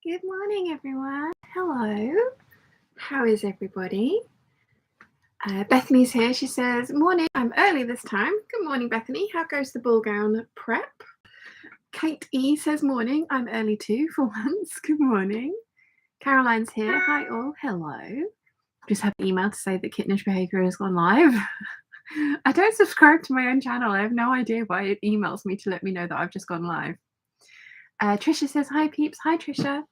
Good morning, everyone. Hello. How is everybody? Bethany's here. She says, morning. I'm early this time. Good morning, Bethany. How goes the ball gown prep? Kate E says, morning. I'm early too for once. Good morning. Caroline's here. Hi all. Hello. Just had an email to say that Kittenish Behaviour has gone live. I don't subscribe to my own channel. I have no idea why it emails me to let me know that I've just gone live. Trisha says, hi peeps. Hi Trisha.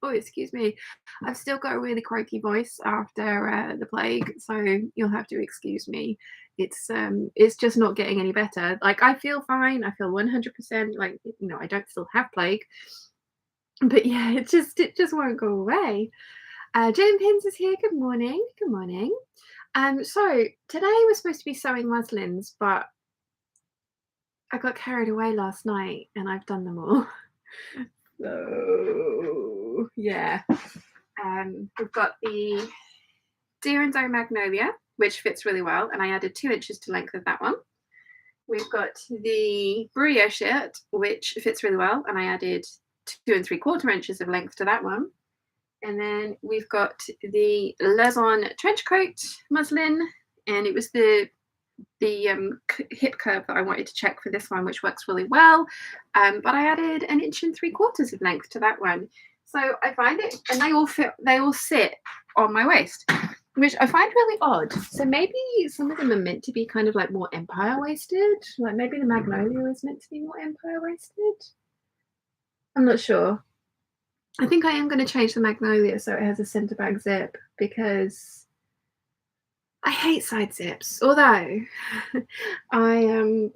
Oh, excuse me. I've still got a really croaky voice after the plague, so you'll have to excuse me. It's just not getting any better. Like, I feel fine. I feel 100%. Like, you know, I don't still have plague, but yeah, it just won't go away. Jen Pins is here. Good morning. Good morning. So today we're supposed to be sewing muslins, but I got carried away last night and I've done them all. So yeah, we've got the Deer and Doe Magnolia, which fits really well, and I added 2 inches to length of that one. We've got the Brio shirt, which fits really well, and I added 2 3/4 inches of length to that one. And then we've got the Lezon trench coat muslin, and it was the hip curve that I wanted to check for this one, which works really well, but I added 1 3/4 inches of length to that one. So I find it, and they all sit on my waist, which I find really odd. So maybe some of them are meant to be kind of like more empire waisted, like maybe the Magnolia is meant to be more empire waisted. I'm not sure. I think I am going to change the Magnolia so it has a centre back zip, because I hate side zips, although I'm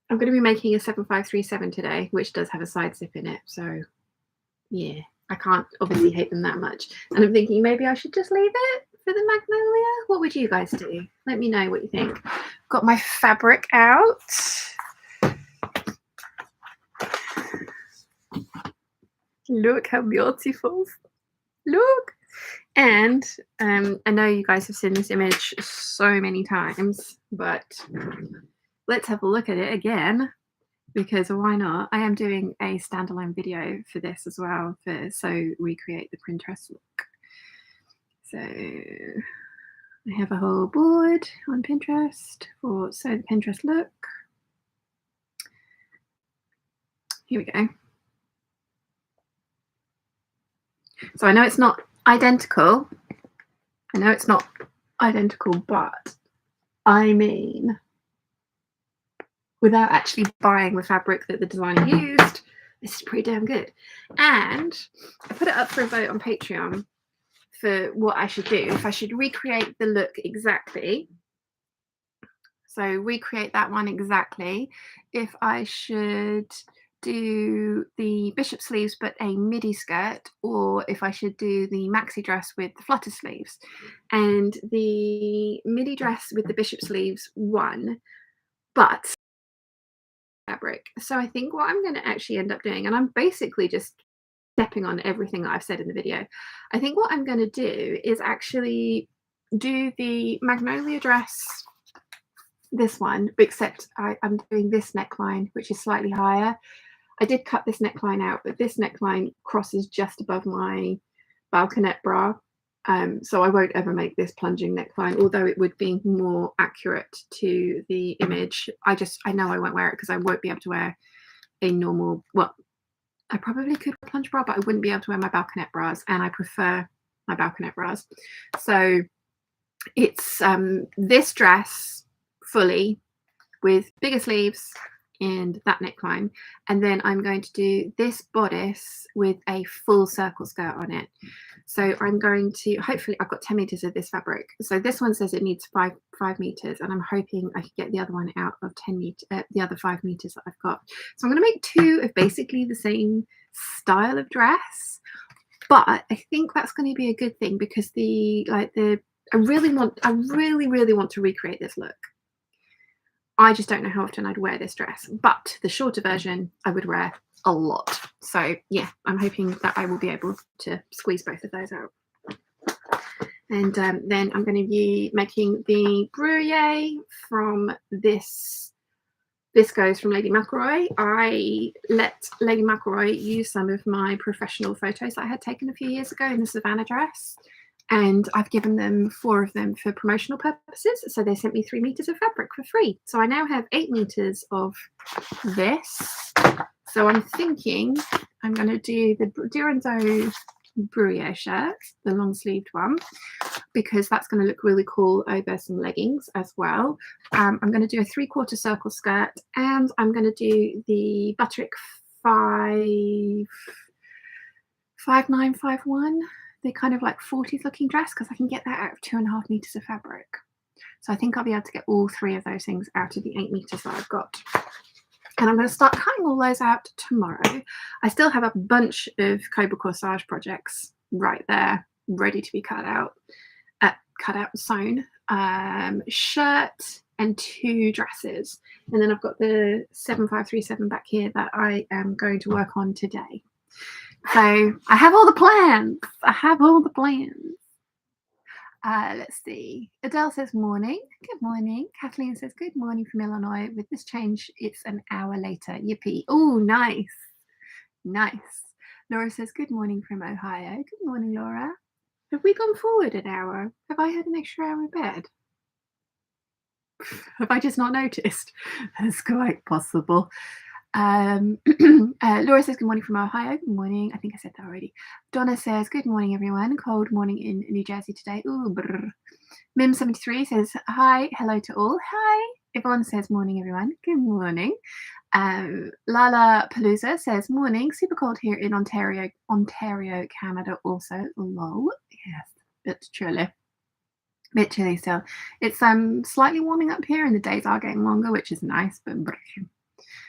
going to be making a 7537 today, which does have a side zip in it. So yeah, I can't obviously hate them that much. And I'm thinking maybe I should just leave it for the Magnolia. What would you guys do? Let me know what you think. Got my fabric out. Look how beautiful. Look. And I know you guys have seen this image so many times, but let's have a look at it again, because why not? I am doing a standalone video for this as well, for So Recreate the Pinterest Look. So I have a whole board on Pinterest for So the Pinterest Look. Here we go. So I know it's not identical. But I mean, without actually buying the fabric that the designer used, this is pretty damn good. And I put it up for a vote on Patreon for what I should do, if I should recreate the look exactly. So recreate that one exactly. If I should do the bishop sleeves but a midi skirt, or if I should do the maxi dress with the flutter sleeves. And the midi dress with the bishop sleeves won, but fabric. So I think what I'm going to actually end up doing, and I'm basically just stepping on everything that I've said in the video, I think what I'm going to do is actually do the Magnolia dress, this one, except I'm doing this neckline, which is slightly higher. I did cut this neckline out, but this neckline crosses just above my balconette bra. So I won't ever make this plunging neckline, although it would be more accurate to the image. I know I won't wear it because I won't be able to wear a normal, well, I probably could plunge bra, but I wouldn't be able to wear my balconette bras, and I prefer my balconette bras. So it's this dress fully with bigger sleeves and that neckline, and then I'm going to do this bodice with a full circle skirt on it. So I'm going to, hopefully, I've got 10 meters of this fabric, so this one says it needs 5 meters, and I'm hoping I could get the other one out of 10 meters, the other 5 meters that I've got. So I'm going to make 2 of basically the same style of dress, but I think that's going to be a good thing, because I really want to recreate this look. I just don't know how often I'd wear this dress, but the shorter version I would wear a lot. So yeah, I'm hoping that I will be able to squeeze both of those out. And then I'm going to be making the brouillé from this viscose from Lady McElroy. I let Lady McElroy use some of my professional photos that I had taken a few years ago in the Savannah dress, and I've given them 4 of them for promotional purposes. So they sent me 3 meters of fabric for free. So I now have 8 meters of this. So I'm thinking I'm going to do the Durando Bruyere shirt, the long sleeved one, because that's going to look really cool over some leggings as well. I'm going to do a 3/4 circle skirt, and I'm going to do the Butterick 5951. They're kind of like 40s looking dress, because I can get that out of 2.5 meters of fabric. So I think I'll be able to get all 3 of those things out of the 8 meters that I've got. And I'm going to start cutting all those out tomorrow. I still have a bunch of Cobra Corsage projects right there, ready to be cut out, sewn. Shirt and 2 dresses. And then I've got the 7537 back here that I am going to work on today. So I have all the plans. Let's see. Adele says morning. Good morning. Kathleen says good morning from Illinois. With this change, it's an hour later. Yippee. Oh, nice. Laura says good morning from Ohio. Good morning, Laura. Have we gone forward an hour? Have I had an extra hour in bed? Have I just not noticed? That's quite possible. Laura says good morning from Ohio. Good morning. I think I said that already. Donna says good morning, everyone. Cold morning in New Jersey today. Ooh, brr. Mim73 says hi, hello to all. Hi. Yvonne says morning, everyone. Good morning. Lala Palooza says morning. Super cold here in Ontario, Canada. Also, lol. Yes, bit chilly still. It's slightly warming up here, and the days are getting longer, which is nice. But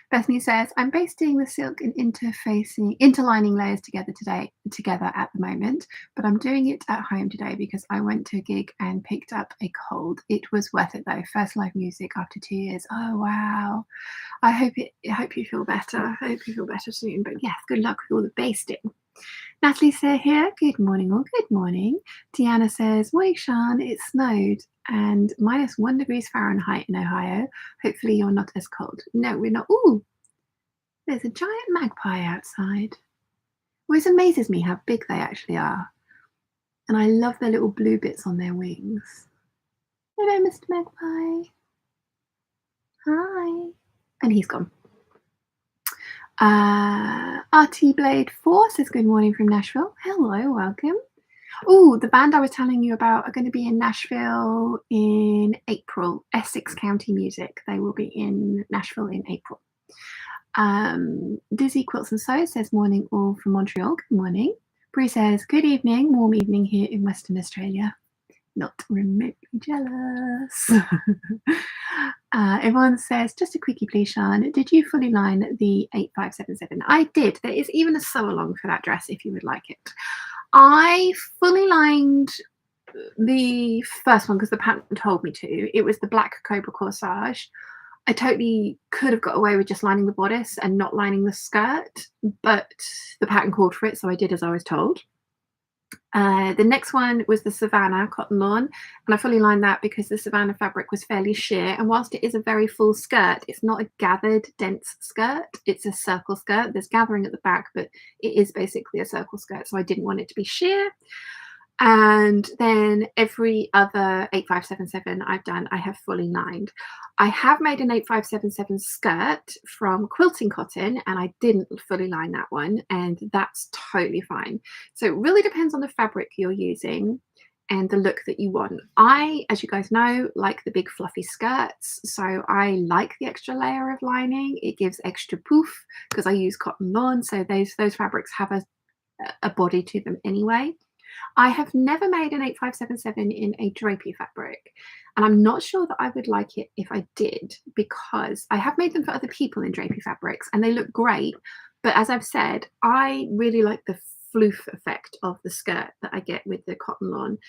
Bethany says, I'm basting the silk and interlining layers together at the moment, but I'm doing it at home today because I went to a gig and picked up a cold. It was worth it though. First live music after 2 years. Oh wow. I hope you feel better. I hope you feel better soon. But yes, good luck with all the basting. Natalie says here, good morning all. Good morning. Deanna says, morning Sean, it snowed and -1 degrees Fahrenheit in Ohio. Hopefully you're not as cold. No, we're not. Ooh, there's a giant magpie outside. Always amazes me how big they actually are. And I love their little blue bits on their wings. Hello, Mr. Magpie. Hi. And he's gone. RT Blade 4 says good morning from Nashville. Hello, welcome. Oh, the band I was telling you about are going to be in Nashville in April. Essex County Music. They will be in Nashville in April. Dizzy Quilts and Sews says morning all from Montreal. Good morning. Bree says good evening, warm evening here in Western Australia. Not remotely jealous. Everyone says, just a quickie please, Sean. Did you fully line the 8577? I did. There is even a sew along for that dress if you would like it. I fully lined the first one because the pattern told me to. It was the black Cobra Corsage. I totally could have got away with just lining the bodice and not lining the skirt, but the pattern called for it, so I did as I was told. The next one was the Savannah cotton lawn, and I fully lined that because the Savannah fabric was fairly sheer, and whilst it is a very full skirt, it's not a gathered dense skirt, it's a circle skirt. There's gathering at the back, but it is basically a circle skirt, so I didn't want it to be sheer. And then every other 8577 I've done, I have fully lined. I have made an 8577 skirt from quilting cotton, and I didn't fully line that one, and that's totally fine. So it really depends on the fabric you're using and the look that you want. I, as you guys know, like the big fluffy skirts, so I like the extra layer of lining. It gives extra poof because I use cotton lawn, so those fabrics have a body to them anyway. I have never made an 8577 in a drapey fabric, and I'm not sure that I would like it if I did, because I have made them for other people in drapey fabrics and they look great, but as I've said, I really like the floof effect of the skirt that I get with the cotton lawn.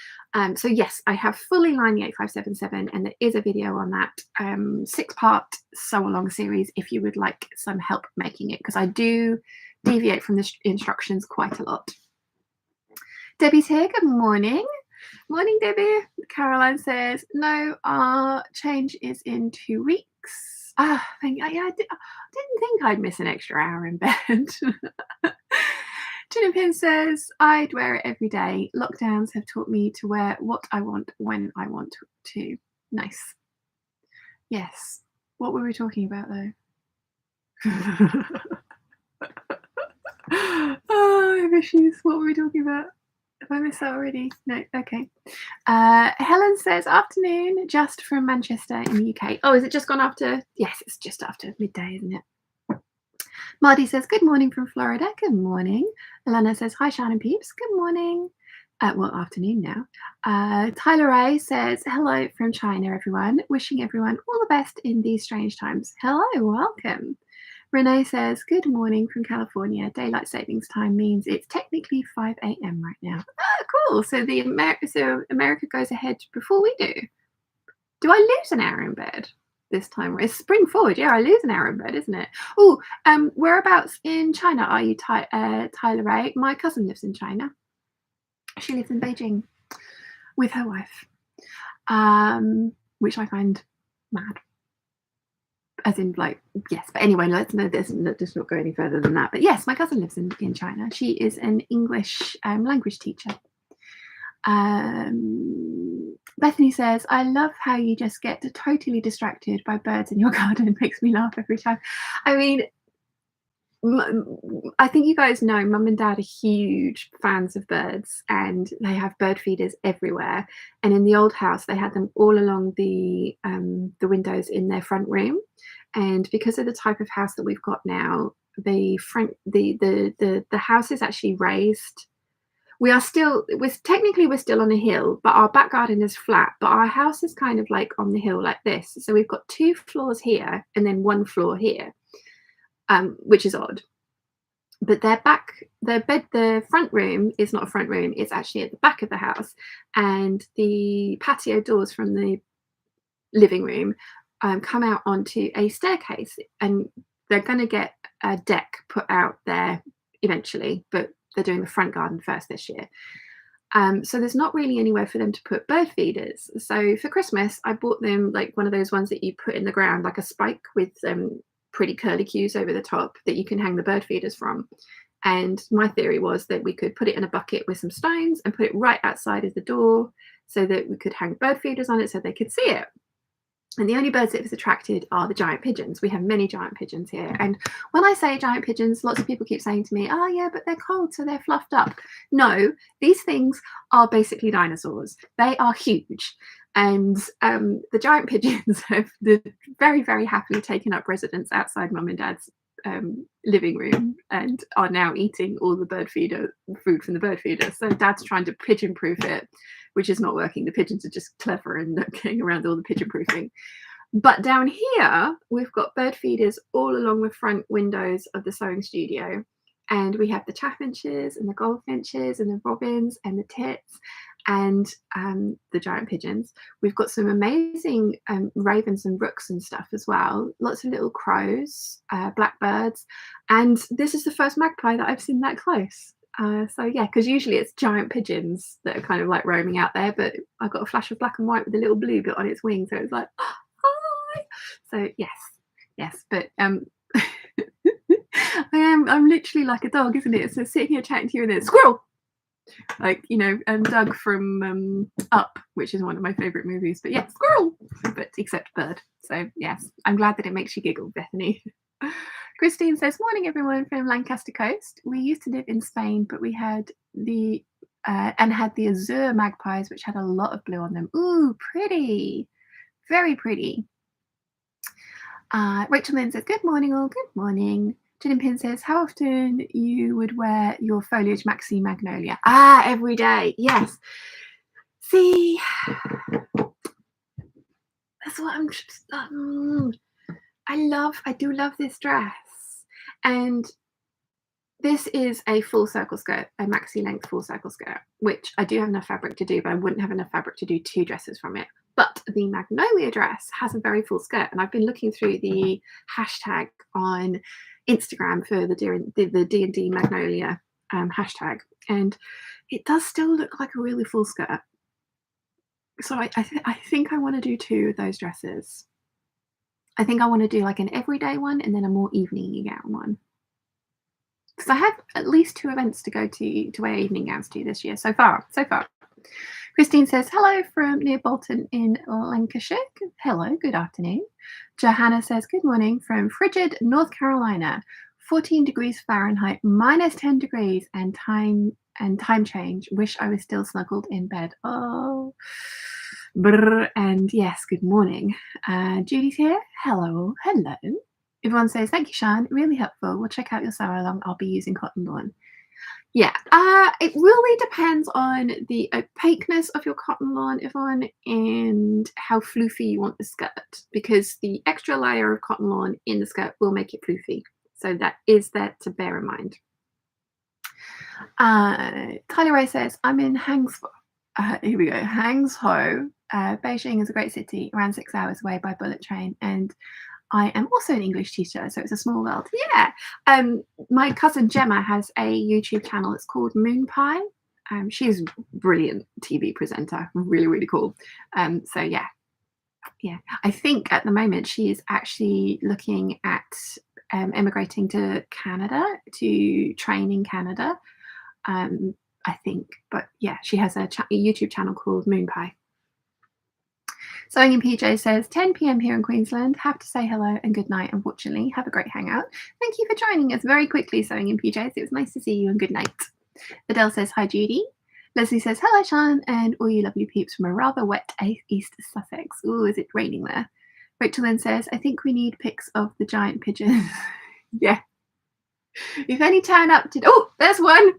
So yes, I have fully lined the 8577, and there is a video on that 6-part sew along series if you would like some help making it, because I do deviate from the instructions quite a lot. Debbie's here. Good morning. Morning, Debbie. Caroline says, no, our change is in 2 weeks. I didn't think I'd miss an extra hour in bed. Pin says, I'd wear it every day. Lockdowns have taught me to wear what I want when I want to. Nice. Yes. What were we talking about though? Oh, I have issues. What were we talking about? Have I missed that already? No. Okay. Helen says, afternoon, just from Manchester in the UK. Oh, is it just gone after? Yes, it's just after midday, isn't it? Marty says, good morning from Florida. Good morning. Alana says, hi, Shannon Peeps. Good morning. Well, afternoon now. Tyler Ray says, hello from China, everyone. Wishing everyone all the best in these strange times. Hello, welcome. Renee says, good morning from California. Daylight savings time means it's technically 5 a.m. right now. Oh, cool. So America goes ahead before we do. Do I lose an hour in bed this time? It's spring forward. Yeah, I lose an hour in bed, isn't it? Oh, whereabouts in China are you, Tyler Ray? My cousin lives in China. She lives in Beijing with her wife, which I find mad. As in, like, yes. But anyway, let's not go any further than that. But yes, my cousin lives in China. She is an English language teacher. Bethany says, I love how you just get totally distracted by birds in your garden. Makes me laugh every time. I mean, I think you guys know Mum and Dad are huge fans of birds, and they have bird feeders everywhere. And in the old house, they had them all along the windows in their front room. And because of the type of house that we've got now, the house is actually raised. We're still on a hill, but our back garden is flat. But our house is kind of like on the hill like this. So we've got 2 floors here and then 1 floor here. Which is odd. But the front room is not a front room, it's actually at the back of the house. And the patio doors from the living room come out onto a staircase. And they're going to get a deck put out there eventually, but they're doing the front garden first this year. So there's not really anywhere for them to put bird feeders. So for Christmas, I bought them like one of those ones that you put in the ground, like a spike with pretty curly cues over the top that you can hang the bird feeders from. And my theory was that we could put it in a bucket with some stones and put it right outside of the door so that we could hang bird feeders on it so they could see it. And the only birds it was attracted are the giant pigeons. We have many giant pigeons here. And when I say giant pigeons, lots of people keep saying to me, oh yeah, but they're cold, so they're fluffed up. No, these things are basically dinosaurs. They are huge. And the giant pigeons have very, very happily taken up residence outside Mum and Dad's living room and are now eating all the food from the bird feeder. So Dad's trying to pigeon proof it, which is not working. The pigeons are just clever and getting around all the pigeon proofing. But down here, we've got bird feeders all along the front windows of the sewing studio. And we have the chaffinches and the goldfinches and the robins and the tits and the giant pigeons. We've got some amazing ravens and rooks and stuff as well. Lots of little crows, blackbirds. And this is the first magpie that I've seen that close. So yeah, because usually it's giant pigeons that are kind of like roaming out there, but I got a flash of black and white with a little blue bit on its wing, so it's like, oh, hi. So yes, but I'm literally like a dog, isn't it? So sitting here chatting to you and then squirrel, like, you know, Doug from Up, which is one of my favorite movies. But yeah, squirrel, but except bird. So yes, I'm glad that it makes you giggle, Bethany. Christine says, morning everyone from Lancaster Coast. We used to live in Spain, but we had the azure magpies, which had a lot of blue on them. Ooh, pretty, very pretty. Rachel Lynn says, good morning all, good morning. Jillian Pin says, how often you would wear your foliage maxi magnolia? Every day, yes. See, that's what I'm just, I do love this dress. And this is a full circle skirt, a maxi length full circle skirt, which I do have enough fabric to do, but I wouldn't have enough fabric to do 2 dresses from it. But the magnolia dress has a very full skirt, and I've been looking through the hashtag on Instagram for the D&D magnolia hashtag, and it does still look like a really full skirt. So I think I want to do 2 of those dresses. I think I want to do like an everyday one and then a more evening gown one. Because I have at least 2 events to go to wear evening gowns to this year so far. Christine says, hello from near Bolton in Lancashire. Hello, good afternoon. Johanna says, good morning from frigid North Carolina. 14 degrees Fahrenheit, minus 10 degrees, and time change. Wish I was still snuggled in bed. Oh, brr. And yes, good morning. Judy's here. Hello. Everyone says, thank you, Sean. Really helpful. We'll check out your sew along. I'll be using cotton lawn. Yeah, it really depends on the opaqueness of your cotton lawn, Yvonne, and how floofy you want the skirt, because the extra layer of cotton lawn in the skirt will make it floofy. So that is that to bear in mind. Tyler Ray says, I'm in Hangzhou. Here we go. Hangzhou. Beijing is a great city, around 6 hours away by bullet train, and I am also an English teacher, so it's a small world. Yeah. My cousin Gemma has a YouTube channel. It's called Moon Pie. She's a brilliant TV presenter. Really, really cool. So yeah. I think at the moment she is actually looking at emigrating to Canada to train in Canada. I think, but yeah, she has a YouTube channel called Moon Pie. Sewing in PJ says, 10 p.m. here in Queensland. Have to say hello and good night, unfortunately. Have a great hangout. Thank you for joining us very quickly, Sewing in PJs. It was nice to see you and good night. Adele says, hi, Judy. Leslie says, hello, Sean, and all you lovely peeps from a rather wet East Sussex. Ooh, is it raining there? Rachel then says, I think we need pics of the giant pigeons. Yeah. If any turn up to... Oh, there's one.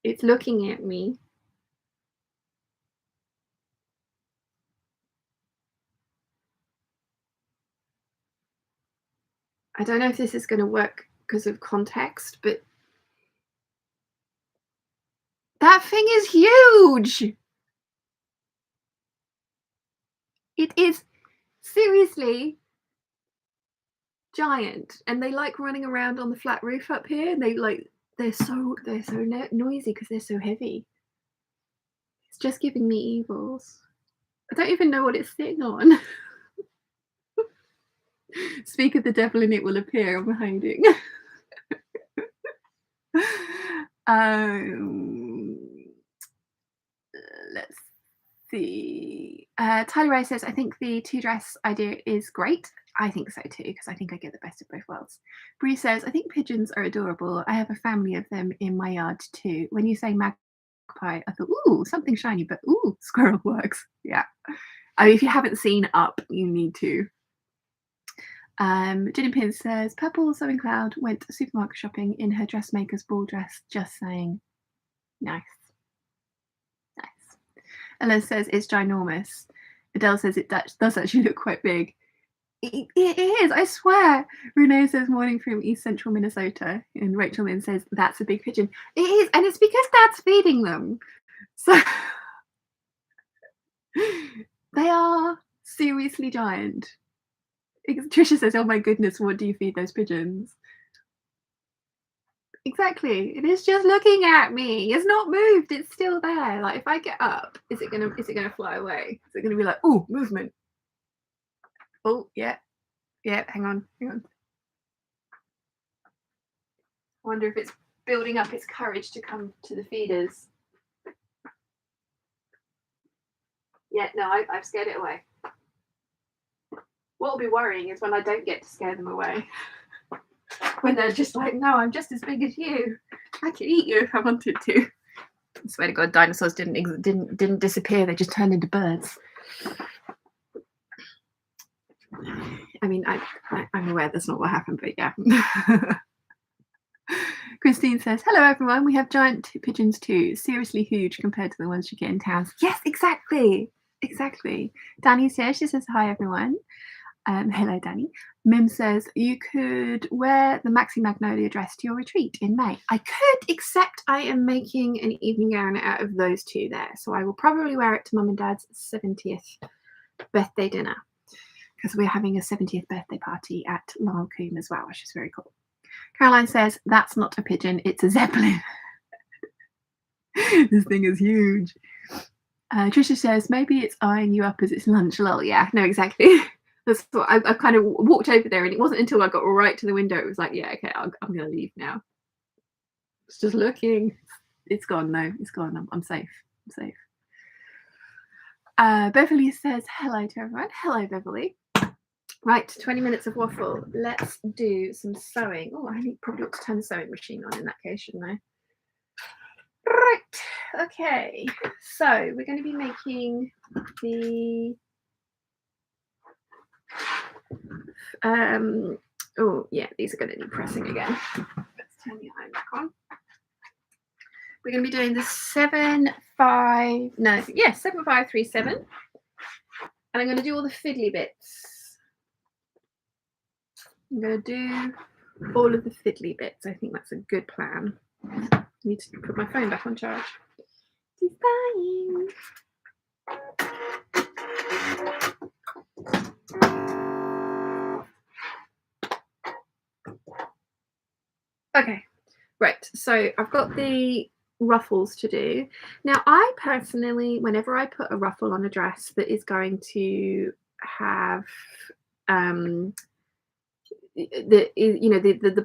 It's looking at me. I don't know if this is going to work because of context, but that thing is huge. It is seriously giant, and they like running around on the flat roof up here, and they're so noisy because they're so heavy. It's just giving me evils. I don't even know what it's sitting on. Speak of the devil and it will appear. I'm hiding. Let's see. Tyler Ray says, I think the 2-dress idea is great. I think so too, because I think I get the best of both worlds. Bree says, I think pigeons are adorable. I have a family of them in my yard too. When you say magpie, I thought, ooh, something shiny, but ooh, squirrel works. Yeah. If you haven't seen Up, you need to. Ginny Pin says, Purple Sewing Cloud went supermarket shopping in her dressmaker's ball dress, just saying. Nice. Ellen says, it's ginormous. Adele says, it does actually look quite big. It is, I swear. Renee says, morning from East Central Minnesota. And Rachel Lynn says, that's a big pigeon. It is, and it's because Dad's feeding them. So they are seriously giant. Trisha says, oh my goodness, what do you feed those pigeons? Exactly. It is just looking at me. It's not moved. It's still there. Like if I get up, is it gonna fly away? Is it gonna be like, oh, movement? Oh, yeah. Hang on. I wonder if it's building up its courage to come to the feeders. Yeah, no, I've scared it away. What will be worrying is when I don't get to scare them away. When they're just like, no, I'm just as big as you. I could eat you if I wanted to. I swear to God, dinosaurs didn't disappear. They just turned into birds. I mean, I'm aware that's not what happened, but yeah. Christine says, hello everyone, we have giant pigeons too. Seriously huge compared to the ones you get in towns. Yes, exactly. Danny's here. She says, hi everyone. Hello, Danny. Mim says, you could wear the Maxi Magnolia dress to your retreat in May. I could, except I am making an evening gown out of those two there. So I will probably wear it to Mum and Dad's 70th birthday dinner, because we're having a 70th birthday party at Lyle Coombe as well, which is very cool. Caroline says, that's not a pigeon, it's a zeppelin. This thing is huge. Trisha says, maybe it's eyeing you up as it's lunch. Lol. Yeah, no, exactly. That's what I kind of walked over there, and it wasn't until I got right to the window it was like, yeah, okay, I'm going to leave now. It's just looking. It's gone. No, it's gone. I'm safe. I'm safe. Beverly says hello to everyone. Hello, Beverly. Right, 20 minutes of waffle. Let's do some sewing. Oh, I probably ought to turn the sewing machine on in that case, shouldn't I? Right, okay. So we're going to be making the oh yeah, these are going to need pressing again. Let's turn the iron back on. We're going to be doing the 7537, and I'm going to do all the fiddly bits. I'm going to do all of the fiddly bits. I think that's a good plan. I need to put my phone back on charge. Design. Okay, right, so I've got the ruffles to do. Now, I personally, whenever I put a ruffle on a dress that is going to have the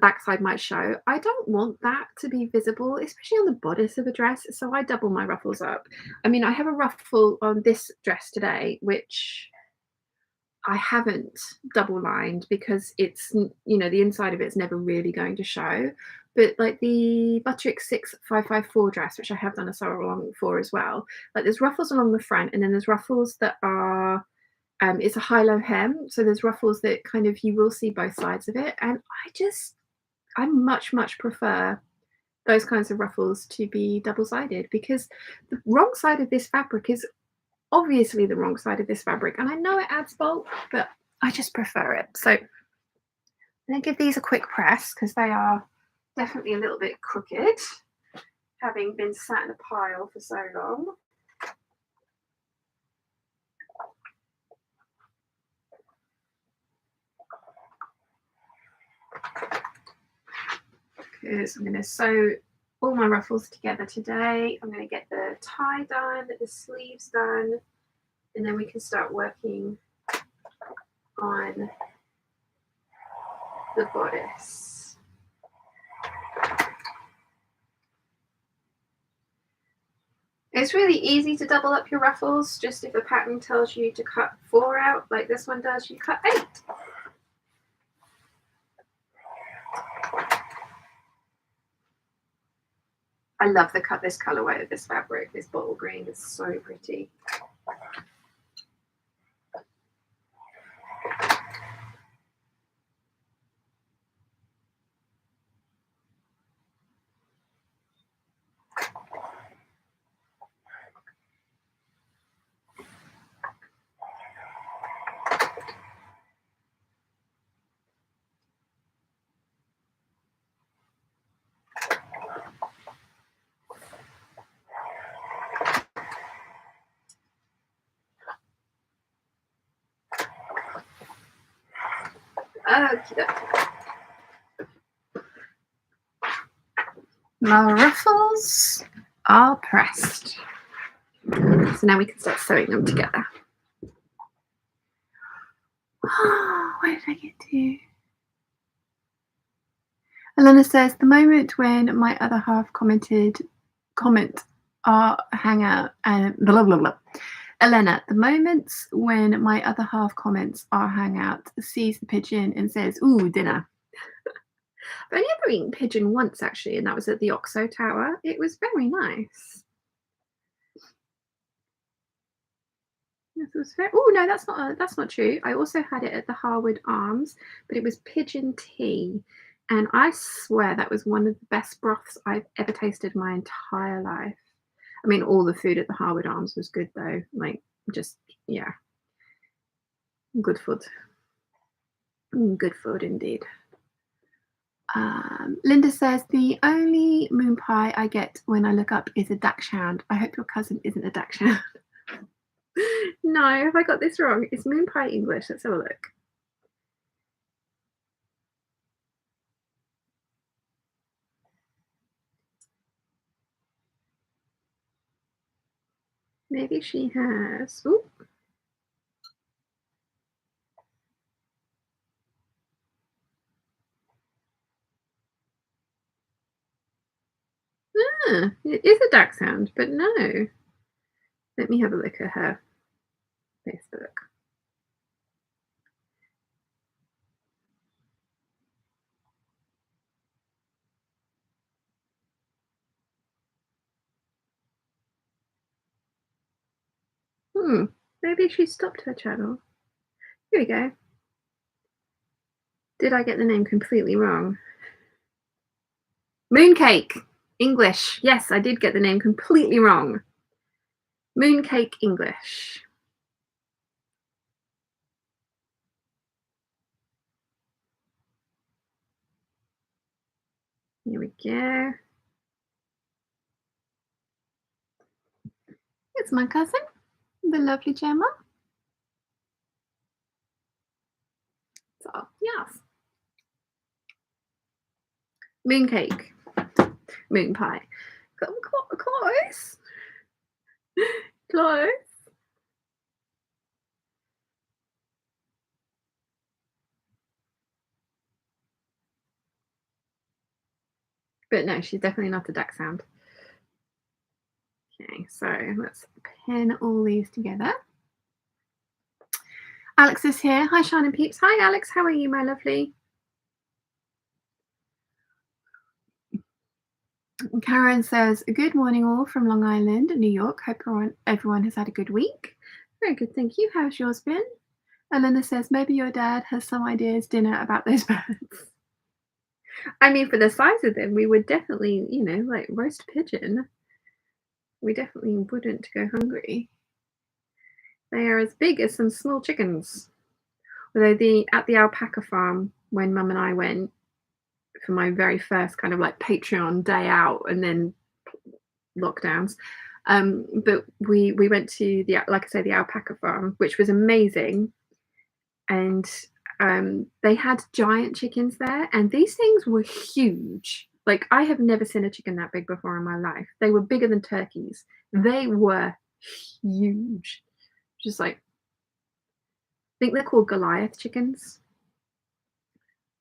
backside might show, I don't want that to be visible, especially on the bodice of a dress, so I double my ruffles up. I mean, I have a ruffle on this dress today, which I haven't double lined because it's, the inside of it's never really going to show. But like the Butterick 6554 dress, which I have done a sew along for as well, like there's ruffles along the front, and then there's ruffles that are it's a high-low hem, so there's ruffles that kind of you will see both sides of it, and I much prefer those kinds of ruffles to be double-sided, because the wrong side of this fabric is obviously the wrong side of this fabric, and I know it adds bulk, but I just prefer it. So I'm going to give these a quick press because they are definitely a little bit crooked, having been sat in a pile for so long. Because I'm going to sew all my ruffles together today. I'm going to get the tie done, the sleeves done, and then we can start working on the bodice. It's really easy to double up your ruffles. Just if a pattern tells you to cut 4 out, like this one does, you cut 8. I love this colorway of this fabric. This bottle green is so pretty. Okay. My ruffles are pressed. So now we can start sewing them together. Oh, where did I get to? Elena says, the moment when my other half comment our hangout and blah, blah, blah. Elena, the moments when my other half comments our hangout, sees the pigeon and says, ooh, dinner. I've only ever eaten pigeon once, actually, and that was at the Oxo Tower. It was very nice. Oh no, that's not true. I also had it at the Harwood Arms, but it was pigeon tea, and I swear that was one of the best broths I've ever tasted my entire life. I mean, all the food at the Harwood Arms was good though. Like, just yeah, good food. Good food indeed. Linda says the only moon pie I get when I look up is a dachshund. I hope your cousin isn't a dachshund. No, have I got this wrong? It's moon pie English. Let's have a look. Maybe she has. Ooh. Ah, it is a duck sound, but no. Let me have a look at her Facebook. Maybe she stopped her channel. Here we go. Did I get the name completely wrong? Mooncake English. Yes, I did get the name completely wrong. Mooncake English. Here we go. It's my cousin, the lovely Gemma. So, yes. Mooncake. Moon pie. Close. Close. But no, she's definitely not a duck sound. Okay, so let's pin all these together. Alex is here. Hi, Sean and Peeps. Hi, Alex. How are you, my lovely? Karen says, good morning all from Long Island, New York. Hope everyone has had a good week. Very good, thank you. How's yours been? Elena says, maybe your dad has some ideas dinner about those birds. I mean, for the size of them, we would definitely, like roast pigeon. We definitely wouldn't go hungry. They are as big as some small chickens. Although at the alpaca farm, when Mum and I went for my very first kind of like Patreon day out and then lockdowns, but we went to the alpaca farm, which was amazing, and they had giant chickens there, and these things were huge. Like, I have never seen a chicken that big before in my life. They were bigger than turkeys. They were huge. Just like, I think they're called Goliath chickens.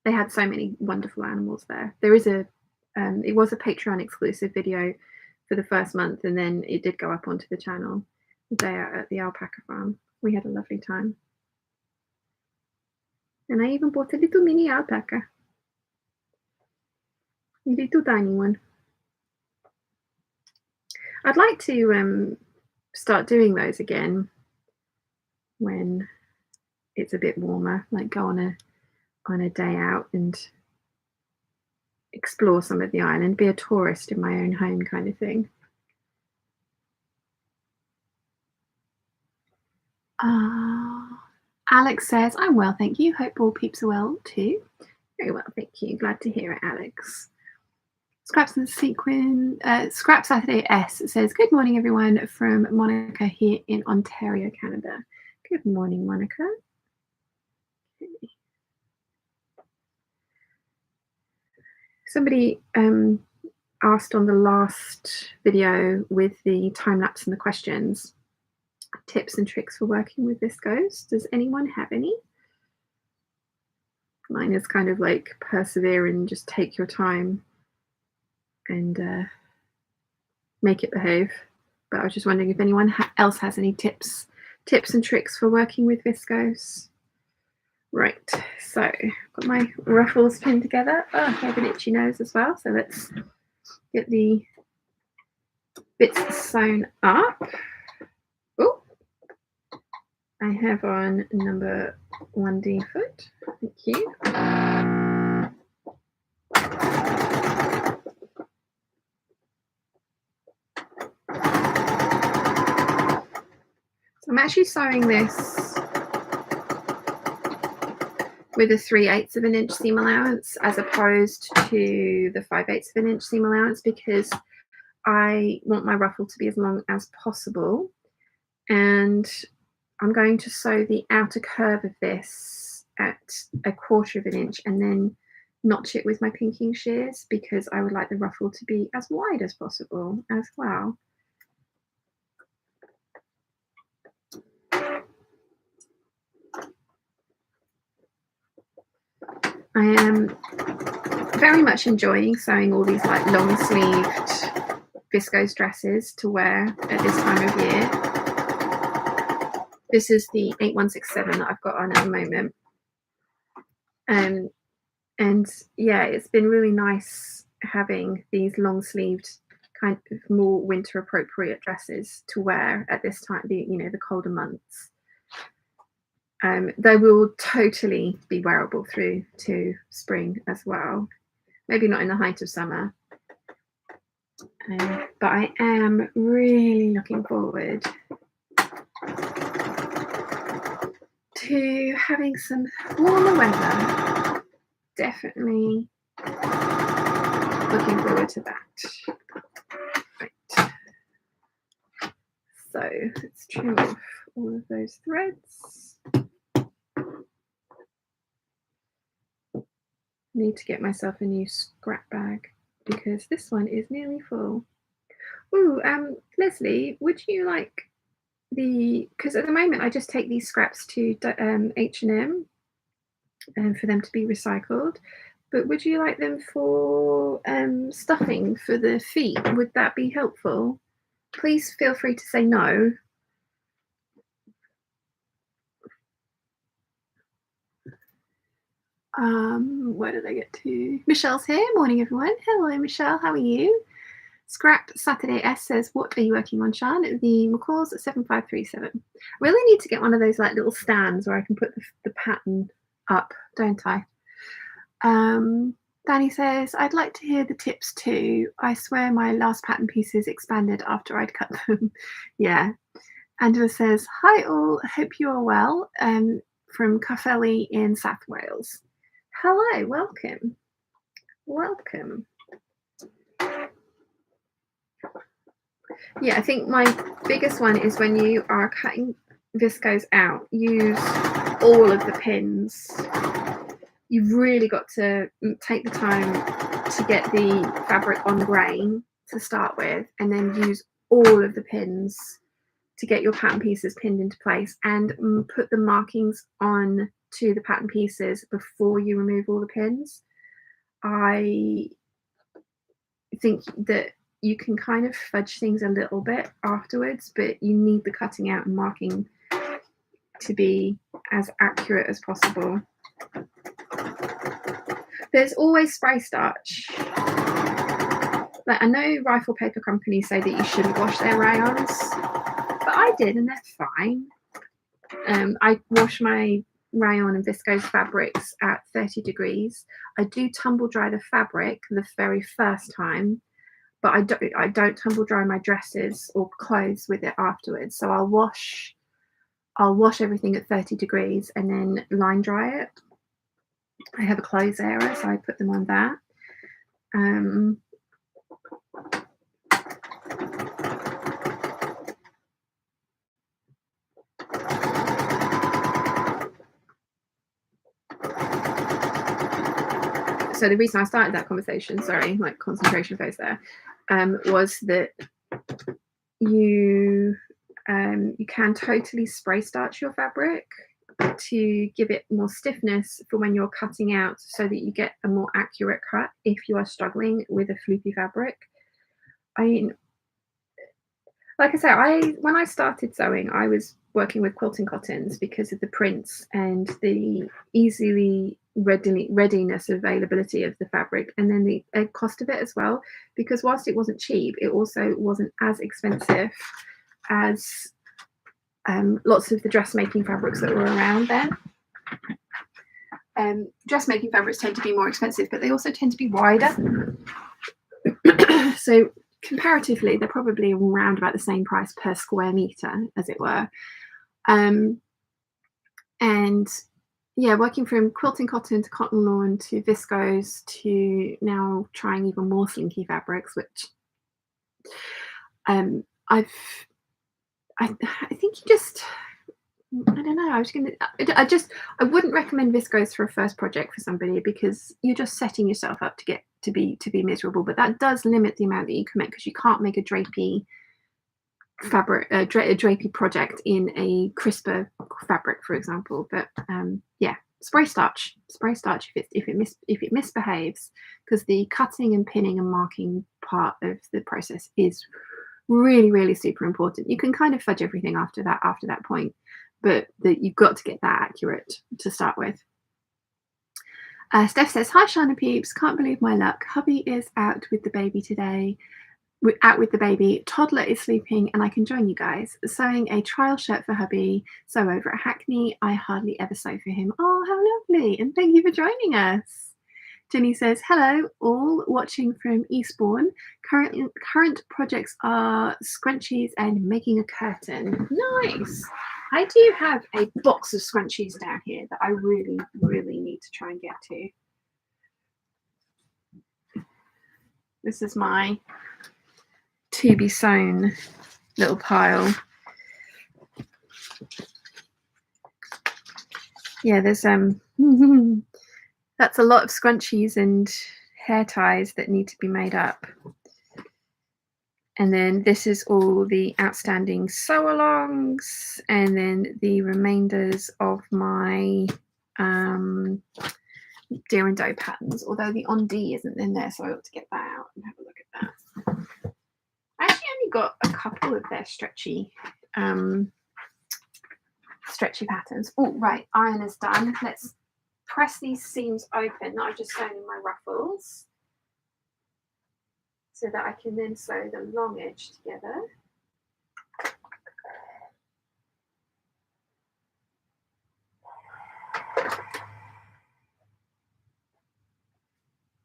They had so many wonderful animals there. There is it was a Patreon exclusive video for the first month, and then it did go up onto the channel there at the alpaca farm. We had a lovely time. And I even bought a little mini alpaca. A little tiny one. I'd like to start doing those again when it's a bit warmer, like go on a day out and explore some of the island, be a tourist in my own home kind of thing. Alex says, I'm well, thank you. Hope all peeps are well too. Very well, thank you. Glad to hear it, Alex. Scraps and Sequin, Scrap Saturday S says, good morning, everyone, from Monica here in Ontario, Canada. Good morning, Monica. Okay. Somebody asked on the last video with the time lapse and the questions, tips and tricks for working with viscose. Does anyone have any? Mine is kind of like persevere and just take your time and make it behave. But I was just wondering if anyone else has any tips and tricks for working with viscose. Right, so got my ruffles pinned together. Oh, I have an itchy nose as well, so let's get the bits sewn up. Oh, I have on number 1D foot. Thank you. So I'm actually sewing this with a 3/8 of an inch seam allowance as opposed to the 5/8 of an inch seam allowance, because I want my ruffle to be as long as possible, and I'm going to sew the outer curve of this at 1/4 of an inch and then notch it with my pinking shears, because I would like the ruffle to be as wide as possible as well. I am very much enjoying sewing all these like long sleeved viscose dresses to wear at this time of year. This is the 8167 that I've got on at the moment. And yeah, it's been really nice having these long sleeved kind of more winter appropriate dresses to wear at this time, the colder months. They will totally be wearable through to spring as well. Maybe not in the height of summer. But I am really looking forward to having some warmer weather. Definitely looking forward to that. Right. So let's trim off all of those threads. Need to get myself a new scrap bag because this one is nearly full. Ooh, Leslie, would you like because at the moment I just take these scraps to H&M for them to be recycled, but would you like them for stuffing for the feet? Would that be helpful? Please feel free to say no. Where did I get to? Michelle's here. Morning, everyone. Hello, Michelle. How are you? Scrap Saturday S says, what are you working on, Sean? The McCalls 7537. Really need to get one of those like little stands where I can put the pattern up, don't I? Danny says, I'd like to hear the tips too. I swear my last pattern pieces expanded after I'd cut them. Yeah. Angela says, hi all, hope you are well. From Caerphilly in South Wales. Hello, welcome. Welcome. Yeah, I think my biggest one is when you are cutting viscose out, use all of the pins. You've really got to take the time to get the fabric on grain to start with, and then use all of the pins to get your pattern pieces pinned into place, and put the markings on to the pattern pieces before you remove all the pins. I think that you can kind of fudge things a little bit afterwards, but you need the cutting out and marking to be as accurate as possible. There's always spray starch. Like, I know rifle paper companies say that you shouldn't wash their rayons, but I did, and they're fine. I wash my rayon and viscose fabrics at 30 degrees. I do tumble dry the fabric the very first time, but I don't tumble dry my dresses or clothes with it afterwards. So I'll wash everything at 30 degrees and then line dry it. I have a clothes area, so I put them on that. So the reason I started that conversation, sorry, like concentration phase there, was that you can totally spray starch your fabric to give it more stiffness for when you're cutting out, so that you get a more accurate cut if you are struggling with a floopy fabric. Like I said, when I started sewing, I was working with quilting cottons because of the prints and the readiness availability of the fabric, and then the cost of it as well, because whilst it wasn't cheap, it also wasn't as expensive as lots of the dressmaking fabrics that were around then. Dressmaking fabrics tend to be more expensive, but they also tend to be wider. So comparatively, they're probably around about the same price per square meter, as it were. And yeah, working from quilting cotton to cotton lawn to viscose to now trying even more slinky fabrics, which I think you just, I don't know, I wouldn't recommend viscose for a first project for somebody, because you're just setting yourself up to be miserable. But that does limit the amount that you can make, because you can't make a drapey fabric, a drapey project in a crisper fabric, for example. But yeah, spray starch if it misbehaves, because the cutting and pinning and marking part of the process is really super important. You can kind of fudge everything after that point, but you've got to get that accurate to start with. Steph says, hi Shana Peeps, can't believe my luck. Hubby is out with the baby today. We're out with the baby, toddler is sleeping, and I can join you guys. Sewing a trial shirt for hubby, sew over at Hackney. I hardly ever sew for him. Oh, how lovely, and thank you for joining us. Jenny says, hello, all watching from Eastbourne. Current projects are scrunchies and making a curtain. Nice. I do have a box of scrunchies down here that I really need to try and get to. This is my to be sewn little pile. Yeah, there's that's a lot of scrunchies and hair ties that need to be made up. And then this is all the outstanding sew alongs, and then the remainders of my deer and doe patterns, although the on D isn't in there, so I ought to get that out and have a look at that. I actually only got a couple of their stretchy patterns. Oh, right, iron is done. Let's press these seams open that I've just sewn in my ruffles, so that I can then sew the long edge together.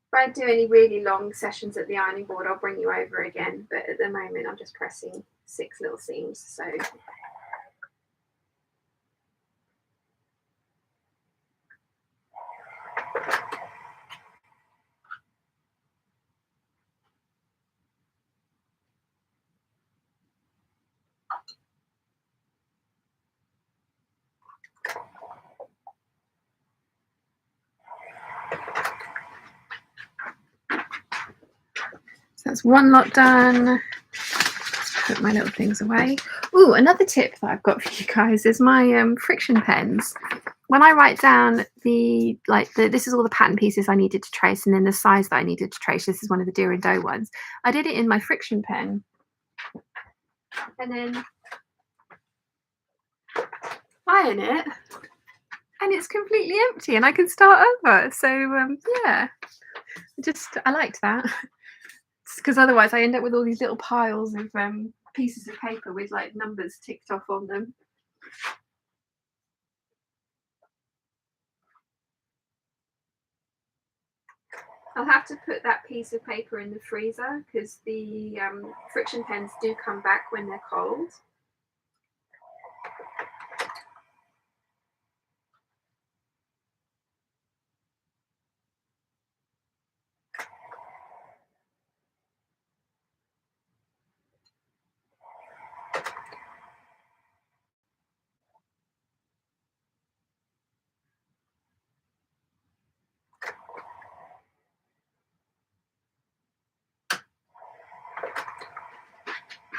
If I do any really long sessions at the ironing board, I'll bring you over again, but at the moment I'm just pressing 6 little seams. So that's one lot done. Put my little things away. Oh, another tip that I've got for you guys is my friction pens. When I write down this is all the pattern pieces I needed to trace, and then the size that I needed to trace. This is one of the deer and doe ones. I did it in my friction pen, and then iron it, and it's completely empty, and I can start over. So yeah, I liked that. Because otherwise I end up with all these little piles of pieces of paper with like numbers ticked off on them. I'll have to put that piece of paper in the freezer, because the friction pens do come back when they're cold.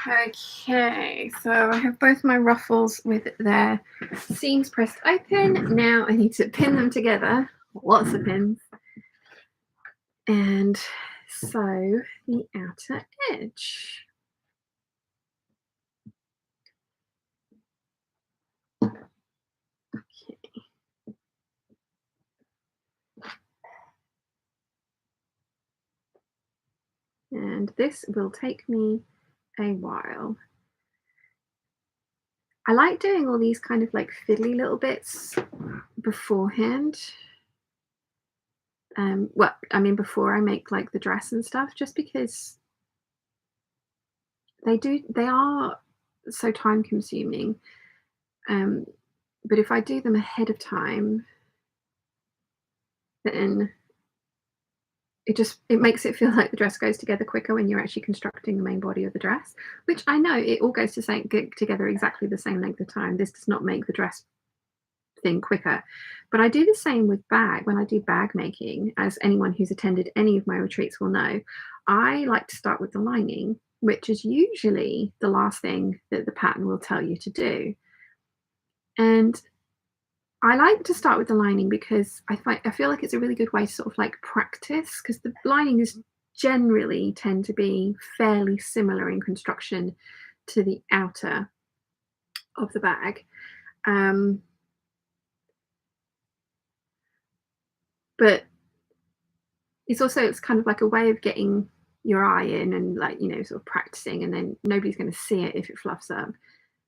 Okay, so I have both my ruffles with their seams pressed open. Now I need to pin them together, lots of pins, and sew the outer edge. Okay. And this will take me a while. I like doing all these kind of like fiddly little bits beforehand. Well, I mean, before I make like the dress and stuff, just because they are so time consuming. But if I do them ahead of time, then it makes it feel like the dress goes together quicker when you're actually constructing the main body of the dress, which I know it all goes together exactly the same length of time. This does not make the dress thing quicker, but I do the same with when I do bag making. As anyone who's attended any of my retreats will know, I like to start with the lining, which is usually the last thing that the pattern will tell you to do. And I like to start with the lining because I feel like it's a really good way to sort of like practice, because the linings generally tend to be fairly similar in construction to the outer of the bag. But it's kind of like a way of getting your eye in and, like, you know, sort of practicing, and then nobody's going to see it if it fluffs up.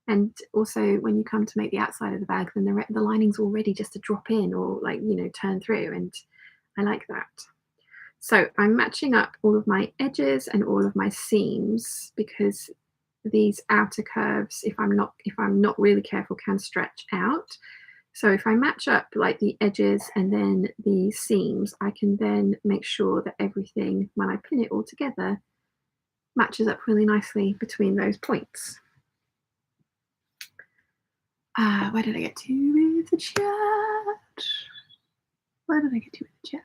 And also, when you come to make the outside of the bag, then the lining's all ready just to drop in or, like, you know, turn through, and I like that. So I'm matching up all of my edges and all of my seams, because these outer curves, if I'm not really careful, can stretch out. So if I match up like the edges and then the seams, I can then make sure that everything, when I pin it all together, matches up really nicely between those points. Where did I get to with the chat? Where did I get to with the chat?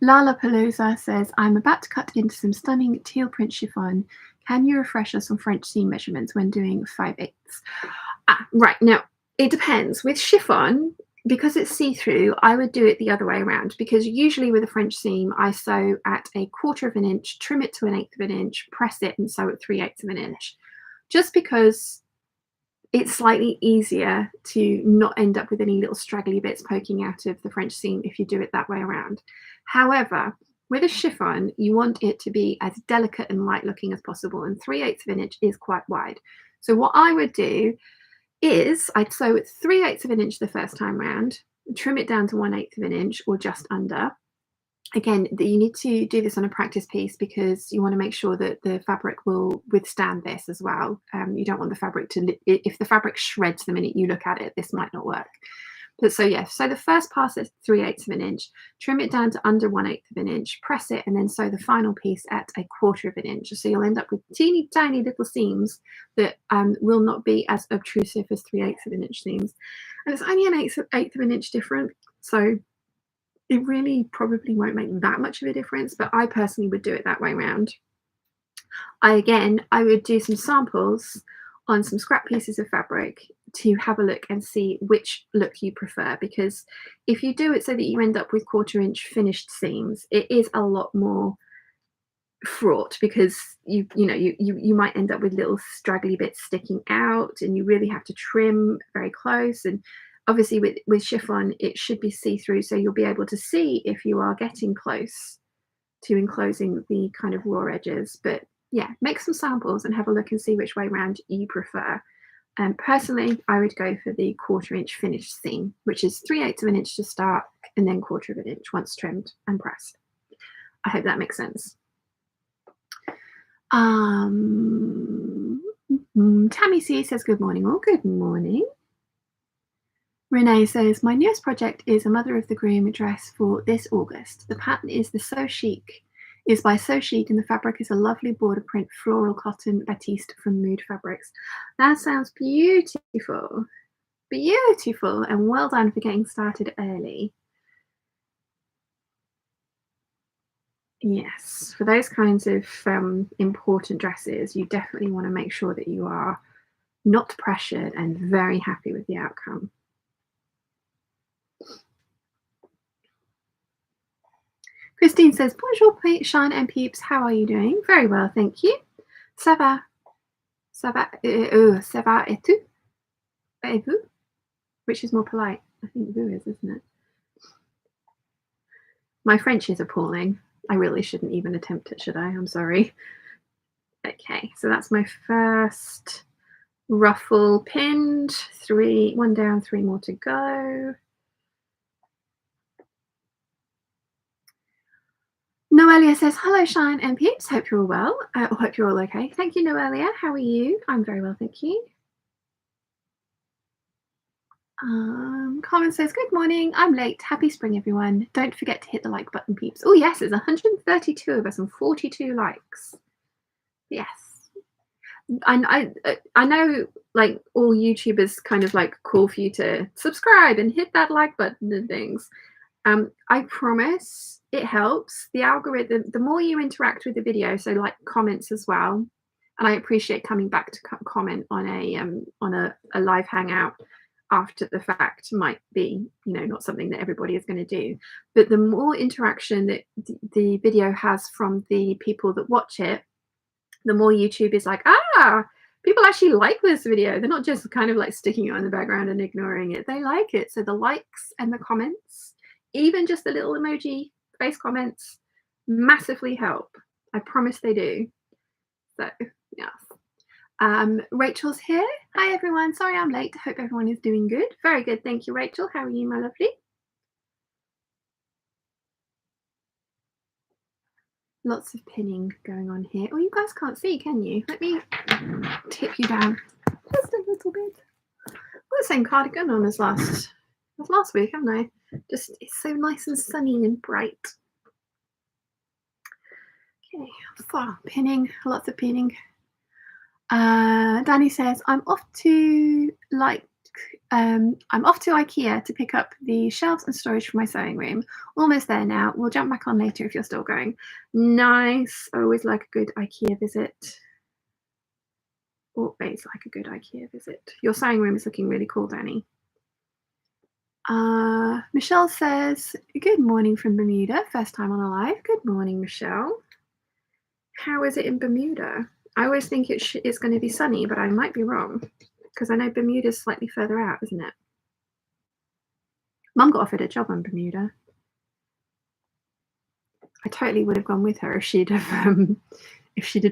Lala Palooza says, I'm about to cut into some stunning teal print chiffon. Can you refresh us on French seam measurements when doing 5/8? Right, now it depends. With chiffon, because it's see-through, I would do it the other way around, because usually with a French seam, I sew at 1/4 of an inch, trim it to 1/8 of an inch, press it and sew at 3/8 of an inch, just because it's slightly easier to not end up with any little straggly bits poking out of the French seam if you do it that way around. However, with a chiffon, you want it to be as delicate and light looking as possible, and 3/8 of an inch is quite wide. So what I would do is I'd sew at 3/8 of an inch the first time round, trim it down to 1/8 of an inch or just under. Again, you need to do this on a practice piece, because you want to make sure that the fabric will withstand this as well. You don't want the fabric to, if the fabric shreds the minute you look at it, this might not work. But so yeah, so the first pass at 3/8 of an inch, trim it down to under 1/8 of an inch, press it, and then sew the final piece at 1/4 of an inch. So you'll end up with teeny tiny little seams that will not be as obtrusive as 3/8 of an inch seams. And it's only an eighth of an inch different, so it really probably won't make that much of a difference, but I personally would do it that way around. I would do some samples on some scrap pieces of fabric to have a look and see which look you prefer, because if you do it so that you end up with 1/4 inch finished seams, it is a lot more fraught, because you might end up with little straggly bits sticking out, and you really have to trim very close. And obviously with chiffon, it should be see-through, so you'll be able to see if you are getting close to enclosing the kind of raw edges. But yeah, make some samples and have a look and see which way around you prefer. Personally, I would go for the 1/4 inch finished seam, which is 3/8 of an inch to start, and then 1/4 of an inch once trimmed and pressed. I hope that makes sense. Tammy C says, good morning all. Good morning. Renee says, my newest project is a mother of the groom dress for this August. The pattern is by So Chic, and the fabric is a lovely border print floral cotton batiste from Mood Fabrics. That sounds beautiful. Beautiful, and well done for getting started early. Yes, for those kinds of important dresses, you definitely want to make sure that you are not pressured and very happy with the outcome. Christine says, bonjour, Sean and Peeps. How are you doing? Very well, thank you. Ça va? Ça va et tu? Et vous? Which is more polite? I think vous is, isn't it? My French is appalling. I really shouldn't even attempt it, should I? I'm sorry. Okay, so that's my first ruffle pinned. 1 down, 3 more to go. Noelia says, hello, Shine and Peeps. Hope you're all well. Hope you're all okay. Thank you, Noelia. How are you? I'm very well, thank you. Carmen says, good morning. I'm late. Happy spring, everyone. Don't forget to hit the like button, Peeps. Oh, yes, there's 132 of us and 42 likes. Yes. I know, like, all YouTubers kind of like call for you to subscribe and hit that like button and things. I promise it helps. The algorithm, the more you interact with the video, so like comments as well, and I appreciate coming back to comment on a live hangout. after the fact might be, you know, not something that everybody is going to do. But the more interaction that the video has from the people that watch it, the more YouTube is like, ah, people actually like this video. They're not just kind of like sticking it in the background and ignoring it. They like it. So the likes and the comments, even just the little emoji face comments, massively help. I promise they do. So yeah. Rachel's here. Hi everyone. Sorry I'm late. Hope everyone is doing good. Very good. Thank you, Rachel. How are you, my lovely? Lots of pinning going on here. Oh, you guys can't see, can you? Let me tip you down just a little bit. I've got the same cardigan on as last week, haven't I? Just it's so nice and sunny and bright. Okay, so pinning, lots of pinning. Danny says, I'm off to IKEA to pick up the shelves and storage for my sewing room. Almost there now. We'll jump back on later if you're still going. Nice. I always like a good IKEA visit. Always like a good IKEA visit. Your sewing room is looking really cool, Danny. Michelle says, good morning from Bermuda. First time on a live. Good morning, Michelle. How is it in Bermuda? I always think it's going to be sunny, but I might be wrong because I know Bermuda's slightly further out, isn't it? Mum got offered a job on Bermuda. I totally would have gone with her if she'd have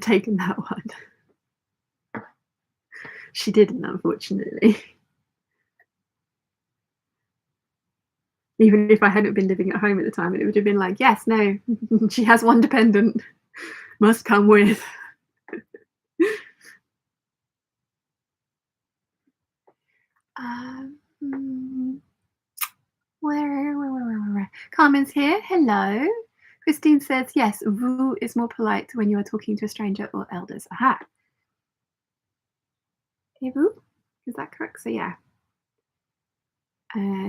taken that one. She didn't, unfortunately. Even if I hadn't been living at home at the time, it would have been like, yes, no, she has one dependent, must come with. Where? Carmen's here. Hello. Christine says, yes, vous is more polite when you are talking to a stranger or elders. Aha. Et vous? Is that correct? So, yeah.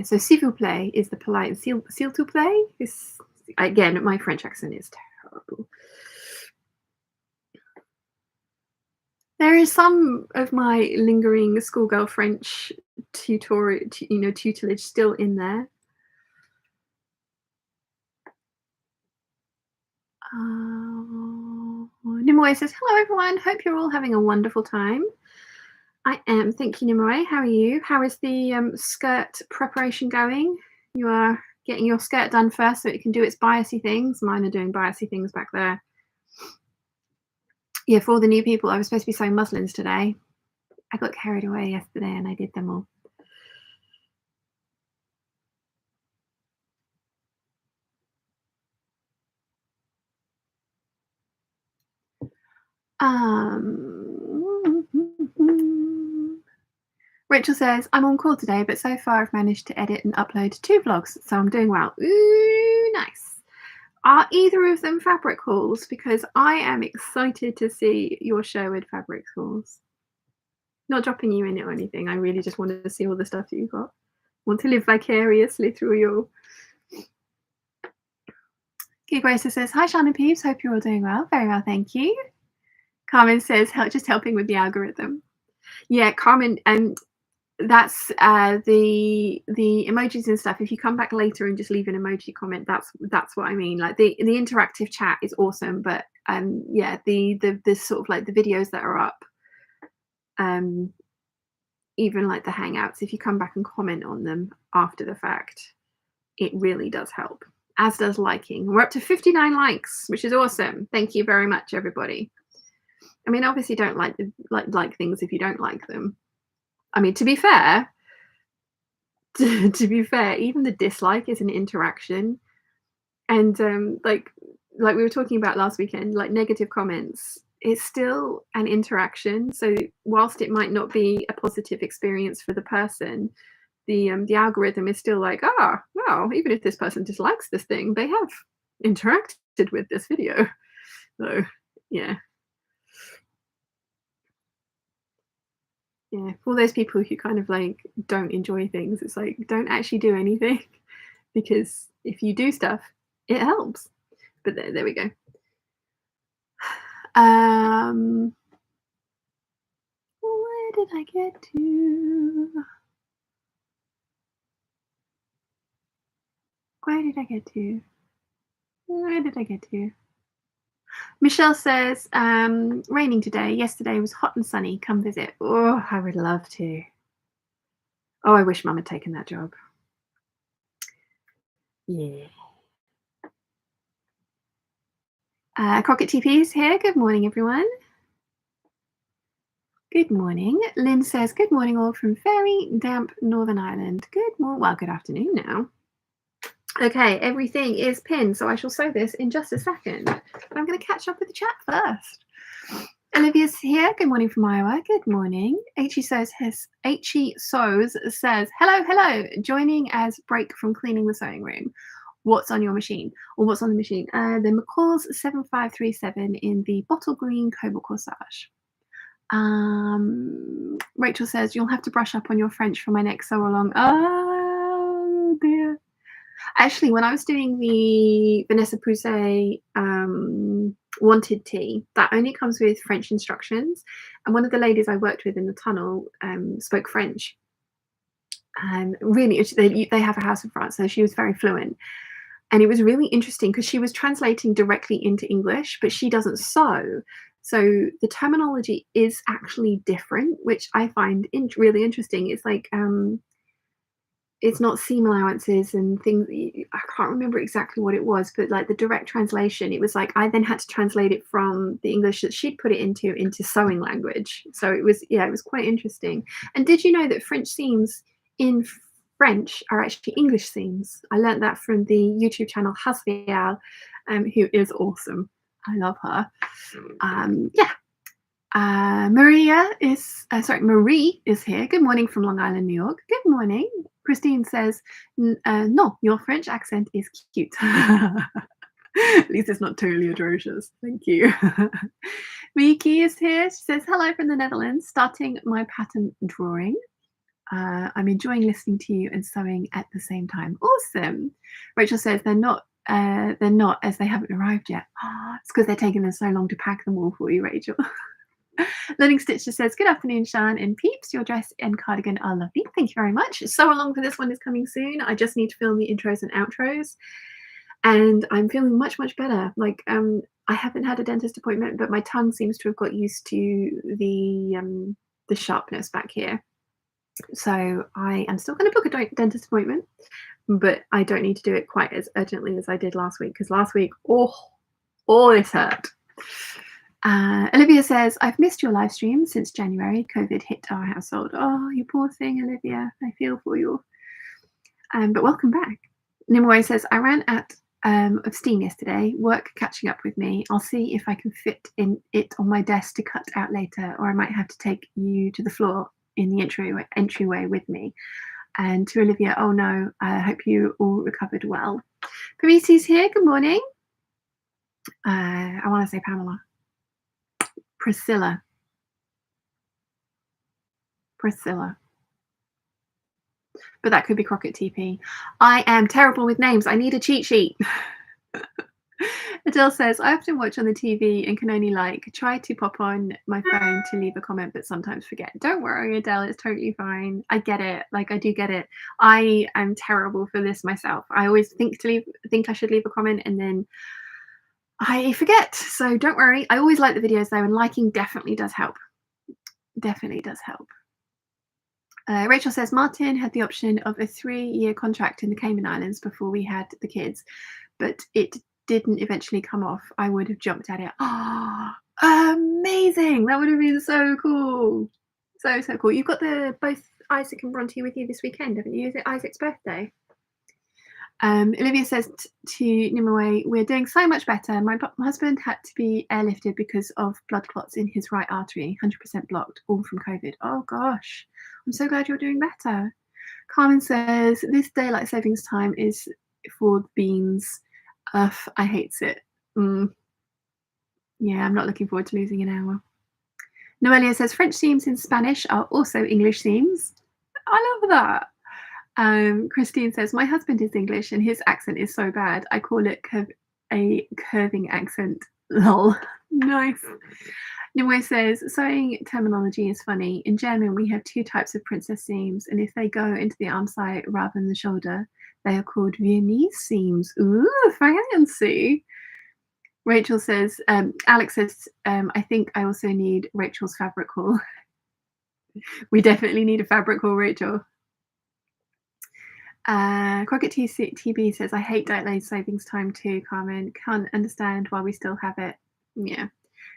So, s'il vous plaît is the polite. S'il te plaît is, again, my French accent is terrible. There is some of my lingering schoolgirl French tutelage still in there. Nimue says, hello everyone, hope you're all having a wonderful time. I am. Thank you, Nimue. How are you? How is the skirt preparation going? You are getting your skirt done first so it can do its biasy things. Mine are doing biasy things back there. Yeah, for all the new people, I was supposed to be sewing muslins today. I got carried away yesterday and I did them all. Rachel says, I'm on call today, but so far I've managed to edit and upload 2 vlogs, so I'm doing well. Ooh, nice. Are either of them fabric hauls? Because I am excited to see your show with fabric hauls. Not dropping you in it or anything. I really just wanted to see all the stuff that you've got. Want to live vicariously through your... Grace says, hi, Sean and Peeps. Hope you're all doing well. Very well, thank you. Carmen says, just helping with the algorithm. Yeah, Carmen, and that's the emojis and stuff. If you come back later and just leave an emoji comment, that's what I mean. Like the interactive chat is awesome, but yeah, the sort of like the videos that are up, even like the hangouts, if you come back and comment on them after the fact, it really does help, as does liking. We're up to 59 likes, which is awesome. Thank you very much, everybody. I mean, obviously don't like things if you don't like them. I mean, to be fair, even the dislike is an interaction. And like we were talking about last weekend, like negative comments, it's still an interaction. So whilst it might not be a positive experience for the person, the algorithm is still like, well, even if this person dislikes this thing, they have interacted with this video. So yeah. Yeah, for those people who kind of like don't enjoy things, it's like, don't actually do anything, because if you do stuff, it helps. But there we go. Where did I get to? Where did I get to? Where did I get to? Michelle says, raining today. Yesterday was hot and sunny. Come visit. Oh, I would love to. Oh, I wish Mum had taken that job. Yeah. Crockett TP is here. Good morning, everyone. Good morning. Lynn says, good morning all from very damp Northern Ireland. Good morning. Well, good afternoon now. Okay, everything is pinned, so I shall sew this in just a second. But I'm going to catch up with the chat first. Olivia's here. Good morning from Iowa. Good morning. H.E. Sews says, hello. Joining as break from cleaning the sewing room. What's on your machine? Or what's on the machine? The McCalls 7537 in the bottle green cobalt corsage. Rachel says, you'll have to brush up on your French for my next sew along. Oh dear. Actually, when I was doing the Vanessa Pousset wanted tee, that only comes with French instructions. And one of the ladies I worked with in the tunnel spoke French. Really, they have a house in France, so she was very fluent. And it was really interesting because she was translating directly into English, but she doesn't sew. So the terminology is actually different, which I find really interesting. It's like it's not seam allowances and things. I can't remember exactly what it was, but like the direct translation, it was like I then had to translate it from the English that she'd put it into sewing language. So it was quite interesting. And did you know that French seams in French are actually English seams? I learned that from the YouTube channel Hasvial, who is awesome. I love her. Marie is here. Good morning from Long Island, New York. Good morning. Christine says, no, your French accent is cute. At least it's not totally atrocious. Thank you. Miki is here. She says, hello from the Netherlands, starting my pattern drawing. I'm enjoying listening to you and sewing at the same time. Awesome. Rachel says they're not as they haven't arrived yet. It's because they're taking them so long to pack them all for you, Rachel. Learning Stitch just says, good afternoon, Shan and Peeps. Your dress and cardigan are lovely. Thank you very much. Sew along for this one is coming soon. I just need to film the intros and outros. And I'm feeling much, much better. Like, I haven't had a dentist appointment, but my tongue seems to have got used to the sharpness back here. So I am still going to book a dentist appointment, but I don't need to do it quite as urgently as I did last week, because last week, this hurt. Olivia says, I've missed your live stream since January. COVID hit our household. Oh, you poor thing, Olivia. I feel for you. But welcome back. Nimue says, I ran out of steam yesterday. Work catching up with me. I'll see if I can fit it on my desk to cut out later, or I might have to take you to the floor in the entryway with me. And to Olivia, oh no, I hope you all recovered well. Parisi's here. Good morning. I want to say Pamela. Priscilla. But that could be Crockett TP. I am terrible with names. I need a cheat sheet. Adele says, I often watch on the TV and can only try to pop on my phone to leave a comment, but sometimes forget. Don't worry, Adele, it's totally fine. I get it. I do get it. I am terrible for this myself. I always think I should leave a comment and then I forget. So don't worry. I always like the videos though, and liking definitely does help. Definitely does help. Rachel says, Martin had the option of a 3-year contract in the Cayman Islands before we had the kids, but it didn't eventually come off. I would have jumped at it. Oh, amazing. That would have been so cool. So cool. You've got both Isaac and Bronte with you this weekend, haven't you? Is it Isaac's birthday? Olivia says to Nimue, we're doing so much better. My husband had to be airlifted because of blood clots in his right artery, 100% blocked, all from COVID. Oh gosh, I'm so glad you're doing better. Carmen says, this daylight savings time is for beans. I hates it. Yeah, I'm not looking forward to losing an hour. Noelia says, French seams in Spanish are also English seams. I love that. Christine says, my husband is English and his accent is so bad. I call it a curving accent. Lol. Nice. Nimue says, sewing terminology is funny. In German, we have 2 types of princess seams, and if they go into the arm side rather than the shoulder, They are called Viennese seams. Ooh, fancy. Rachel says, Alex says, I think I also need Rachel's fabric haul. We definitely need a fabric haul, Rachel. Crockett TB says, I hate delayed savings time too, Carmen. Can't understand why we still have it. Yeah.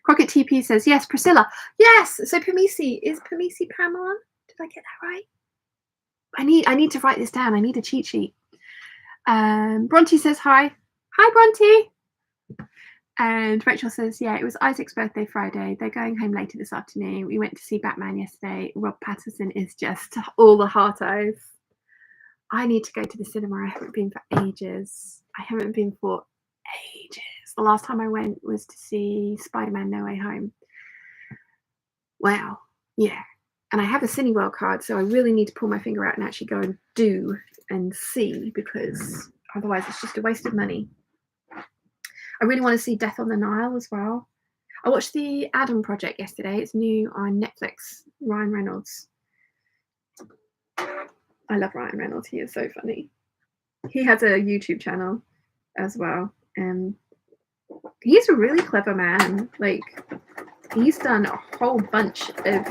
Crockett TP says, yes, Priscilla. Yes. So Pamisi, is Pamisi Pamela? Did I get that right? I need to write this down. I need a cheat sheet. Bronte says hi. Hi, Bronte. And Rachel says, yeah, it was Isaac's birthday Friday. They're going home later this afternoon. We went to see Batman yesterday. Rob Patterson is just all the heart eyes. I need to go to the cinema. I haven't been for ages. I haven't been for ages. The last time I went was to see Spider-Man No Way Home. Wow. Yeah. And I have a Cineworld card, so I really need to pull my finger out and actually go and do and see, because otherwise it's just a waste of money. I really want to see Death on the Nile as well. I watched the Adam Project yesterday. It's new on Netflix. Ryan Reynolds. I love Ryan Reynolds. He is so funny. He has a YouTube channel as well. He's a really clever man. Like, he's done a whole bunch of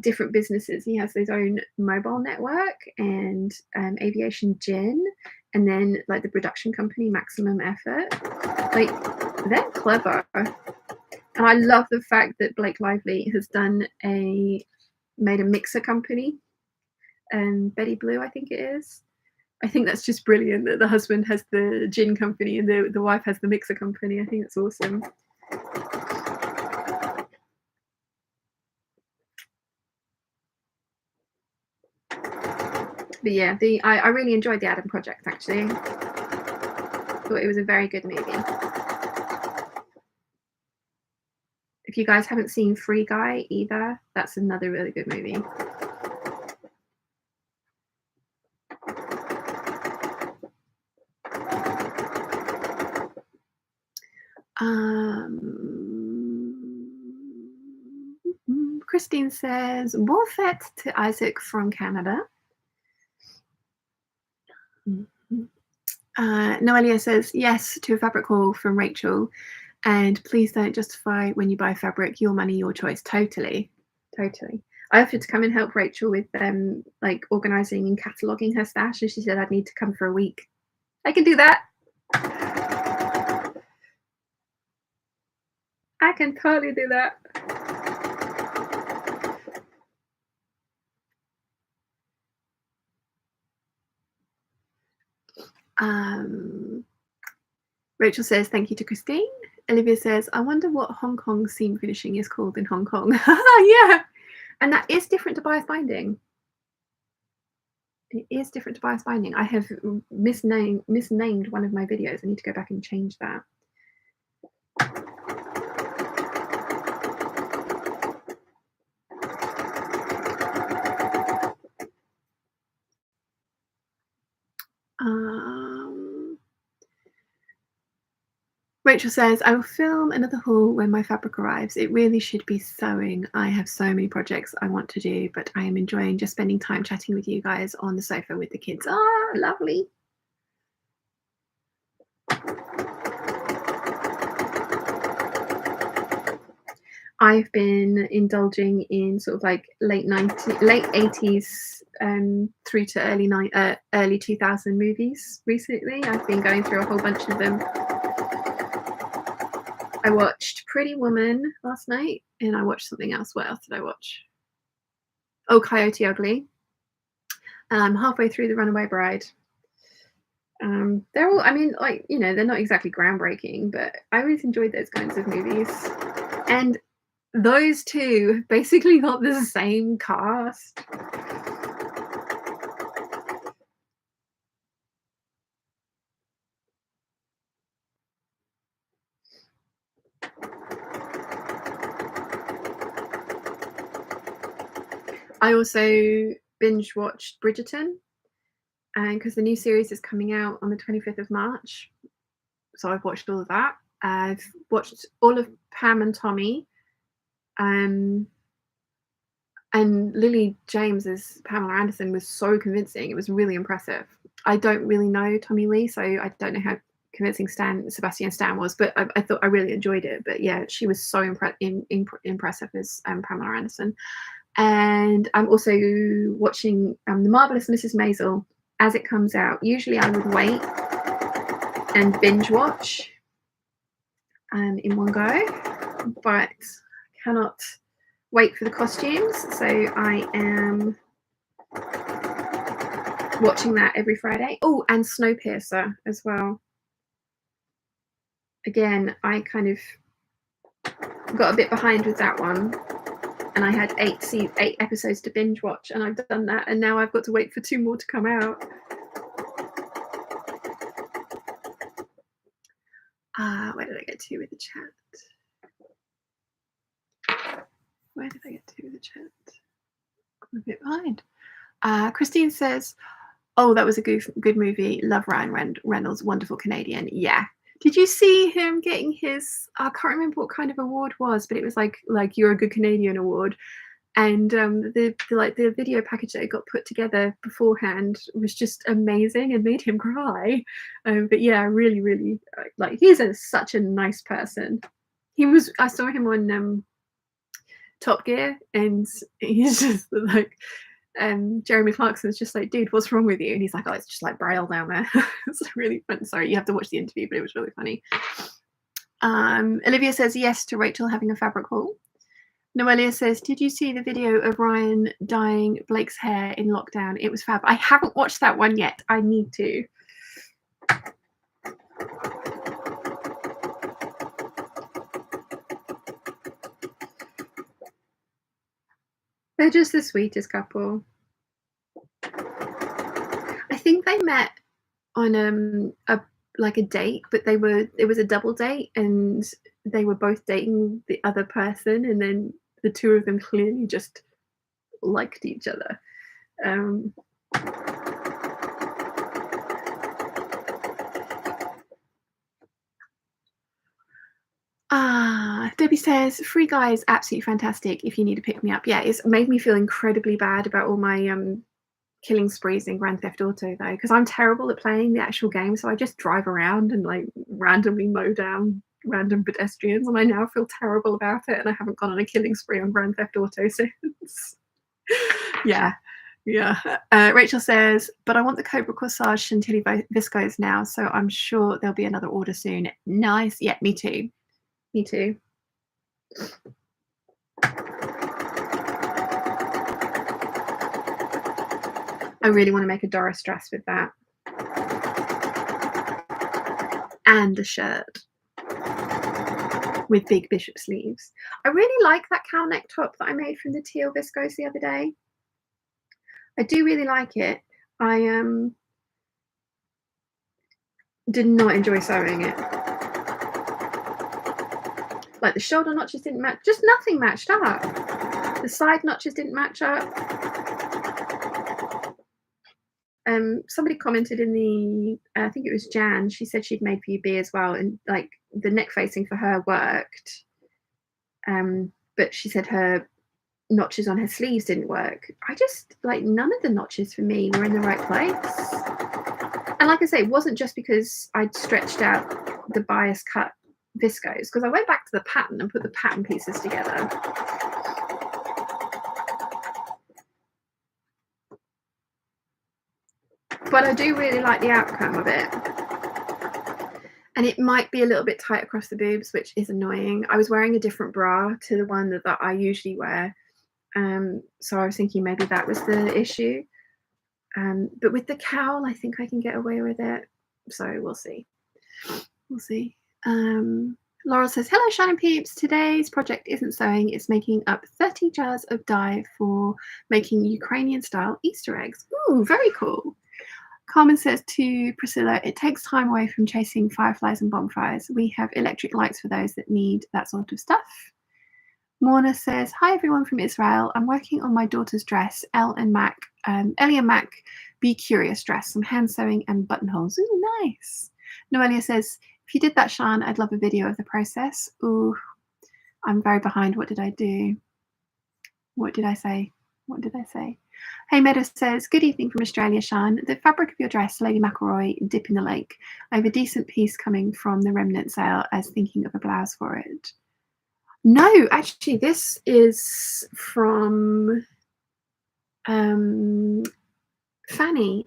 different businesses. He has his own mobile network and Aviation Gin, and then like the production company Maximum Effort. Like, they're clever. And I love the fact that Blake Lively has made a mixer company, and Betty Blue, I think it is. I think that's just brilliant that the husband has the gin company and the wife has the mixer company. I think that's awesome. But yeah, I really enjoyed the Adam Project, actually. Thought it was a very good movie. If you guys haven't seen Free Guy either, that's another really good movie. Christine says, Wolfette to Isaac from Canada. Noelia says, yes to a fabric haul from Rachel. And please don't justify when you buy fabric, your money, your choice. Totally. Totally. I offered to come and help Rachel with like organizing and cataloging her stash, and she said I'd need to come for a week. I can do that. I can totally do that. Rachel says, thank you to Christine. Olivia says, I wonder what Hong Kong seam finishing is called in Hong Kong. Yeah. And that is different to bias binding. It is different to bias binding. I have misnamed one of my videos. I need to go back and change that. Rachel says, I will film another haul when my fabric arrives. It really should be sewing. I have so many projects I want to do, but I am enjoying just spending time chatting with you guys on the sofa with the kids. Ah, lovely. I've been indulging in sort of like late 80s through to early 2000 movies recently. I've been going through a whole bunch of them. I watched Pretty Woman last night, and I watched something else. What else did I watch? Oh, Coyote Ugly. And I'm halfway through The Runaway Bride. They're all, I mean, like, you know, they're not exactly groundbreaking, but I always enjoyed those kinds of movies. And those two basically got the same cast. I also binge watched Bridgerton, and because the new series is coming out on the 25th of March, so I've watched all of that. I've watched all of Pam and Tommy, and Lily James as Pamela Anderson was so convincing. It was really impressive. I don't really know Tommy Lee, so I don't know how convincing Sebastian Stan was, but I thought I really enjoyed it. But yeah, she was so impressive as Pamela Anderson. And I'm also watching The Marvelous Mrs. Maisel as it comes out. Usually I would wait and binge watch in one go, but cannot wait for the costumes, so I am watching that every Friday. Oh, and Snowpiercer as well. Again, I kind of got a bit behind with that one, and I had 8 episodes to binge watch, and I've done that, and now I've got to wait for 2 more to come out. Where did I get to with the chat? Where did I get to with the chat? I'm a bit behind. Christine says, oh, that was a good movie. Love Ryan Reynolds, wonderful Canadian. Yeah. Did you see him getting his, I can't remember what kind of award was, but it was like You're a Good Canadian award. And the video package that it got put together beforehand was just amazing and made him cry. But yeah, really, really, like, he's such a nice person. I saw him on Top Gear, and he's just like, Jeremy Clarkson's just like, dude, what's wrong with you? And he's like, oh, it's just like Braille down there. It's really fun. Sorry, you have to watch the interview, but it was really funny. Olivia says yes to Rachel having a fabric haul. Noelia says, did you see the video of Ryan dyeing Blake's hair in lockdown? It was fab. I haven't watched that one yet. I need to. They're just the sweetest couple. I think they met on a date, but it was a double date, and they were both dating the other person, and then the two of them clearly just liked each other. Debbie says, Free Guy is absolutely fantastic if you need to pick me up. Yeah, it's made me feel incredibly bad about all my killing sprees in Grand Theft Auto, though, because I'm terrible at playing the actual game, so I just drive around and like randomly mow down random pedestrians, and I now feel terrible about it, and I haven't gone on a killing spree on Grand Theft Auto since. Yeah. Rachel says, but I want the Cobra Corsage Chantilly viscose now, so I'm sure there'll be another order soon. Nice. Yeah, me too. I really want to make a Doris dress with that. And a shirt with big bishop sleeves. I really like that cowl neck top that I made from the teal viscose the other day. I do really like it. I did not enjoy sewing it. Like, the shoulder notches didn't match, just nothing matched up. The side notches didn't match up. Somebody commented in the, I think it was Jan, she said she'd made for you B as well, and like the neck facing for her worked, but she said her notches on her sleeves didn't work. I just, like, none of the notches for me were in the right place. And like I say, it wasn't just because I'd stretched out the bias cut viscose, because I went back to the pattern and put the pattern pieces together. But I do really like the outcome of it. And it might be a little bit tight across the boobs, which is annoying. I was wearing a different bra to the one that I usually wear. So I was thinking maybe that was the issue. But with the cowl, I think I can get away with it. So we'll see. Laurel says, hello, Shannon Peeps. Today's project isn't sewing. It's making up 30 jars of dye for making Ukrainian-style Easter eggs. Ooh, very cool. Carmen says to Priscilla, it takes time away from chasing fireflies and bonfires. We have electric lights for those that need that sort of stuff. Morna says, hi everyone from Israel. I'm working on my daughter's dress, Ellie and Mac Be Curious dress, some hand sewing and buttonholes. Ooh, nice. Noelia says, if you did that, Shan, I'd love a video of the process. Ooh, I'm very behind. What did I do? What did I say? Hey Meadow says, good evening from Australia, Sean. The fabric of your dress, Lady McElroy, dip in the lake. I have a decent piece coming from the remnant sale as thinking of a blouse for it. No, actually, this is from Fanny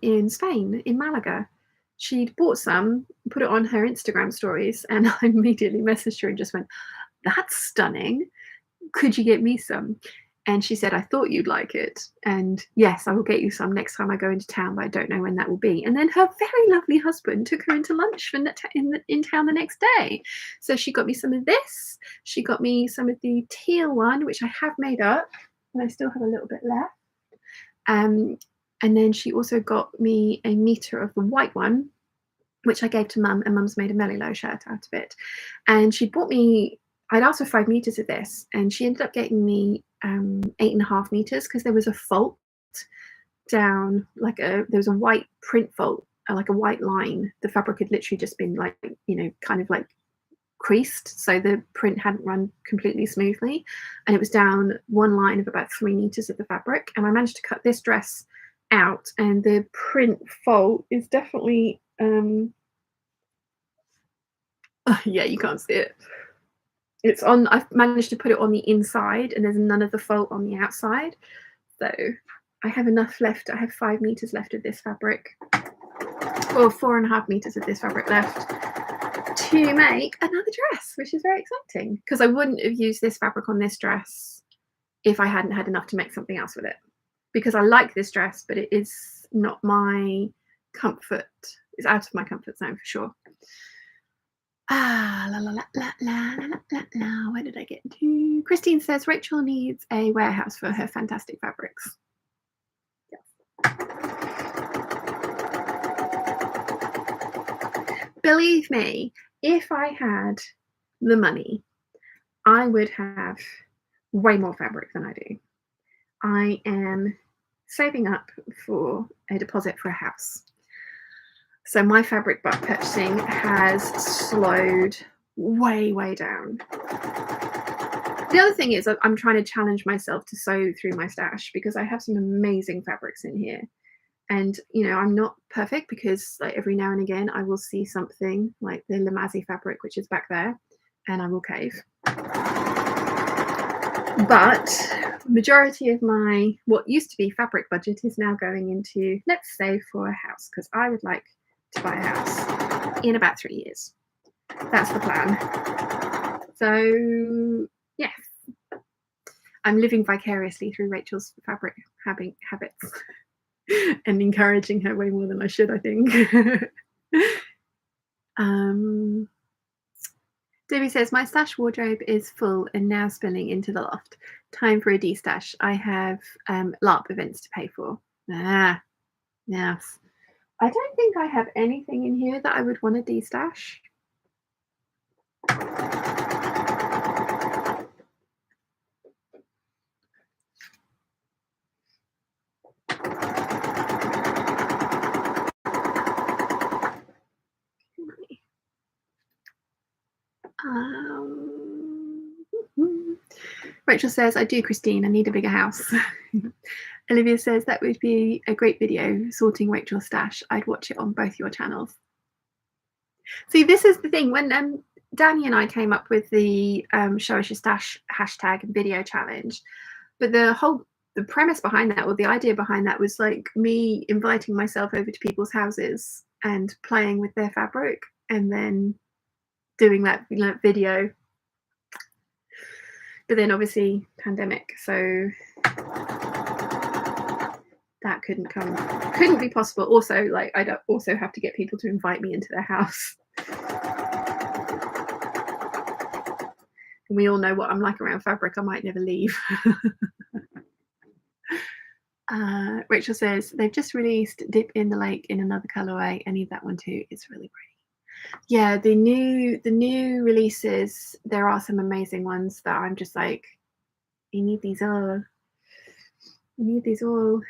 in Spain, in Malaga. She'd bought some, put it on her Instagram stories, and I immediately messaged her and just went, that's stunning. Could you get me some? And she said, I thought you'd like it. And yes, I will get you some next time I go into town, but I don't know when that will be. And then her very lovely husband took her into lunch in town the next day. So she got me some of this. She got me some of the teal one, which I have made up, and I still have a little bit left. And then she also got me a meter of the white one, which I gave to Mum, and Mum's made a Melilo shirt out of it. And she bought me, I'd asked for 5 meters of this, and she ended up getting me 8.5 meters because there was a fault down, there was a white print fault, like a white line. The fabric had literally just been kind of like creased, so the print hadn't run completely smoothly, and it was down one line of about 3 meters of the fabric. And I managed to cut this dress out, and the print fault is definitely yeah, you can't see it. It's on, I've managed to put it on the inside, and there's none of the fault on the outside. So I have enough left. I have 5 meters left of this fabric, or 4.5 meters of this fabric left to make another dress, which is very exciting, because I wouldn't have used this fabric on this dress if I hadn't had enough to make something else with it, because I like this dress, but it is not my comfort. It's out of my comfort zone for sure. Where did I get to? Christine says Rachel needs a warehouse for her fantastic fabrics. Yes. Believe me, if I had the money, I would have way more fabric than I do. I am saving up for a deposit for a house. So my fabric bulk purchasing has slowed way down. The other thing is I'm trying to challenge myself to sew through my stash, because I have some amazing fabrics in here. And, I'm not perfect, because every now and again I will see something like the Lamazi fabric, which is back there, and I will cave. But majority of my what used to be fabric budget is now going into let's save for a house, because I would like to buy a house in about 3 years. That's the plan. So yes, I'm living vicariously through Rachel's fabric habits and encouraging her way more than I should, I think. Debbie says, my stash wardrobe is full and now spilling into the loft. Time for a de-stash. I have LARP events to pay for. Yes. I don't think I have anything in here that I would want to de-stash. Rachel says, I do, Christine. I need a bigger house. Olivia says, that would be a great video, sorting Rachel's stash. I'd watch it on both your channels. See, this is the thing. When Danny and I came up with the Show Us Your Stash hashtag and video challenge, but the premise behind that, or the idea behind that, was like me inviting myself over to people's houses and playing with their fabric, and then doing that video. But then obviously pandemic, so that couldn't be possible. Also, I don't also have to get people to invite me into their house. And we all know what I'm like around fabric. I might never leave. Rachel says, they've just released Dip in the Lake in another colorway. I need that one too. It's really pretty. Yeah, the new releases, there are some amazing ones that I'm just like, you need these all. You need these all.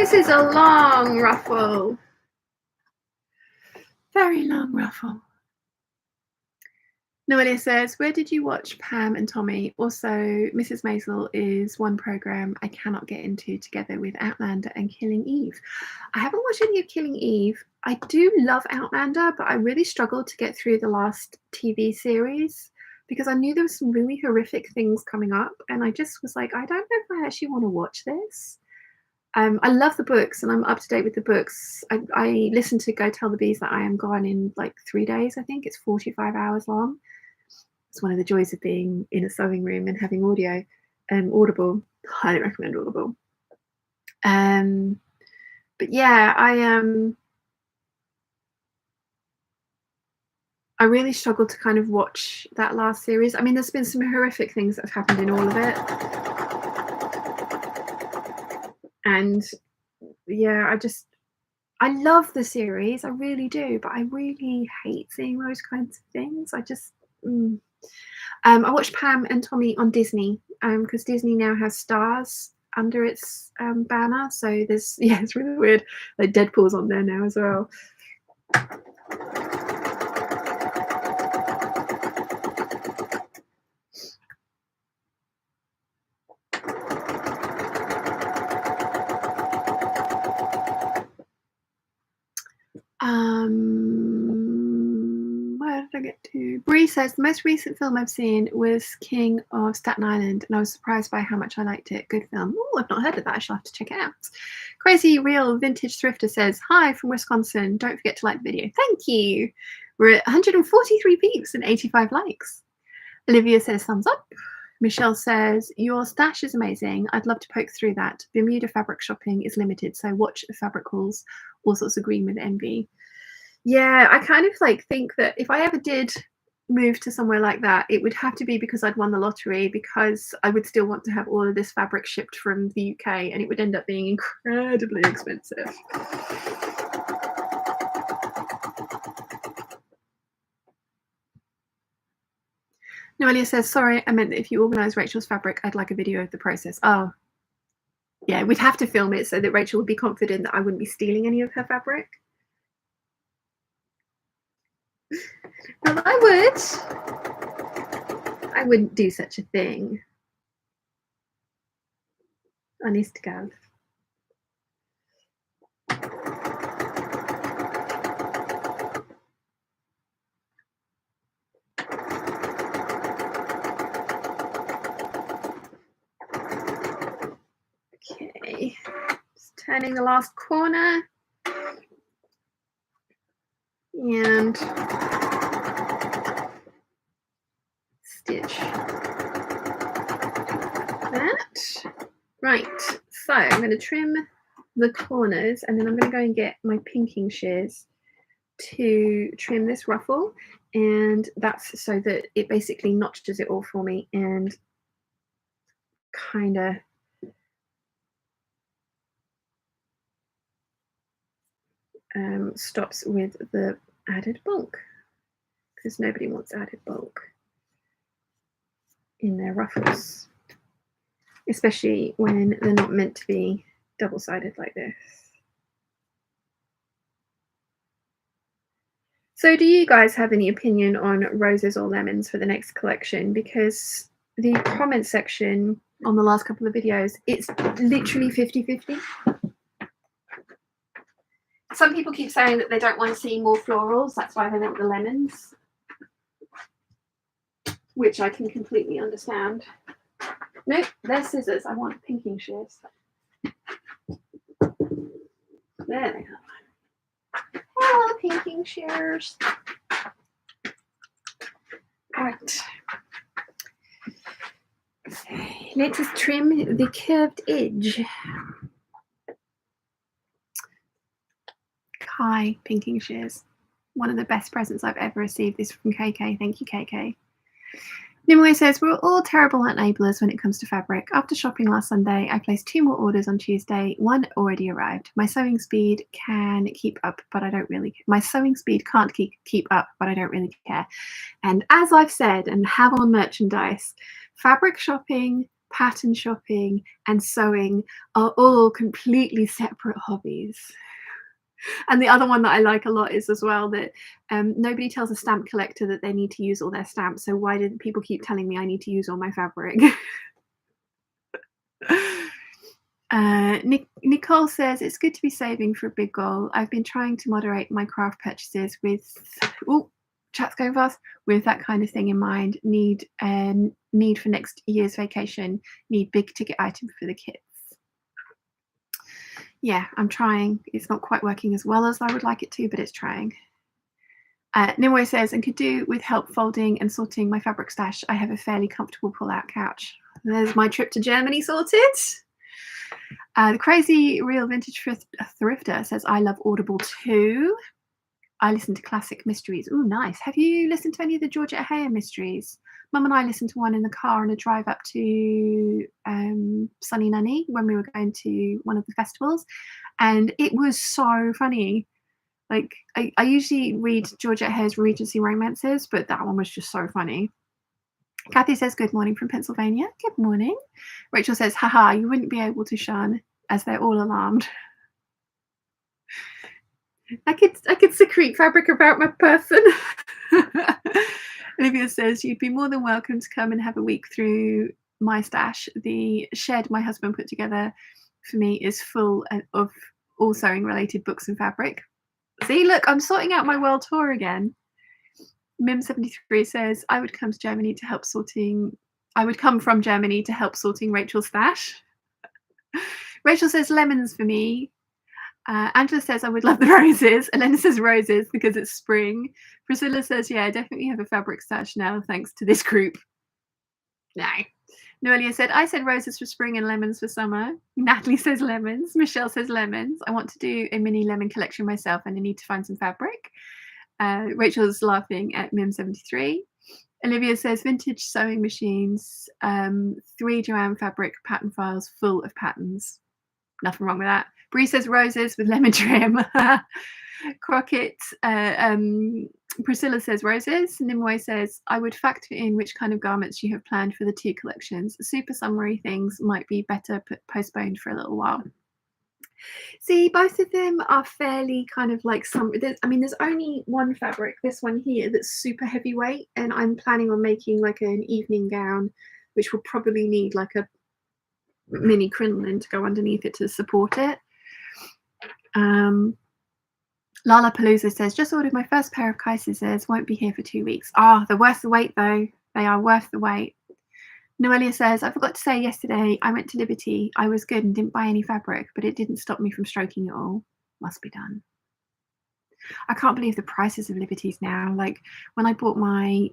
This is a long ruffle. Very long ruffle. Noelia says, where did you watch Pam and Tommy? Also, Mrs. Maisel is one program I cannot get into together with Outlander and Killing Eve. I haven't watched any of Killing Eve. I do love Outlander, but I really struggled to get through the last TV series because I knew there was some really horrific things coming up. And I just was like, I don't know if I actually want to watch this. I love the books and I'm up to date with the books. I listened to Go Tell the Bees That I Am Gone in like 3 days, I think. It's 45 hours long. It's one of the joys of being in a sewing room and having audio. Audible. Highly recommend Audible. But yeah, I really struggled to kind of watch that last series. I mean, there's been some horrific things that have happened in all of it. And yeah, I love the series, I really do, but I really hate seeing those kinds of things. I watched Pam and Tommy on Disney because Disney now has Stars under its banner. So there's, yeah, it's really weird. Like Deadpool's on there now as well. Where did I get to? Bree says, the most recent film I've seen was King of Staten Island, and I was surprised by how much I liked it. Good film. Oh, I've not heard of that. I shall have to check it out. Crazy Real Vintage Thrifter says, hi from Wisconsin. Don't forget to like the video. Thank you. We're at 143 peeps and 85 likes. Olivia says, thumbs up. Michelle says, your stash is amazing. I'd love to poke through that. Bermuda fabric shopping is limited, so watch the fabric hauls. All sorts of green with envy. Yeah, I kind of like think that if I ever did move to somewhere like that, it would have to be because I'd won the lottery, because I would still want to have all of this fabric shipped from the UK and it would end up being incredibly expensive. Noelia says, sorry, I meant that if you organise Rachel's fabric, I'd like a video of the process. Oh, yeah, we'd have to film it so that Rachel would be confident that I wouldn't be stealing any of her fabric. Well, I wouldn't do such a thing. Honest to God. Okay, just turning the last corner and stitch that. Right, so I'm going to trim the corners and then I'm going to go and get my pinking shears to trim this ruffle, and that's so that it basically notches it all for me and kind of stops with the added bulk, because nobody wants added bulk in their ruffles, especially when they're not meant to be double-sided like this. So do you guys have any opinion on roses or lemons for the next collection? Because the comment section on the last couple of videos, it's literally 50-50. Some people keep saying that they don't want to see more florals, that's why they want the lemons, which I can completely understand. Nope, they're scissors. I want pinking shears. There they are. Hello, pinking shears. Right. Let us trim the curved edge. Kai pinking shears. One of the best presents I've ever received is from KK. Thank you, KK. Nimue says, we're all terrible enablers when it comes to fabric. After shopping last Sunday, I placed 2 more orders on Tuesday. 1 already arrived. My sewing speed can keep up, but I don't really. My sewing speed can't keep up, but I don't really care. And as I've said and have on merchandise, fabric shopping pattern shopping and sewing are all completely separate hobbies. And the other one that I like a lot is as well that nobody tells a stamp collector that they need to use all their stamps. So why did people keep telling me I need to use all my fabric? Nicole says, it's good to be saving for a big goal. I've been trying to moderate my craft purchases with, chat's going fast, with that kind of thing in mind. Need for next year's vacation, need big ticket items for the kids. Yeah, I'm trying. It's not quite working as well as I would like it to, but it's trying. Nimue says, and could do with help folding and sorting my fabric stash. I have a fairly comfortable pull-out couch. There's my trip to Germany sorted. The crazy real vintage thrifter says, I love Audible too. I listen to classic mysteries. Oh, nice. Have you listened to any of the Georgette Heyer mysteries? Mum and I listened to one in the car on a drive up to Sunny Nunny when we were going to one of the festivals. And it was so funny. Like, I usually read Georgette Heyer's Regency romances, but that one was just so funny. Kathy says, good morning from Pennsylvania. Good morning. Rachel says, haha, you wouldn't be able to, Sean, as they're all alarmed. I could secrete fabric about my person. Olivia says, you'd be more than welcome to come and have a week through my stash. The shed my husband put together for me is full of all sewing related books and fabric. See, look, I'm sorting out my world tour again. Mim73 says, I would come from Germany to help sorting Rachel's stash. Rachel says, lemons for me. Angela says, I would love the roses. Elena says roses because it's spring. Priscilla says, yeah, I definitely have a fabric stash now thanks to this group. No. Noelia said, I said roses for spring and lemons for summer. Natalie says lemons. Michelle says lemons. I want to do a mini lemon collection myself and I need to find some fabric. Rachel's laughing at Mim73. Olivia says, vintage sewing machines, 3 Joanne fabric pattern files full of patterns. Nothing wrong with that. Bree says roses with lemon trim. Crockett, Priscilla says roses. Nimue says, I would factor in which kind of garments you have planned for the 2 collections. Super summary things might be better postponed for a little while. See, both of them are fairly kind of like there's only one fabric, this one here, that's super heavyweight, and I'm planning on making like an evening gown, which will probably need like a mini crinoline to go underneath it to support it. Lala Palooza says, just ordered my first pair of Kai scissors, won't be here for 2 weeks. They're worth the wait though. They are worth the wait. Noelia says, I forgot to say yesterday I went to Liberty. I was good and didn't buy any fabric, but it didn't stop me from stroking it all. Must be done. I can't believe the prices of Liberties now. Like when I bought my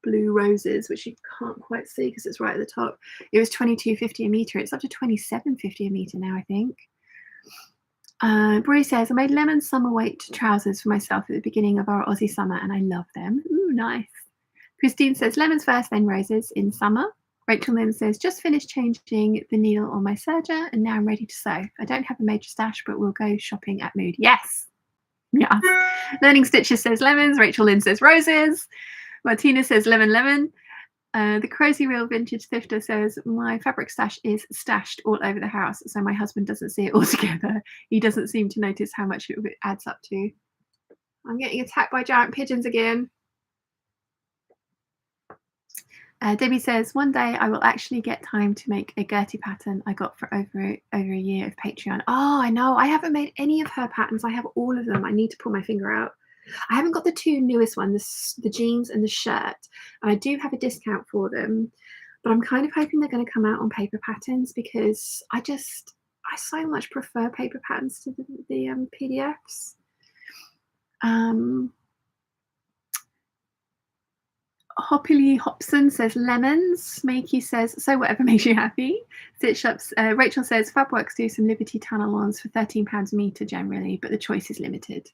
blue roses, which you can't quite see because it's right at the top, it was $22.50 a meter. It's up to $27.50 a meter now, I think. Bree says, I made lemon summer weight trousers for myself at the beginning of our Aussie summer and I love them. Ooh, nice. Christine says, lemons first, then roses in summer. Rachel Lynn says, just finished changing the needle on my serger and now I'm ready to sew. I don't have a major stash, but we'll go shopping at Mood. Yes. Yes. Learning Stitches says lemons. Rachel Lynn says roses. Martina says lemon. The Crazy Real Vintage Thrifter says, my fabric stash is stashed all over the house, so my husband doesn't see it all together. He doesn't seem to notice how much it adds up to. I'm getting attacked by giant pigeons again. Debbie says, one day I will actually get time to make a Gertie pattern I got for over a year of Patreon. Oh, I know. I haven't made any of her patterns. I have all of them. I need to pull my finger out. I haven't got the 2 newest ones, the jeans and the shirt. And I do have a discount for them. But I'm kind of hoping they're going to come out on paper patterns because I so much prefer paper patterns to the PDFs. Hoppily Hobson says lemons. Makey says, so whatever makes you happy. Stitch Ups. Rachel says, Fabworks do some Liberty Tanalons for £13 a metre generally, but the choice is limited.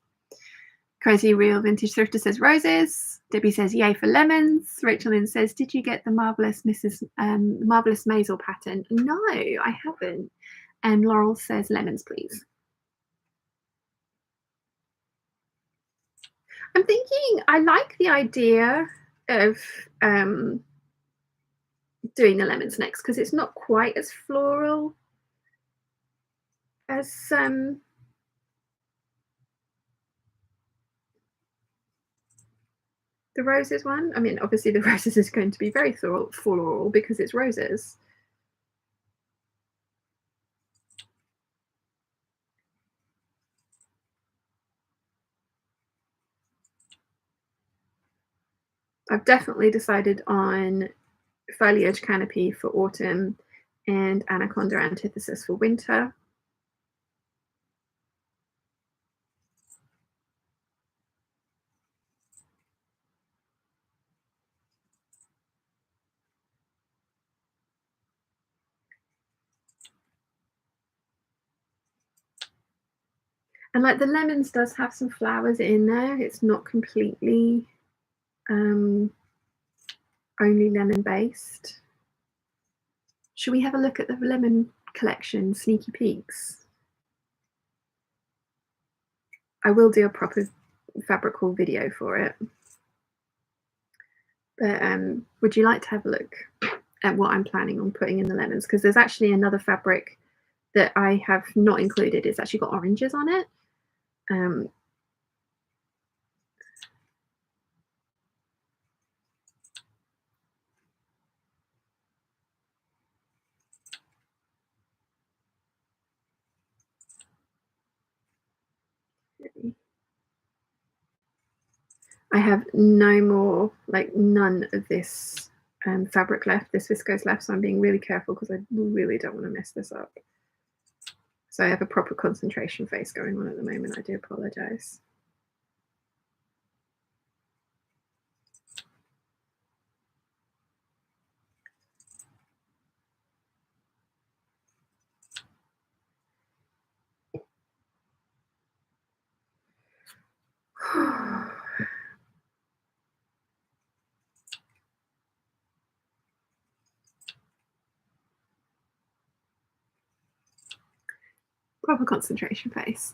Crazy Real Vintage Thrifter says roses. Debbie says, yay for lemons. Rachel Lynn says, did you get the Marvelous Maisel pattern? No, I haven't. And Laurel says, lemons, please. I'm thinking I like the idea of doing the lemons next because it's not quite as floral as the roses one. I mean, obviously the roses is going to be very floral because it's roses. I've definitely decided on foliage canopy for autumn and anaconda antithesis for winter. And like the lemons does have some flowers in there. It's not completely only lemon based. Should we have a look at the lemon collection, Sneaky Peeks? I will do a proper fabric haul video for it. But would you like to have a look at what I'm planning on putting in the lemons? Because there's actually another fabric that I have not included. It's actually got oranges on it. I have no more, like none of this fabric left, this viscose left, so I'm being really careful because I really don't want to mess this up. So I have a proper concentration face going on at the moment. I do apologize. Proper concentration face.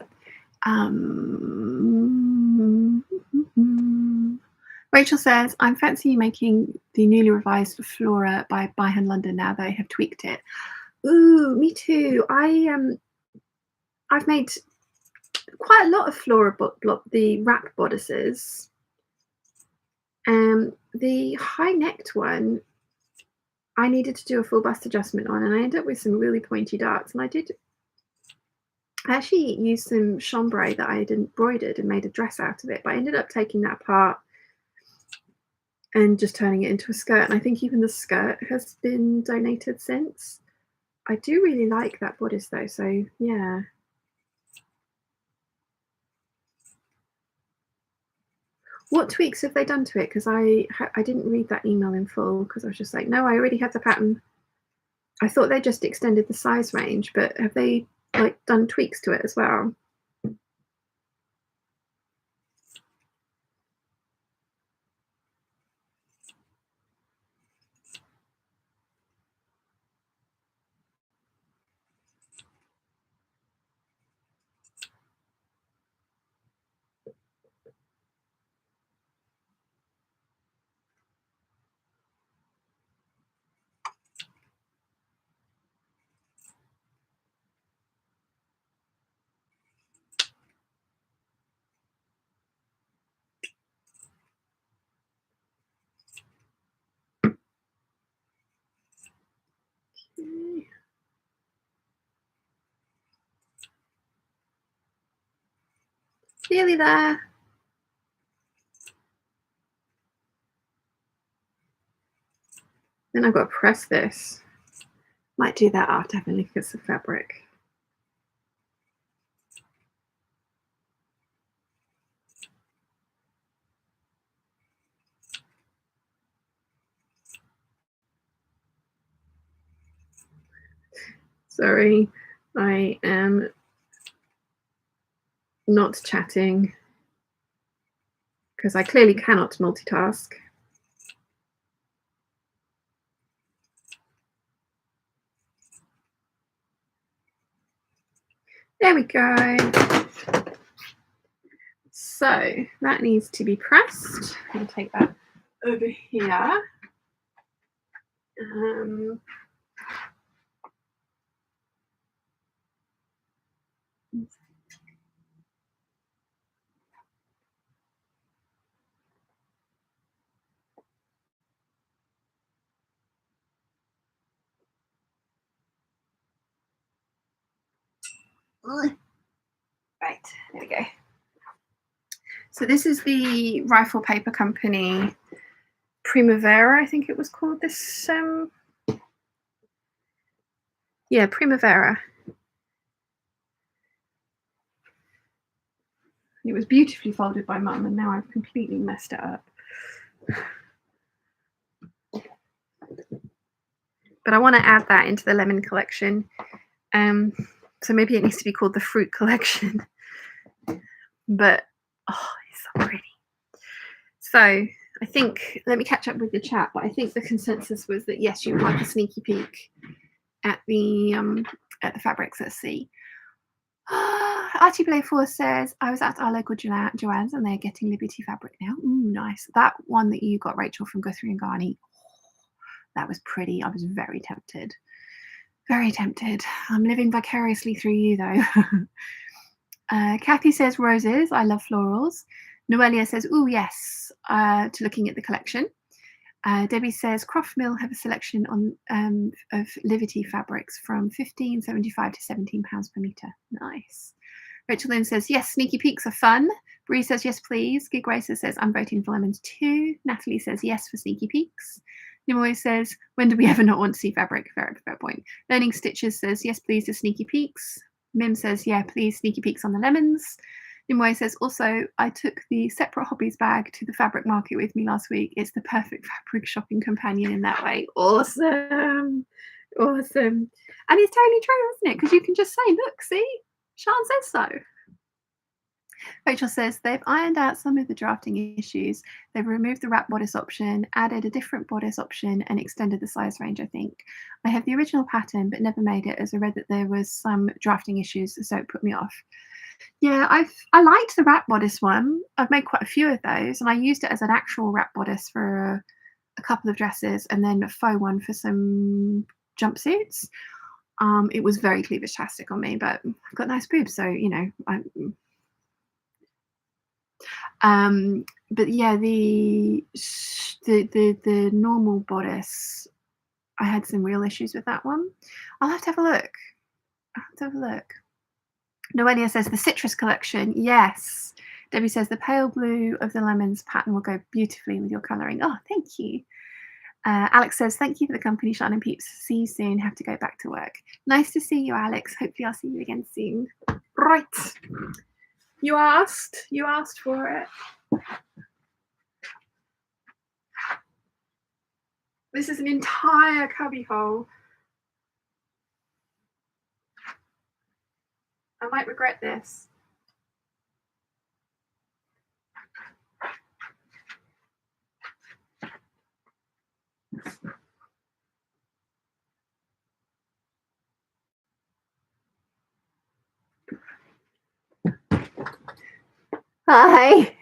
Rachel says, I'm fancy making the newly revised Flora by Hand London now that I have tweaked it. Ooh, me too. I've made quite a lot of Flora the wrap bodices. The high necked one, I needed to do a full bust adjustment on, and I ended up with some really pointy darts. And I actually used some chambray that I had embroidered and made a dress out of it, but I ended up taking that apart and just turning it into a skirt. And I think even the skirt has been donated since. I do really like that bodice though, so yeah. What tweaks have they done to it? Because I didn't read that email in full because I was just like, no, I already had the pattern. I thought they just extended the size range, but have they like done tweaks to it as well? Okay. Nearly there. Then I've got to press this. Might do that after having a look at the fabric. Sorry, I am not chatting because I clearly cannot multitask. There we go. So that needs to be pressed. I'll take that over here. Um, right, there we go. So this is the Rifle Paper Company Primavera, I think it was called. This, yeah, Primavera. It was beautifully folded by Mum, and now I've completely messed it up. But I want to add that into the lemon collection. So maybe it needs to be called the fruit collection. But oh, it's so pretty. So I think, let me catch up with the chat, but I think the consensus was that yes, you'd like a sneaky peek at the fabrics at sea. Archie Blay 4 says, I was at our local Joann's and they're getting Liberty fabric now. Ooh, nice. That one that you got, Rachel, from Guthrie and Garney, that was pretty. I was very tempted. Very tempted. I'm living vicariously through you, though. Kathy says roses. I love florals. Noelia says, oh, yes, to looking at the collection. Debbie says Croft Mill have a selection on of Liberty fabrics from £15.75 to £17 per metre. Nice. Rachel then says, yes, sneaky peeks are fun. Bree says, yes, please. Gig Racer says, I'm voting for lemons too. Natalie says, yes, for sneaky peeks. Nimoy says, when do we ever not want to see fabric? Fair point. Learning Stitches says, yes, please, to sneaky peeks. Mim says, yeah, please, sneaky peeks on the lemons. Nimoy says, also, I took the separate hobbies bag to the fabric market with me last week. It's the perfect fabric shopping companion in that way. Awesome. Awesome. And it's totally true, isn't it? Because you can just say, look, see, Sean says so. Rachel says they've ironed out some of the drafting issues. They've removed the wrap bodice option, added a different bodice option, and extended the size range, I think. I have the original pattern, but never made it as I read that there was some drafting issues, so it put me off. Yeah, I liked the wrap bodice one. I've made quite a few of those, and I used it as an actual wrap bodice for a couple of dresses, and then a faux one for some jumpsuits. It was very cleavage-tastic on me, but I've got nice boobs, so you know. But yeah, the normal bodice, I had some real issues with that one. I'll have to have a look. Noelia says the citrus collection. Yes. Debbie says the pale blue of the lemons pattern will go beautifully with your colouring. Oh, thank you. Alex says, thank you for the company, Sean and Peeps. See you soon. Have to go back to work. Nice to see you, Alex. Hopefully I'll see you again soon. Right. You asked for it. This is an entire cubby hole. I might regret this. Hi.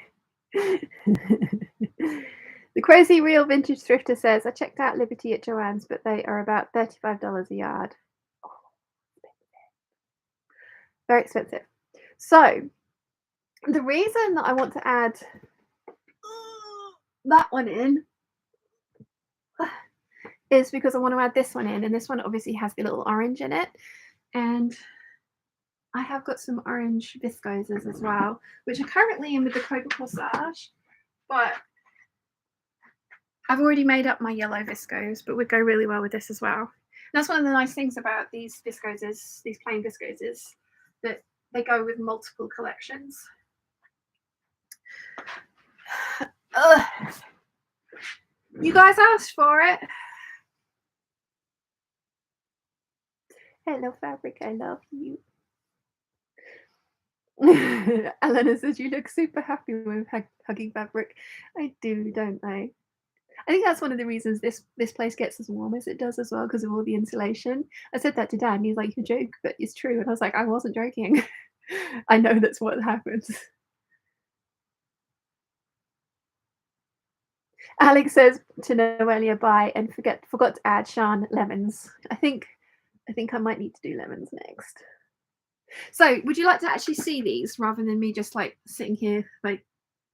The Crazy Real Vintage Thrifter says, I checked out Liberty at Joann's, but they are about $35 a yard. Oh, very expensive. So the reason that I want to add that one in is because I want to add this one in, and this one obviously has the little orange in it, and I have got some orange viscoses as well, which are currently in with the Cobra Corsage, but I've already made up my yellow viscose, but would go really well with this as well. And that's one of the nice things about these viscoses, these plain viscoses, that they go with multiple collections. You guys asked for it. Hello, fabric. I love you. Elena says you look super happy with hugging fabric. I do, don't I? I think that's one of the reasons this place gets as warm as it does as well, because of all the insulation. I said that to Dan. He's like, you joke, but it's true. And I was like, I wasn't joking. I know that's what happens. Alex says to Noelia, bye, and forgot to add Sean lemons. I think I might need to do lemons next. So would you like to actually see these rather than me just like sitting here like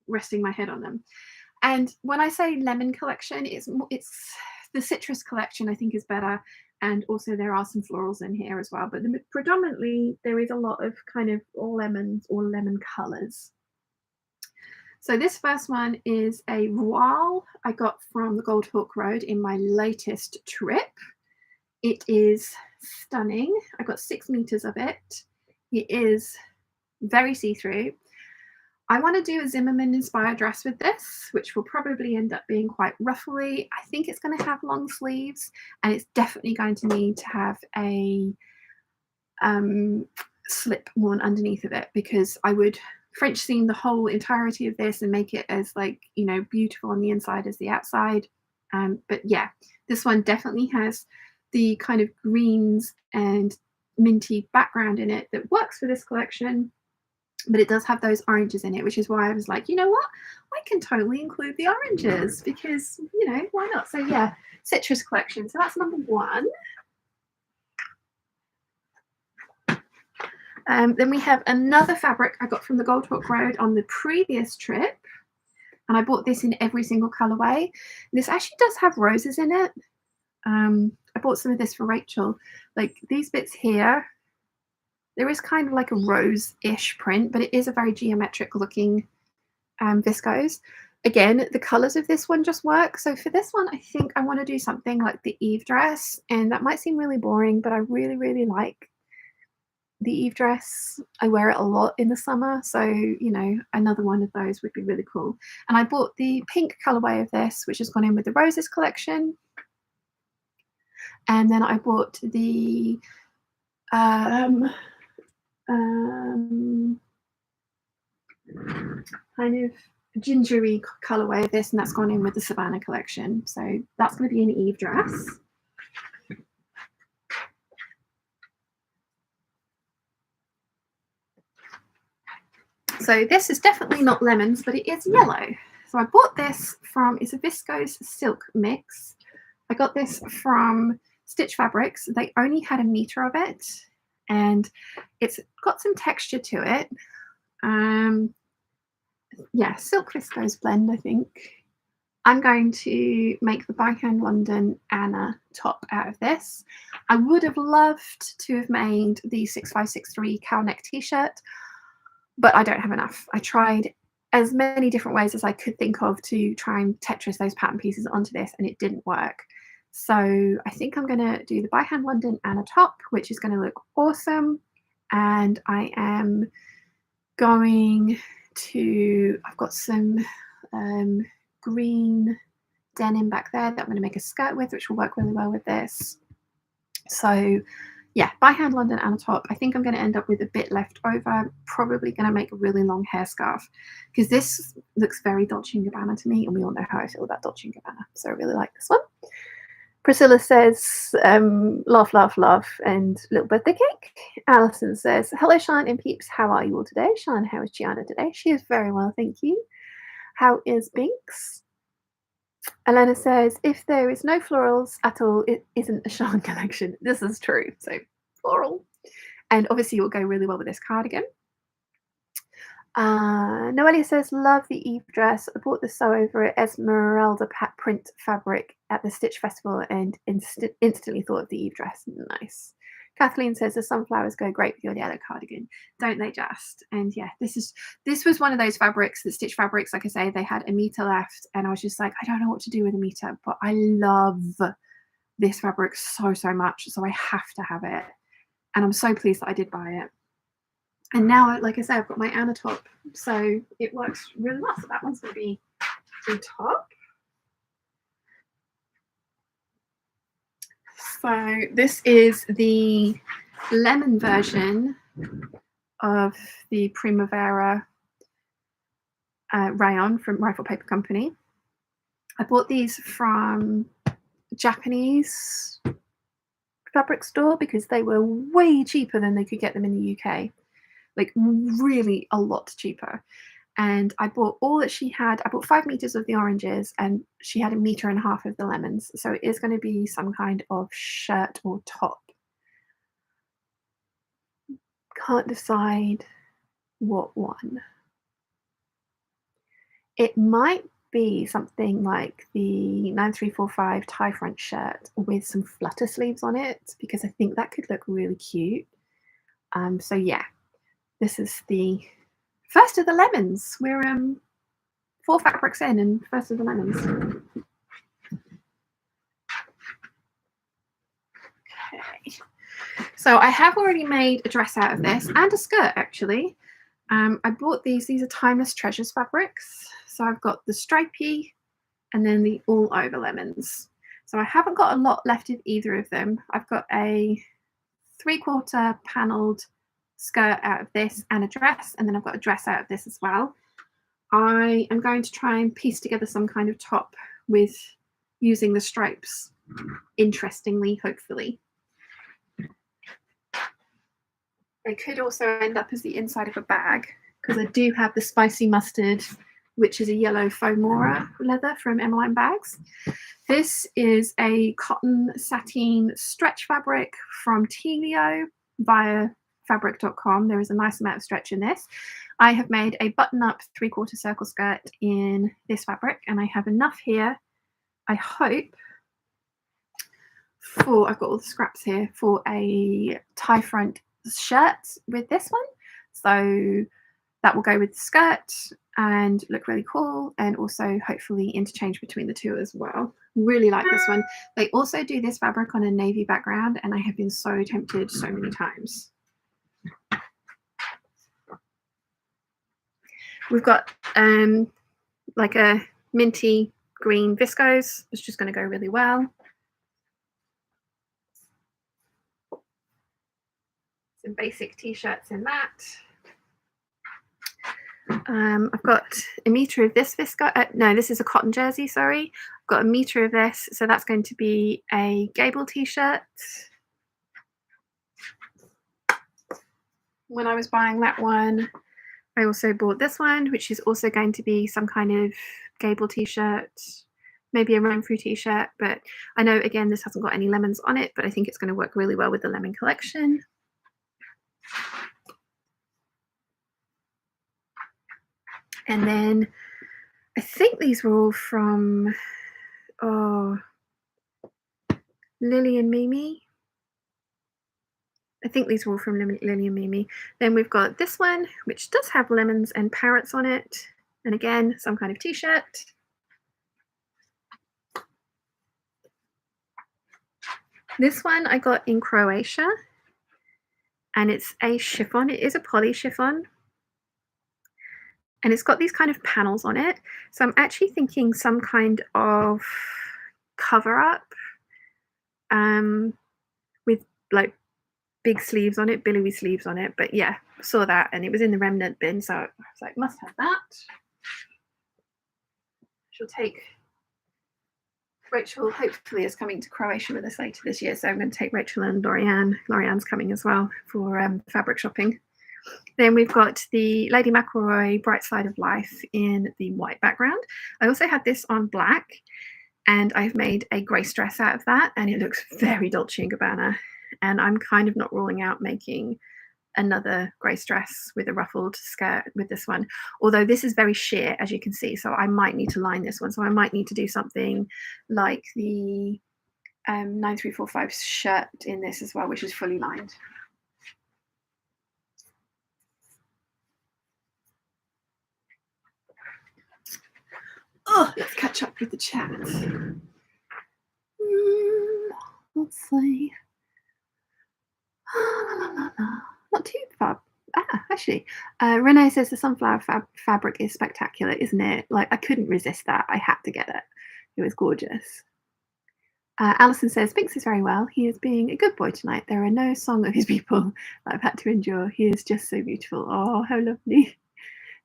resting my head on them? And when I say lemon collection, it's the citrus collection I think is better. And also there are some florals in here as well, but predominantly there is a lot of kind of lemons or lemon colors. So this first one is a voile I got from the Gold Hawk Road in my latest trip. It is stunning. I got 6 meters of it. It is very see-through. I want to do a Zimmerman inspired dress with this, which will probably end up being quite ruffly. I think it's going to have long sleeves, and it's definitely going to need to have a slip worn underneath of it, because I would French seam the whole entirety of this and make it as like, you know, beautiful on the inside as the outside. But yeah, this one definitely has the kind of greens and minty background in it that works for this collection, but it does have those oranges in it, which is why I was like, you know what, I can totally include the oranges because, you know, why not? So yeah, citrus collection. So that's number one. Then we have another fabric I got from the Gold Hawk Road on the previous trip, and I bought this in every single colorway. This actually does have roses in it. I bought some of this for Rachel. Like these bits here, there is kind of like a rose-ish print, but it is a very geometric looking viscose. Again, the colors of this one just work. So for this one, I think I want to do something like the Eve dress, and that might seem really boring, but I really, really like the Eve dress. I wear it a lot in the summer, so you know, another one of those would be really cool. And I bought the pink colorway of this, which has gone in with the roses collection. And then I bought the kind of gingery colorway of this, and that's gone in with the Savannah collection. So that's going to be an Eve dress. So this is definitely not lemons, but it is yellow. So I bought this from, it's a viscose silk mix. I got this from Stitch Fabrics. They only had a meter of it, and it's got some texture to it. Yeah, silk viscose blend, I think. I'm going to make the By Hand London Anna top out of this. I would have loved to have made the 6563 cow neck t-shirt, but I don't have enough. I tried as many different ways as I could think of to try and Tetris those pattern pieces onto this, and it didn't work. So I think I'm going to do the By Hand London Anna top, which is going to look awesome. And I am going to, I've got some green denim back there that I'm going to make a skirt with, which will work really well with this. So yeah, By Hand London Anna top. I think I'm going to end up with a bit left over. Probably going to make a really long hair scarf, because this looks very Dolce & Gabbana to me, and we all know how I feel about Dolce & Gabbana. So I really like this one. Priscilla says, laugh, laugh, laugh, and little birthday cake. Alison says, hello, Sean and Peeps. How are you all today? Sean, how is Gianna today? She is very well, thank you. How is Binks? Elena says, if there is no florals at all, it isn't a Sean collection. This is true. So floral. And obviously it will go really well with this cardigan. Noelia says, love the Eve dress. I bought the sew over it Esmeralda print fabric at the Stitch Festival and instantly thought of the Eve dress. Nice. Kathleen says the sunflowers go great with your yellow cardigan, don't they just? And yeah, this was one of those fabrics, the Stitch Fabrics, like I say, they had a meter left, and I was just like, I don't know what to do with a meter, but I love this fabric so much, so I have to have it. And I'm so pleased that I did buy it. And now, like I say, I've got my Anna top, so it works really well. So that one's going to be the top. So this is the lemon version of the Primavera rayon from Rifle Paper Company. I bought these from a Japanese fabric store because they were way cheaper than they could get them in the UK. Like really a lot cheaper. and I bought all that she had. I bought 5 meters of the oranges, and she had 1.5 meters of the lemons. So it is going to be some kind of shirt or top. Can't decide what one. It might be something like the 9345 tie front shirt with some flutter sleeves on it, because I think that could look really cute. So yeah, this is the first of the lemons. We're 4 fabrics in and first of the lemons. Okay, so I have already made a dress out of this and a skirt actually. I bought these are Timeless Treasures fabrics. So I've got the stripy and then the all over lemons. So I haven't got a lot left of either of them. I've got a 3/4 panelled skirt out of this and a dress, and then I've got a dress out of this as well. I am going to try and piece together some kind of top with using the stripes interestingly, hopefully. They could also end up as the inside of a bag, because I do have the spicy mustard, which is a yellow faux mora leather from M Bags. This is a cotton sateen stretch fabric from Telio via fabric.com. There is a nice amount of stretch in this. I have made a button-up 3/4 circle skirt in this fabric, and I have enough here, I hope, for, I've got all the scraps here, for a tie front shirt with this one. So that will go with the skirt and look really cool, and also hopefully interchange between the two as well. Really like this one. They also do this fabric on a navy background, and I have been so tempted so many times. We've got like a minty green viscose. It's just going to go really well. Some basic t-shirts in that. I've got 1 meter of this viscose. No, this is a cotton jersey, sorry. I've got 1 meter of this, so that's going to be a gable t-shirt. When I was buying that one, I also bought this one, which is also going to be some kind of gable t-shirt, maybe a Renfrew t-shirt, but I know, again, this hasn't got any lemons on it, but I think it's going to work really well with the lemon collection. And then I think these were all from Lily and Mimi. I think these were all from Lily and Mimi. Then we've got this one, which does have lemons and parrots on it. And again, some kind of t-shirt. This one I got in Croatia, and it's a chiffon. It is a poly chiffon. And it's got these kind of panels on it. So I'm actually thinking some kind of cover up with like big sleeves on it, billowy sleeves on it. But yeah, saw that and it was in the remnant bin. So I was like, must have that. She'll take, Rachel hopefully is coming to Croatia with us later this year. So I'm going to take Rachel and Lorianne. Lorianne's coming as well for fabric shopping. Then we've got the Lady McElroy Bright Side of Life in the white background. I also had this on black, and I've made a grey dress out of that, and it looks very Dolce & Gabbana. And I'm kind of not ruling out making another grey dress with a ruffled skirt with this one, although this is very sheer, as you can see, so I might need to line this one. So I might need to do something like the 9345 shirt in this as well, which is fully lined. Oh, let's catch up with the chat. Let's see. Not too far. Actually, Renee says the sunflower fabric is spectacular, isn't it? Like, I couldn't resist that. I had to get it. It was gorgeous. Alison says, Binks is very well. He is being a good boy tonight. There are no song of his people that I've had to endure. He is just so beautiful. Oh, how lovely.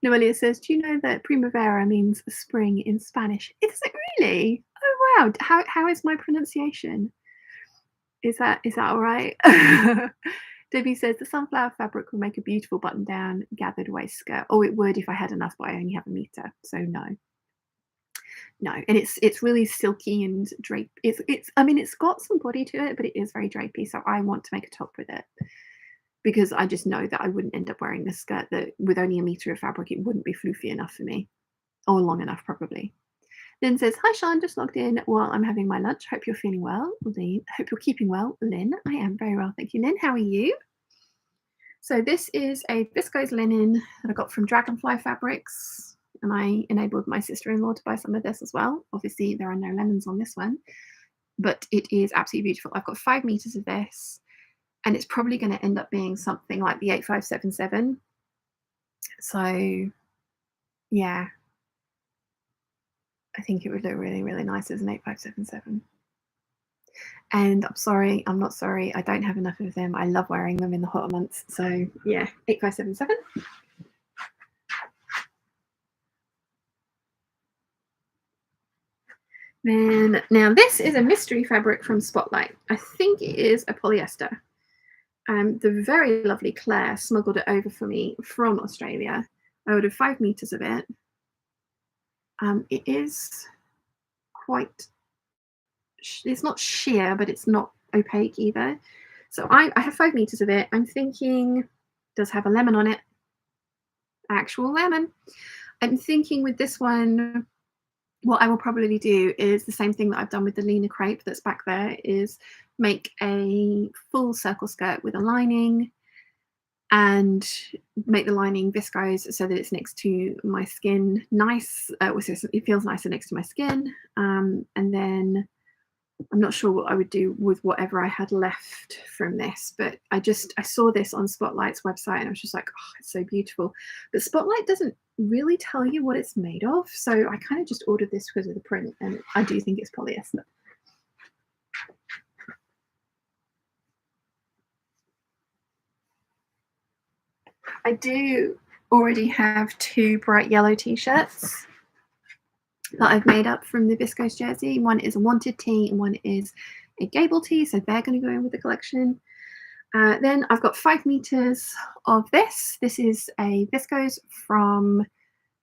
Noelia says, do you know that primavera means spring in Spanish? Is it really? Oh, wow. How is my pronunciation? Is that all right? Debbie says the sunflower fabric would make a beautiful button-down gathered waist skirt. Oh, it would if I had enough, but I only have a meter, so no. No, and it's really silky and drape. It's I mean, it's got some body to it, but it is very drapey. So I want to make a top with it because I just know that I wouldn't end up wearing this skirt that with only a meter of fabric, it wouldn't be floofy enough for me, or long enough probably. Lynn says, "Hi Sean, just logged in while I'm having my lunch. Hope you're feeling well, Lynn. Hope you're keeping well, Lynn. I am very well, thank you, Lynn. How are you?" So this is a viscose linen that I got from Dragonfly Fabrics, and I enabled my sister-in-law to buy some of this as well. Obviously, there are no lemons on this one, but it is absolutely beautiful. I've got 5 meters of this, and it's probably going to end up being something like the 8577. So, yeah, I think it would look really, really nice as an 8577. And I'm sorry, I'm not sorry, I don't have enough of them. I love wearing them in the hotter months. So yeah, 8577. Then now this is a mystery fabric from Spotlight. I think it is a polyester. The very lovely Claire smuggled it over for me from Australia. I ordered 5 meters of it. It is quite, it's not sheer, but it's not opaque either. So I have 5 meters of it. I'm thinking, does have a lemon on it. Actual lemon. I'm thinking with this one, what I will probably do is the same thing that I've done with the Lena crepe that's back there, is make a full circle skirt with a lining and make the lining viscose so that it's next to my skin nice. It feels nicer next to my skin. And then I'm not sure what I would do with whatever I had left from this, but I saw this on Spotlight's website and I was just like, oh, it's so beautiful. But Spotlight doesn't really tell you what it's made of, so I kind of just ordered this because of the print, and I do think it's polyester. I do already have 2 bright yellow t-shirts that I've made up from the viscose jersey. One is a wanted tee and one is a gable tee, so they're going to go in with the collection. Then I've got 5 meters of this. This is a viscose from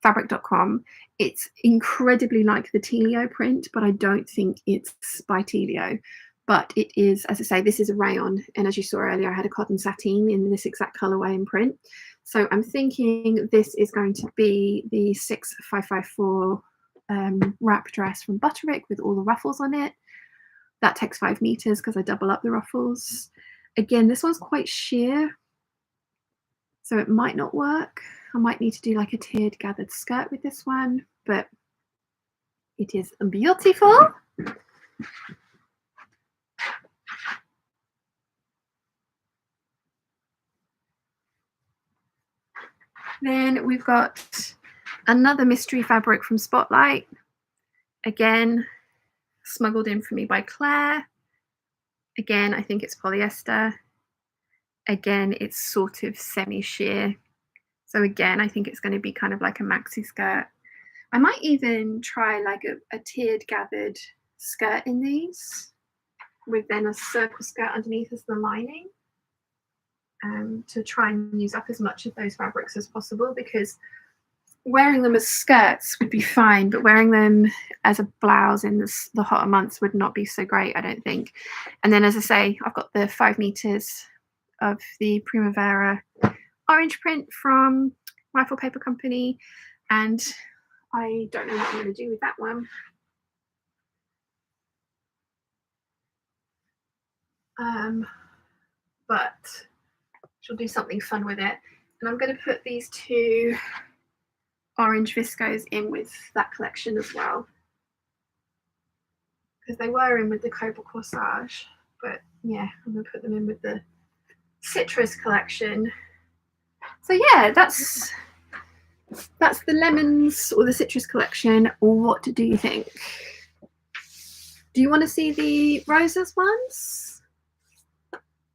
fabric.com. It's incredibly like the Telio print, but I don't think it's by Telio. But it is, as I say, this is a rayon, and as you saw earlier, I had a cotton sateen in this exact colorway and print. So I'm thinking this is going to be the 6554 wrap dress from Butterick with all the ruffles on it. That takes 5 meters because I double up the ruffles. Again, this one's quite sheer, so it might not work. I might need to do like a tiered gathered skirt with this one, but it is beautiful. Then we've got another mystery fabric from Spotlight. Again, smuggled in for me by Claire. Again, I think it's polyester. Again, it's sort of semi-sheer. So again, I think it's going to be kind of like a maxi skirt. I might even try like a tiered gathered skirt in these, with then a circle skirt underneath as the lining, to try and use up as much of those fabrics as possible, because wearing them as skirts would be fine, but wearing them as a blouse in the hotter months would not be so great, I don't think. And then, as I say, I've got the 5 meters of the Primavera orange print from Rifle Paper Company, and I don't know what I'm going to do with that one. But she'll do something fun with it. And I'm going to put these 2 orange viscose in with that collection as well, because they were in with the Cobra Corsage, but yeah, I'm going to put them in with the citrus collection. So yeah, that's the lemons or the citrus collection. What do you think? Do you want to see the roses ones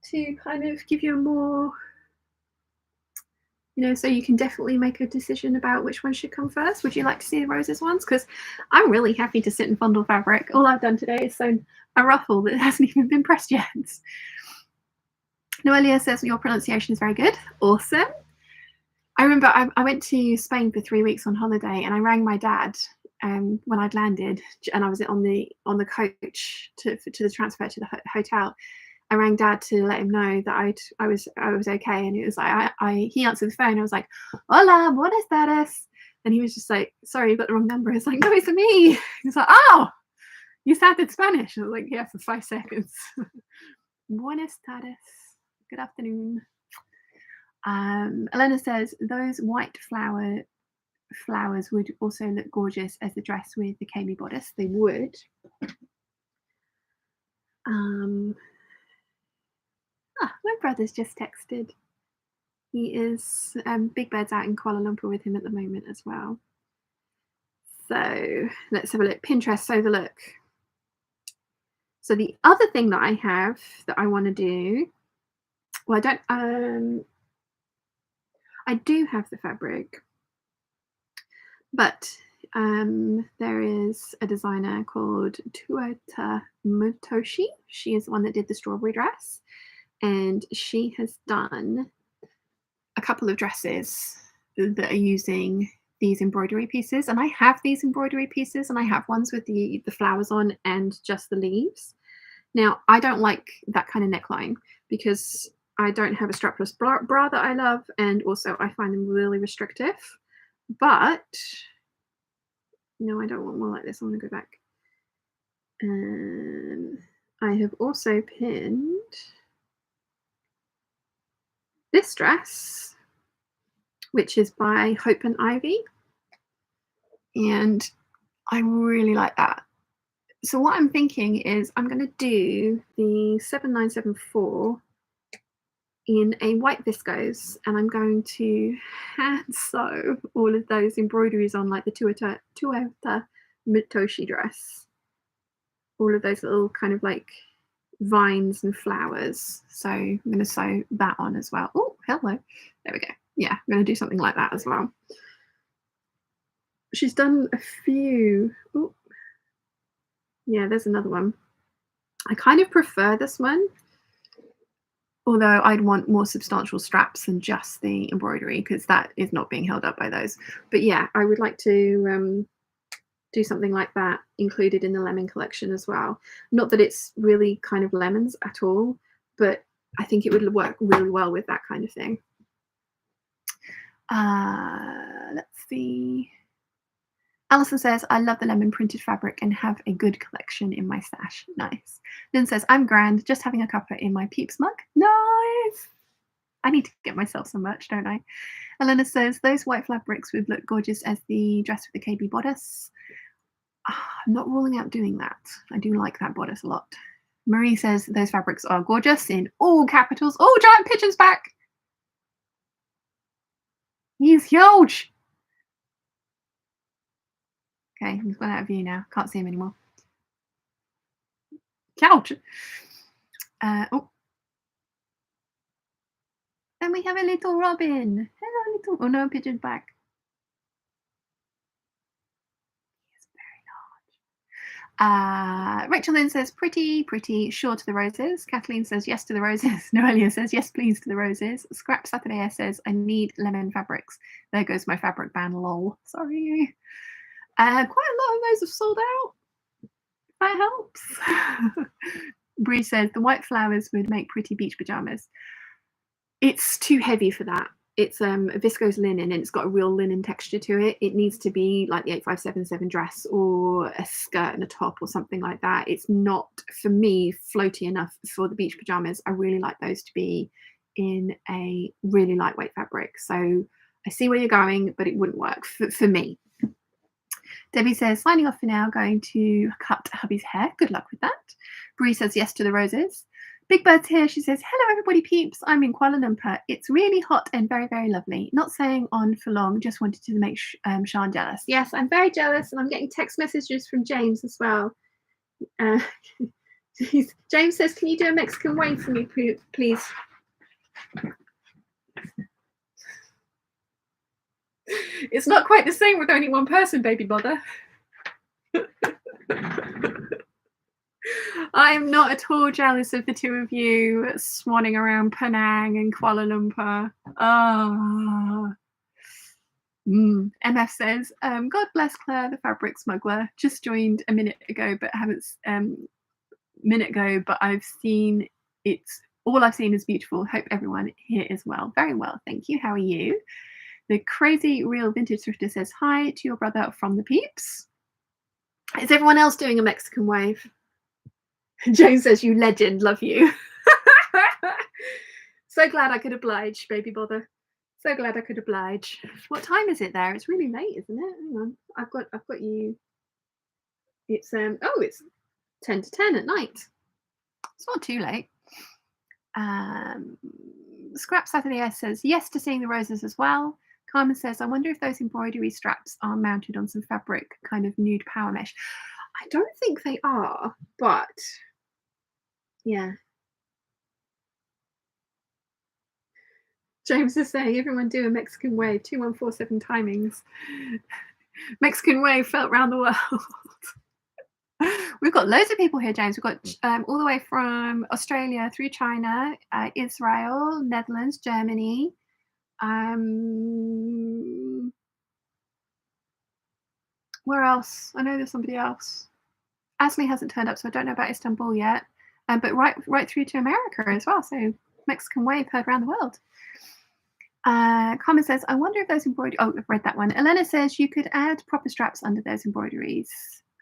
to kind of give you a more, you know, so you can definitely make a decision about which one should come first? Would you like to see the roses ones? Because I'm really happy to sit and fondle fabric. All I've done today is sewn a ruffle that hasn't even been pressed yet. Noelia says your pronunciation is very good. Awesome. I remember I went to Spain for 3 weeks on holiday, and I rang my dad when I'd landed, and I was on the coach to the transfer to the hotel. I rang Dad to let him know that I was okay, and it was like he answered the phone. I was like, "Hola, buenas tardes," and he was just like, "Sorry, you got the wrong number." It's like, "No, it's me." He's like, "Oh, you sounded Spanish." I was like, "Yeah, for 5 seconds." Buenas tardes. Good afternoon. Elena says those white flowers would also look gorgeous as the dress with the KB bodice. They would. My brother's just texted. He is Big Bird's out in Kuala Lumpur with him at the moment as well. So let's have a look. Pinterest, so the look. So the other thing that I have that I want to do, well, I do have the fabric, but there is a designer called Tuota Mutoshi. She is the one that did the strawberry dress, and she has done a couple of dresses that are using these embroidery pieces, and I have these embroidery pieces, and I have ones with the flowers on and just the leaves. Now, I don't like that kind of neckline because I don't have a strapless bra that I love, and also I find them really restrictive. But no, I don't want more like this. I want to go back. I have also pinned this dress, which is by Hope and Ivy, and I really like that. So what I'm thinking is I'm going to do the 7974 in a white viscose, and I'm going to hand sew all of those embroideries on, like the Tuota Mitoshi dress. All of those little kind of like vines and flowers. So I'm going to sew that on as well. Oh, hello. There we go. Yeah, I'm going to do something like that as well. She's done a few. Oh, yeah, there's another one. I kind of prefer this one, although I'd want more substantial straps than just the embroidery, because that is not being held up by those. But yeah, I would like to do something like that included in the lemon collection as well. Not that it's really kind of lemons at all, but I think it would work really well with that kind of thing. Let's see. Alison says, I love the lemon printed fabric and have a good collection in my stash. Nice. Lynn says, I'm grand, just having a cuppa in my Peeps mug. Nice. I need to get myself some merch, don't I? Elena says, those white fabrics would look gorgeous as the dress with the KB bodice. I'm not ruling out doing that. I do like that bodice a lot. Marie says, those fabrics are gorgeous in all capitals. Oh, giant pigeon's back. He's huge. Okay, he's gone out of view now. Can't see him anymore. Couch. Oh. And we have a little robin. Hello, little. Oh no, pigeon's back. He is very large. Rachel then says, pretty, sure to the roses. Kathleen says, yes to the roses. Noelia says, yes, please to the roses. Scrap Saturday says, I need lemon fabrics. There goes my fabric ban, lol. Sorry. Quite a lot of those have sold out. That helps. Bree says, the white flowers would make pretty beach pajamas. It's too heavy for that. It's a viscose linen, and it's got a real linen texture to it. It needs to be like the 8577 dress or a skirt and a top or something like that. It's not, for me, floaty enough for the beach pajamas. I really like those to be in a really lightweight fabric. So I see where you're going, but it wouldn't work for me. Debbie says, signing off for now, going to cut hubby's hair. Good luck with that. Bree says, yes to the roses. Big Bird's here. She says, hello, everybody, peeps. I'm in Kuala Lumpur. It's really hot and very, very lovely. Not staying on for long. Just wanted to make Sian jealous. Yes, I'm very jealous, and I'm getting text messages from James as well. James says, can you do a Mexican wave for me, please? It's not quite the same with only one person, baby bother. I am not at all jealous of the two of you swanning around Penang and Kuala Lumpur. Oh. MF says, God bless Claire, the fabric smuggler. Just joined a minute ago, but I've seen it's all I've seen is beautiful. Hope everyone here is well. Very well, thank you. How are you? The crazy real vintage thrifter says hi to your brother from the Peeps. Is everyone else doing a Mexican wave? Jane says, you legend, love you. So glad I could oblige, baby bother. So glad I could oblige. What time is it there? It's really late, isn't it? Hang on. I've got you. It's it's 10 to 10 at night. It's not too late. Scrap Saturday S says yes to seeing the roses as well. Carmen says, I wonder if those embroidery straps are mounted on some fabric, kind of nude power mesh. I don't think they are, but yeah. James is saying, everyone do a Mexican wave, 2147 timings. Mexican wave felt around the world. We've got loads of people here, James. We've got all the way from Australia through China, Israel, Netherlands, Germany. Where else? I know there's somebody else. Asley hasn't turned up, so I don't know about Istanbul yet. But right through to America as well. So Mexican wave heard around the world. Carmen says, I wonder if those embroideries. Oh, I've read that one. Elena says you could add proper straps under those embroideries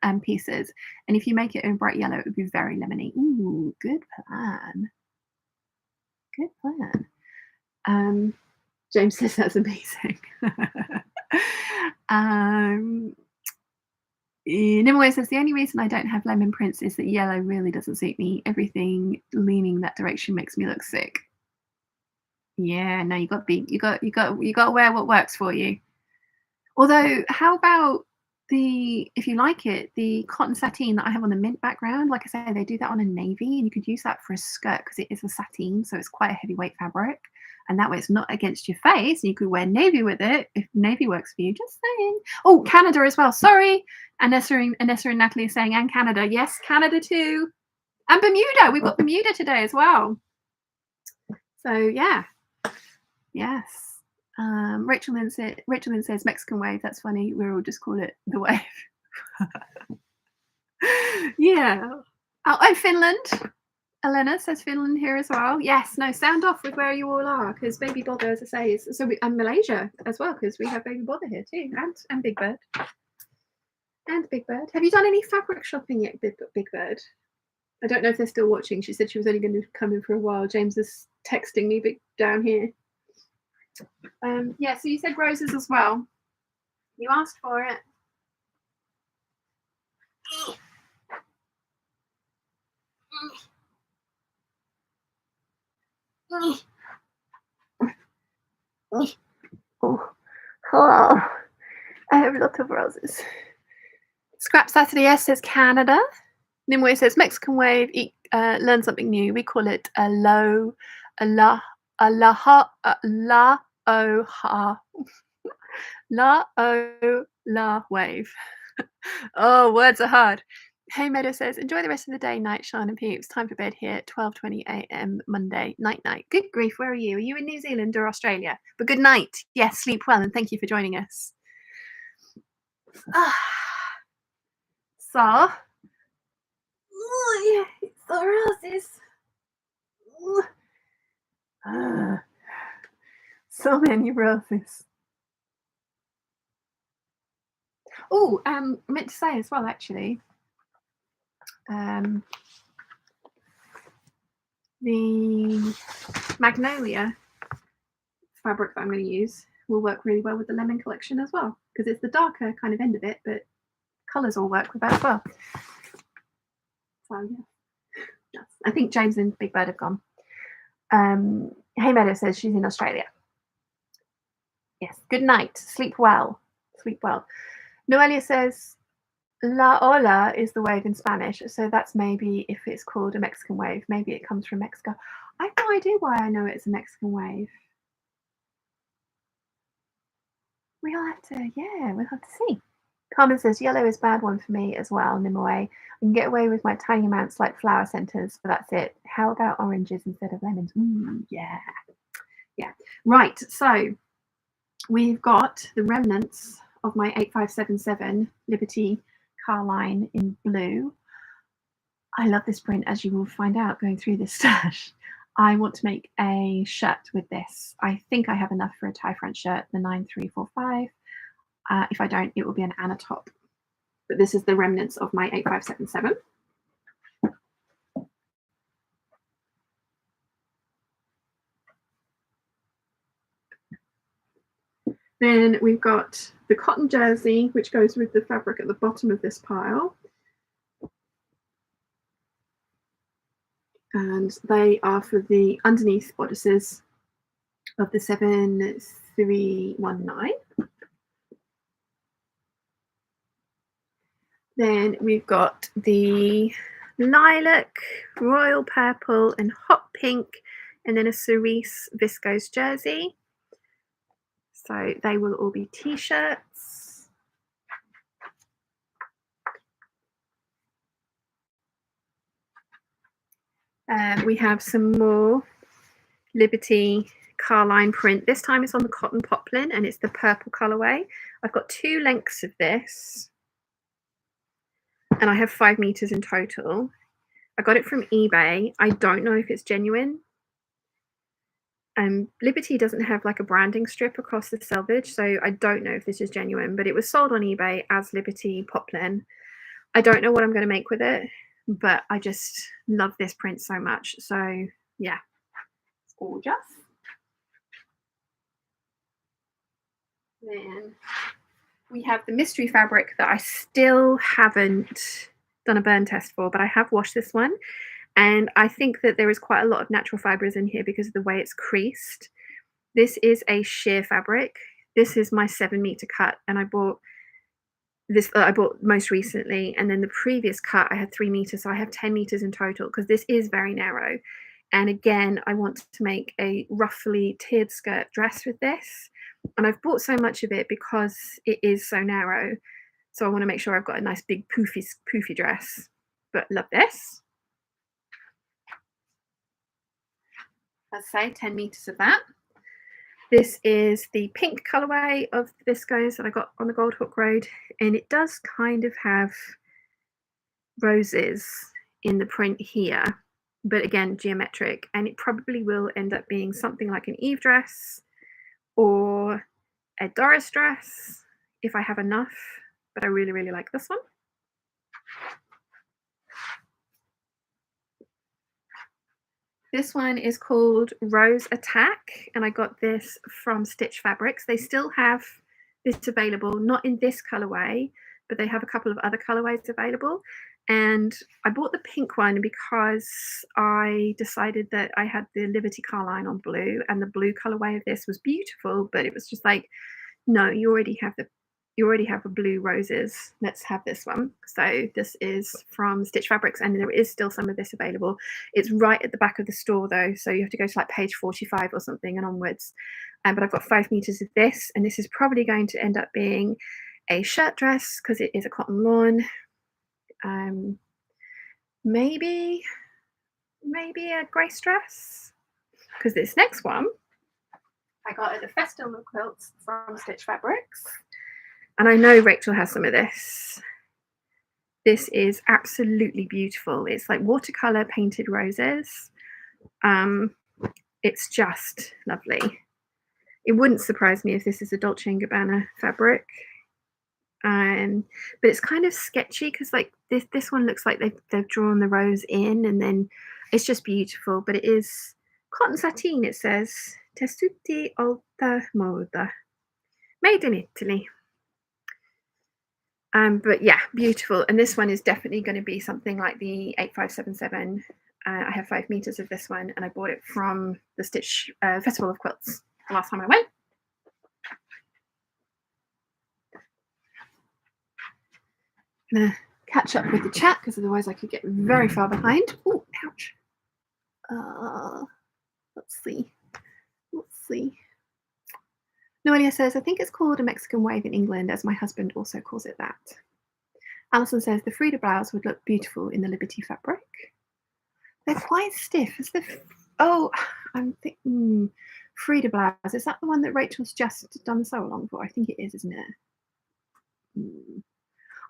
and pieces, and if you make it in bright yellow, it would be very lemony. Ooh, good plan. Good plan. James says that's amazing. Nimue says the only reason I don't have lemon prints is that yellow really doesn't suit me. Everything leaning that direction makes me look sick. Yeah, no, you got to wear what works for you. Although, how about if you like it, the cotton sateen that I have on the mint background? Like I say, they do that on a navy, and you could use that for a skirt because it is a sateen, so it's quite a heavyweight fabric, and that way it's not against your face. And you could wear navy with it if navy works for you. Just saying. Oh, Canada as well. Sorry, Anessa and Natalie are saying, and Canada. Yes, Canada too, and Bermuda. We've got Bermuda today as well. So yeah. Yes. Rachel Lynn says Mexican wave. That's funny. We'll all just call it the wave. Yeah. Oh, Finland. Elena says Finland here as well. Yes. No, sound off with where you all are, because Baby Bother, as I say, is and Malaysia as well, because we have Baby Bother here too, and Big Bird. And Big Bird. Have you done any fabric shopping yet, Big Bird? I don't know if they're still watching. She said she was only going to come in for a while. James is texting me down here. Yeah, so you said roses as well. You asked for it. Oh, hello. I have lots of roses. Scrap Saturday S says Canada. Nimue says Mexican wave. Learn something new. We call it a la wave. Oh, words are hard. Hey Meadow says, enjoy the rest of the day, night, Sean and Peeps. Time for bed here, 12:20 a.m. Monday. Night. Good grief, where are you? Are you in New Zealand or Australia? But good night. Yes, sleep well, and thank you for joining us. So, yeah, it's the roses. So many roses. Oh, I meant to say as well, actually. The magnolia fabric that I'm going to use will work really well with the lemon collection as well, because it's the darker kind of end of it, but colours all work with that as well. So yeah, yes. I think James and Big Bird have gone. Hey Meadow says she's in Australia. Yes, good night. Sleep well. Sleep well. Noelia says La ola is the wave in Spanish, so that's maybe if it's called a Mexican wave, maybe it comes from Mexico. I have no idea why I know it's a Mexican wave. We'll have to see. Carmen says yellow is bad one for me as well, Nimue. I can get away with my tiny amounts like flower centers, but that's it. How about oranges instead of lemons? Yeah. Yeah. Right. So we've got the remnants of my 8577 Liberty Carline in blue. I love this print, as you will find out going through this stash. I want to make a shirt with this. I think I have enough for a tie front shirt, the 9345. If I don't, it will be an Anna top. But this is the remnants of my 8577. Then we've got the cotton jersey, which goes with the fabric at the bottom of this pile. And they are for the underneath bodices of the 7319. Then we've got the lilac, royal purple, and hot pink, and then a cerise viscose jersey. So they will all be t-shirts. We have some more Liberty Carline print. This time it's on the cotton poplin and it's the purple colorway. I've got 2 lengths of this and I have 5 meters in total. I got it from eBay. I don't know if it's genuine. Liberty doesn't have like a branding strip across the selvage, so I don't know if this is genuine, but it was sold on eBay as Liberty Poplin. I don't know what I'm going to make with it, but I just love this print so much. So yeah, it's gorgeous. Then we have the mystery fabric that I still haven't done a burn test for, but I have washed this one. And I think that there is quite a lot of natural fibers in here because of the way it's creased. This is a sheer fabric. This is my 7 meter cut, and I bought this. I bought most recently, and then the previous cut I had 3 meters, so I have 10 meters in total because this is very narrow. And again, I want to make a ruffly tiered skirt dress with this, and I've bought so much of it because it is so narrow. So I want to make sure I've got a nice big poofy dress. But love this. Let's say 10 meters of that. This is the pink colorway of the viscose that I got on the Gold Hook Road, and it does kind of have roses in the print here, but again geometric, and it probably will end up being something like an Eve dress or a Doris dress if I have enough, but I really like this one. This one is called Rose Attack, and I got this from Stitch Fabrics. They still have this available, not in this colorway, but they have a couple of other colorways available. And I bought the pink one because I decided that I had the Liberty Carline on blue, and the blue colorway of this was beautiful, but it was just like, no, you already have the blue roses. Let's have this one. So this is from Stitch Fabrics, and there is still some of this available. It's right at the back of the store though, so you have to go to like page 45 or something and onwards. But I've got 5 meters of this, and this is probably going to end up being a shirt dress because it is a cotton lawn. Maybe a grace dress, because this next one I got at the Festival of Quilts from Stitch Fabrics. And I know Rachel has some of this. This is absolutely beautiful. It's like watercolor painted roses. It's just lovely. It wouldn't surprise me if this is a Dolce & Gabbana fabric. But it's kind of sketchy because like this one looks like they've drawn the rose in, and then it's just beautiful. But it is cotton sateen. It says Tessuti Alta Moda, made in Italy. But yeah, beautiful. And this one is definitely going to be something like the 8577. I have 5 meters of this one, and I bought it from the Stitch Festival of Quilts the last time I went. I'm gonna catch up with the chat because otherwise I could get very far behind. Oh, ouch. Let's see. Noelia says, I think it's called a Mexican wave in England, as my husband also calls it that. Alison says, the Frida blouse would look beautiful in the Liberty fabric. They're quite stiff. Is the oh, I'm thinking Frida blouse. Is that the one that Rachel's just done the sew along for? I think it is, isn't it?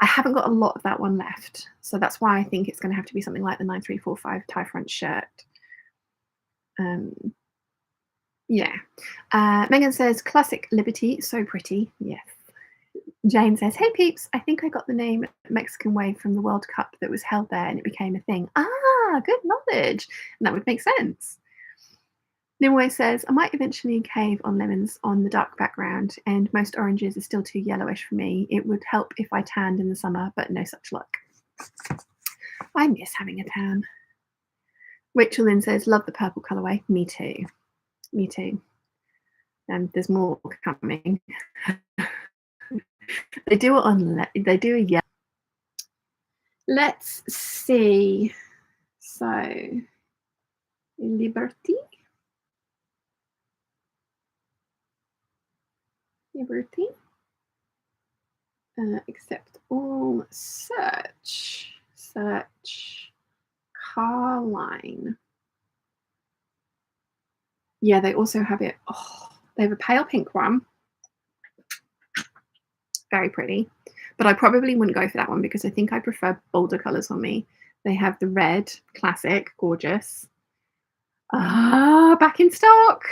I haven't got a lot of that one left, so that's why I think it's going to have to be something like the 9345 tie front shirt. Yeah. Megan says, classic Liberty, so pretty. Yes. Jane says, hey peeps, I think I got the name Mexican wave from the World Cup that was held there and it became a thing. Ah, good knowledge. And that would make sense. Nimue says, I might eventually cave on lemons on the dark background, and most oranges are still too yellowish for me. It would help if I tanned in the summer, but no such luck. I miss having a tan. Rachel Lynn says, love the purple colourway. Me too. Me too. And there's more coming. They do it on, they do a yellow. Let's see. So, Liberty. Accept all, search Carline. Yeah, they also have it. Oh, they have a pale pink one. Very pretty. But I probably wouldn't go for that one because I think I prefer bolder colours on me. They have the red, classic, gorgeous. Back in stock.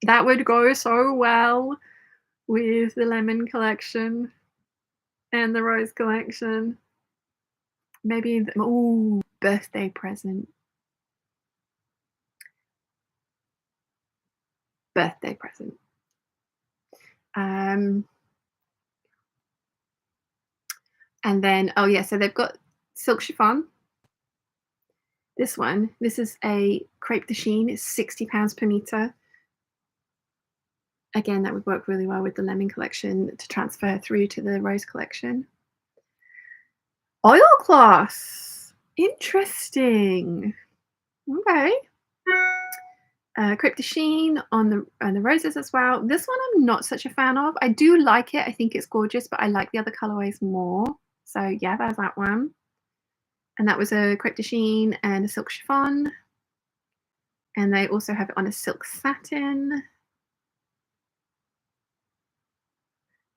That would go so well with the lemon collection and the rose collection. Maybe, oh, birthday present. Birthday present. And then, oh yeah, so they've got silk chiffon. This one, this is a crepe de chine. It's £60 per meter. Again, that would work really well with the lemon collection to transfer through to the rose collection. Oilcloth. Interesting. Okay. Crepe de chine on the roses as well. This one I'm not such a fan of. I do like it. I think it's gorgeous, but I like the other colorways more. So yeah, there's that one. And that was a crepe de chine and a silk chiffon. And they also have it on a silk satin.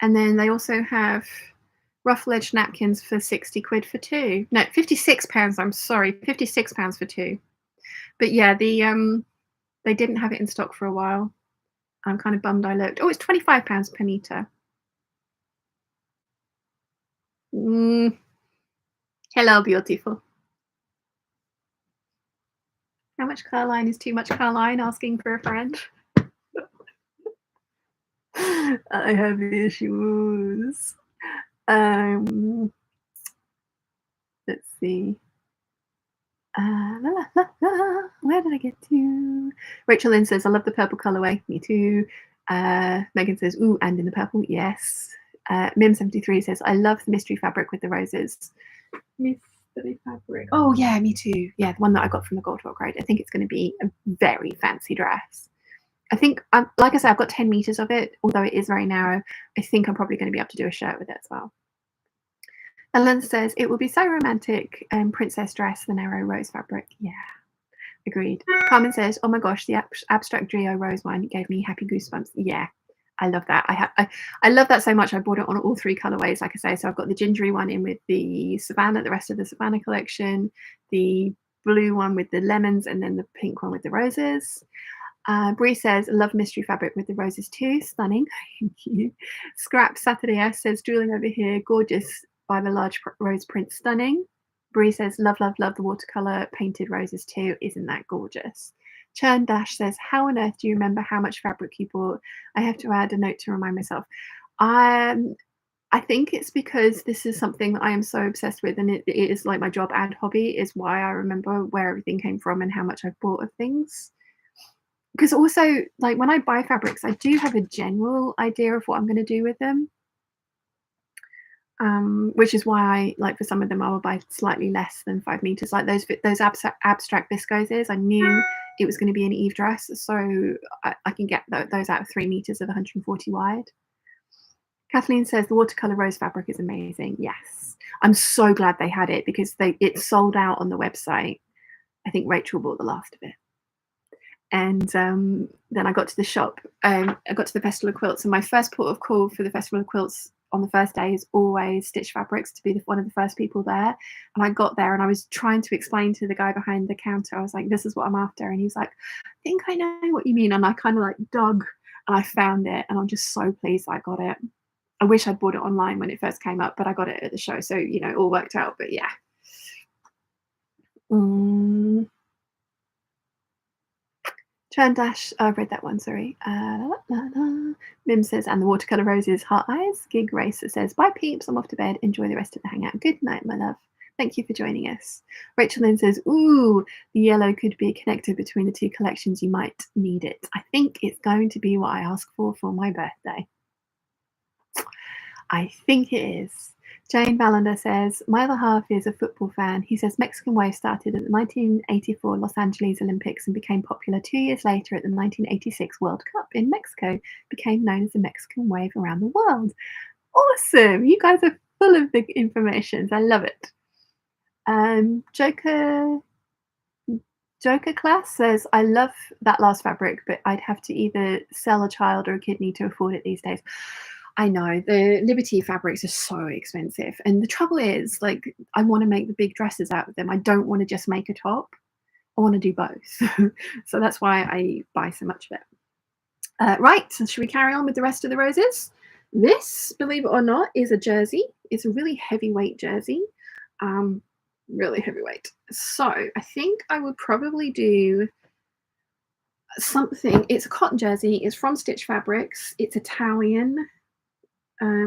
And then they also have ruffle edge napkins for 60 quid for two. No, £56. I'm sorry, £56 for two. But yeah, they didn't have it in stock for a while. I'm kind of bummed I looked. Oh, it's £25 per meter. Hello, beautiful. How much Carline is too much Carline? Asking for a friend. I have issues. Let's see. Where did I get to? Rachel Lynn says, I love the purple colorway. Me too. Megan says, ooh, and in the purple, yes. M7537 says, I love the mystery fabric with the roses. Mystery fabric. Oh yeah, me too. Yeah, the one that I got from the Gold Rock Ride. I think it's going to be a very fancy dress. I think, like I said, I've got 10 meters of it, although it is very narrow. I think I'm probably going to be able to do a shirt with it as well. Ellen says, it will be so romantic, princess dress, the narrow rose fabric. Yeah, agreed. Carmen says, oh my gosh, the abstract Drio rose one gave me happy goosebumps. Yeah, I love that. I love that so much. I bought it on all three colorways, like I say. So I've got the gingery one in with the Savannah, the rest of the Savannah collection, the blue one with the lemons, and then the pink one with the roses. Bree says, love mystery fabric with the roses too. Stunning. Thank you. Scrap Saturday S says, drooling over here, gorgeous by the large rose print, stunning. Bree says, love, love, love the watercolor painted roses too. Isn't that gorgeous? Churn Dash says, how on earth do you remember how much fabric you bought? I have to add a note to remind myself. I think it's because this is something that I am so obsessed with, and it is like my job and hobby, is why I remember where everything came from and how much I've bought of things. Because also, like, when I buy fabrics, I do have a general idea of what I'm going to do with them. Which is why I, like, for some of them I will buy slightly less than 5 meters, like those abstract viscoses. I knew it was going to be an Eve dress, so I can get those out of 3 meters of 140 wide. Kathleen says the watercolor rose fabric is amazing. Yes, I'm so glad they had it because it sold out on the website. I think Rachel bought the last of it. And then I got to the shop. I got to the Festival of Quilts, and my first port of call for the Festival of Quilts on the first day is always Stitch Fabrics, to be one of the first people there. And I got there and I was trying to explain to the guy behind the counter, I was like, this is what I'm after. And he's like, I think I know what you mean. And I kind of like dug and I found it, and I'm just so pleased I got it. I wish I'd bought it online when it first came up, but I got it at the show. So, you know, it all worked out, but yeah. Turn dash, I've read that one, sorry. Mim says, and the watercolor roses, heart eyes. Gig Racer says, bye peeps, I'm off to bed. Enjoy the rest of the hangout. Good night, my love. Thank you for joining us. Rachel then says, ooh, the yellow could be a connector between the two collections. You might need it. I think it's going to be what I ask for my birthday. I think it is. Jane Ballender says, my other half is a football fan. He says Mexican Wave started at the 1984 Los Angeles Olympics and became popular 2 years later at the 1986 World Cup in Mexico, became known as the Mexican Wave around the world. Awesome. You guys are full of the information. I love it. Joker Class says, I love that last fabric, but I'd have to either sell a child or a kidney to afford it these days. I know the Liberty fabrics are so expensive, and the trouble is, like, I want to make the big dresses out of them. I don't want to just make a top. I want to do both. So that's why I buy so much of it. Right, so should we carry on with the rest of the roses? This, believe it or not, is a jersey. It's a really heavyweight jersey, really heavyweight. So I think I would probably do something. It's a cotton jersey. It's from Stitch Fabrics. It's Italian.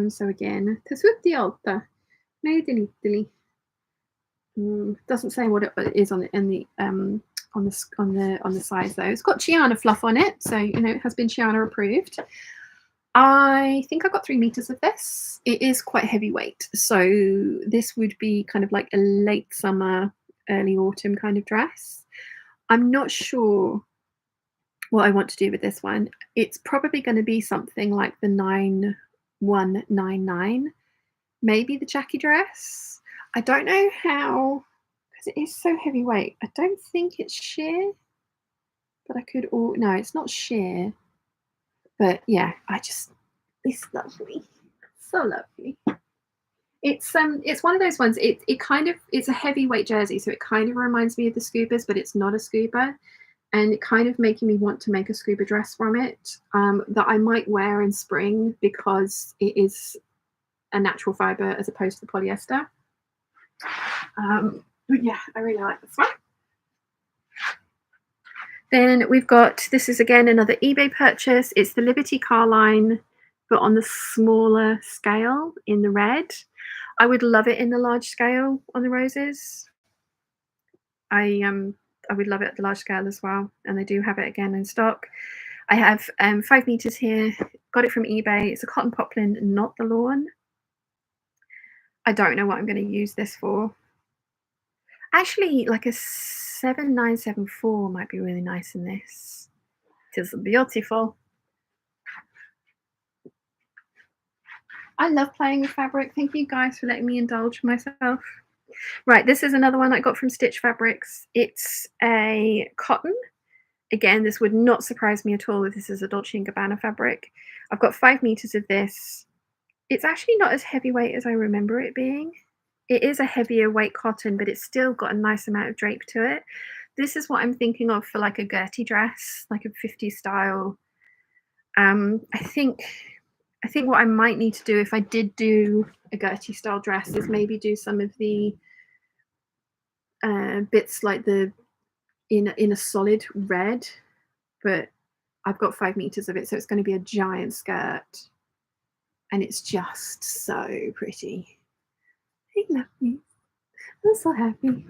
So again, tessuti alta, made in Italy. Doesn't say what it is on the size though. It's got Chiana fluff on it, so you know it has been Chiana approved. I think I got 3 meters of this. It is quite heavyweight, so this would be kind of like a late summer, early autumn kind of dress. I'm not sure what I want to do with this one. It's probably going to be something like the 9199, maybe the Jackie dress. I don't know how, because it is so heavyweight. I don't think it's sheer, but I could no, it's not sheer. But yeah, it's lovely, so lovely. It's one of those ones. It's a heavyweight jersey, so it kind of reminds me of the Scubas, but it's not a scuba. And it kind of making me want to make a scuba dress from it that I might wear in spring because it is a natural fiber as opposed to polyester. But yeah, I really like this one. Then we've got, this is again another eBay purchase. It's the Liberty Carline, but on the smaller scale in the red. I would love it in the large scale on the roses. I would love it at the large scale as well, and they do have it again in stock. I have 5 meters here. Got it from eBay. It's a cotton poplin, not the lawn. I don't know what I'm going to use this for. Actually, like a 7974 might be really nice in this. It is beautiful. I love playing with fabric. Thank you guys for letting me indulge myself. Right, this is another one I got from Stitch Fabrics. It's a cotton. Again, this would not surprise me at all if this is a Dolce & Gabbana fabric. I've got 5 meters of this. It's actually not as heavyweight as I remember it being. It is a heavier weight cotton, but it's still got a nice amount of drape to it. This is what I'm thinking of for like a Gertie dress, like a 50s style. I think what I might need to do if I did do a Gertie style dress is maybe do some of the bits like the in a solid red, but I've got 5 meters of it, so it's going to be a giant skirt, and it's just so pretty. I love you. I'm so happy.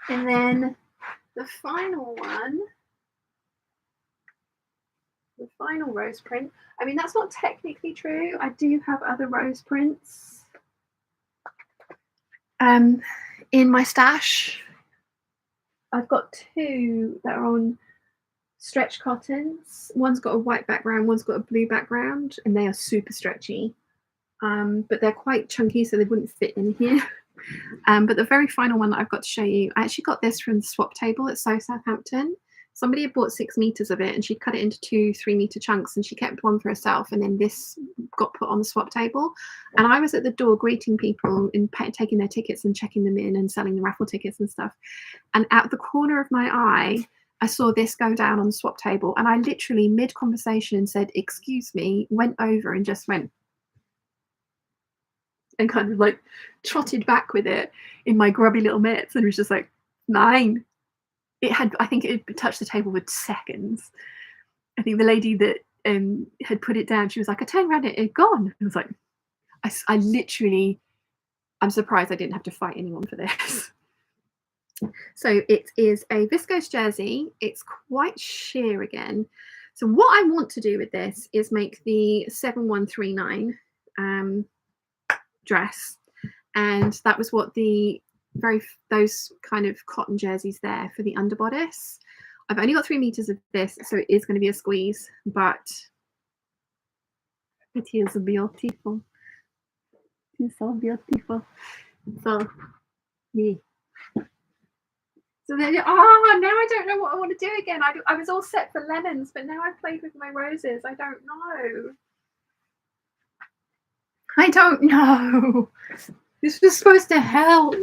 And then the final one, the final rose print. I mean, that's not technically true. I do have other rose prints in my stash. I've got two that are on stretch cottons. One's got a white background, one's got a blue background, and they are super stretchy. But they're quite chunky, so they wouldn't fit in here. But the very final one that I've got to show you, I actually got this from the swap table at Southampton. Somebody had bought 6 meters of it, and she cut it into 2 3-meter chunks, and she kept one for herself, and then this got put on the swap table. And I was at the door greeting people and taking their tickets and checking them in and selling the raffle tickets and stuff. And out the corner of my eye, I saw this go down on the swap table, and I literally mid-conversation said, "Excuse me," went over and just went and kind of like trotted back with it in my grubby little mitts, and was just like, "Mine." It had, I think it touched the table with seconds. I think the lady that had put it down, she was like, "I turned around, it had gone." I was like, I literally, I'm surprised I didn't have to fight anyone for this. So it is a viscose jersey. It's quite sheer again. So what I want to do with this is make the 7139 dress, and that was what those kind of cotton jerseys there for the underbodice. I've only got 3 meters of this, so it is going to be a squeeze, but it is beautiful. It's so beautiful. So yeah. So then, now I don't know what I want to do again. I was all set for lemons, but now I've played with my roses. I don't know. I don't know. This was supposed to help.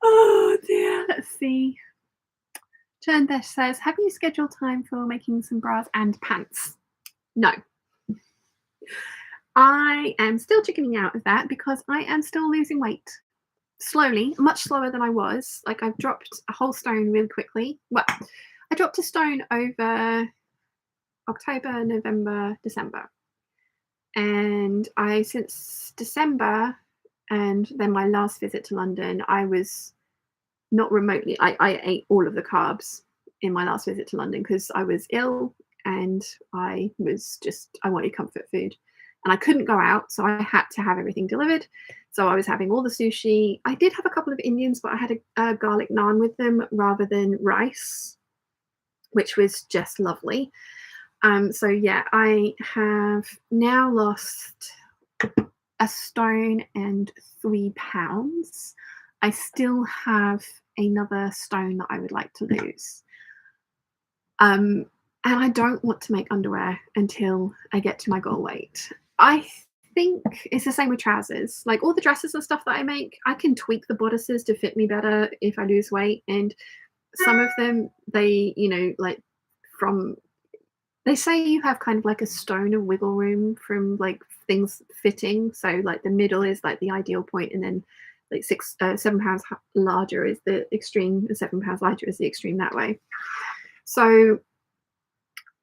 Oh dear. Let's see. Chandler says, "Have you scheduled time for making some bras and pants?" No. I am still chickening out of that because I am still losing weight. Slowly, much slower than I was. Like, I've dropped a whole stone really quickly. Well, I dropped a stone over October, November, December. And since December and then my last visit to London, I was not remotely, I ate all of the carbs in my last visit to London because I was ill and I wanted comfort food. And I couldn't go out, so I had to have everything delivered. So I was having all the sushi. I did have a couple of Indians, but I had a garlic naan with them rather than rice, which was just lovely. So yeah, I have now lost a stone and 3 pounds. I still have another stone that I would like to lose. And I don't want to make underwear until I get to my goal weight. I think it's the same with trousers. Like, all the dresses and stuff that I make, I can tweak the bodices to fit me better if I lose weight. And some of them, they, like, they say you have kind of like a stone of wiggle room from like things fitting. So like the middle is like the ideal point, and then like 7 pounds larger is the extreme, and 7 pounds lighter is the extreme that way. So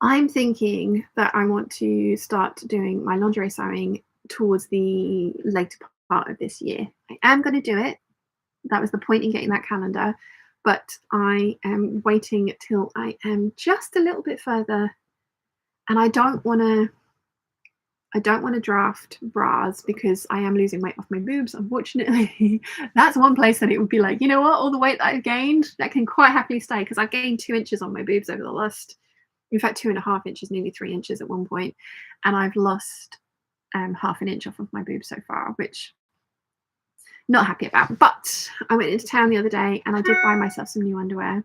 I'm thinking that I want to start doing my lingerie sewing towards the later part of this year. I am going to do it. That was the point in getting that calendar, but I am waiting till I am just a little bit further. And I don't want to draft bras because I am losing weight off my boobs, unfortunately. That's one place that it would be like, you know what, all the weight that I've gained, that can quite happily stay, because I've gained 2 inches on my boobs over the last, in fact, 2.5 inches, nearly 3 inches at one point, and I've lost half an inch off of my boobs so far, which not happy about. But I went into town the other day and I did buy myself some new underwear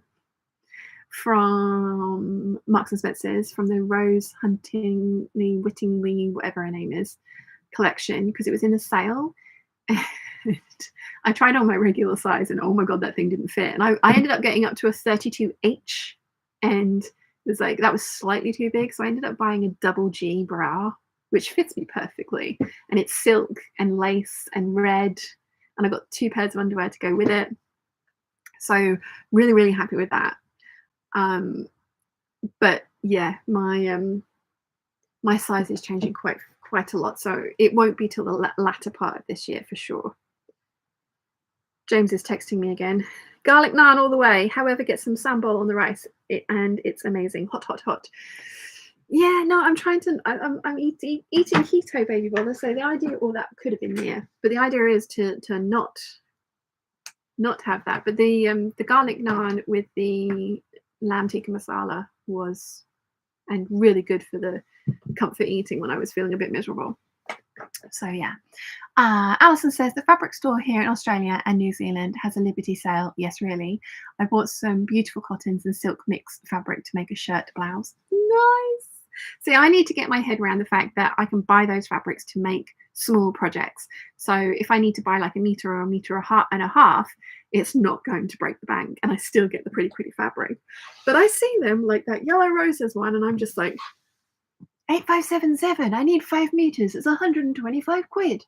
from Marks and Spencer's, from the Rose Huntingly Whittingley, whatever her name is, collection, because it was in a sale. And I tried on my regular size, and oh my god, that thing didn't fit. And I ended up getting up to a 32H, and it was like, that was slightly too big, so I ended up buying a double G bra, which fits me perfectly, and it's silk and lace and red, and I got 2 pairs of underwear to go with it. So really, really happy with that. But yeah, my size is changing quite a lot, so it won't be till the latter part of this year for sure. James is texting me again. Garlic naan all the way. However, get some sambal on the rice, and it's amazing. Hot, hot, hot. Yeah, no, I'm trying to. I'm eating keto, baby bother. So the idea, or that could have been there, but the idea is to not not have that. But the garlic naan with the lamb tikka masala was, and really good for the comfort eating when I was feeling a bit miserable. So yeah. Alison says the fabric store here in Australia and New Zealand has a Liberty sale. Yes, really. I bought some beautiful cottons and silk mixed fabric to make a shirt blouse. Nice. See, I need to get my head around the fact that I can buy those fabrics to make small projects. So if I need to buy like a meter or a meter and a half, it's not going to break the bank, and I still get the pretty fabric. But I see them like that yellow roses one, and I'm just like, 8577, I need 5 meters. It's 125 quid.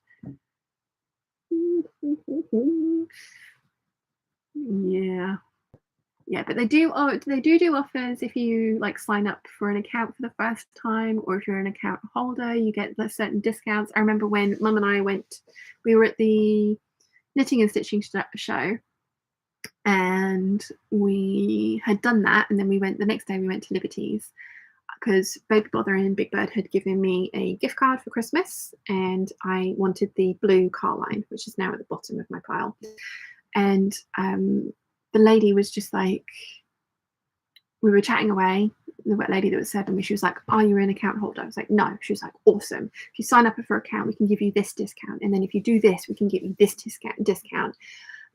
Yeah, but they do offers if you like sign up for an account for the first time, or if you're an account holder, you get the certain discounts. I remember when Mum and I we were at the knitting and stitching show, and we had done that, and then the next day we went to Liberty's because Baby Bother and Big Bird had given me a gift card for Christmas, and I wanted the blue Carline, which is now at the bottom of my pile. And the lady was just like, we were chatting away, the lady that was serving me, she was like, are you an account holder? I was like, no. She was like, awesome. If you sign up for an account, we can give you this discount. And then if you do this, we can give you this discount.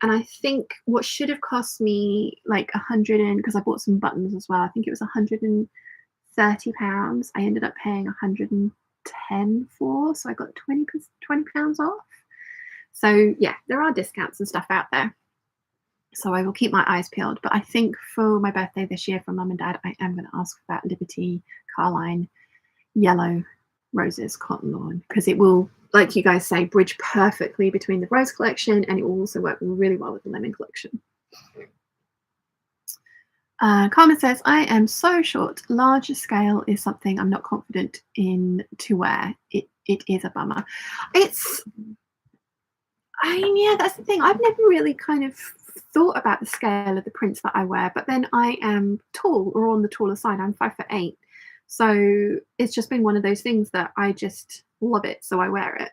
And I think what should have cost me like 100, because I bought some buttons as well, I think it was £130. I ended up paying 110 for, so I got £20 off. So yeah, there are discounts and stuff out there. So I will keep my eyes peeled. But I think for my birthday this year from Mum and Dad, I am going to ask for that Liberty Carline yellow roses cotton lawn, because it will, like you guys say, bridge perfectly between the rose collection, and it will also work really well with the lemon collection. Carmen says, I am so short. Larger scale is something I'm not confident in to wear. It is a bummer. Yeah, that's the thing. I've never really kind of thought about the scale of the prints that I wear, but then I am tall, or on the taller side. I'm 5'8". So it's just been one of those things that I just love it, so I wear it.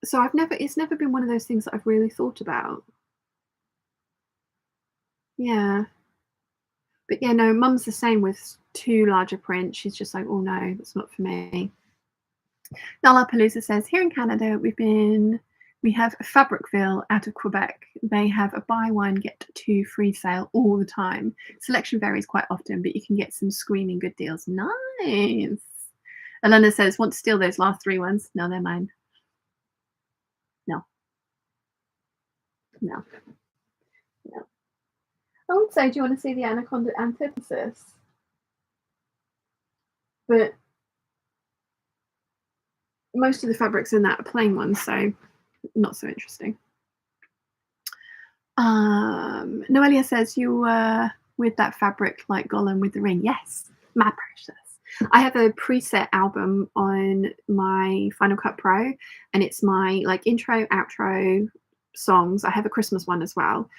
So it's never been one of those things that I've really thought about. Yeah. But yeah, no, Mum's the same with too larger print. She's just like, oh no, that's not for me. Nala Palooza says, here in Canada, we have Fabricville out of Quebec. They have a buy one, get two free sale all the time. Selection varies quite often, but you can get some screaming good deals. Nice. Elena says, want to steal those last 3 ones? No, they're mine. No. I would say, do you want to see the Anaconda antithesis? But most of the fabrics in that are plain ones, so not so interesting. Noelia says, you were with that fabric like Gollum with the ring. Yes, my precious. I have a preset album on my Final Cut Pro, and it's my like intro, outro songs. I have a Christmas one as well.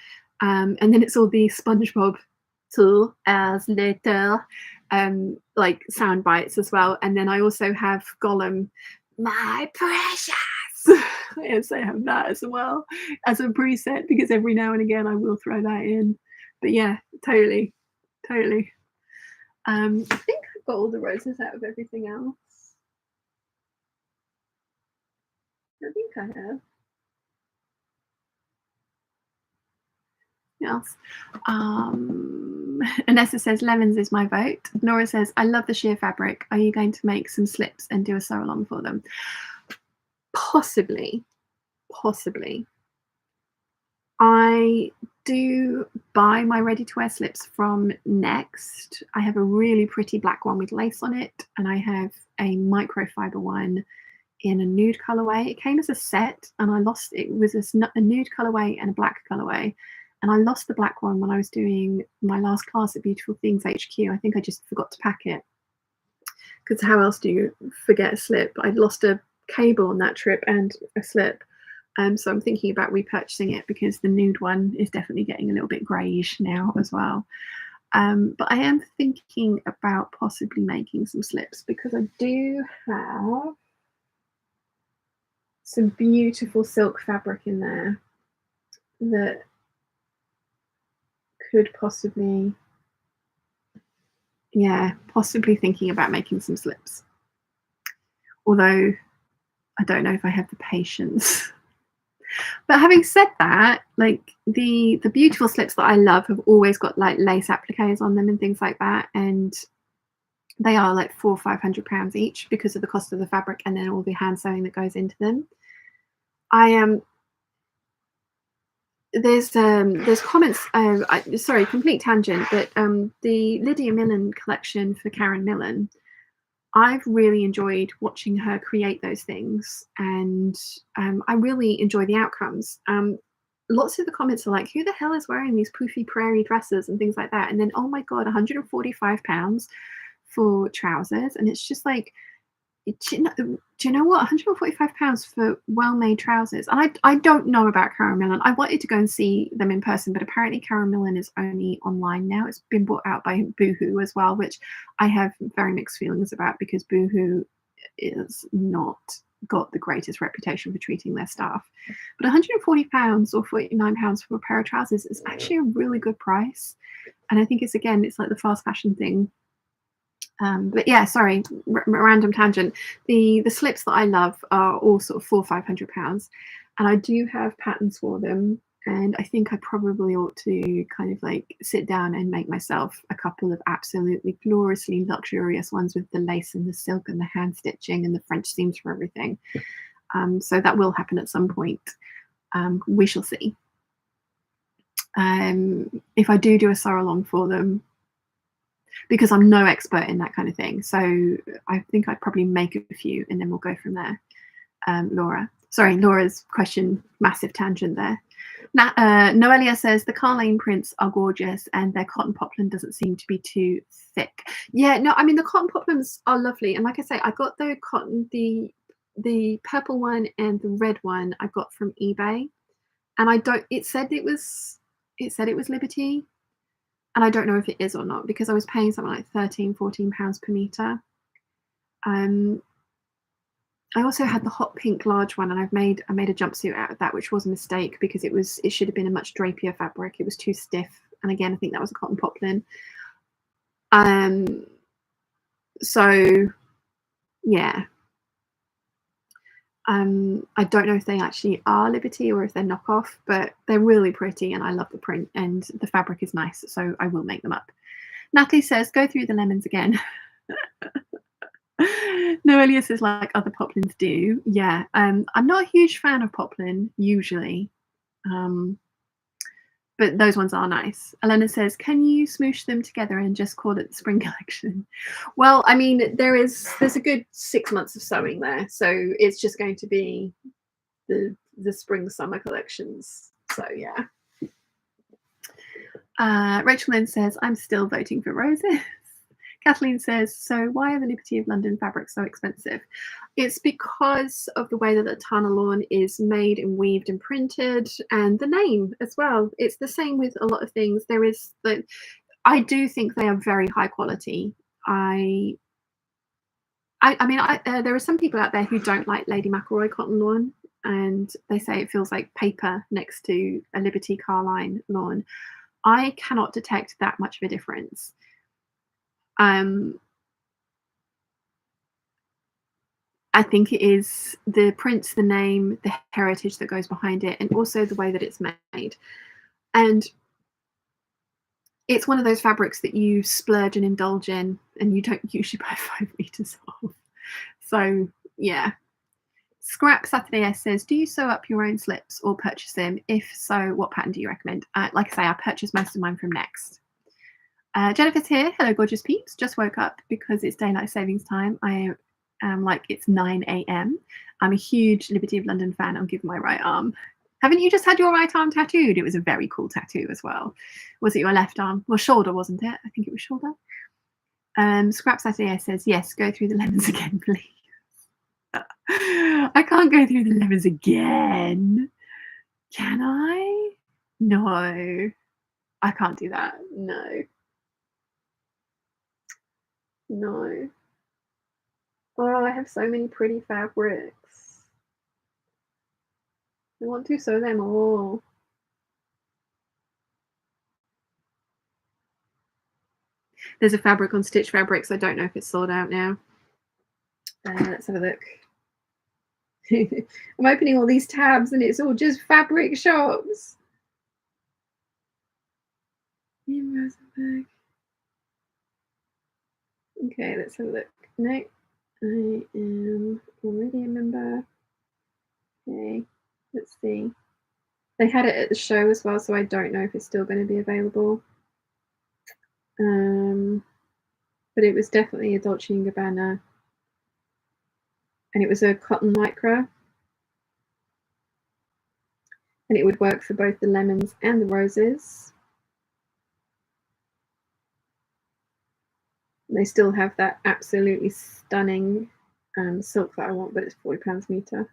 And then it's all the SpongeBob "Till as later" like sound bites as well. And then I also have Gollum, my precious. Yes, I have that as well as a preset, because every now and again I will throw that in. But yeah, totally. I think I've got all the roses out of everything else. I think I have. Yes. Anessa says, lemons is my vote. Nora says, I love the sheer fabric. Are you going to make some slips and do a sew along for them? Possibly. I do buy my ready to wear slips from Next. I have a really pretty black one with lace on it, and I have a microfiber one in a nude colorway. It came as a set, and I lost it. It was a nude colorway and a black colorway. And I lost the black one when I was doing my last class at Beautiful Things HQ. I think I just forgot to pack it, because how else do you forget a slip? I lost a cable on that trip and a slip. So I'm thinking about repurchasing it, because the nude one is definitely getting a little bit greyish now as well. But I am thinking about possibly making some slips, because I do have some beautiful silk fabric in there. that could possibly, yeah, possibly thinking about making some slips. Although I don't know if I have the patience. But having said that, like the beautiful slips that I love have always got like lace appliques on them and things like that, and they are like £400 or £500 each because of the cost of the fabric and then all the hand sewing that goes into them. I am there's comments. Sorry, complete tangent, but the Lydia Millen collection for Karen Millen, I've really enjoyed watching her create those things, and I really enjoy the outcomes. Lots of the comments are like, "Who the hell is wearing these poofy prairie dresses and things like that?" And then, oh my god, £145 for trousers, and it's just like, do you know what? £145 for well-made trousers. And I don't know about Karen Millen. I wanted to go and see them in person, but apparently Karen Millen is only online now. It's been bought out by Boohoo as well, which I have very mixed feelings about because Boohoo is not got the greatest reputation for treating their staff. But £140 or £49 for a pair of trousers is actually a really good price. And I think it's like the fast fashion thing. But yeah, sorry, random tangent. The slips that I love are all sort of £400 or £500, and I do have patterns for them. And I think I probably ought to kind of like sit down and make myself a couple of absolutely gloriously luxurious ones with the lace and the silk and the hand stitching and the French seams for everything. So that will happen at some point. We shall see. If I do a sew along for them, because I'm no expert in that kind of thing. So I think I'd probably make a few and then we'll go from there. Laura's question, massive tangent there. Noelia says the Carlane prints are gorgeous and their cotton poplin doesn't seem to be too thick. Yeah, no, I mean the cotton poplins are lovely, and like I say, I got the purple one and the red one I got from eBay, and it said it was Liberty. And I don't know if it is or not because I was paying something like £13-14 per meter. I also had the hot pink large one, and I made a jumpsuit out of that, which was a mistake because it should have been a much drapier fabric. It was too stiff, and again, I think that was a cotton poplin. So yeah. I don't know if they actually are Liberty or if they're knockoff, but they're really pretty and I love the print and the fabric is nice, so I will make them up. Natalie says, go through the lemons again. Noelia says, like other poplins do. Yeah, I'm not a huge fan of poplin usually, but those ones are nice. Elena says, can you smoosh them together and just call it the spring collection? Well, I mean, there's a good 6 months of sewing there, so it's just going to be the spring summer collections. So yeah. Rachel Lynn says, I'm still voting for roses. Kathleen says, so why are the Liberty of London fabrics so expensive? It's because of the way that the Tana lawn is made and weaved and printed, and the name as well. It's the same with a lot of things. I do think they are very high quality. I mean, there are some people out there who don't like Lady McElroy cotton lawn, and they say it feels like paper next to a Liberty Carline lawn. I cannot detect that much of a difference. I think it is the prints, the name, the heritage that goes behind it, and also the way that it's made. And it's one of those fabrics that you splurge and indulge in, and you don't usually buy 5 meters of. So yeah. Scrap Saturday S says, do you sew up your own slips or purchase them? If so, what pattern do you recommend? Like I say, I purchase most of mine from Next. Jennifer's here. Hello, gorgeous peeps. Just woke up because it's daylight savings time. I am like, it's 9 a.m. I'm a huge Liberty of London fan. I'll give my right arm. Haven't you just had your right arm tattooed? It was a very cool tattoo as well. Was it your left arm? Well, shoulder, wasn't it? I think it was shoulder. Scrap Saturday says, yes, go through the lemons again, please. I can't go through the lemons again. Can I? No. I can't do that. No. No. Oh, I have so many pretty fabrics. I want to sew them all. There's a fabric on Stitch Fabrics. I don't know if it's sold out now. Let's have a look. I'm opening all these tabs and it's all just fabric shops. Okay, let's have a look. No, I am already a member. Okay, let's see. They had it at the show as well, so I don't know if it's still going to be available. But it was definitely a Dolce & Gabbana. And it was a cotton lycra. And it would work for both the lemons and the roses. And they still have that absolutely stunning silk that I want, but it's £40 a meter.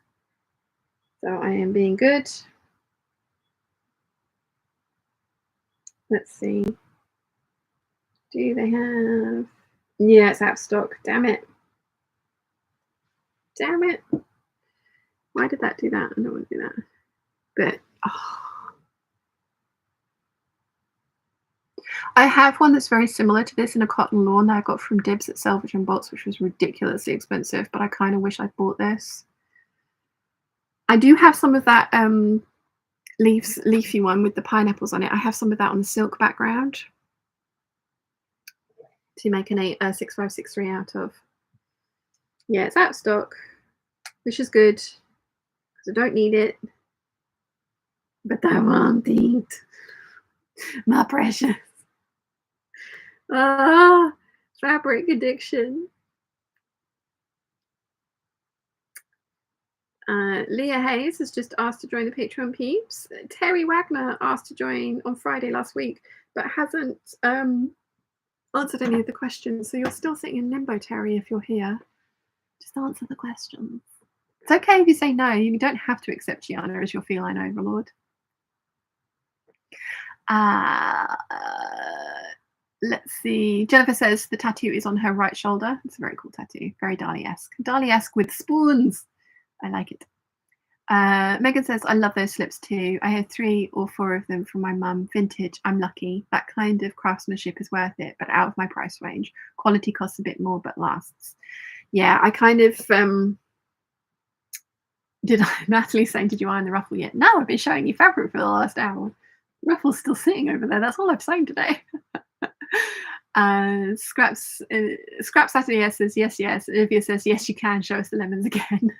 So I am being good. Let's see. Do they have? Yeah, it's out of stock. Damn it. Damn it. Why did that do that? I don't want to do that. But I have one that's very similar to this in a cotton lawn that I got from Dibs at Selvage and Bolts, which was ridiculously expensive, but I kind of wish I'd bought this. I do have some of that leafy one with the pineapples on it. I have some of that on the silk background to make an 6563 out of. Yeah, it's out of stock, which is good because I don't need it. But I want it. My precious. Fabric addiction. Leah Hayes has just asked to join the Patreon peeps. Terry Wagner asked to join on Friday last week, but hasn't answered any of the questions. So you're still sitting in limbo, Terry, if you're here. Just answer the questions. It's okay if you say no. You don't have to accept Gianna as your feline overlord. Let's see. Jennifer says the tattoo is on her right shoulder. It's a very cool tattoo. Very Dali-esque. Dali-esque with spoons. I like it. Megan says, I love those slips too. I had 3 or 4 of them from my mum. Vintage. I'm lucky. That kind of craftsmanship is worth it, but out of my price range. Quality costs a bit more, but lasts. Yeah, I kind of... Natalie's saying, did you iron the ruffle yet? No, I've been showing you fabric for the last hour. Ruffle's still sitting over there. That's all I've sewn today. Scraps Saturday says, yes. Olivia says, yes, you can. Show us the lemons again.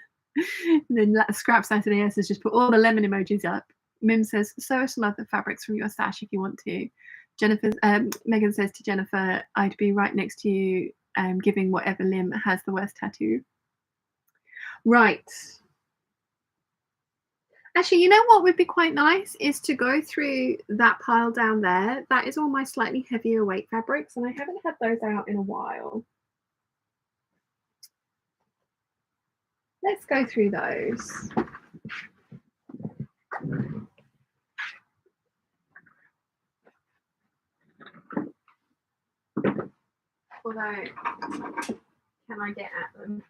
And then Scraps Saturday says, just put all the lemon emojis up. Mim says, sew some other fabrics from your stash if you want to. Megan says to Jennifer, I'd be right next to you, giving whatever limb has the worst tattoo. Right. Actually, you know what would be quite nice is to go through that pile down there. That is all my slightly heavier weight fabrics, and I haven't had those out in a while. Let's go through those. Although, can I get at them?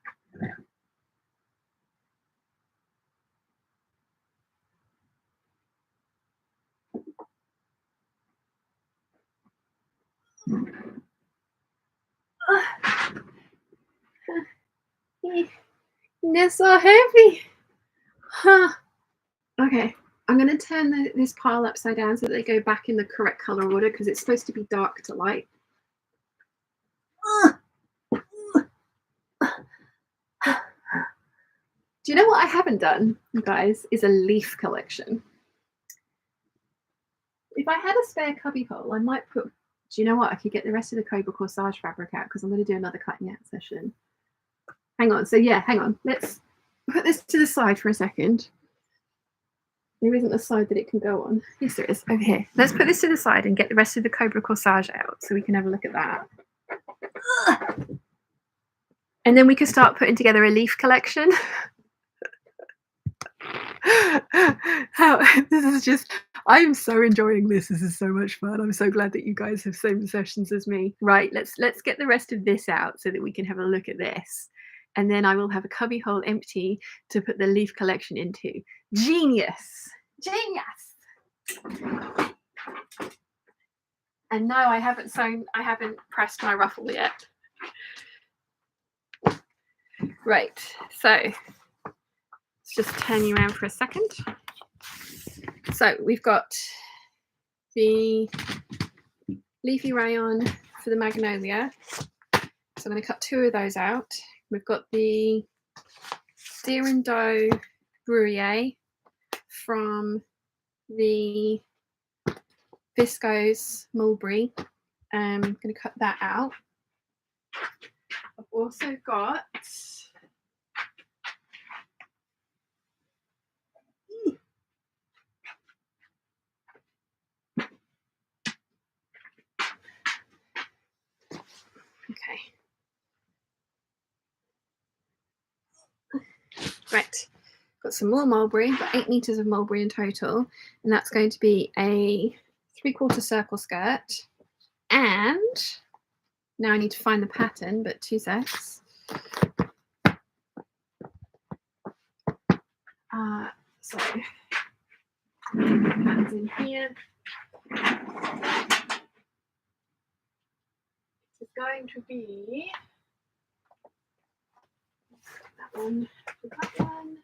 They're so heavy. Huh. Okay, I'm going to turn this pile upside down so that they go back in the correct color order because it's supposed to be dark to light. Do you know what I haven't done, you guys, is a leaf collection. If I had a spare cubby hole, I might put, do you know what? I could get the rest of the Cobra Corsage fabric out because I'm going to do another cutting out session. Hang on. So yeah, hang on. Let's put this to the side for a second. There isn't a side that it can go on. Yes, there is. Over here. Let's put this to the side and get the rest of the Cobra Corsage out so we can have a look at that. And then we can start putting together a leaf collection. This is just, I'm so enjoying this. This is so much fun. I'm so glad that you guys have same sessions as me. Right, let's get the rest of this out so that we can have a look at this. And then I will have a cubby hole empty to put the leaf collection into. Genius. And no, I haven't pressed my ruffle yet. Right, so let's just turn you around for a second. So we've got the leafy rayon for the magnolia. So I'm going to cut 2 of those out. We've got the deer and doe bruyere from the viscose mulberry. I'm going to cut that out. I've also got okay. Right. Got some more mulberry, got 8 meters of mulberry in total, and that's going to be a 3/4 circle skirt. And now I need to find the pattern, but 2 secs. So patterns in here. It's going to be that one, that one.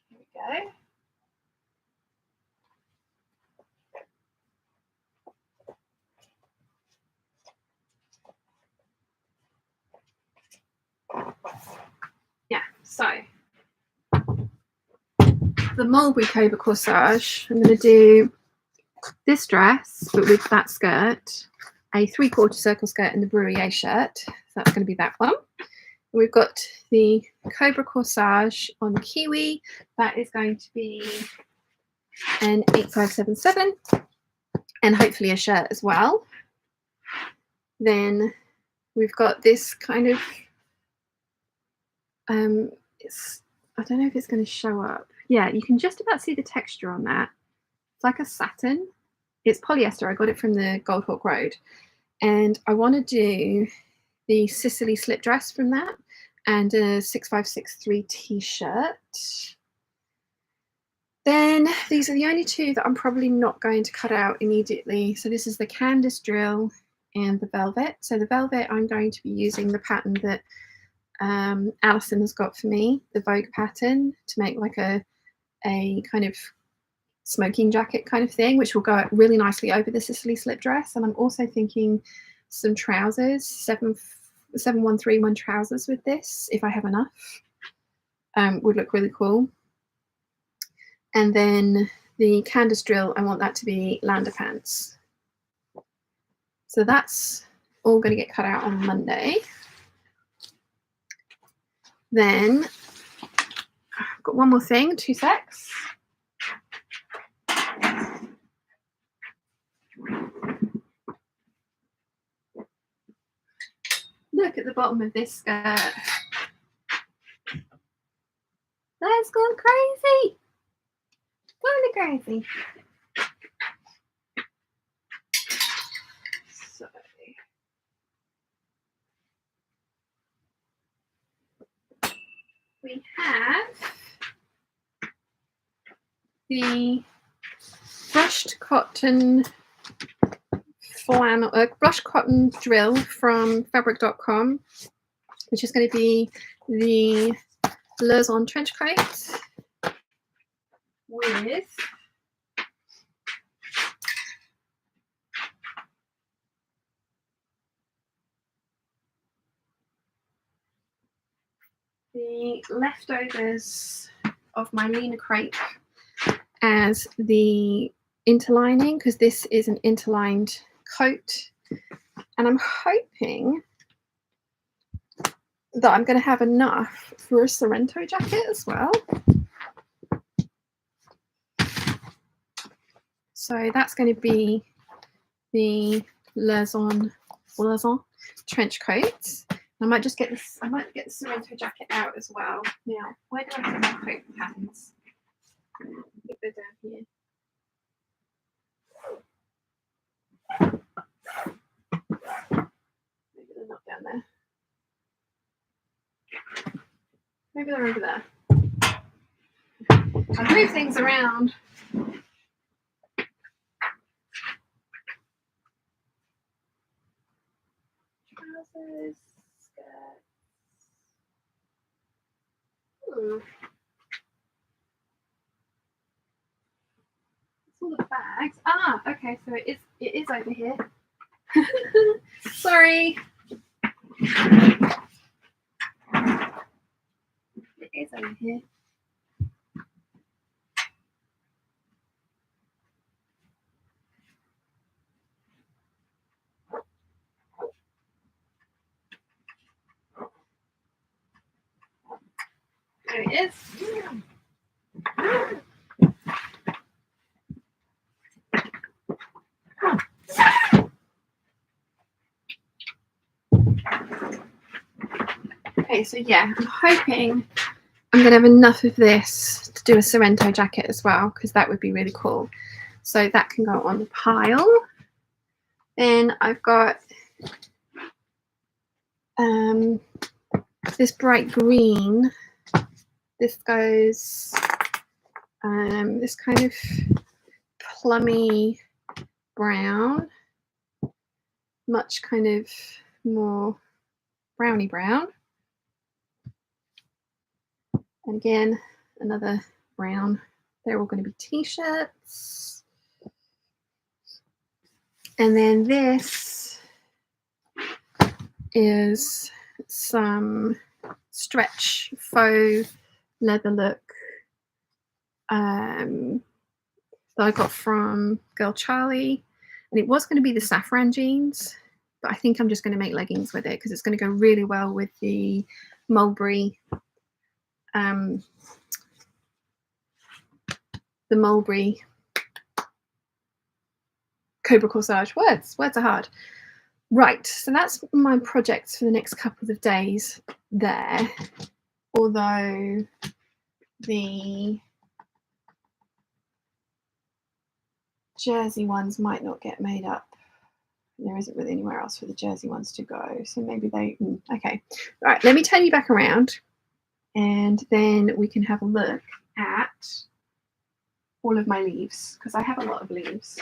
Here we go. Yeah, so the mulberry cobra corsage, I'm going to do this dress, but with that skirt, a 3/4 circle skirt and the bruyere shirt. So that's going to be that one. We've got the cobra corsage on the kiwi. That is going to be an 8577 and hopefully a shirt as well. Then we've got this kind of I don't know if it's going to show up. Yeah, you can just about see the texture on that. It's like a satin. It's polyester. I got it from the Gold Hawk Road. And I want to do the Sicily slip dress from that and a 6563 t-shirt. Then these are the only 2 that I'm probably not going to cut out immediately. So this is the Candice drill and the velvet. So the velvet, I'm going to be using the pattern that Alison has got for me, the Vogue pattern, to make like a kind of smoking jacket kind of thing, which will go really nicely over the Sicily slip dress. And I'm also thinking some trousers, 7131 trousers with this, if I have enough, would look really cool. And then the Candice drill, I want that to be Lander pants. So that's all going to get cut out on Monday. Then I've got one more thing, 2 secs. Look at the bottom of this skirt. That's gone crazy. Totally crazy. So we have the brushed cotton flannel, brushed cotton drill from fabric.com, which is going to be the Leurzon trench coat with the leftovers of my Lena crepe as the interlining, because this is an interlined coat, and I'm hoping that I'm going to have enough for a Sorrento jacket as well. So that's going to be the Leurzon trench coat. I might just get this. I might get the Sorrento jacket out as well. Now, where do I put my coat patterns? I think they're down here. Maybe they're not down there. Maybe they're over there. I move things around. trousers, skirts. It's all the bags. Ah, okay, so it is over here. Sorry. It is over here. There it is. Okay, so yeah, I'm hoping I'm going to have enough of this to do a Sorrento jacket as well, because that would be really cool. So that can go on the pile. Then I've got this bright green. This goes this kind of plummy brown, much kind of more browny brown. And again, another brown. They're all going to be t-shirts. And then this is some stretch faux leather look that I got from Girl Charlie. And it was going to be the saffron jeans, but I think I'm just going to make leggings with it because it's going to go really well with the mulberry Cobra Corsage. Words are hard. Right, so that's my projects for the next couple of days there. Although the jersey ones might not get made up. There isn't really anywhere else for the jersey ones to go. So maybe they, okay. All right, let me turn you back around and then we can have a look at all of my leaves because I have a lot of leaves.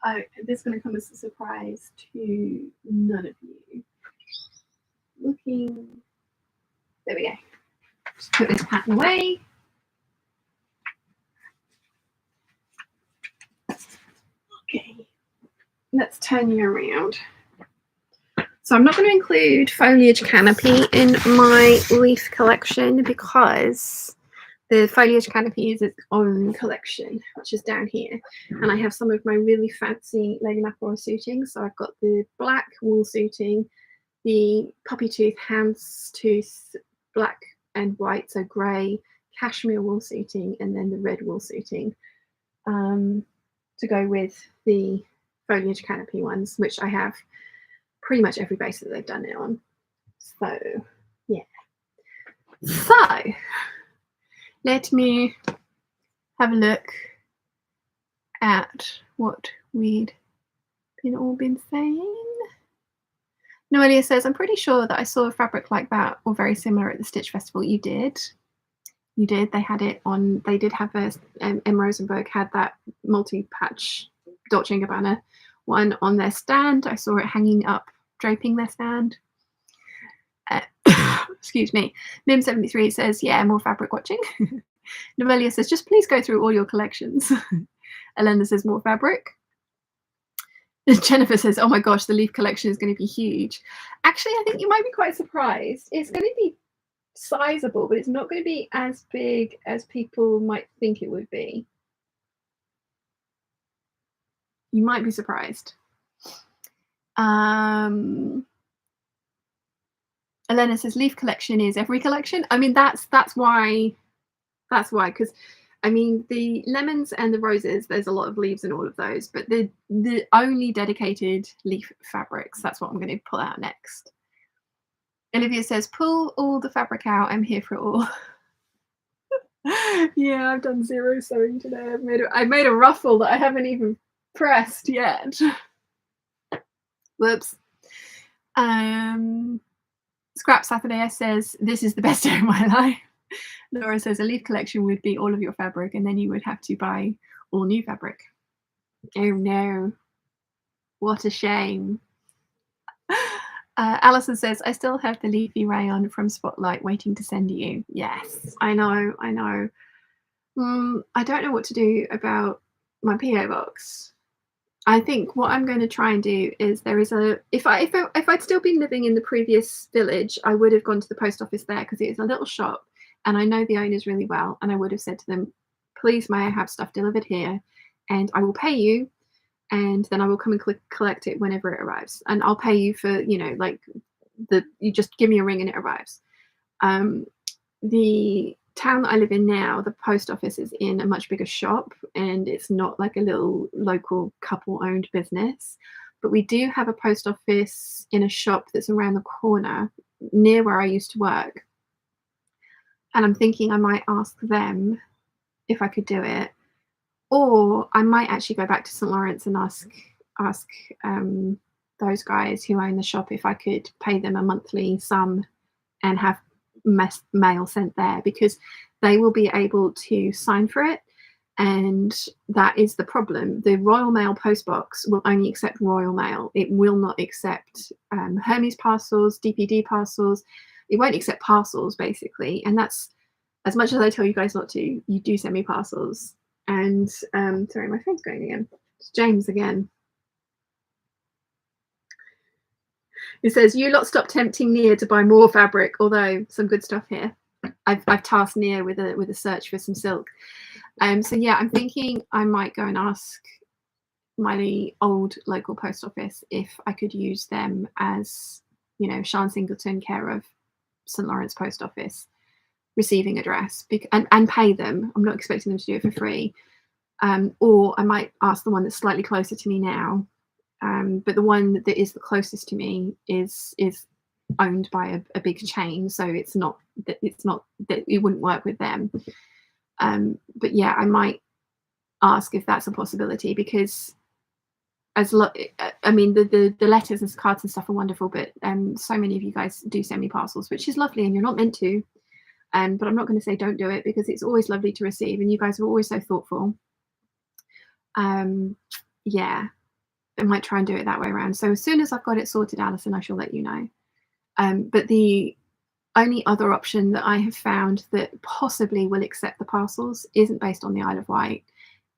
Oh, this is going to come as a surprise to none of you. Looking, there we go. Just put this pattern away. Okay, let's turn you around. So I'm not going to include foliage canopy in my leaf collection because the foliage canopy is its own collection, which is down here. And I have some of my really fancy Lady Mackerel suiting. So I've got the black wool suiting, the puppy tooth, houndstooth, black and white, so grey, cashmere wool suiting, and then the red wool suiting to go with the foliage canopy ones, which I have pretty much every base that they've done it on. So, yeah. So, let me have a look at what we'd all been saying. Noelia says, I'm pretty sure that I saw a fabric like that or very similar at the Stitch Festival. You did. You did. They had it on, they did have a, M. Rosenberg had that multi-patch Dolce & Gabbana one on their stand. I saw it hanging up, draping their stand. Excuse me. Mim73 says, yeah, more fabric watching. Noelia says, just please go through all your collections. Elena says, more fabric. Jennifer says, oh my gosh, the leaf collection is going to be huge. Actually, I think you might be quite surprised. It's going to be sizable, but it's not going to be as big as people might think it would be. You might be surprised. Elena says leaf collection is every collection. I mean, that's why, because I mean the lemons and the roses, there's a lot of leaves in all of those, but the only dedicated leaf fabrics, that's what I'm going to pull out next. Olivia says, pull all the fabric out, I'm here for it all. Yeah, I've done zero sewing today. I made a ruffle that I haven't even pressed yet. Whoops. Scrap Saturday says, this is the best day of my life. Laura says, a leaf collection would be all of your fabric and then you would have to buy all new fabric. Oh no. What a shame. Alison says, I still have the leafy rayon from Spotlight waiting to send you. Yes, I know. I don't know what to do about my PO box. I think what I'm going to try and do is there is a if I'd still been living in the previous village, I would have gone to the post office there because it is a little shop and I know the owners really well, and I would have said to them, please may I have stuff delivered here, and I will pay you, and then I will come and collect it whenever it arrives, and I'll pay you for, you know, like you just give me a ring and it arrives. The town that I live in now, the post office is in a much bigger shop, and it's not like a little local couple owned business, but we do have a post office in a shop that's around the corner near where I used to work, and I'm thinking I might ask them if I could do it, or I might actually go back to St. Lawrence and ask those guys who own the shop if I could pay them a monthly sum and have mail sent there, because they will be able to sign for it, and that is the problem. The Royal Mail post box will only accept Royal Mail. It will not accept Hermes parcels, DPD parcels. It won't accept parcels, basically, and that's, as much as I tell you guys not to, you do send me parcels. And sorry, my phone's going again. It's James again. It says, you lot stop tempting Nia to buy more fabric, although some good stuff here. I've tasked Nia with a search for some silk. So yeah, I'm thinking I might go and ask my old local post office if I could use them as, you know, Sean Singleton, care of St. Lawrence Post Office, receiving address, and pay them. I'm not expecting them to do it for free. Or I might ask the one that's slightly closer to me now. But the one that is the closest to me is owned by a big chain, so it's not that it wouldn't work with them. But yeah, I might ask if that's a possibility, because I mean, the letters and cards and stuff are wonderful, but so many of you guys do send me parcels, which is lovely, and you're not meant to. But I'm not going to say don't do it, because it's always lovely to receive, and you guys are always so thoughtful. Yeah, I might try and do it that way around. So as soon as I've got it sorted, Alison, I shall let you know. But the only other option that I have found that possibly will accept the parcels isn't based on the Isle of Wight,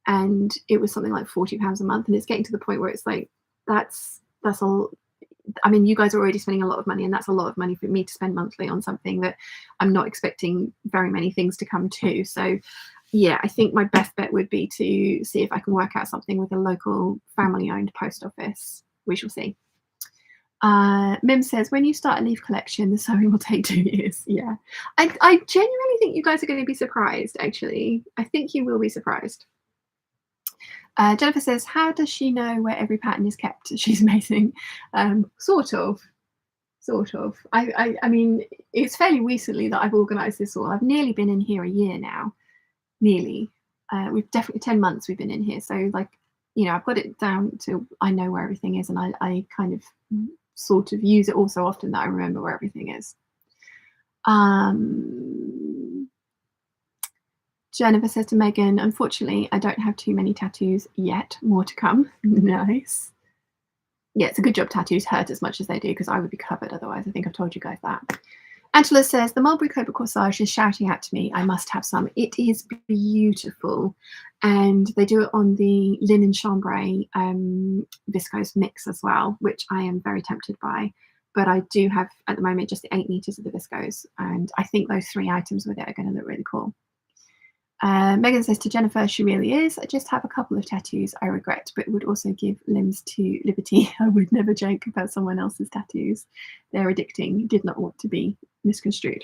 and it was something like £40 a month, and it's getting to the point where it's like that's all. I mean, you guys are already spending a lot of money, and that's a lot of money for me to spend monthly on something that I'm not expecting very many things to come to. So yeah, I think my best bet would be to see if I can work out something with a local family-owned post office. We shall see. Mim says, when you start a leaf collection, the sewing will take 2 years. Yeah, I genuinely think you guys are going to be surprised, actually. I think you will be surprised. Jennifer says, how does she know where every pattern is kept? She's amazing. Sort of. I mean, it's fairly recently that I've organised this all. I've nearly been in here a year now. Nearly. We've definitely 10 months we've been in here. So, like, you know, I've got it down to I know where everything is, and I kind of sort of use it all so often that I remember where everything is. Jennifer says to Megan, unfortunately, I don't have too many tattoos yet. More to come. Nice. Yeah, it's a good job tattoos hurt as much as they do, because I would be covered otherwise. I think I've told you guys that. Angela says, the mulberry cobra corsage is shouting out to me. I must have some. It is beautiful. And they do it on the linen chambray viscose mix as well, which I am very tempted by. But I do have, at the moment, just the 8 meters of the viscose. And I think those 3 items with it are going to look really cool. Megan says to Jennifer, she really is. I just have a couple of tattoos I regret, but would also give limbs to liberty. I would never joke about someone else's tattoos. They're addicting. Did not want to be misconstrued.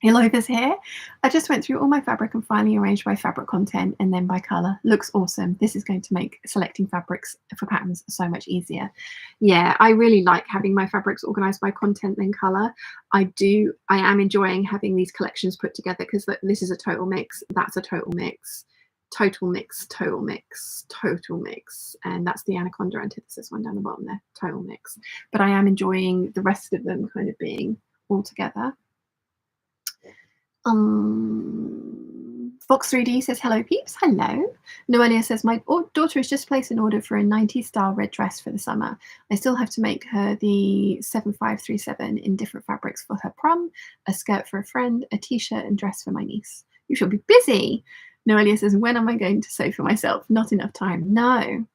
Elova's here. I just went through all my fabric and finally arranged by fabric content and then by color. Looks awesome. This is going to make selecting fabrics for patterns so much easier. Yeah, I really like having my fabrics organized by content then color. I am enjoying having these collections put together, because this is a total mix, that's a total mix, total mix, total mix, total mix, and that's the anaconda antithesis one down the bottom there, total mix. But I am enjoying the rest of them kind of being all together. Fox 3D says, hello, peeps. Hello. Noelia says, my daughter has just placed an order for a 90s style red dress for the summer. I still have to make her the 7537 in different fabrics for her prom, a skirt for a friend, a t-shirt and dress for my niece. You shall be busy. Noelia says, when am I going to sew for myself? Not enough time. No.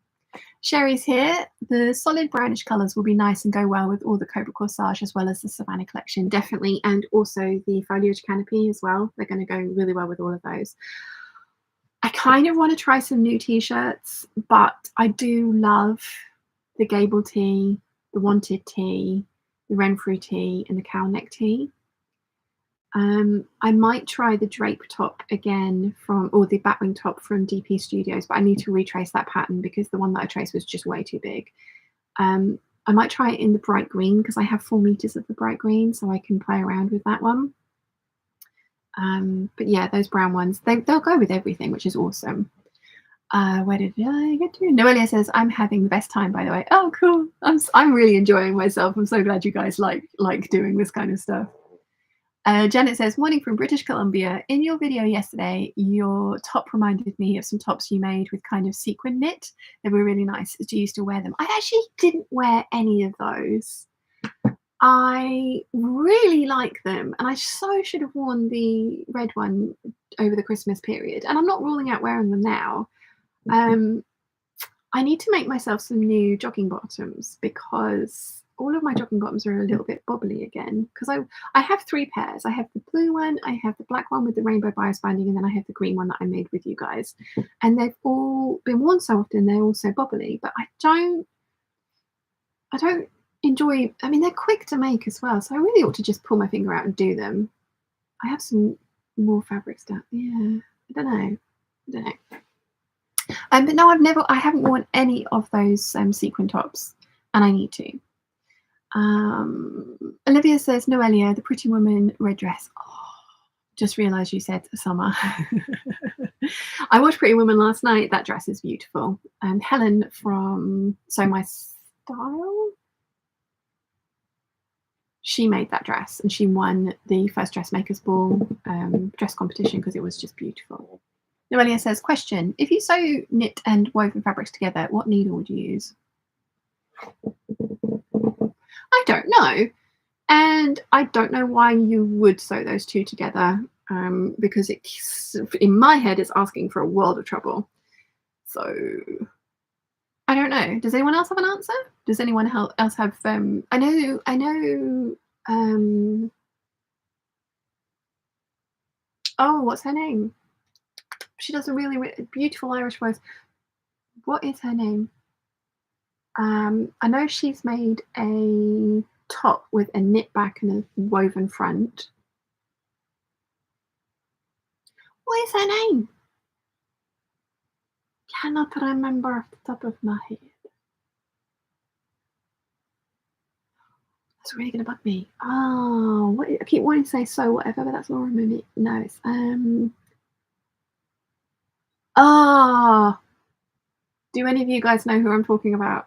Sherry's here. The solid brownish colours will be nice and go well with all the Cobra Corsage as well as the Savannah collection, definitely, and also the foliage canopy as well. They're going to go really well with all of those. I kind of want to try some new t-shirts, but I do love the Gable tee, the Wanted tee, the Renfrew tee, and the cow neck tee. I might try the drape top again or the batwing top from DP Studios, but I need to retrace that pattern because the one that I traced was just way too big. I might try it in the bright green because I have 4 meters of the bright green, so I can play around with that one. But yeah, those brown ones, they'll go with everything, which is awesome. Where did I get to? Noelia says, I'm having the best time, by the way. Oh, cool. I'm really enjoying myself. I'm so glad you guys like doing this kind of stuff. Janet says, morning from British Columbia. In your video yesterday, your top reminded me of some tops you made with kind of sequin knit. They were really nice. Do you still wear them? I actually didn't wear any of those. I really like them, and I so should have worn the red one over the Christmas period, and I'm not ruling out wearing them now. I need to make myself some new jogging bottoms because all of my jogging bottoms are a little bit bobbly again, because I have 3 pairs. I have the blue one, I have the black one with the rainbow bias binding, and then I have the green one that I made with you guys, and they've all been worn so often they're all so bobbly, but I don't enjoy. I mean, they're quick to make as well, so I really ought to just pull my finger out and do them. I have some more fabrics down. Yeah, I don't know. But no, I haven't worn any of those sequin tops, and I need to. Olivia says, Noelia, the Pretty Woman red dress. Oh, just realised you said summer. I watched Pretty Woman last night. That dress is beautiful. And Helen from Sew My Style, she made that dress, and she won the first dressmakers ball dress competition because it was just beautiful. Noelia says, question, if you sew knit and woven fabrics together, what needle would you use? I don't know, and I don't know why you would sew those two together, because it's, in my head, it's asking for a world of trouble. So I don't know. Does anyone else have an answer? Does anyone else have? I know. Oh, what's her name? She does a really, really beautiful Irish voice. What is her name? I know she's made a top with a knit back and a woven front. What is her name? Cannot remember off the top of my head. That's really gonna bug me. Oh, I keep wanting to say so whatever, but that's Laura Mooney. No, it's do any of you guys know who I'm talking about?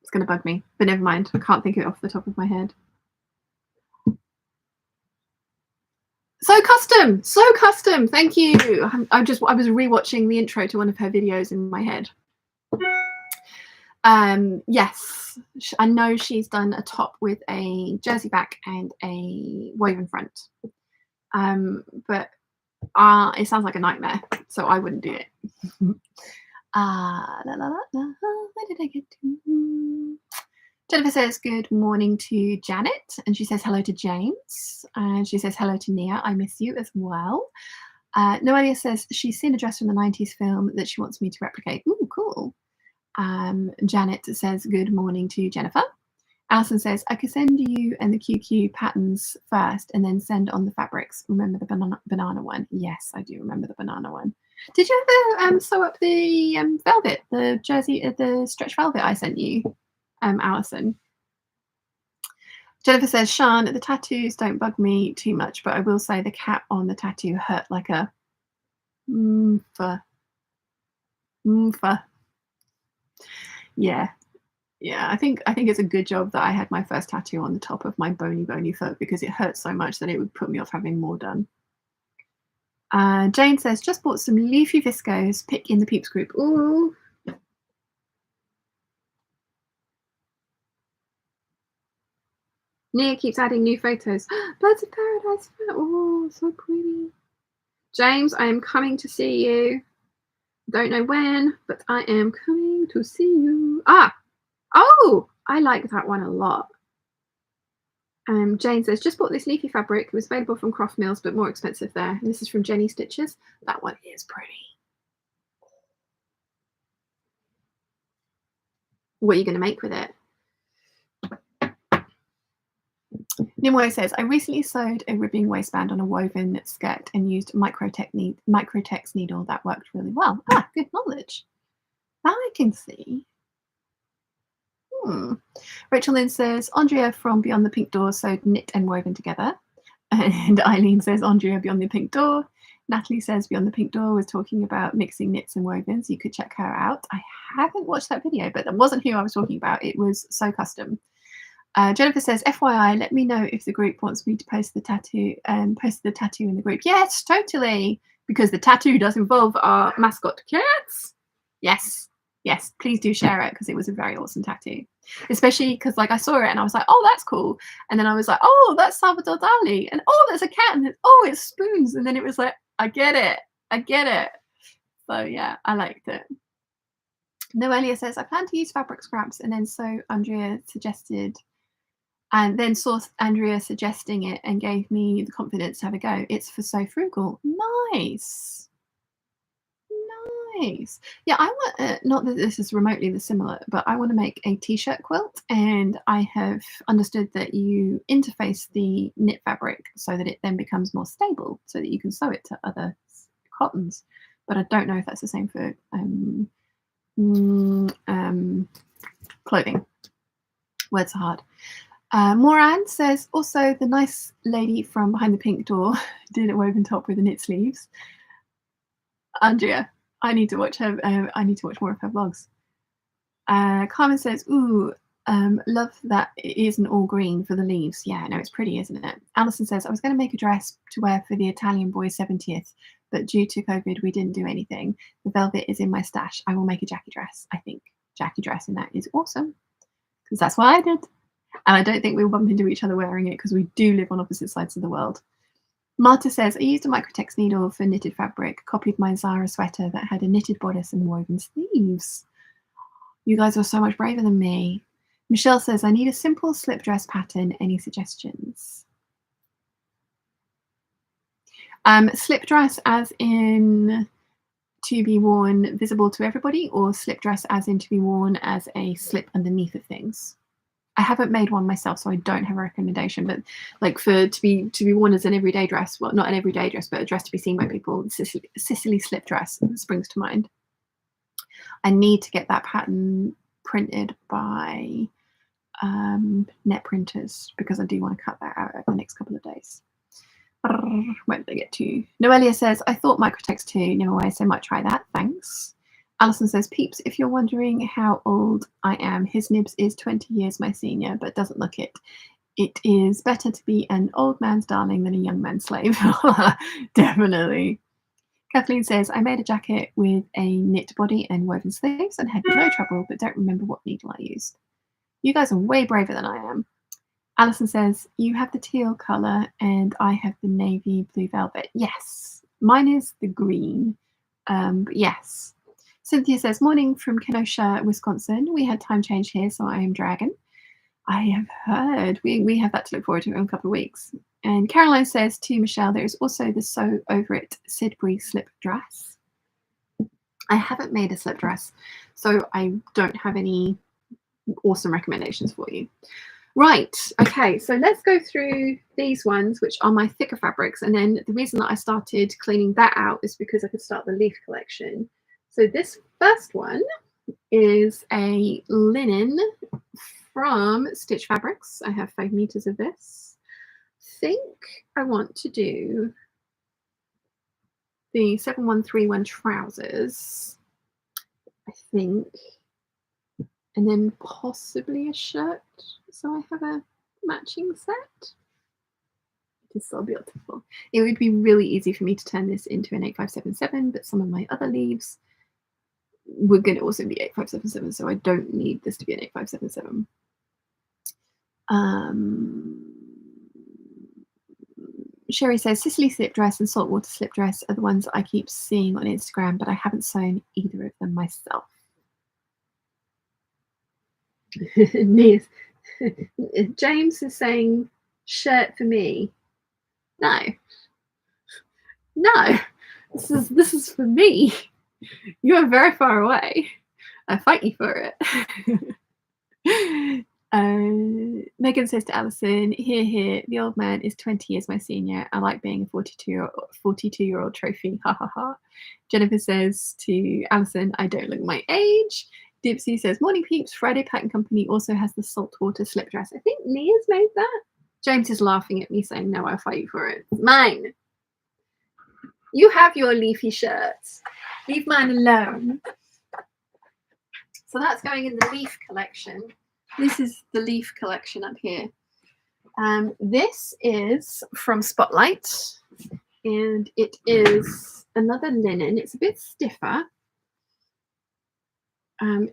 It's gonna bug me, but never mind. I can't think of it off the top of my head. So custom. Thank you. I was rewatching the intro to one of her videos in my head. Yes, I know she's done a top with a jersey back and a woven front. But it sounds like a nightmare, so I wouldn't do it. Where did I get to? Jennifer says good morning to Janet, and she says hello to James, and she says hello to Nia. I miss you as well. Noelia says she's seen a dress from the 90s film that she wants me to replicate. Ooh, cool. Janet says good morning to Jennifer. Alison says I could send you and the QQ patterns first and then send on the fabrics. Remember the banana one? Yes, I do remember the banana one. Did you ever sew up the velvet, the jersey, the stretch velvet I sent you, Alison? Jennifer says, Sean, the tattoos don't bug me too much, but I will say the cat on the tattoo hurt like a Yeah. Yeah, I think it's a good job that I had my first tattoo on the top of my bony foot because it hurt so much that it would put me off having more done. Jane says, just bought some leafy viscose, pick in the Peeps group. Ooh. Nia keeps adding new photos. Birds of Paradise. Oh, so pretty. James, I am coming to see you. Don't know when, but I am coming to see you. Oh, I like that one a lot. Jane says, just bought this leafy fabric. It was available from Croft Mills, but more expensive there. And this is from Jenny Stitches. That one is pretty. What are you going to make with it? Nimue says, I recently sewed a ribbing waistband on a woven skirt and used microtex needle. That worked really well. Good knowledge. That I can see. Rachel Lynn says, Andrea from Beyond the Pink Door sewed knit and woven together. And Eileen says, Andrea Beyond the Pink Door. Natalie says Beyond the Pink Door was talking about mixing knits and wovens. You could check her out. I haven't watched that video, but that wasn't who I was talking about. It was So Custom. Jennifer says, FYI, let me know if the group wants me to post the tattoo in the group. Yes, totally. Because the tattoo does involve our mascot cats. Yes, please do share it because it was a very awesome tattoo. Especially because like I saw it and I was like, oh, that's cool. And then I was like, oh, that's Salvador Dali. And oh, there's a cat. And then, oh, it's spoons. And then it was like, I get it. So yeah, I liked it. Noelia says, I plan to use fabric scraps and then so Andrea suggested and then saw Andrea suggesting it and gave me the confidence to have a go. It's for So Frugal. Nice. Yeah, I want, not that this is remotely similar, but I want to make a t-shirt quilt. And I have understood that you interface the knit fabric so that it then becomes more stable so that you can sew it to other cottons. But I don't know if that's the same for clothing. Words are hard. Moran says, also the nice lady from Behind the Pink Door did a woven top with the knit sleeves. Andrea, I need to watch her. I need to watch more of her vlogs. Carmen says, ooh, love that it isn't all green for the leaves. Yeah, no, it's pretty, isn't it? Alison says, I was going to make a dress to wear for the Italian boy's 70th, but due to COVID, we didn't do anything. The velvet is in my stash. I will make a Jackie dress, I think. Jackie dress, and that is awesome. Because that's what I did. And I don't think we'll bump into each other wearing it because we do live on opposite sides of the world. Marta says, I used a microtex needle for knitted fabric, copied my Zara sweater that had a knitted bodice and woven sleeves. You guys are so much braver than me. Michelle says, I need a simple slip dress pattern. Any suggestions? Slip dress as in to be worn visible to everybody, or slip dress as in to be worn as a slip underneath of things? I haven't made one myself, so I don't have a recommendation. But like to be worn as an everyday dress, well, not an everyday dress, but a dress to be seen by people. Sicily slip dress springs to mind. I need to get that pattern printed by net printers because I do want to cut that out over the next couple of days. Where did I get to? Noelia says, I thought microtext too. No way, so might try that. Thanks. Alison says, Peeps, if you're wondering how old I am, his nibs is 20 years my senior, but doesn't look it. It is better to be an old man's darling than a young man's slave. Definitely. Kathleen says, I made a jacket with a knit body and woven sleeves and had no trouble, but don't remember what needle I used. You guys are way braver than I am. Alison says, you have the teal colour and I have the navy blue velvet. Yes, mine is the green, but yes. Cynthia says, morning from Kenosha, Wisconsin. We had time change here, so I am dragon. I have heard. We have that to look forward to in a couple of weeks. And Caroline says to Michelle, there is also the Sew Over It Sidbury slip dress. I haven't made a slip dress, so I don't have any awesome recommendations for you. Right, okay, so let's go through these ones, which are my thicker fabrics. And then the reason that I started cleaning that out is because I could start the leaf collection. So this first one is a linen from Stitch Fabrics. I have 5 meters of this. I think I want to do the 7131 trousers. think. And then possibly a shirt. So I have a matching set. It is so beautiful. It would be really easy for me to turn this into an 8577, but some of my other leaves were going to also be 8577, so I don't need this to be an 8577. Sherry says Sicily slip dress and saltwater slip dress are the ones I keep seeing on Instagram, but I haven't sewn either of them myself. James is saying shirt for me. No, this is for me. You are very far away. I fight you for it. Megan says to Alison, here, the old man is 20 years my senior. I like being a 42-year-old trophy. Ha ha ha. Jennifer says to Alison, I don't look my age. Dipsy says, morning peeps, Friday Pattern Company also has the saltwater slip dress. I think Nia's made that. James is laughing at me saying, no, I'll fight you for it. It's mine. You have your leafy shirts. Leave mine alone. So that's going in the leaf collection. This is the leaf collection up here. This is from Spotlight, and it is another linen. It's a bit stiffer.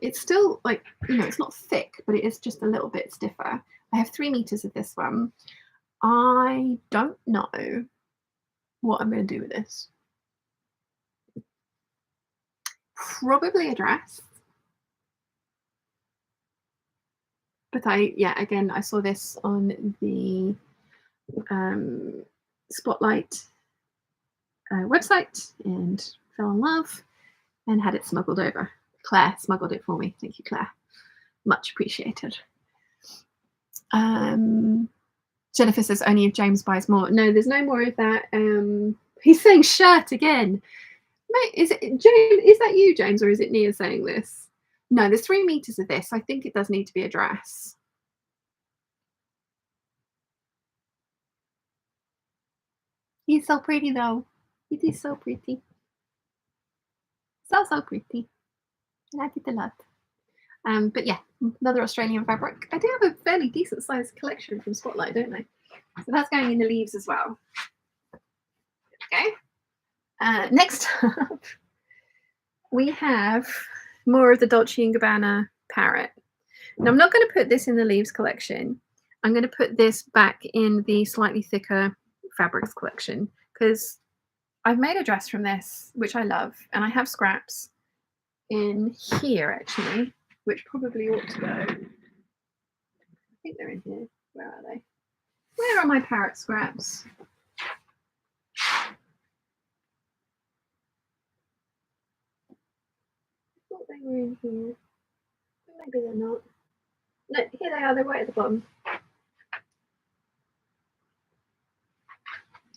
It's still like, it's not thick, but it is just a little bit stiffer. I have 3 meters of this one. I don't know what I'm going to do with this. Probably a dress. But again, I saw this on the Spotlight website and fell in love and had it smuggled over. Claire smuggled it for me. Thank you, Claire. Much appreciated. Jennifer says only if James buys more. No, there's no more of that. He's saying shirt again. Mate, is it James? Is that you, James, or is it Nia saying this? No, there's 3 meters of this. I think it does need to be a dress. He's so pretty, though. It is so pretty. So pretty. I like it a lot. But yeah, another Australian fabric. I do have a fairly decent sized collection from Spotlight, don't I? So that's going in the leaves as well. Okay. Next up, we have more of the Dolce & Gabbana parrot. Now, I'm not going to put this in the leaves collection. I'm going to put this back in the slightly thicker fabrics collection because I've made a dress from this, which I love, and I have scraps in here actually, which probably ought to go. I think they're in here. Where are they? Where are my parrot scraps? I thought they were in here. Maybe they're not. No, here they are. They're right at the bottom.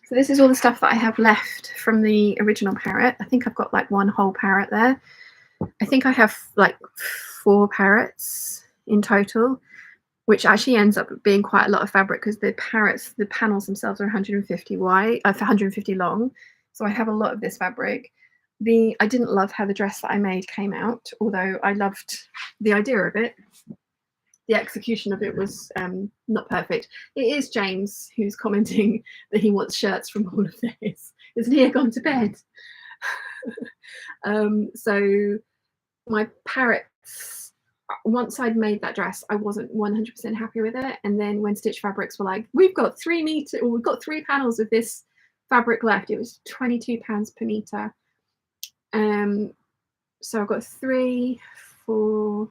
So this is all the stuff that I have left from the original parrot. I think I've got like 1 whole parrot there. I think I have like 4 parrots in total, which actually ends up being quite a lot of fabric because the parrots, the panels themselves are 150 wide, 150 long. So I have a lot of this fabric. I didn't love how the dress that I made came out, although I loved the idea of it. The execution of it was not perfect. It is James who's commenting that he wants shirts from all of this. Is Nia gone to bed? So my parrots, once I'd made that dress, I wasn't 100% happy with it. And then when Stitch Fabrics were like, we've got 3 panels of this fabric left, it was £22 per meter. So I've got 3, 4,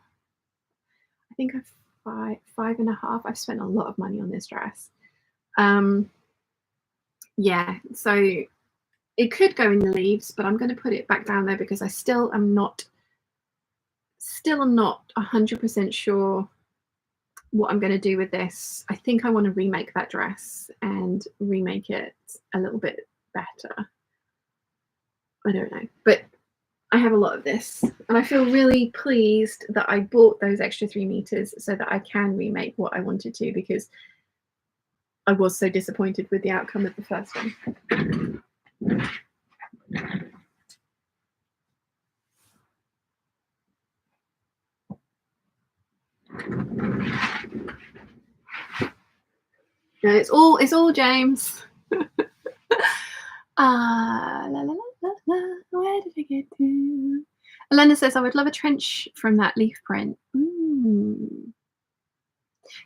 I think I've 5.5. I've spent a lot of money on this dress. Yeah, so it could go in the leaves, but I'm going to put it back down there because I still am not 100% sure what I'm going to do with this. I think I want to remake that dress and remake it a little bit better. I don't know, but I have a lot of this and I feel really pleased that I bought those extra 3 meters so that I can remake what I wanted to, because I was so disappointed with the outcome of the first one. No, it's all James. La, la, la, la, la. Where did I get to? Elena says, I would love a trench from that leaf print. Ooh.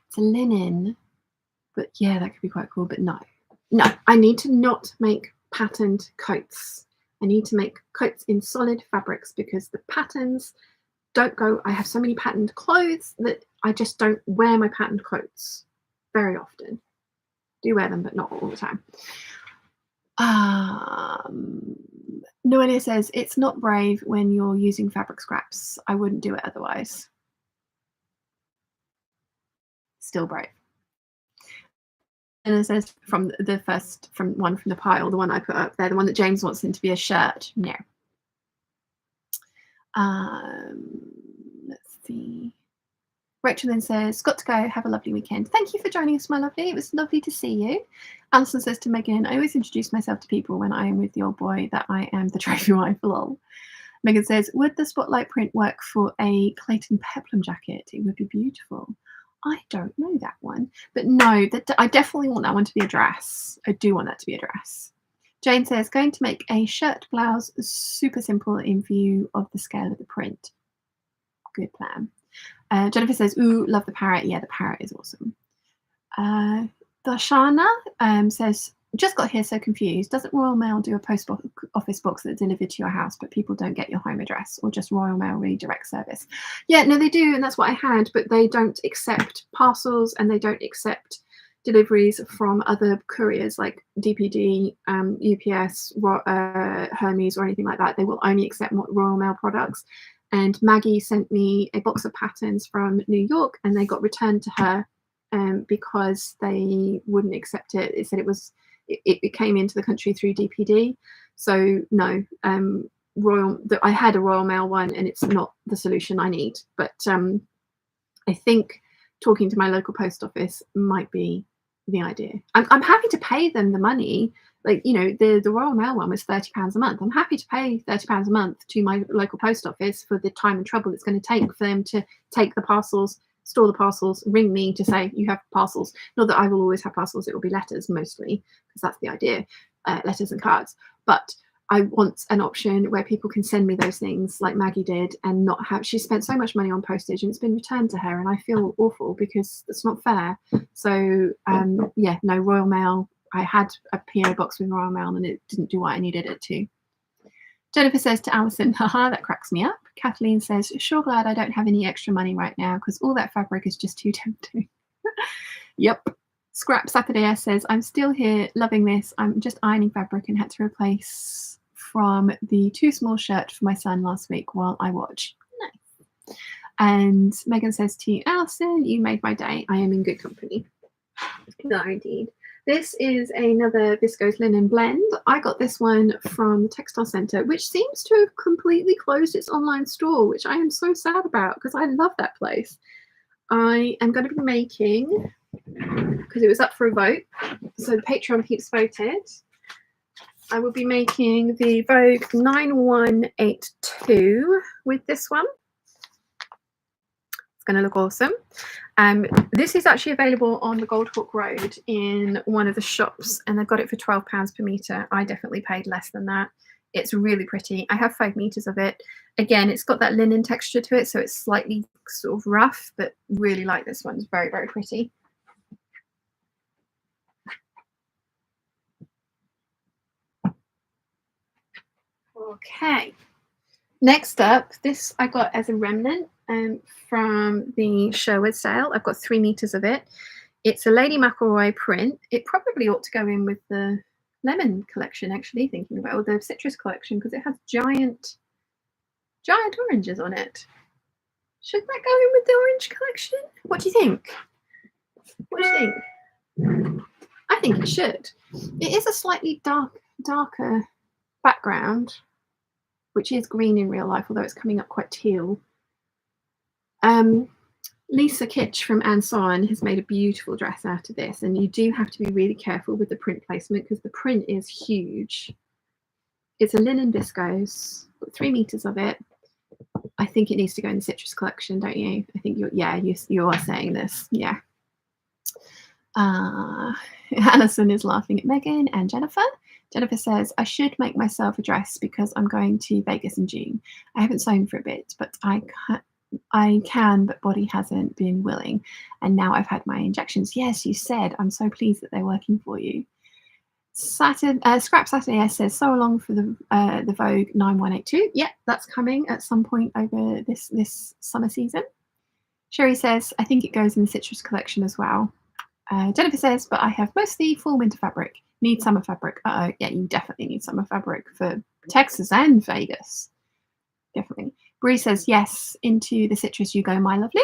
It's a linen. But yeah, that could be quite cool. But no, I need to not make patterned coats. I need to make coats in solid fabrics because the patterns don't go. I have so many patterned clothes that I just don't wear my patterned coats very often. Do wear them, but not all the time. Noelia says, it's not brave when you're using fabric scraps. I wouldn't do it otherwise. Still brave. And it says from the first, from the pile, the one I put up there, the one that James wants in to be a shirt. No. Let's see. Rachel then says, got to go. Have a lovely weekend. Thank you for joining us, my lovely. It was lovely to see you. Alison says to Megan, I always introduce myself to people when I am with the old boy that I am the trophy wife. Lol. Megan says, would the spotlight print work for a Clayton peplum jacket? It would be beautiful. I don't know that one, but no, that I definitely want that one to be a dress. I do want that to be a dress. Jane says, going to make a shirt blouse, super simple in view of the scale of the print. Good plan. Jennifer says, ooh, love the parrot. Yeah, the parrot is awesome. Darshana says, just got here so confused. Doesn't Royal Mail do a post office box that's delivered to your house, but people don't get your home address, or just Royal Mail redirect service? Yeah, no, they do, and that's what I had, but they don't accept parcels and they don't accept deliveries from other couriers like DPD, UPS, Hermes, or anything like that. They will only accept Royal Mail products. And Maggie sent me a box of patterns from New York, and they got returned to her because they wouldn't accept it. It said it came into the country through DPD. So no, I had a Royal Mail one, and it's not the solution I need. But I think talking to my local post office might be the idea. I'm happy to pay them the money. Like, you know, the Royal Mail one was £30 a month. I'm happy to pay £30 a month to my local post office for the time and trouble it's going to take for them to take the parcels, store the parcels, ring me to say you have parcels. Not that I will always have parcels, it will be letters mostly, because that's the idea, letters and cards. But I want an option where people can send me those things like Maggie did and not have, she spent so much money on postage and it's been returned to her, and I feel awful because it's not fair. So yeah, no, Royal Mail. I had a PO box with Royal Mail and it didn't do what I needed it to. Jennifer says to Alison, haha, that cracks me up. Kathleen says, sure glad I don't have any extra money right now because all that fabric is just too tempting. Yep. Scrap Saturday says, I'm still here loving this. I'm just ironing fabric and had to replace from the too small shirt for my son last week while I watch. Nice. And Megan says to you, Alison, you made my day. I am in good company. No, indeed. This is another viscose linen blend. I got this one from the Textile Centre, which seems to have completely closed its online store, which I am so sad about because I love that place. I am going to be making, because it was up for a vote, so the Patreon peeps voted, I will be making the Vogue 9182 with this one. It's going to look awesome. This is actually available on the Goldhawk Road in one of the shops, and they've got it for £12 per metre. I definitely paid less than that. It's really pretty. I have 5 meters of it. Again, it's got that linen texture to it, so it's slightly sort of rough, but really like this one. It's very, very pretty. Okay. Next up, this I got as a remnant from the Sherwood sale. I've got 3 meters of it. It's a Lady McElroy print. It probably ought to go in with the lemon collection, actually, thinking about, or the citrus collection, because it has giant oranges on it. Should that go in with the orange collection? What do you think? What do you think? I think it should. It is a slightly darker background, which is green in real life, although it's coming up quite teal. Lisa Kitch from Anne Soren has made a beautiful dress out of this, and you do have to be really careful with the print placement because the print is huge. It's a linen viscose, got 3 meters of it. I think it needs to go in the citrus collection, don't you? I think you are saying this. Yeah. Alison is laughing at Megan and Jennifer. Jennifer says, I should make myself a dress because I'm going to Vegas in June. I haven't sewn for a bit, but I can, but body hasn't been willing. And now I've had my injections. Yes, you said. I'm so pleased that they're working for you. Scrap Saturday says, so long for the Vogue 9182. Yeah, that's coming at some point over this summer season. Sherry says, I think it goes in the citrus collection as well. Jennifer says, but I have mostly fall winter fabric. Need summer fabric. Uh-oh, yeah, you definitely need summer fabric for Texas and Vegas. Definitely. Bree says, yes, into the citrus you go, my lovely.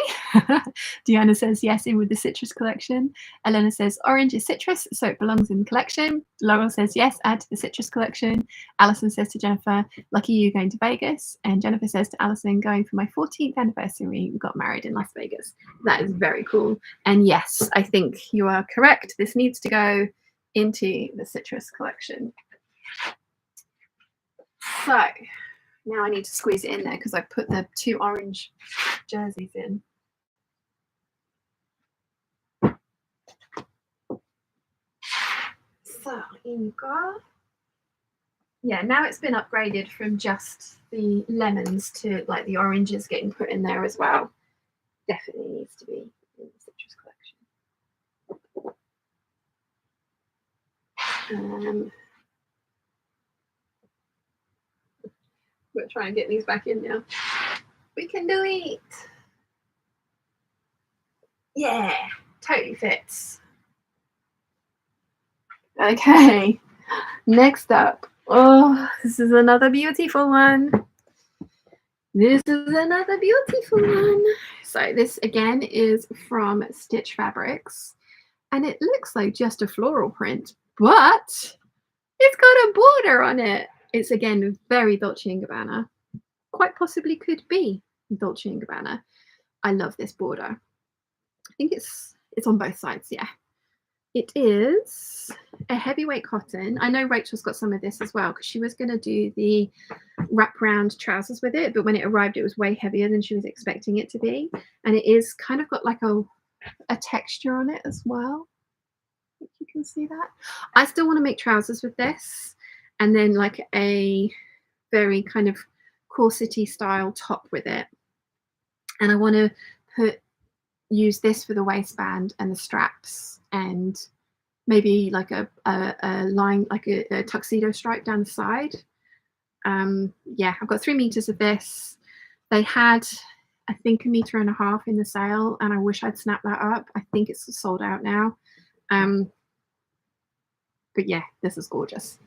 Deanna says, yes, in with the citrus collection. Elena says, orange is citrus, so it belongs in the collection. Laurel says, yes, add to the citrus collection. Alison says to Jennifer, lucky you going to Vegas. And Jennifer says to Alison, going for my 14th anniversary. We got married in Las Vegas. That is very cool. And yes, I think you are correct. This needs to go into the citrus collection. So now I need to squeeze it in there because I put the 2 orange jerseys in. So in you go. Yeah, now it's been upgraded from just the lemons to like the oranges getting put in there as well. Definitely needs to be in the citrus collection. We're trying to get these back in now. We can do it. Yeah, totally fits. Okay, next up. Oh, this is another beautiful one. This is another beautiful one. So this again is from Stitch Fabrics, and it looks like just a floral print, but it's got a border on it. It's again very Dolce & Gabbana. Quite possibly could be Dolce & Gabbana. I love this border. I think it's on both sides, yeah. It is a heavyweight cotton. I know Rachel's got some of this as well because she was going to do the wraparound trousers with it, but when it arrived, it was way heavier than she was expecting it to be. And it is kind of got like a texture on it as well. If you can see that. I still want to make trousers with this, and then like a very kind of corsety style top with it. And I want to use this for the waistband and the straps, and maybe like a line, like a tuxedo stripe down the side. Yeah, I've got 3 meters of this. They had, I think, 1.5 meters in the sale, and I wish I'd snapped that up. I think it's sold out now. But yeah, this is gorgeous,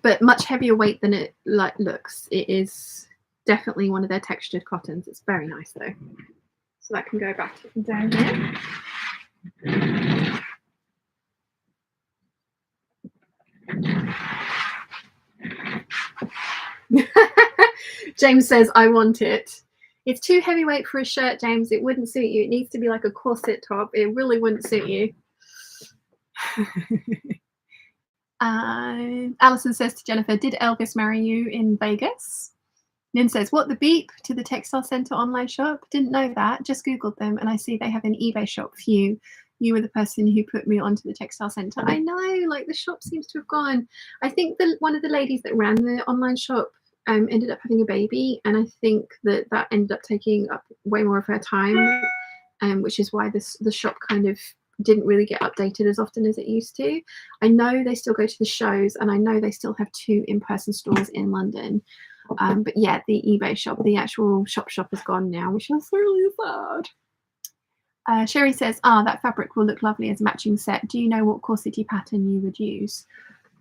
but much heavier weight than it looks. It is definitely one of their textured cottons. It's very nice though. So that can go back down here. James says, I want it. It's too heavyweight for a shirt, James. It wouldn't suit you. It needs to be like a corset top. It really wouldn't suit you. Alison says to Jennifer, did Elvis marry you in Vegas? Lynn says, what, the beep to the Textile Centre online shop? Didn't know that. Just Googled them and I see they have an eBay shop for you. You were the person who put me onto the Textile Centre. I know, like the shop seems to have gone. I think one of the ladies that ran the online shop ended up having a baby, and I think that ended up taking up way more of her time, which is why the shop kind of didn't really get updated as often as it used to. I know they still go to the shows, and I know they still have 2 in-person stores in London. But yeah, the eBay shop, the actual shop is gone now, which is really sad. Sherry says, that fabric will look lovely as a matching set. Do you know what corsety pattern you would use?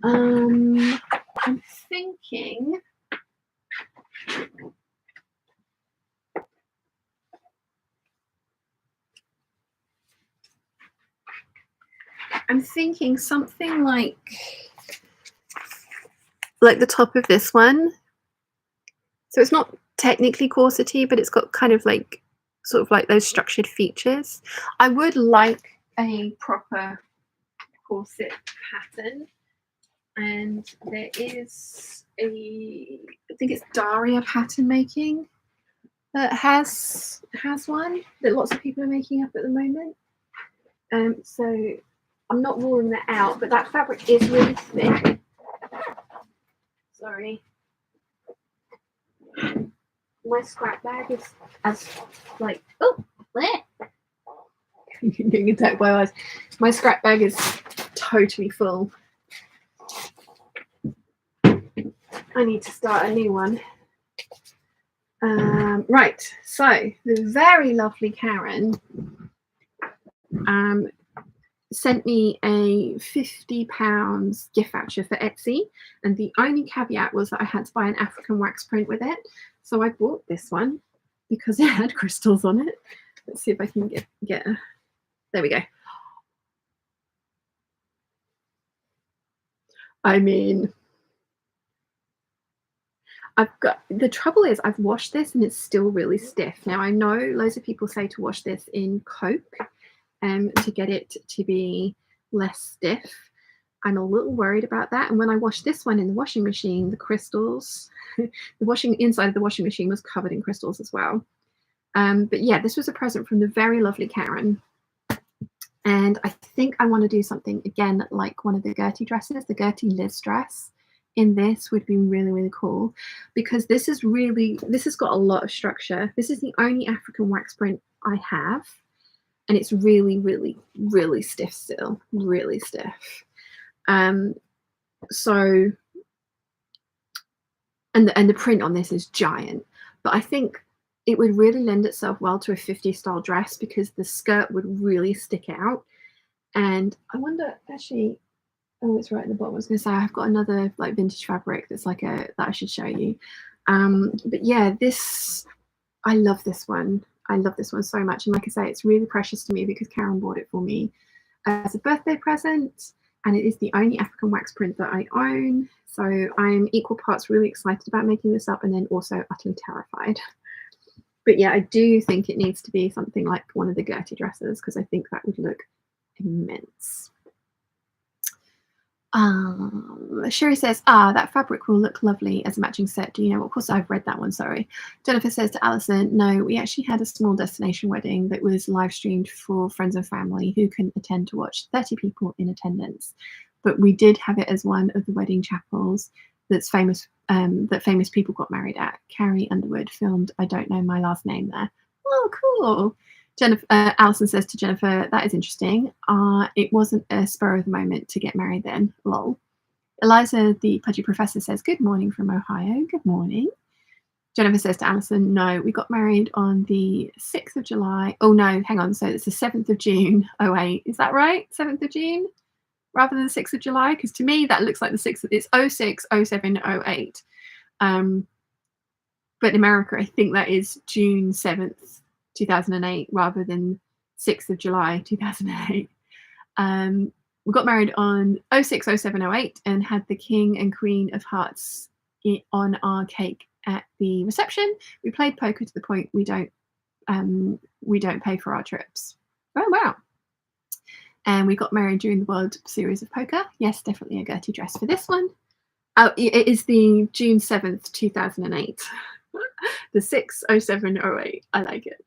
I'm thinking something like the top of this one. So it's not technically corsety, but it's got kind of like sort of like those structured features. I would like a proper corset pattern, and there is I think it's Daria Pattern Making. has one that lots of people are making up at the moment. So I'm not ruling that out, but that fabric is really thick. Sorry. My scrap bag is as like, oh, getting attacked by eyes. My scrap bag is totally full. I need to start a new one. Right, so the very lovely Karen sent me a £50 gift voucher for Etsy, and the only caveat was that I had to buy an African wax print with it. So I bought this one because it had crystals on it. Let's see if I can get a, there we go. I mean, the trouble is I've washed this and it's still really stiff. Now I know loads of people say to wash this in Coke to get it to be less stiff. I'm a little worried about that. And when I washed this one in the washing machine, the crystals, the inside of the washing machine was covered in crystals as well. But yeah, this was a present from the very lovely Karen. And I think I want to do something again like one of the Gertie dresses, the Gertie Liz dress. In this would be really, really cool, because this has got a lot of structure. This is the only African wax print I have, and it's really, really, really stiff still, really stiff. So, and the print on this is giant, but I think it would really lend itself well to a 50s style dress because the skirt would really stick out. And I wonder, actually, oh, it's right at the bottom. I was going to say I've got another like vintage fabric that's like that I should show you. But yeah, I love this one. I love this one so much. And like I say, it's really precious to me because Karen bought it for me as a birthday present. And it is the only African wax print that I own. So I'm equal parts really excited about making this up and then also utterly terrified. But yeah, I do think it needs to be something like one of the Gertie dresses because I think that would look immense. Sherry says, that fabric will look lovely as a matching set. Do you know? Of course, I've read that one, sorry. Jennifer says to Alison, no, we actually had a small destination wedding that was live streamed for friends and family who couldn't attend to watch, 30 people in attendance. But we did have it as one of the wedding chapels that's famous, that famous people got married at. Carrie Underwood filmed I Don't Know My Last Name there. Oh, cool. Jennifer, Alison says to Jennifer, that is interesting. It wasn't a spur of the moment to get married then, lol. Eliza, the pudgy professor, says, good morning from Ohio. Good morning. Jennifer says to Alison, no, we got married on the 6th of July. Oh, no, hang on. So it's the 7th of June, 08. Is that right? 7th of June rather than the 6th of July? Because to me, that looks like the 6th. It's 06, 07, 08. But in America, I think that is June 7th. 2008 rather than 6th of July 2008. We got married on 06, 07, 08 and had the King and Queen of Hearts on our cake at the reception. We played poker to the point we don't pay for our trips. Oh wow. And we got married during the World Series of Poker. Yes, definitely a Gertie dress for this one. Oh, it is the June 7th 2008. The 6, 07, 08. I like it.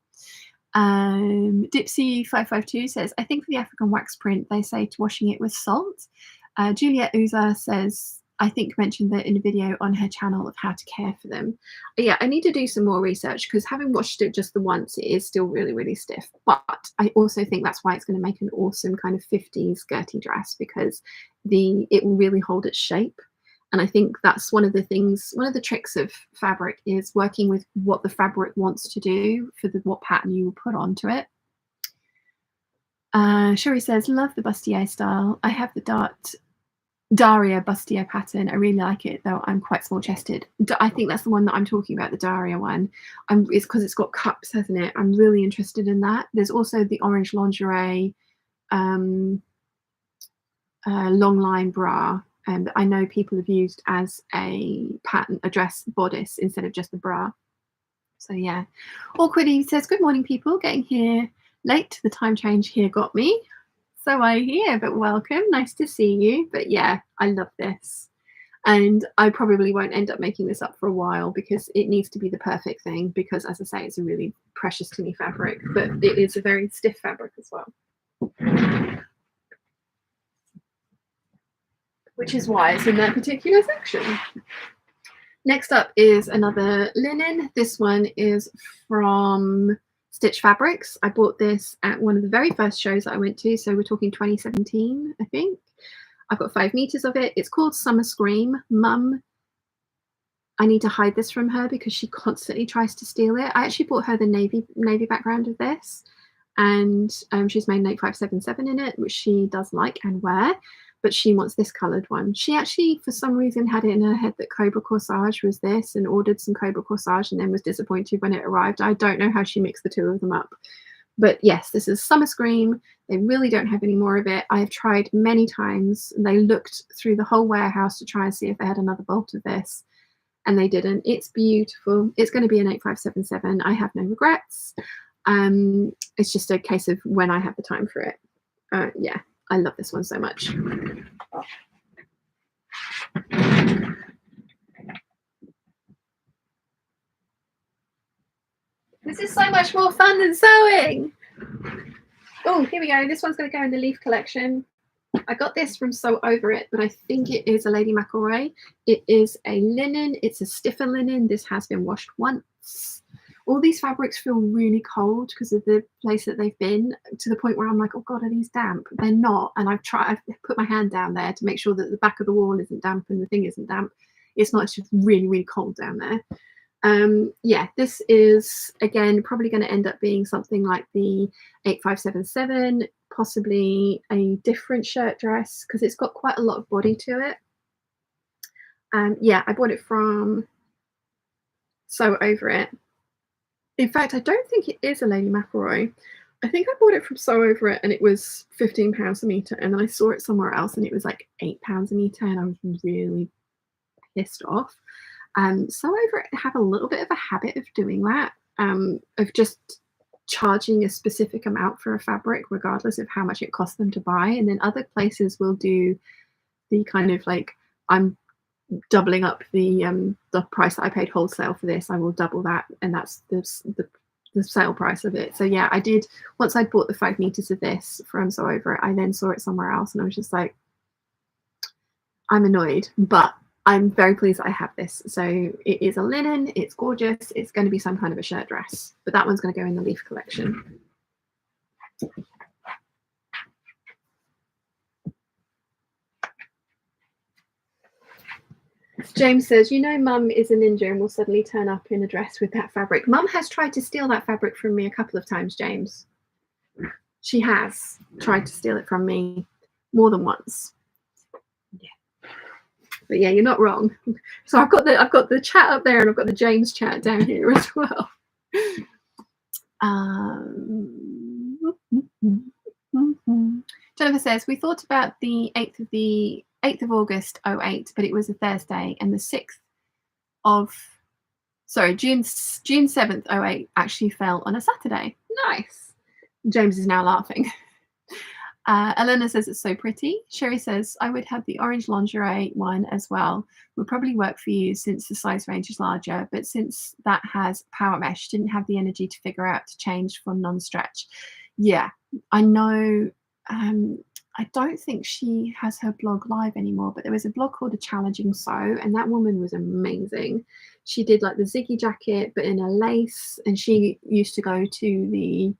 Dipsy552 says, I think for the African wax print, they say to washing it with salt. Juliet Uza says, I think mentioned that in a video on her channel of how to care for them. Yeah, I need to do some more research because having washed it just the once, it is still really, really stiff. But I also think that's why it's going to make an awesome kind of 50s Gertie dress because it will really hold its shape. And I think that's one of the things, one of the tricks of fabric is working with what the fabric wants to do for what pattern you will put onto it. Sherry says, love the bustier style. I have the Daria bustier pattern. I really like it, though I'm quite small chested. I think that's the one that I'm talking about, the Daria one. It's because it's got cups, hasn't it? I'm really interested in that. There's also the orange lingerie long line bra. That I know people have used as a pattern, a dress bodice instead of just the bra. So yeah. Awkwardly says, good morning, people. Getting here late. The time change here got me. So I hear, but welcome. Nice to see you. But yeah, I love this. And I probably won't end up making this up for a while because it needs to be the perfect thing, because as I say, it's a really precious to me fabric, but it is a very stiff fabric as well, which is why it's in that particular section. Next up is another linen. This one is from Stitch Fabrics. I bought this at one of the very first shows that I went to, so we're talking 2017, I think. I've got 5 meters of it. It's called Summer Scream. Mum, I need to hide this from her because she constantly tries to steal it. I actually bought her the navy background of this, and she's made an 8577 in it, which she does like and wear, but she wants this coloured one. She actually, for some reason, had it in her head that Cobra Corsage was this and ordered some Cobra Corsage and then was disappointed when it arrived. I don't know how she mixed the two of them up. But yes, this is Summer Scream. They really don't have any more of it. I have tried many times. They looked through the whole warehouse to try and see if they had another bolt of this, and they didn't. It's beautiful. It's going to be an 8577. I have no regrets. It's just a case of when I have the time for it. Yeah, I love this one so much. This is so much more fun than sewing. Oh, here we go. This one's going to go in the leaf collection. I got this from Sew Over It, but I think it is a Lady McElroy. It is a linen. It's a stiffer linen. This has been washed once. All these fabrics feel really cold because of the place that they've been, to the point where I'm like, oh God, are these damp? They're not. And I've put my hand down there to make sure that the back of the wall isn't damp and the thing isn't damp. It's not. It's just really, really cold down there. Yeah, this is, again, probably going to end up being something like the 8577, possibly a different shirt dress because it's got quite a lot of body to it. Yeah, I bought it from Sew Over It. In fact, I don't think it is a Lady McElroy. I think I bought it from Sew Over It and it was £15 a meter, and then I saw it somewhere else and it was like £8 a meter, and I was really pissed off. Sew Over It have a little bit of a habit of doing that, of just charging a specific amount for a fabric regardless of how much it costs them to buy, and then other places will do the kind of like, I'm doubling up the price that I paid wholesale for this, I will double that, and that's the sale price of it. So yeah, I did, once I'd bought the 5 meters of this from Sew Over It, I then saw it somewhere else and I was just like, I'm annoyed, but I'm very pleased that I have this. So it is a linen, it's gorgeous, it's going to be some kind of a shirt dress, but that one's going to go in the leaf collection. James says, you know, Mum is a ninja and will suddenly turn up in a dress with that fabric. Mum has tried to steal that fabric from me a couple of times, James. She has tried to steal it from me more than once. Yeah. But yeah, you're not wrong. So I've got the chat up there and I've got the James chat down here as well. Jennifer says, we thought about the 8th of August 08, but it was a Thursday, and the 6th of, sorry, June 7th 08 actually fell on a Saturday. Nice. James is now laughing. Elena says it's so pretty. Sherry says, I would have the orange lingerie one as well. Would probably work for you since the size range is larger, but since that has power mesh, didn't have the energy to figure out to change for non-stretch. Yeah, I know. I don't think she has her blog live anymore, but there was a blog called A Challenging Sew, and that woman was amazing. She did like the Ziggy jacket, but in a lace, and she used to go to the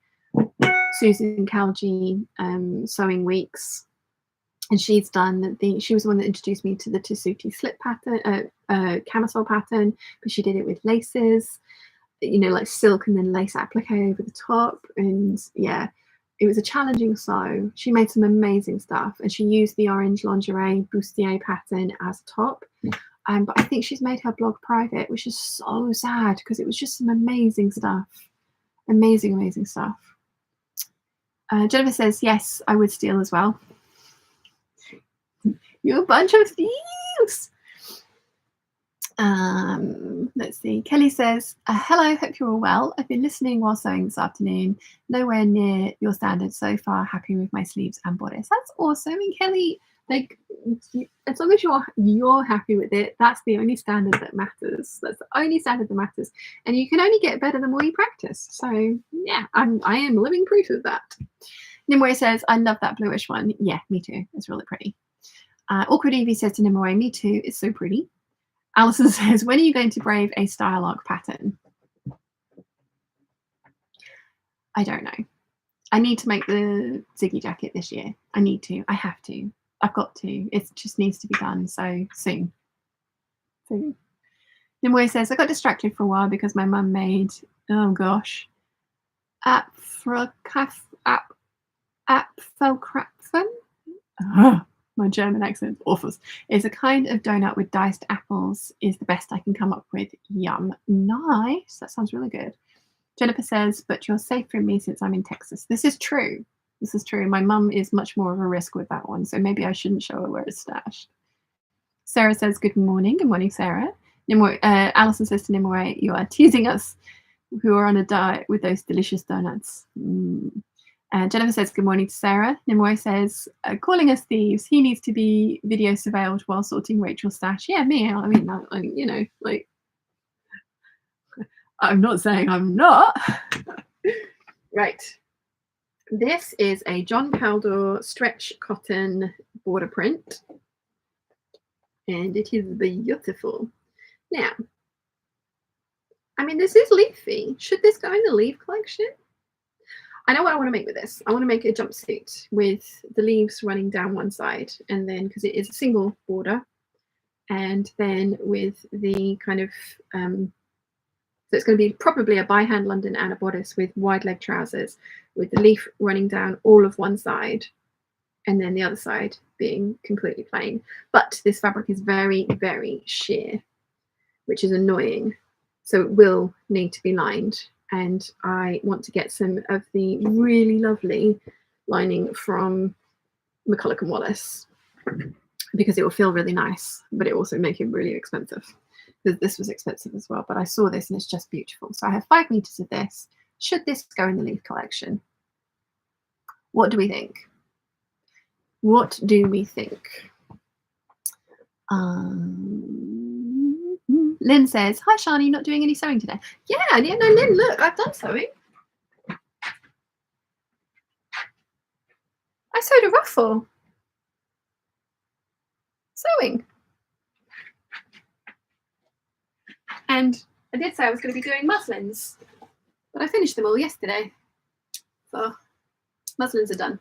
Susan Calgie sewing weeks, and she's done she was the one that introduced me to the Tessuti slip pattern, camisole pattern, but she did it with laces, you know, like silk and then lace applique over the top. And yeah, it was a challenging sew. She made some amazing stuff, and she used the orange lingerie bustier pattern as a top. But I think she's made her blog private, which is so sad because it was just some amazing stuff. Amazing stuff. Jennifer says, yes, I would steal as well. You're a bunch of thieves. Let's see. Kelly says, hello, hope you're all well. I've been listening while sewing this afternoon. Nowhere near your standards so far. Happy with my sleeves and bodice. That's awesome. And Kelly, Like, as long as you're happy with it, that's the only standard that matters. That's the only standard that matters, and you can only get better the more you practice. So yeah, I am living proof of that. Nimue says, I love that bluish one. Yeah, me too. It's really pretty. Awkward Evie says to Nimue, me too. It's so pretty. Alison says, when are you going to brave a style arc pattern? I don't know. I need to make the Ziggy jacket this year. I need to. I have to. I've got to. It just needs to be done. So soon. Nimue says, I got distracted for a while because my mum made, oh gosh, Apfelkrapfen? My German accent, awful. It's a kind of donut with diced apples is the best I can come up with. Yum. Nice. That sounds really good. Jennifer says, but you're safe from me since I'm in Texas. This is true. This is true. My mum is much more of a risk with that one, so maybe I shouldn't show her where it's stashed. Sarah says, good morning. Good morning, Sarah. Alison says to Nimue, you are teasing us who are on a diet with those delicious donuts. Jennifer says, good morning to Sarah. Nimue says, calling us thieves. He needs to be video surveilled while sorting Rachel's stash. Yeah, me. I mean, you know, like, I'm not saying I'm not. Right. This is a John Caldor stretch cotton border print. And it is beautiful. Now, I mean, this is leafy. Should this go in the leaf collection? I know what I want to make with this. I want to make a jumpsuit with the leaves running down one side, and then because it is a single border, and then with the kind of so it's going to be probably a by hand London and a bodice with wide leg trousers with the leaf running down all of one side and then the other side being completely plain. But this fabric is very, very sheer, which is annoying. So it will need to be lined. And I want to get some of the really lovely lining from McCulloch & Wallace because it will feel really nice, but it will also make it really expensive. Because this was expensive as well, but I saw this and it's just beautiful. So I have 5 meters of this. Should this go in the leaf collection? What do we think? What do we think? Lynn says, hi Shani, not doing any sewing today. Yeah, no, Lynn, look, I've done sewing. I sewed a ruffle. Sewing. And I did say I was going to be doing muslins, but I finished them all yesterday. So muslins are done.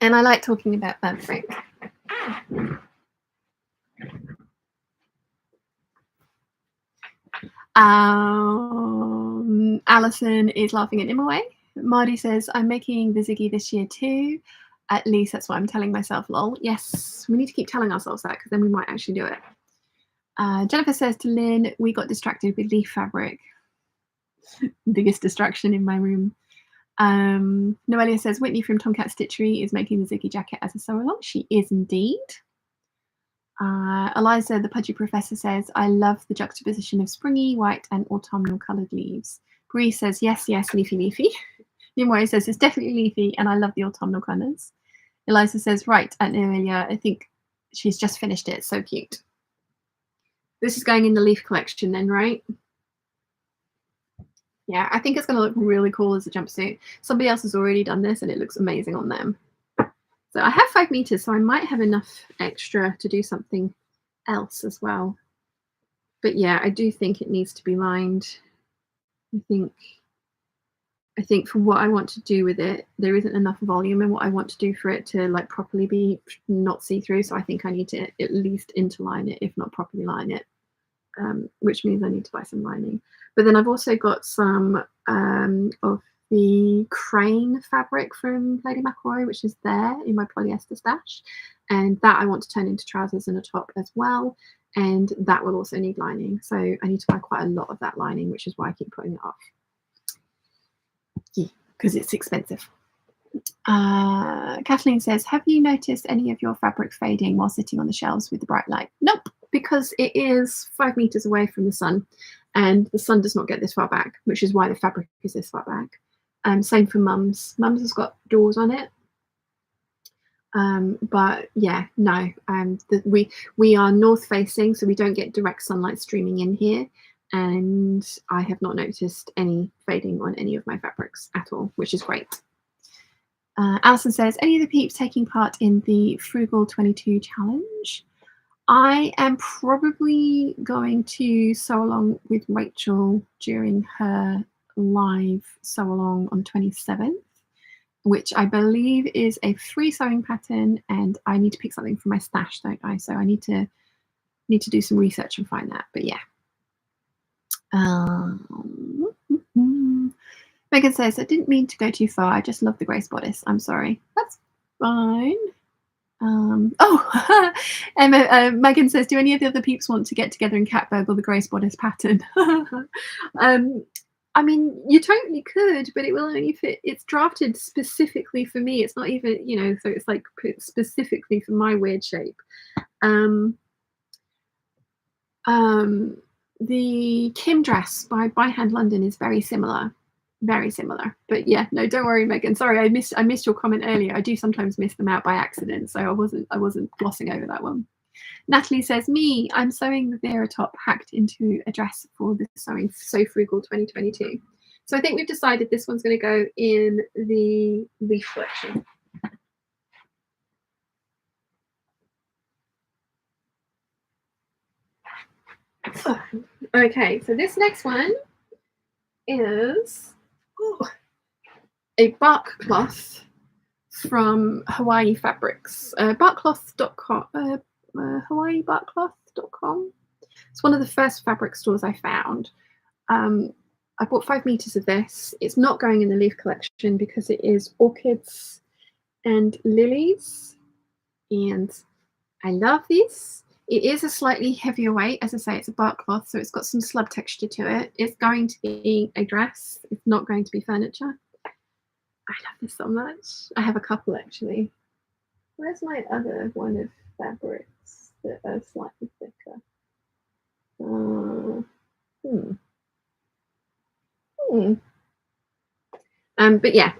And I like talking about fabric. Alison is laughing at Nimue. Marty says, I'm making the Ziggy this year too. At least that's what I'm telling myself, lol. Yes, we need to keep telling ourselves that because then we might actually do it. Jennifer says to Lynn, we got distracted with leaf fabric. Biggest distraction in my room. Noelia says, Whitney from Tomcat Stitchery is making the Ziggy jacket as a sew-along. She is indeed. Eliza, the pudgy professor, says, I love the juxtaposition of springy, white and autumnal coloured leaves. Bree says, yes, leafy, leafy. Nimue says, it's definitely leafy and I love the autumnal colours. Eliza says, right, Aunt Noelia, I think she's just finished it. So cute. This is going in the leaf collection then, right? Yeah, I think it's going to look really cool as a jumpsuit. Somebody else has already done this and it looks amazing on them. So I have 5 meters, so I might have enough extra to do something else as well. But yeah, I do think it needs to be lined. I think for what I want to do with it, there isn't enough volume in what I want to do for it to like properly be not see-through. So I think I need to at least interline it, if not properly line it, which means I need to buy some lining. But then I've also got some of the crane fabric from Lady McCrory, which is there in my polyester stash. And that I want to turn into trousers and a top as well. And that will also need lining. So I need to buy quite a lot of that lining, which is why I keep putting it off. Yeah, because it's expensive. Kathleen says, have you noticed any of your fabric fading while sitting on the shelves with the bright light? Nope, because it is 5 meters away from the sun and the sun does not get this far back, which is why the fabric is this far back. Same for Mum's. Mum's has got doors on it, But yeah, no, we are north facing, so we don't get direct sunlight streaming in here, and I have not noticed any fading on any of my fabrics at all, which is great. Alison says, any of the peeps taking part in the Frugal 22 challenge? I am probably going to sew along with Rachel during her live sew along on 27th, which I believe is a free sewing pattern, and I need to pick something from my stash, don't I? So I need to do some research and find that. But yeah. Megan says, I didn't mean to go too far. I just love the Grace bodice. I'm sorry. That's fine. Emma, Megan says, do any of the other peeps want to get together and cat burgle the Grace bodice pattern? I mean, you totally could, but it will only fit. It's drafted specifically for me. It's not even, you know, so it's like specifically for my weird shape. The Kim dress by Hand London is very similar. Very similar. But yeah, no, don't worry, Megan. Sorry, I missed your comment earlier. I do sometimes miss them out by accident, so I wasn't glossing over that one. Natalie says, I'm sewing the Vera top hacked into a dress for the Sewing So Frugal 2022. So I think we've decided this one's going to go in the leaf collection. Okay, so this next one is a bark cloth from Hawaii Fabrics, barkcloth.com, hawaiibarkcloth.com. It's one of the first fabric stores I found. I bought 5 meters of this. It's not going in the leaf collection because it is orchids and lilies, and I love this. It is a slightly heavier weight. As I say, it's a bark cloth, so it's got some slub texture to it. It's going to be a dress. It's not going to be furniture. I love this so much. I have a couple actually. Where's my other one of fabrics that are slightly thicker? But yeah,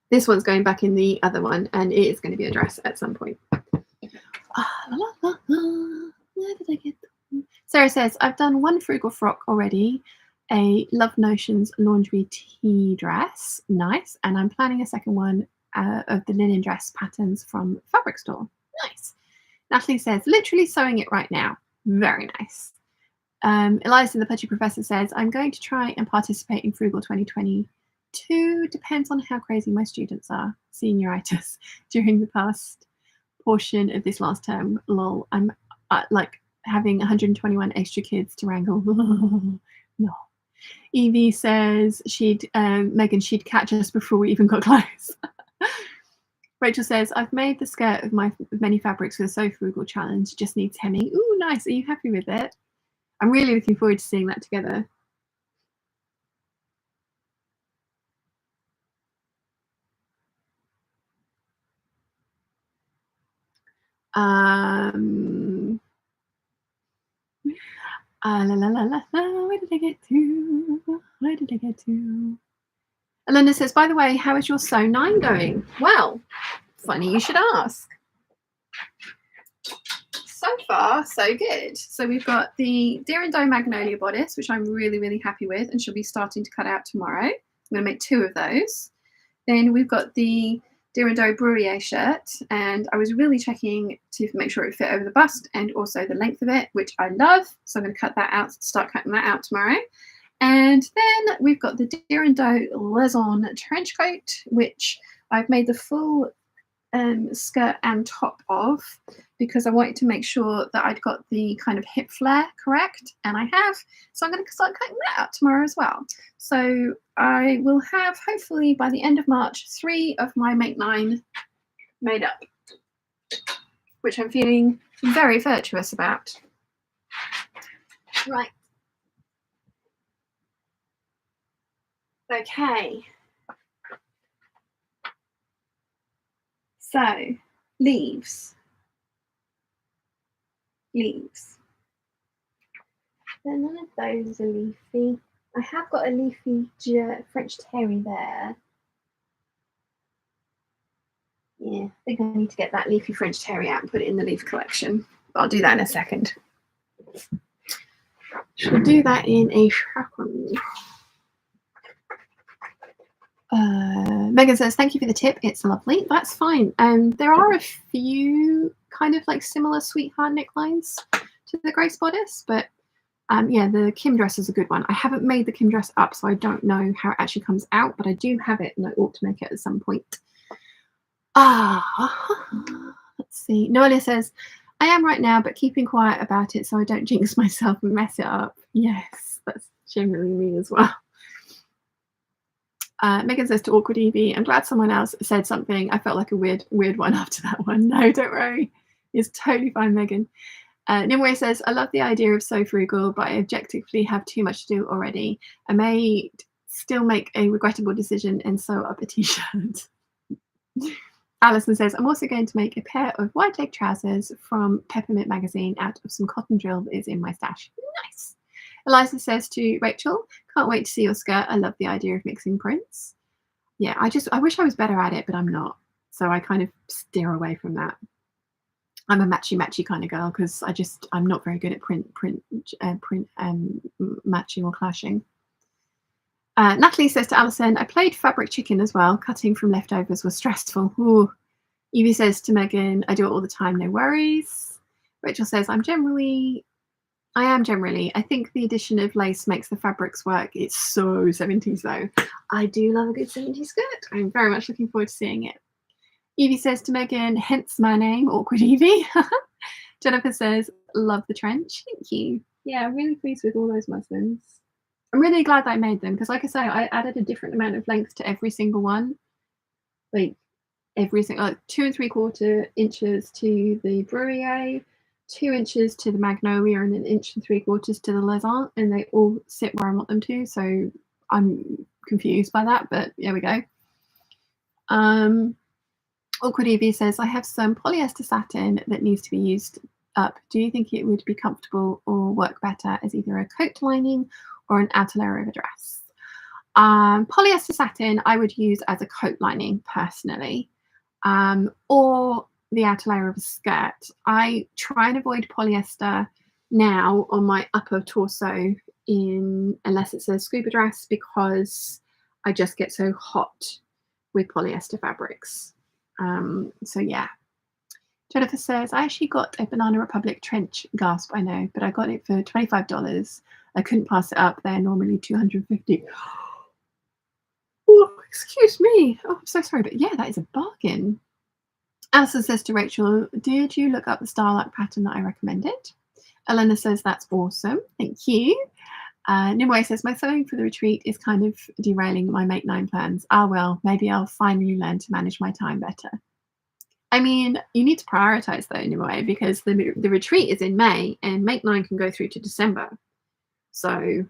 this one's going back in the other one, and it is going to be a dress at some point. Where did I get them? Sarah says, I've done one frugal frock already, a Love Notions laundry tea dress. Nice. And I'm planning a second one of the linen dress patterns from Fabric Store. Nice. Natalie says, literally sewing it right now. Very nice. Eliza, the Pudgy Professor, says, I'm going to try and participate in Frugal 2022. Depends on how crazy my students are. Senioritis during the past portion of this last term. Lol. I'm like having 121 extra kids to wrangle. No. Evie says Megan, she'd catch us before we even got close. Rachel says, I've made the skirt of my many fabrics for the So Frugal challenge. Just needs hemming. Ooh, nice. Are you happy with it? I'm really looking forward to seeing that together. Where did I get to? Where did I get to? Elena says, by the way, how is your Sew 9 going? Well, funny you should ask. So far, so good. So we've got the Deer and Doe Magnolia bodice, which I'm really, really happy with, and she'll be starting to cut out tomorrow. I'm going to make 2 of those. Then we've got the Deer and Doe Bruyere shirt, and I was really checking to make sure it fit over the bust and also the length of it, which I love. So I'm going to cut that out, start cutting that out tomorrow. And then we've got the Deer and Doe Lezon trench coat, which I've made the full skirt and top of because I wanted to make sure that I'd got the kind of hip flare correct, and I have. So I'm going to start cutting that out tomorrow as well. So I will have, hopefully by the end of March, 3 of my Make 9 made up, which I'm feeling very virtuous about. Right. Okay. So, leaves. Leaves. None of those are leafy. I have got a leafy French terry there. Yeah, I think I need to get that leafy French Terrier out and put it in the leaf collection. I'll do that in a second. Should do that in a second. Megan says, thank you for the tip. It's lovely. That's fine. There are a few kind of like similar sweetheart necklines to the Grace Bodice, but yeah, the Kim dress is a good one. I haven't made the Kim dress up, so I don't know how it actually comes out, but I do have it and I ought to make it at some point. Let's see. Noelia says, I am right now, but keeping quiet about it so I don't jinx myself and mess it up. Yes, that's generally me as well. Megan says to Awkward Evie, I'm glad someone else said something. I felt like a weird one after that one. No, don't worry. It's totally fine, Megan. Nimue says, I love the idea of So Frugal, but I objectively have too much to do already. I may still make a regrettable decision and sew up a t-shirt. Alison says, I'm also going to make a pair of white leg trousers from Peppermint Magazine out of some cotton drill that is in my stash. Nice. Eliza says to Rachel, can't wait to see your skirt. I love the idea of mixing prints. Yeah, I wish I was better at it, but I'm not. So I kind of steer away from that. I'm a matchy kind of girl because I'm not very good at print matching or clashing. Natalie says to Alison, I played fabric chicken as well. Cutting from leftovers was stressful. Ooh. Evie says to Megan, I do it all the time, no worries. Rachel says, I am generally. I think the addition of lace makes the fabrics work. It's so 70s though. I do love a good 70s skirt. I'm very much looking forward to seeing it. Evie says to Megan, hence my name, Awkward Evie. Jennifer says, love the trench. Thank you. Yeah, I'm really pleased with all those muslins. I'm really glad that I made them because, like I say, I added a different amount of length to every single one. Like every single, like 2 3/4 inches to the Bruyere, 2 inches to the Magnolia, and 1 3/4 inches to the Lezant, and they all sit where I want them to. So I'm confused by that, but there we go. Awkward Evie says, I have some polyester satin that needs to be used up. Do you think it would be comfortable or work better as either a coat lining or an outer layer of a dress? Polyester satin I would use as a coat lining personally, or the outer layer of a skirt. I try and avoid polyester now on my upper torso unless it's a scuba dress because I just get so hot with polyester fabrics. So yeah. Jennifer says, I actually got a Banana Republic trench, gasp, I know, but I got it for $25. I couldn't pass it up. They're normally $250. Oh, excuse me. Oh, I'm so sorry, but yeah, that is a bargain. Alison says to Rachel, did you look up the starlight pattern that I recommended? Elena says, that's awesome. Thank you. Nimue says, my sewing for the retreat is kind of derailing my Make 9 plans. Ah, well, maybe I'll finally learn to manage my time better. I mean, you need to prioritize though, Nimue, because the retreat is in May and Make 9 can go through to December. So,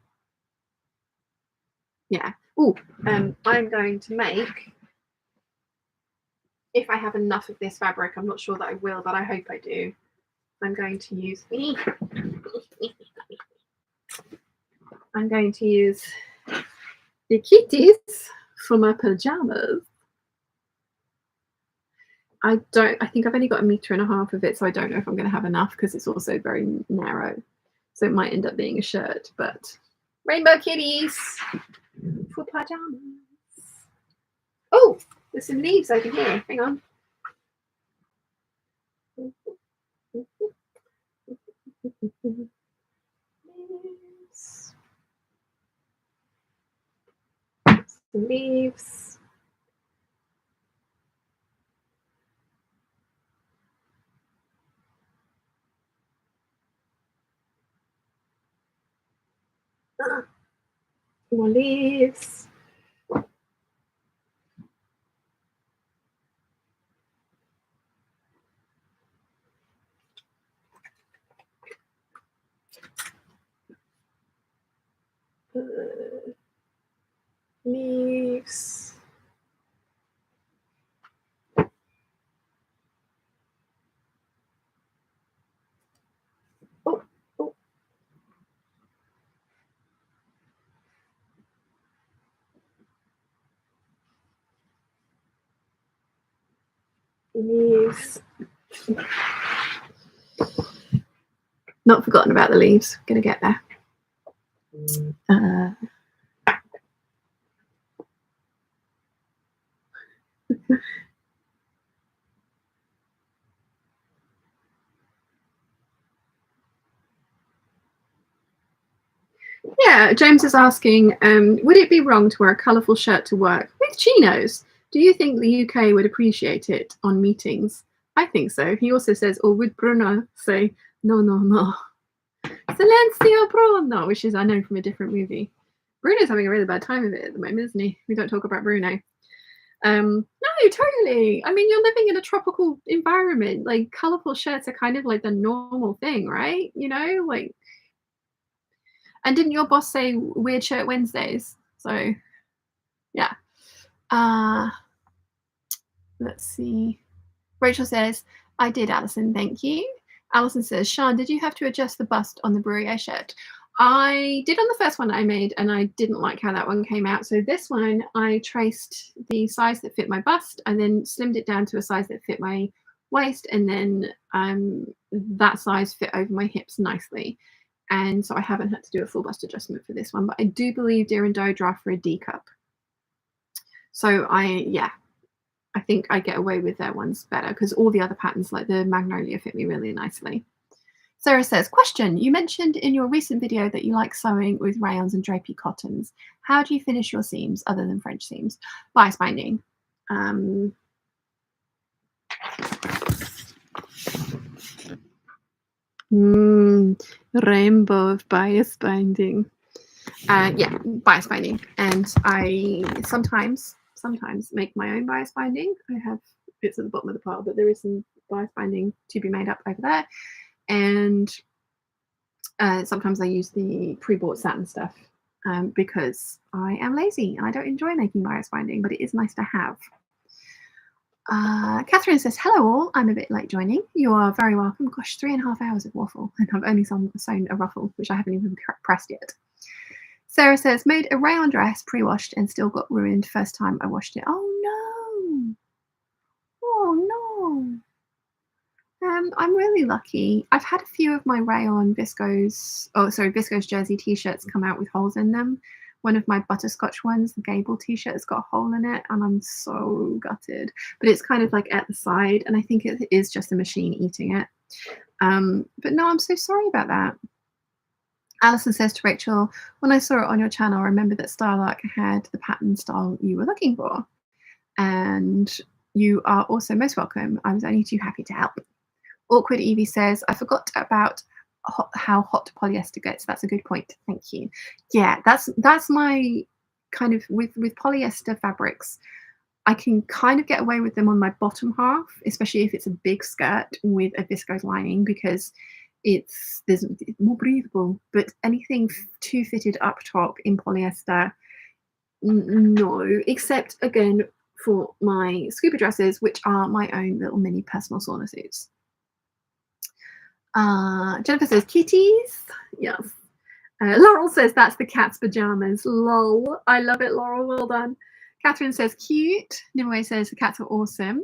yeah. Oh, I'm going to make, if I have enough of this fabric, I'm not sure that I will, but I hope I do. I'm going to use the kitties for my pajamas. I think I've only got 1.5 meters of it, so I don't know if I'm going to have enough because it's also very narrow. So it might end up being a shirt, but rainbow kitties for pajamas. Oh, there's some leaves over here. Hang on. Leaves. More leaves. Leaves. Oh, oh. Leaves. Not forgotten about the leaves. Gonna get there. Yeah, James is asking, would it be wrong to wear a colourful shirt to work with chinos? Do you think the UK would appreciate it on meetings? I think so. He also says, or would Bruno say, no, no, no. Silencio Bruno, which is, I know, from a different movie. Bruno's having a really bad time of it at the moment, isn't he? We don't talk about Bruno. No, totally. I mean, you're living in a tropical environment. Like, colourful shirts are kind of like the normal thing, right? You know, like. And didn't your boss say weird shirt Wednesdays? So, yeah. Let's see. Rachel says, I did, Alison, thank you. Alison says, Sean, did you have to adjust the bust on the Bruyere shirt? I did on the first one I made, and I didn't like how that one came out. So this one, I traced the size that fit my bust and then slimmed it down to a size that fit my waist, and then that size fit over my hips nicely. And so I haven't had to do a full bust adjustment for this one, but I do believe Deer and Doe draft for a D cup. So I think I get away with their ones better because all the other patterns like the Magnolia fit me really nicely. Sarah says, question, you mentioned in your recent video that you like sewing with rayons and drapey cottons. How do you finish your seams other than French seams? Bias binding. Rainbow of bias binding. Yeah, bias binding. And I sometimes make my own bias binding. I have bits at the bottom of the pile, but there is some bias binding to be made up over there. And sometimes I use the pre-bought satin stuff because I am lazy and I don't enjoy making bias binding, but it is nice to have. Catherine says, hello all, I'm a bit late joining. You are very welcome. Gosh, 3.5 hours of waffle, and I've only sewn a ruffle, which I haven't even pressed yet. Sarah says, made a rayon dress pre-washed and still got ruined first time I washed it. Oh no. Oh no. I'm really lucky. I've had a few of my rayon viscose jersey t-shirts come out with holes in them. One of my butterscotch ones, the Gable t-shirt, has got a hole in it, and I'm so gutted. But it's kind of like at the side, and I think it is just a machine eating it. But no, I'm so sorry about that. Alison says to Rachel, when I saw it on your channel, I remember that Starlark had the pattern style you were looking for. And you are also most welcome. I was only too happy to help. Awkward Evie says, I forgot about how hot polyester gets. That's a good point. Thank you. Yeah, that's my kind of with polyester fabrics. I can kind of get away with them on my bottom half, especially if it's a big skirt with a viscose lining, because it's more breathable. But anything too fitted up top in polyester, no, except again for my scuba dresses, which are my own little mini personal sauna suits. Jennifer says kitties. Yes. Laurel says that's the cat's pajamas. Lol. I love it, Laurel. Well done. Catherine says cute. Nimue says the cats are awesome.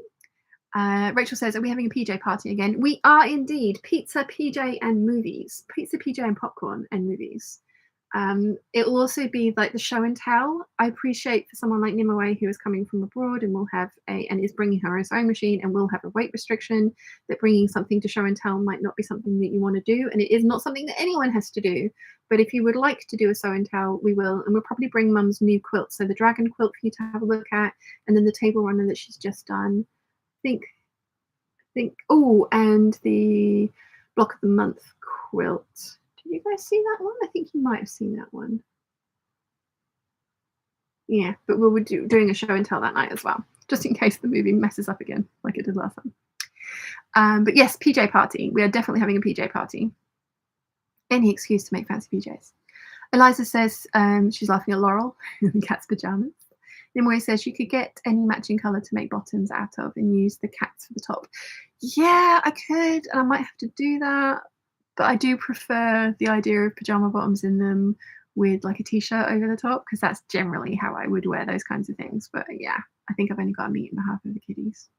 Rachel says, are we having a PJ party again? We are indeed. Pizza, PJ, and movies. Pizza, PJ, and popcorn and movies. It will also be like the show and tell. I appreciate for someone like Nimue who is coming from abroad and will have and is bringing her own sewing machine and will have a weight restriction, that bringing something to show and tell might not be something that you want to do, and it is not something that anyone has to do. But if you would like to do a sew and tell, we will, and we'll probably bring Mum's new quilt, so the dragon quilt for you to have a look at, and then the table runner that she's just done. I think and the block of the month quilt. Did you guys see that one? I think you might have seen that one. Yeah, but we'll be doing a show and tell that night as well, just in case the movie messes up again like it did last time. But yes, PJ party. We are definitely having a PJ party. Any excuse to make fancy PJs. Eliza says she's laughing at Laurel in cat's pajamas. Nimue says you could get any matching colour to make bottoms out of and use the cats for the top. Yeah, I could, and I might have to do that. But I do prefer the idea of pajama bottoms in them with like a t-shirt over the top, because that's generally how I would wear those kinds of things. But yeah, I think I've only got a meat and a half of the kiddies.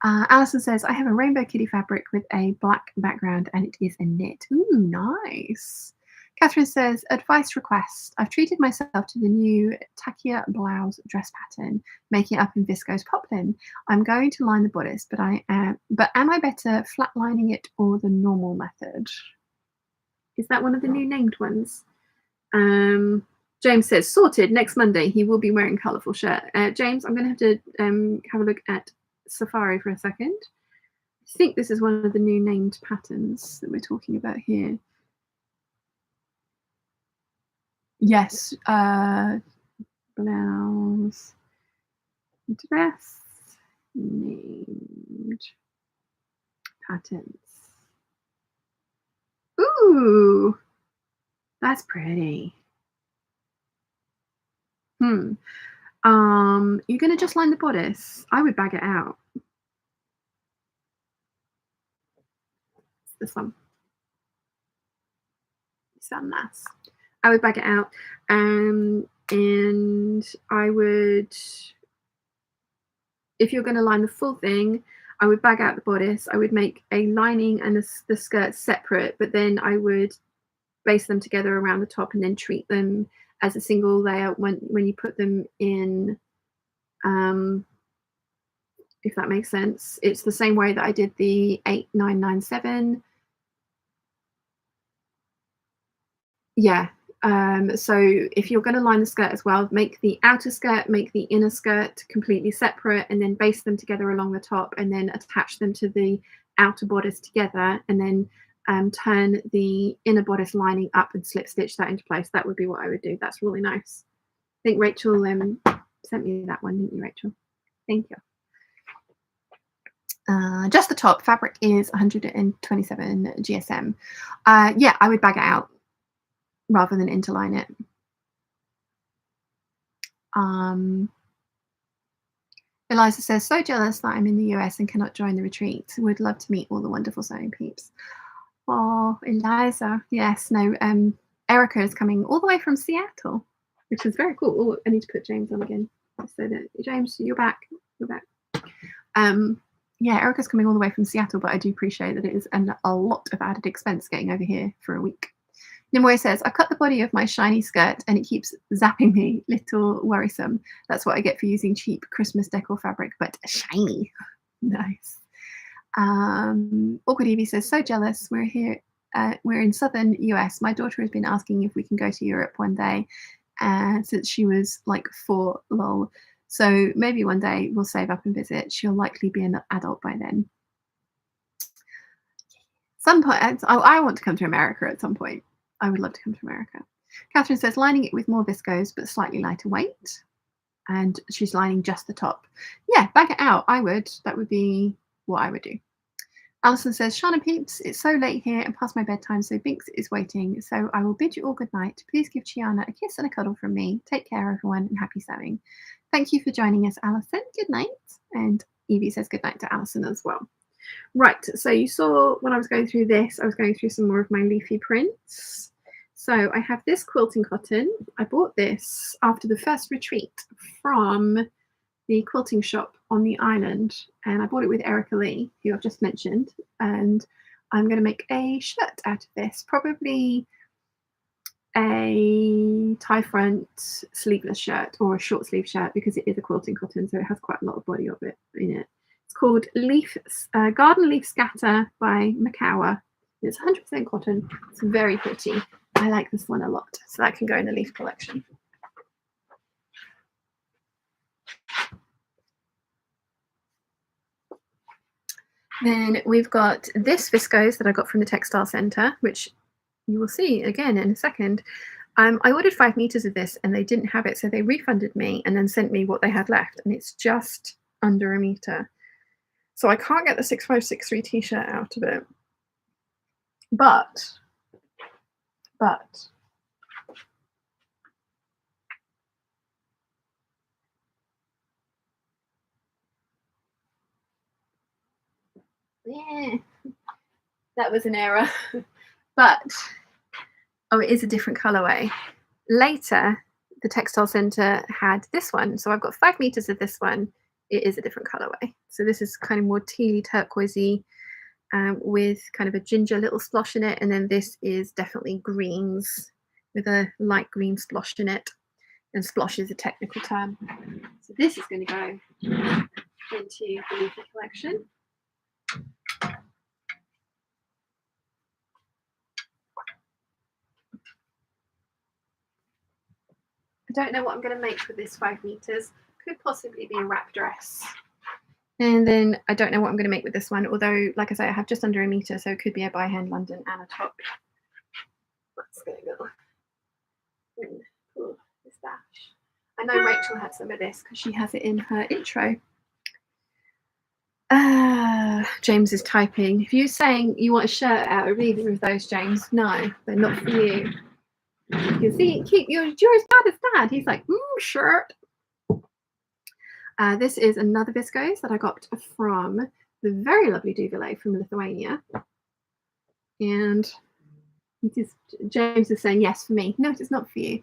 Alison says, I have a rainbow kitty fabric with a black background and it is a knit. Ooh, nice. Catherine says, advice request. I've treated myself to the new takia blouse dress pattern, making it up in viscose poplin. I'm going to line the bodice, but am I better flat lining it or the normal method? Is that one of the new named ones? James says, sorted, next Monday he will be wearing colourful shirt. James, I'm going to have to have a look at Safari for a second. I think this is one of the new named patterns that we're talking about here. Yes, blouse dress named patterns. Ooh, that's pretty. You're gonna just line the bodice. I would bag it out. This one. It's that nice. I would bag it out, and I would, if you're going to line the full thing, I would bag out the bodice. I would make a lining and the skirt separate, but then I would baste them together around the top and then treat them as a single layer when you put them in, if that makes sense. It's the same way that I did the 8997. Yeah. So if you're going to line the skirt as well, make the outer skirt, make the inner skirt completely separate, and then baste them together along the top, and then attach them to the outer bodice together, and then turn the inner bodice lining up and slip stitch that into place. That would be what I would do. That's really nice. I think Rachel sent me that one, didn't you, Rachel? Thank you. Just the top fabric is 127 GSM. Yeah, I would bag it out rather than interline it. Eliza says, so jealous that I'm in the US and cannot join the retreat. Would love to meet all the wonderful sewing peeps. Oh, Eliza. Yes, no, Erica is coming all the way from Seattle, which is very cool. Oh, I need to put James on again. So that James, you're back. You're back. Yeah, Erica's coming all the way from Seattle, but I do appreciate that it is a lot of added expense getting over here for a week. Nimoy says, I've cut the body of my shiny skirt and it keeps zapping me. Little worrisome. That's what I get for using cheap Christmas decor fabric, but shiny. Nice. Awkward Evie says, so jealous. We're here. We're in southern US. My daughter has been asking if we can go to Europe one day since she was like 4, lol. So maybe one day we'll save up and visit. She'll likely be an adult by then. Some point, I want to come to America at some point. I would love to come to America. Catherine says, lining it with more viscose, but slightly lighter weight. And she's lining just the top. Yeah, bag it out. I would. That would be what I would do. Alison says, Shana Peeps, it's so late here and past my bedtime, so Binks is waiting. So I will bid you all good night. Please give Chiana a kiss and a cuddle from me. Take care, everyone, and happy sewing. Thank you for joining us, Alison. Good night. And Evie says good night to Alison as well. Right, so you saw when I was going through this, I was going through some more of my leafy prints. So I have this quilting cotton. I bought this after the first retreat from the quilting shop on the island, and I bought it with Erica Lee, who I've just mentioned, and I'm going to make a shirt out of this, probably a tie front sleeveless shirt or a short sleeve shirt, because it is a quilting cotton, so it has quite a lot of body of it in it. It's called Garden Leaf Scatter by McCalls. It's 100% cotton. It's very pretty. I like this one a lot, so that can go in the leaf collection. Then we've got this viscose that I got from the textile centre, which you will see again in a second. I ordered 5 meters of this and they didn't have it, so they refunded me and then sent me what they had left, and it's just under a meter. So I can't get the 6563 t-shirt out of it. But yeah, that was an error. But oh, it is a different colorway. Later, the textile center had this one, so I've got 5 meters of this one it is a different colorway. So this is kind of more tealy turquoisey with kind of a ginger little splosh in it. And then this is definitely greens with a light green splosh in it. And splosh is a technical term. So this is going to go into the leafy collection. I don't know what I'm going to make with this 5 meters. Could possibly be a wrap dress. And then I don't know what I'm going to make with this one, although, like I say, I have just under a meter, so it could be a by hand London and a top. That's going to go in the stash. I know Rachel had some of this because she has it in her intro. James is typing. If you're saying you want a shirt out of either of those, James, no, they're not for you. You can see, keep yours bad as dad. He's like, shirt. This is another viscose that I got from the very lovely Duvelet from Lithuania. And James is saying yes for me. No, it's not for you.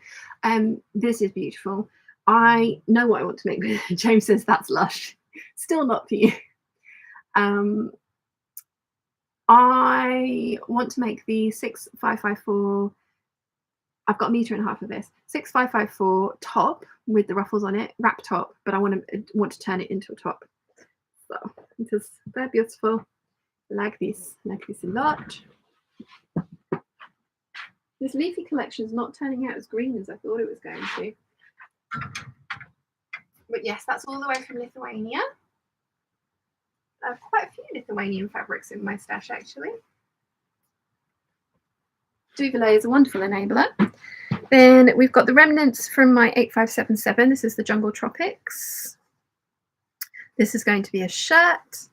This is beautiful. I know what I want to make with it. James says that's lush. Still not for you. I want to make the 6554. I've got 1.5 meters of this 6554 top with the ruffles on it, wrap top, but I want to turn it into a top. So because they're beautiful. I like this a lot. This leafy collection is not turning out as green as I thought it was going to. But yes, that's all the way from Lithuania. I have quite a few Lithuanian fabrics in my stash, actually. Duvelet is a wonderful enabler. Then we've got the remnants from my 8577. This is the Jungle Tropics. This is going to be a shirt.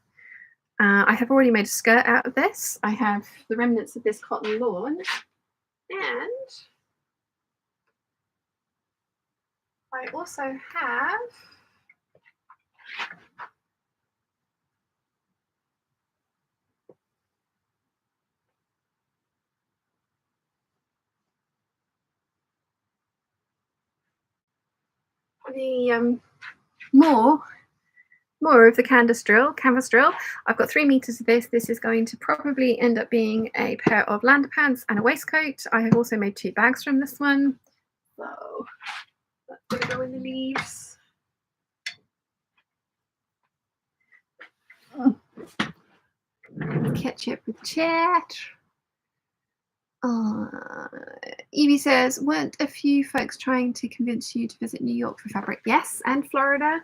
I have already made a skirt out of this. I have the remnants of this cotton lawn. And I also have the more of the canvas drill. I've got 3 meters of this. This is going to probably end up being a pair of lander pants and a waistcoat. I have also made 2 bags from this one. So that's going to go in the leaves. Catch up with chat. Evie says, weren't a few folks trying to convince you to visit New York for fabric? Yes, and Florida,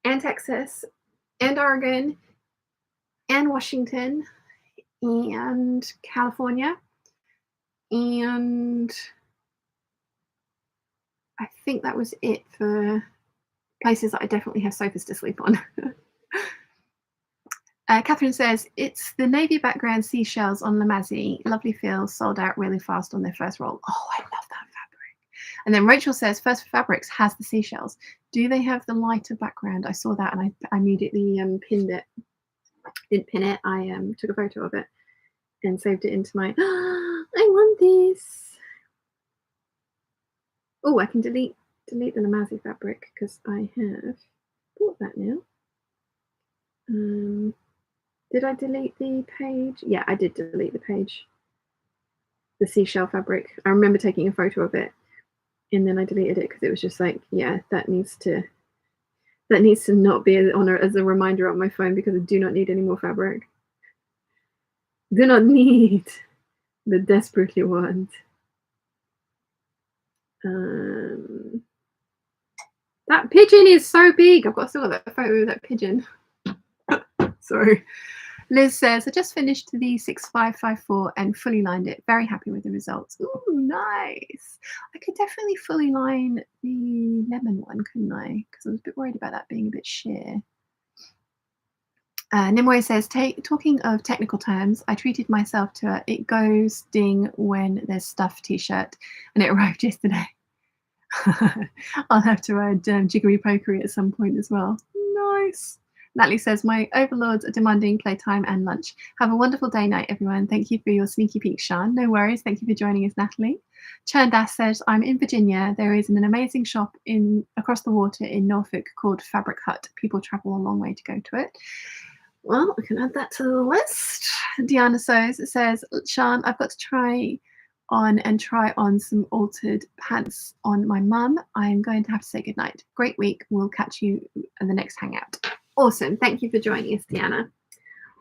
and Texas, and Oregon, and Washington, and California, and I think that was it for places that I definitely have sofas to sleep on. Catherine says, it's the navy background seashells on Lamazi. Lovely feel, sold out really fast on their first roll. Oh, I love that fabric. And then Rachel says, First for Fabrics has the seashells. Do they have the lighter background? I saw that and I immediately pinned it. Didn't pin it. I took a photo of it and saved it into my, I want this. Oh, I can delete the Lamazi fabric because I have bought that now. Did I delete the page? Yeah, I did delete the page. The seashell fabric. I remember taking a photo of it and then I deleted it because it was just like, yeah, that needs to not be on as a reminder on my phone because I do not need any more fabric. Do not need, but desperately want. That pigeon is so big. I've still got that photo of that pigeon. Sorry. Liz says, I just finished the 6554 and fully lined it. Very happy with the results. Ooh, nice. I could definitely fully line the lemon one, couldn't I? Because I was a bit worried about that being a bit sheer. Nimue says, talking of technical terms, I treated myself to a it goes ding when there's stuff t-shirt and it arrived yesterday. I'll have to add jiggery pokery at some point as well. Nice. Natalie says, my overlords are demanding playtime and lunch. Have a wonderful day night, everyone. Thank you for your sneaky peek, Sean. No worries. Thank you for joining us, Natalie. Cherndas says, I'm in Virginia. There is an amazing shop across the water in Norfolk called Fabric Hut. People travel a long way to go to it. Well, I can add that to the list. Diana says, Sean, I've got to try on some altered pants on my mum. I'm going to have to say goodnight. Great week. We'll catch you in the next hangout. Awesome. Thank you for joining us, Diana.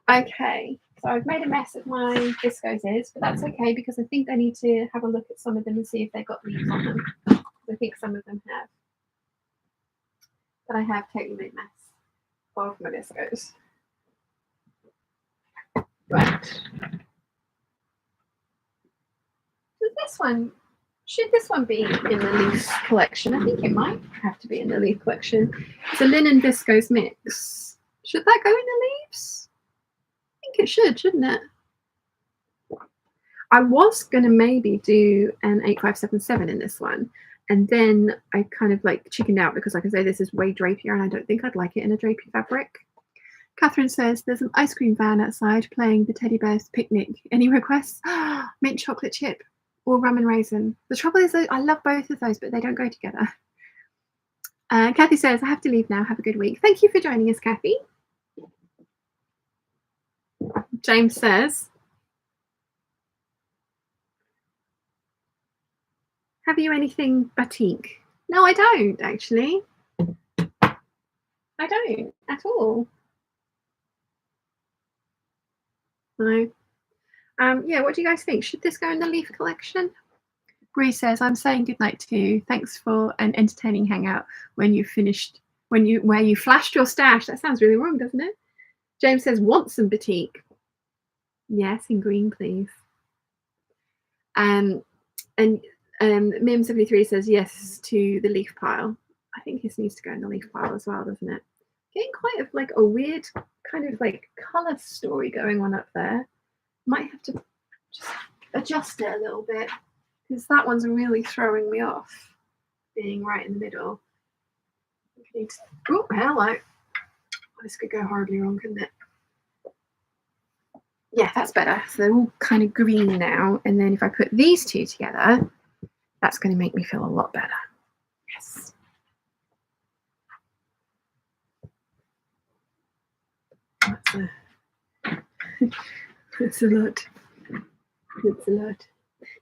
Okay, so I've made a mess of my viscoses, but that's okay because I think I need to have a look at some of them and see if they've got leaves on them. I think some of them have. But I have totally made a mess of my viscose. Right. Should this one be in the leaf collection? I think it might have to be in the leaf collection. It's a linen viscose mix. Should that go in the leaves? I think it should, shouldn't it? I was going to maybe do an 8577 in this one. And then I kind of like chickened out because, like I say, this is way drapier and I don't think I'd like it in a drapey fabric. Catherine says, there's an ice cream van outside playing the teddy bear's picnic. Any requests? Mint chocolate chip or rum and raisin. The trouble is I love both of those, but they don't go together. Kathy says, I have to leave now. Have a good week. Thank you for joining us, Kathy. James says, have you anything batik? No, I don't, actually. I don't at all. No. Yeah, what do you guys think? Should this go in the leaf collection? Bree says, I'm saying goodnight to you. Thanks for an entertaining hangout when you finished, where you flashed your stash. That sounds really wrong, doesn't it? James says, want some batik? Yes, in green, please. And M73 says yes to the leaf pile. I think this needs to go in the leaf pile as well, doesn't it? Getting quite like a weird kind of like color story going on up there. Might have to just adjust it a little bit because that one's really throwing me off, being right in the middle. Oh, hello. This could go horribly wrong, couldn't it? Yeah, that's better. So they're all kind of green now. And then if I put these two together, that's going to make me feel a lot better. Yes. That's a lot. That's a lot.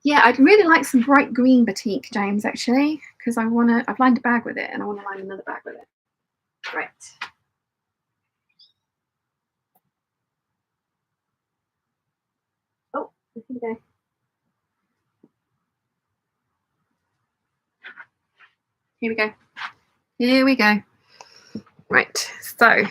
Yeah, I'd really like some bright green batik, James, actually, because I've lined a bag with it and I want to line another bag with it. Right. Oh, here we go. Here we go. Here we go. Right, so okay.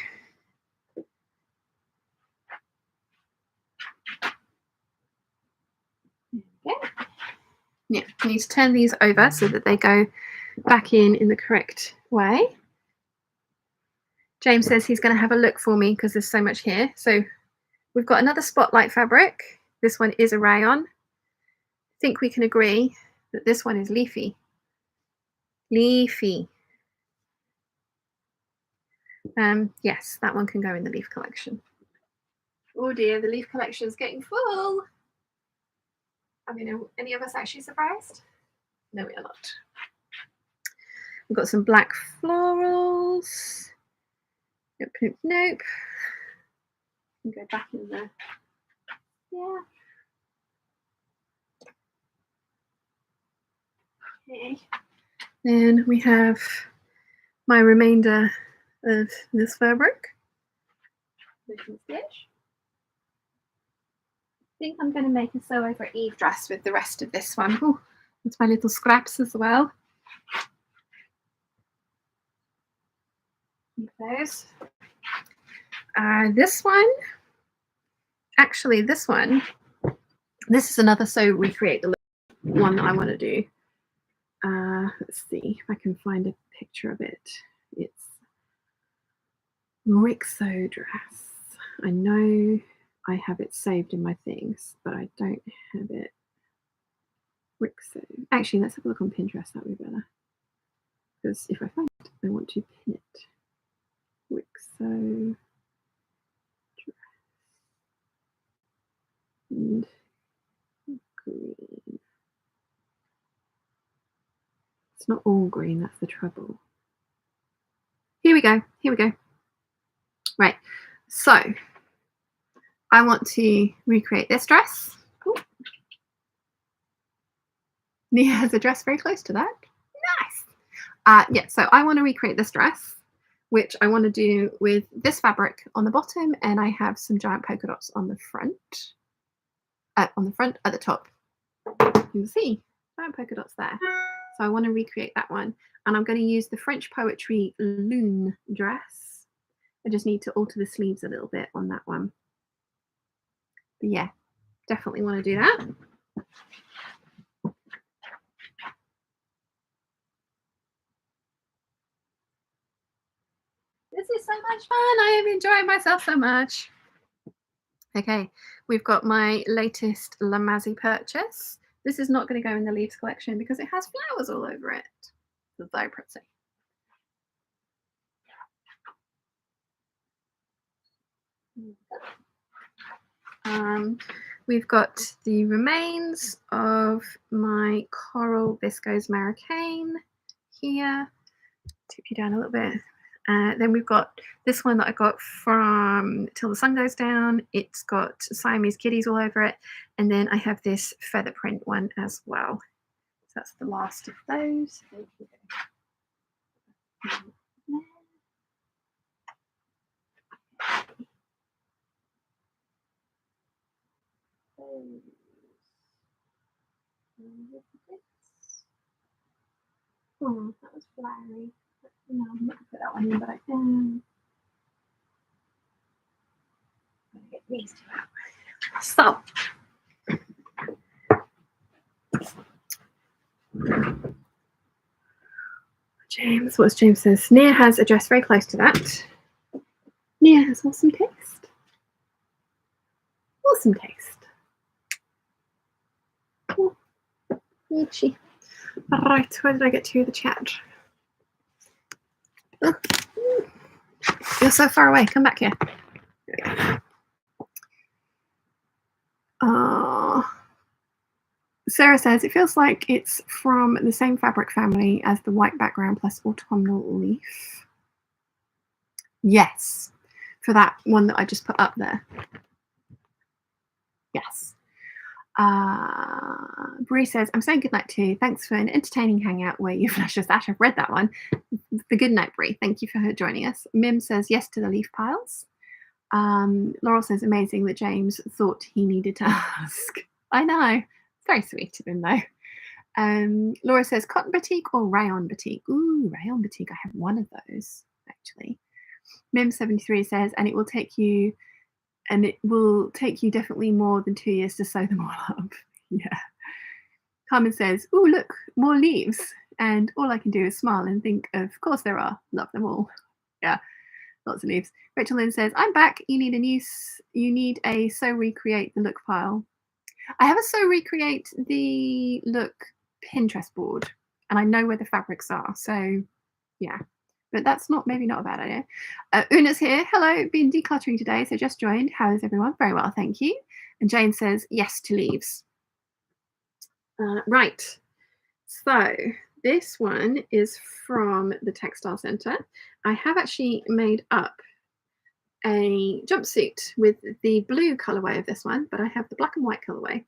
Yeah, I need to turn these over so that they go back in the correct way. James says he's going to have a look for me because there's so much here. So we've got another spotlight fabric. This one is a rayon. I think we can agree that this one is leafy. Leafy. Yes, that one can go in the leaf collection. Oh dear, the leaf collection is getting full. I mean, are any of us actually surprised? No, we are not. We've got some black florals. Nope, nope, nope. Go back in there. Yeah. Okay. Then we have my remainder of this fabric. I think I'm going to make a sew over Eve dress with the rest of this one. Oh, it's my little scraps as well. Those. This one, actually, this is another sew recreate the one that I want to do. Let's see if I can find a picture of it. It's Rick sew dress. I know I have it saved in my things, but I don't have it. Rick sew. Actually, let's have a look on Pinterest. That would be better. Because if I find it, I want to pin it. Rick sew. and green. It's not all green, that's the trouble. Here we go. Here we go. Right. So I want to recreate this dress. Ooh. Nia has a dress very close to that. Nice. Yeah, so I want to recreate this dress, which I want to do with this fabric on the bottom, and I have some giant polka dots on the front. At the top. You can see giant polka dots there. So I want to recreate that one, and I'm going to use the French Poetry Lune dress. I just need to alter the sleeves a little bit on that one. But yeah, definitely want to do that. This is so much fun. I am enjoying myself so much. Okay, we've got my latest Lamazi purchase. This is not going to go in the leaves collection because it has flowers all over it. It's very pretty. We've got the remains of my coral viscose Marrakein here. Tip you down a little bit. Then we've got this one that I got from Till the Sun Goes Down. It's got Siamese kitties all over it. And then I have this feather print one as well. So that's the last of those. Oh, that was flowery. No, I'm not going to put that one in, but I can. I'm going to get these two out. So, James, what's James says? Nia has a dress very close to that. Nia has awesome taste. Awesome taste. Oh, itchy. Right, where did I get to the chat? Oh, you're so far away. Come back here. Sarah says it feels like it's from the same fabric family as the white background plus autumnal leaf. Yes, for that one that I just put up there. Yes. Bree says, I'm saying goodnight too. Thanks for an entertaining hangout where you flashed us out. I've read that one. The good night, Bree. Thank you for joining us. Mim says yes to the leaf piles. Laurel says amazing that James thought he needed to ask. I know. It's very sweet of him though. Laura says cotton batik or rayon batik. Ooh, rayon batik. I have one of those actually. Mim73 says, and it will take you definitely more than 2 years to sew them all up. Yeah. Carmen says, oh, look, more leaves. And all I can do is smile and think, of course there are. Love them all. Yeah, lots of leaves. Rachel Lynn says, I'm back. You need a sew recreate the look pile. I have a sew recreate the look Pinterest board. And I know where the fabrics are. So, yeah. But that's maybe not a bad idea. Una's here. Hello, been decluttering today, so just joined. How is everyone? Very well, thank you. And Jane says yes to leaves. Right. So this one is from the Textile Centre. I have actually made up a jumpsuit with the blue colorway of this one, but I have the black and white colorway.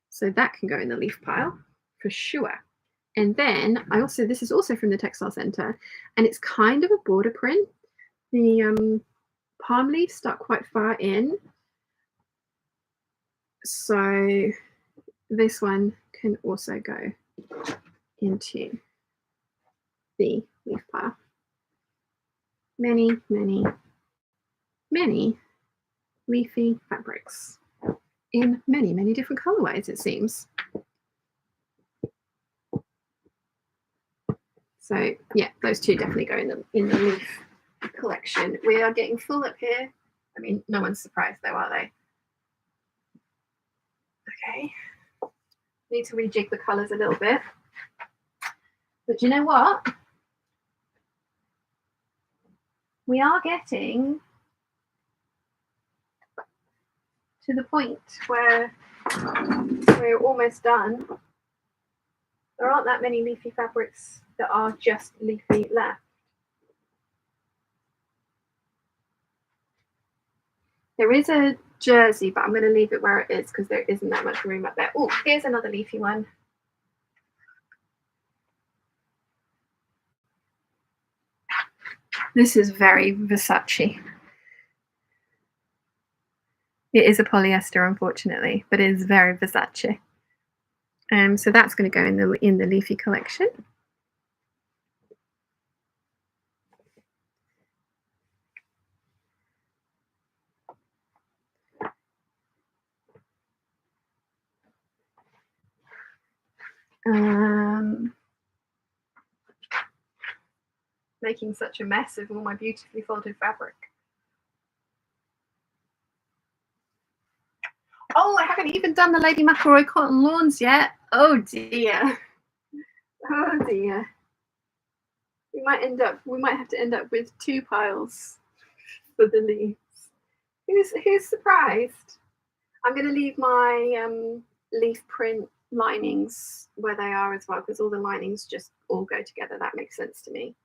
So that can go in the leaf pile for sure. And then this is also from the Textile Centre, and it's kind of a border print. The palm leaf stuck quite far in. So this one can also go into the leaf pile. Many, many, many leafy fabrics in many, many different colorways, it seems. So yeah, those two definitely go in the leaf collection. We are getting full up here. I mean, no one's surprised though, are they? Okay. Need to rejig the colours a little bit. But you know what? We are getting to the point where we're almost done. There aren't that many leafy fabrics that are just leafy left. There is a jersey, but I'm going to leave it where it is because there isn't that much room up there. Oh, here's another leafy one. This is very Versace. It is a polyester, unfortunately, but it is very Versace. So that's going to go in the leafy collection. Making such a mess of all my beautifully folded fabric. Oh, I haven't even done the Lady McElroy cotton lawns yet. Oh dear. Oh dear. We might have to end up with 2 piles for the leaves. Who's surprised? I'm going to leave my leaf print linings where they are as well, because all the linings just all go together. That makes sense to me.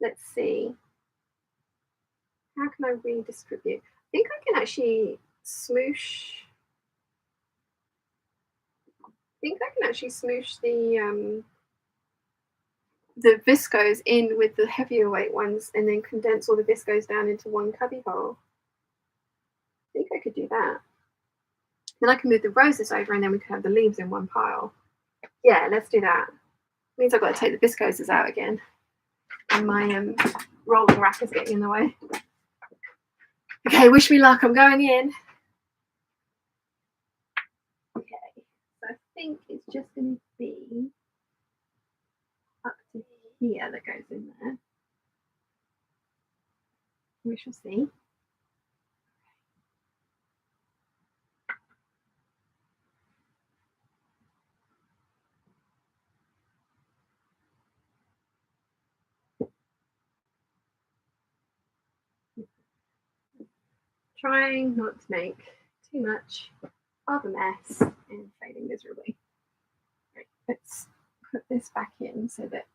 Let's see. How can I redistribute? I think I can actually smoosh. I think I can actually smoosh the viscose in with the heavier weight ones and then condense all the viscose down into one cubby hole. I think I could do that. Then I can move the roses over and then we can have the leaves in one pile. Yeah, let's do that. Means I've got to take the viscoses out again. And my rolling rack is getting in the way. Okay, wish me luck. I'm going in. Okay, so I think it's just going to be up to here that goes in there. We shall see. Trying not to make too much of a mess and failing miserably. Right, let's put this back in so that,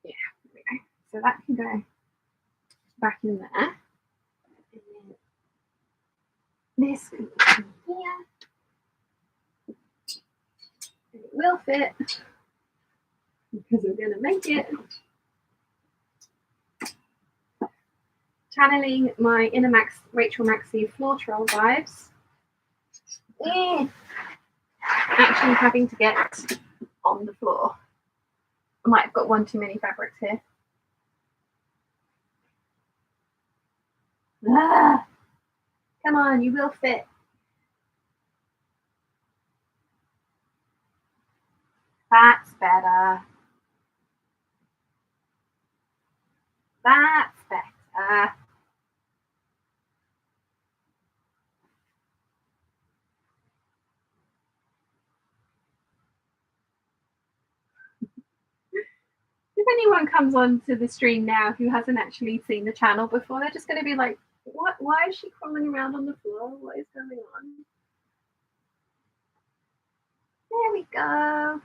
yeah, there we go. So that can go back in there. And then this can go in here. And it will fit because we're going to make it. Channeling my inner Rachel Maxey floor troll vibes. Actually having to get on the floor. I might have got one too many fabrics here. Ah, come on, you will fit. That's better. That's better. If anyone comes onto the stream now who hasn't actually seen the channel before, they're just going to be like, what? Why is she crawling around on the floor? What is going on? There we go.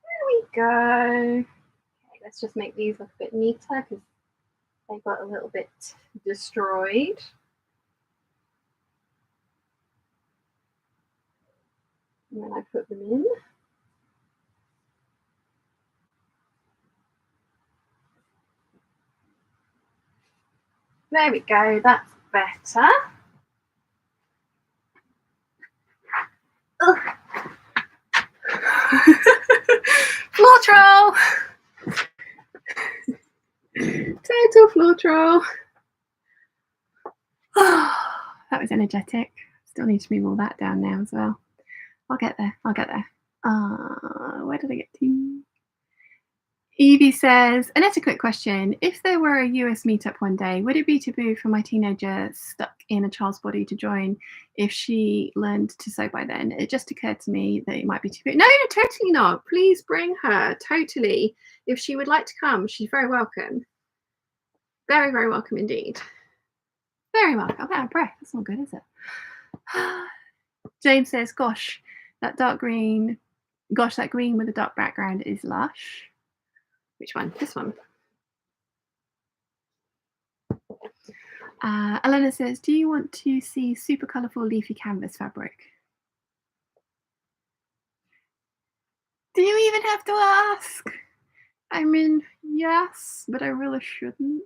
There we go. Okay, let's just make these look a bit neater because they got a little bit destroyed. And then I put them in. There we go, that's better. Floor troll! Total floor troll. That was energetic. Still need to move all that down now as well. I'll get there. I'll get there. Where did I get to? Evie says, Annette, a quick question. If there were a US meetup one day, would it be taboo for my teenager stuck in a child's body to join if she learned to sew by then? It just occurred to me that it might be taboo. No, totally not. Please bring her. Totally. If she would like to come, she's very welcome. Very, very welcome indeed. Very welcome. I'm out of breath. That's not good, is it? James says, gosh, that dark green, gosh, that green with a dark background is lush. Which one? This one. Elena says, do you want to see super colourful leafy canvas fabric? Do you even have to ask? I mean, yes, but I really shouldn't.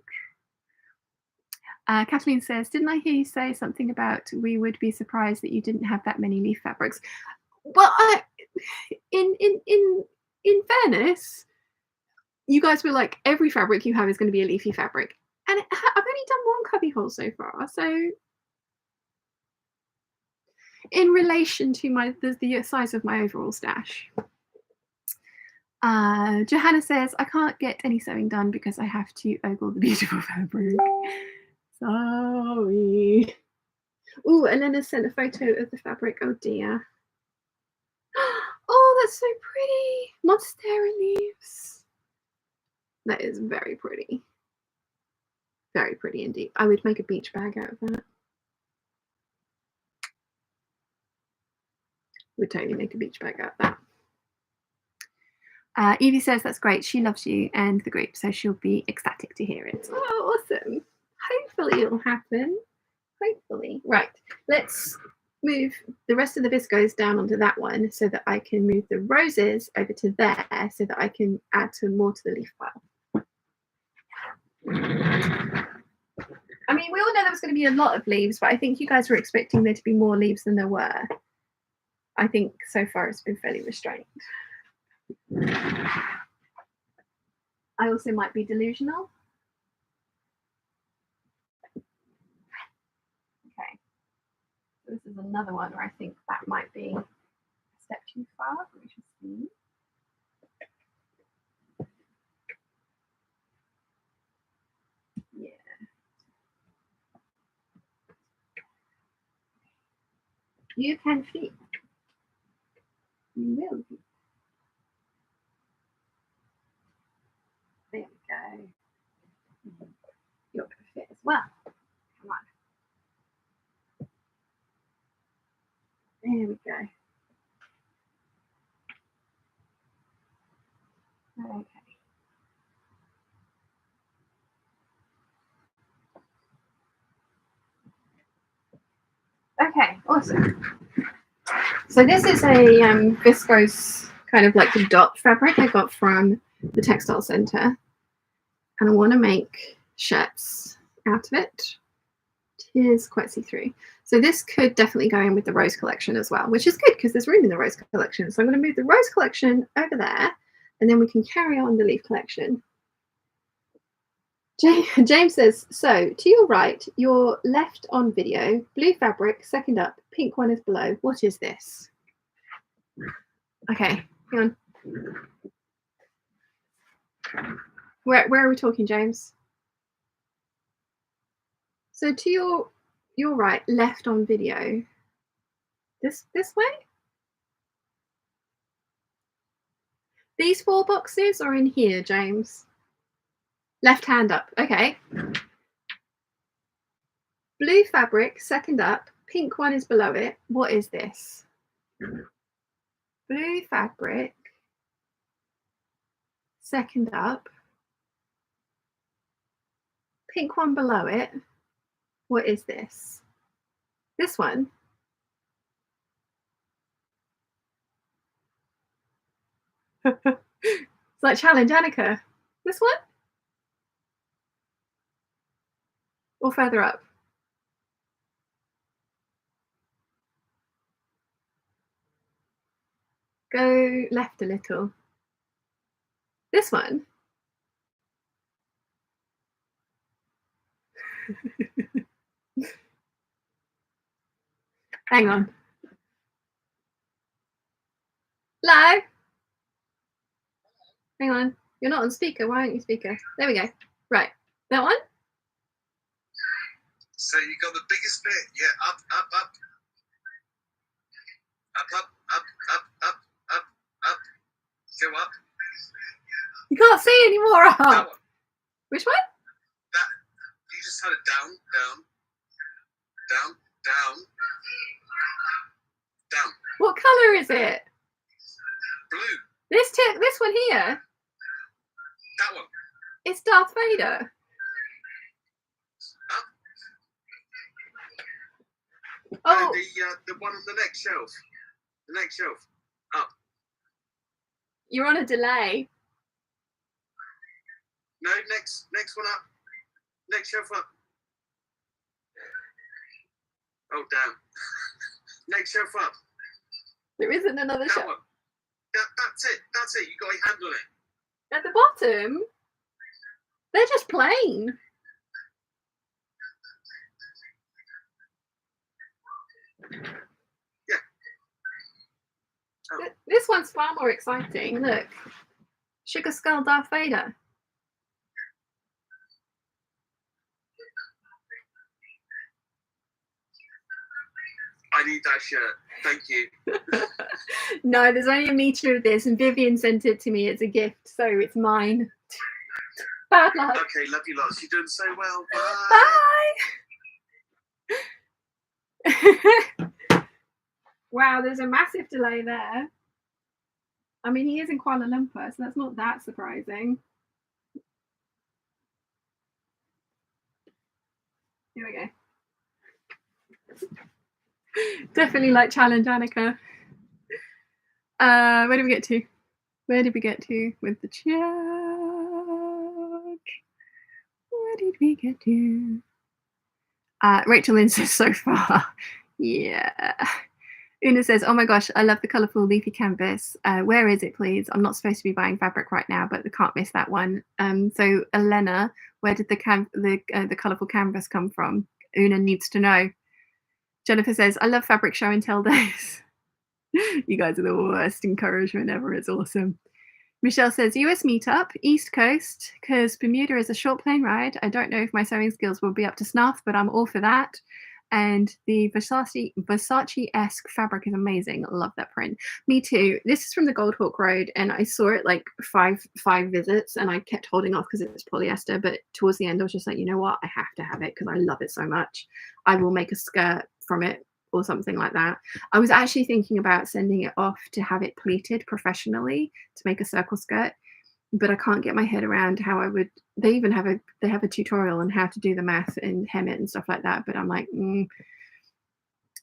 Kathleen says, didn't I hear you say something about we would be surprised that you didn't have that many leaf fabrics? Well, in fairness, you guys were like, every fabric you have is going to be a leafy fabric. And I've only done one cubbyhole so far. So in relation to the size of my overall stash. Johanna says, I can't get any sewing done because I have to ogle the beautiful fabric. Sorry. Ooh, Elena sent a photo of the fabric. Oh dear. Oh, that's so pretty. Monstera leaves. That is very pretty. Very pretty indeed. I would make a beach bag out of that. Would totally make a beach bag out of that. Evie says that's great. She loves you and the group, so she'll be ecstatic to hear it. Oh, awesome. Hopefully it'll happen. Hopefully. Right. Let's move the rest of the viscose down onto that one so that I can move the roses over to there so that I can add some more to the leaf pile. I mean, we all know there was going to be a lot of leaves, but I think you guys were expecting there to be more leaves than there were. I think so far it's been fairly restrained. I also might be delusional. Okay. This is another one where I think that might be a step too far. Let me just see. Yeah. You can feed. You will feed. There we go. You're going to fit as well. Come on. There we go. Okay. Okay, awesome. So this is a viscose kind of like the dot fabric I got from the textile center, and I want to make shirts out of it. It is quite see-through. So this could definitely go in with the rose collection as well, which is good because there's room in the rose collection. So I'm going to move the rose collection over there, and then we can carry on the leaf collection. James says, so to your right, your left on video, blue fabric, second up, pink one is below. What is this? Okay, hang on. Where are we talking, James? So to your right, left on video. This way? These 4 boxes are in here, James. Left hand up. Okay. Blue fabric, second up. Pink one is below it. What is this? Blue fabric, second up. Pink one below it. What is this? This one? It's like challenge Annika. This one? Or further up? Go left a little. This one? Hang on. Hello? Hang on. You're not on speaker. Why aren't you speaker? There we go. Right. That one? So you got the biggest bit. Yeah, up, up, up. Up, up, up, up, up, up, up. Go up. You can't see anymore. That one. Which one? turn it down, down, down, down, down. What colour is it? Blue. This one here. That one. It's Darth Vader. Up. Oh, No, the one on the next shelf. The next shelf. Up. you're on a delay. No, next one up. Next shelf up. Oh, damn. Next shelf up. There isn't another That shelf. one. That's it. That's it. You got your hand on it. At the bottom, they're just plain. Yeah. Oh. This one's far more exciting. Look. Sugar Skull Darth Vader. I need that shirt. Thank you. No, there's only a meter of this, and Vivian sent it to me as a gift, so it's mine. Bad luck. Okay, love you lots. You're doing so well. Bye. Wow, there's a massive delay there. I mean, he is in Kuala Lumpur, so that's not that surprising. Here we go. Definitely like challenge Annika. Where did we get to? Where did we get to with the challenge? Where did we get to? Rachel Lynn says so far. Yeah. Una says, oh my gosh, I love the colourful leafy canvas. Where is it, please? I'm not supposed to be buying fabric right now, but we can't miss that one. So Elena, where did the colourful canvas come from? Una needs to know. Jennifer says, I love fabric show and tell days. You guys are the worst encouragement ever. It's awesome. Michelle says, US meetup, East Coast, because Bermuda is a short plane ride. I don't know if my sewing skills will be up to snuff, but I'm all for that. And the Versace-esque fabric is amazing. I love that print. Me too. This is from the Gold Hawk Road, and I saw it like five visits, and I kept holding off because it was polyester. But towards the end, I was just like, you know what? I have to have it because I love it so much. I will make a skirt from it or something like that. I was actually thinking about sending it off to have it pleated professionally to make a circle skirt, but I can't get my head around how I would. They even have a tutorial on how to do the math and hem it and stuff like that, but I'm like,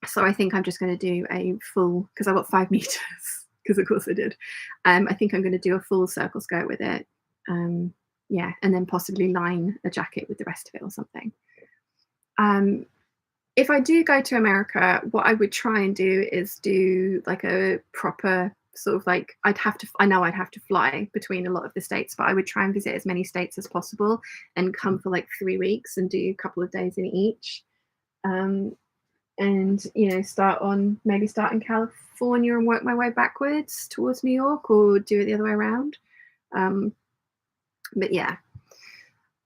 So I think I'm just going to do a full, because I've got 5 meters, because of course I did. I think I'm going to do a full circle skirt with it. Yeah, and then possibly line a jacket with the rest of it or something. If I do go to America, what I would try and do is do like a proper sort of like, I know I'd have to fly between a lot of the states, but I would try and visit as many states as possible and come for like 3 weeks and do a couple of days in each. And, you know, maybe start in California and work my way backwards towards New York, or do it the other way around. But yeah.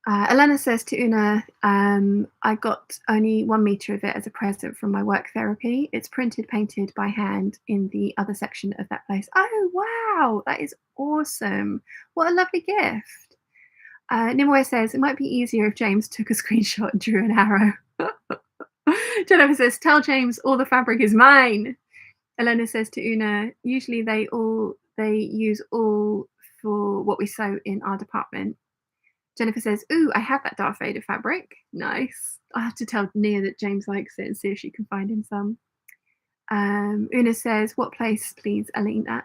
Elena says to Una, I got only 1 meter of it as a present from my work therapy. It's printed, painted by hand in the other section of that place. Oh, wow. That is awesome. What a lovely gift. Nimue says, it might be easier if James took a screenshot and drew an arrow. Jennifer says, tell James all the fabric is mine. Elena says to Una, usually they use all for what we sew in our department. Jennifer says, ooh, I have that Darth Vader fabric. Nice. I'll have to tell Nia that James likes it and see if she can find him some. Una says, what place, please, Elena?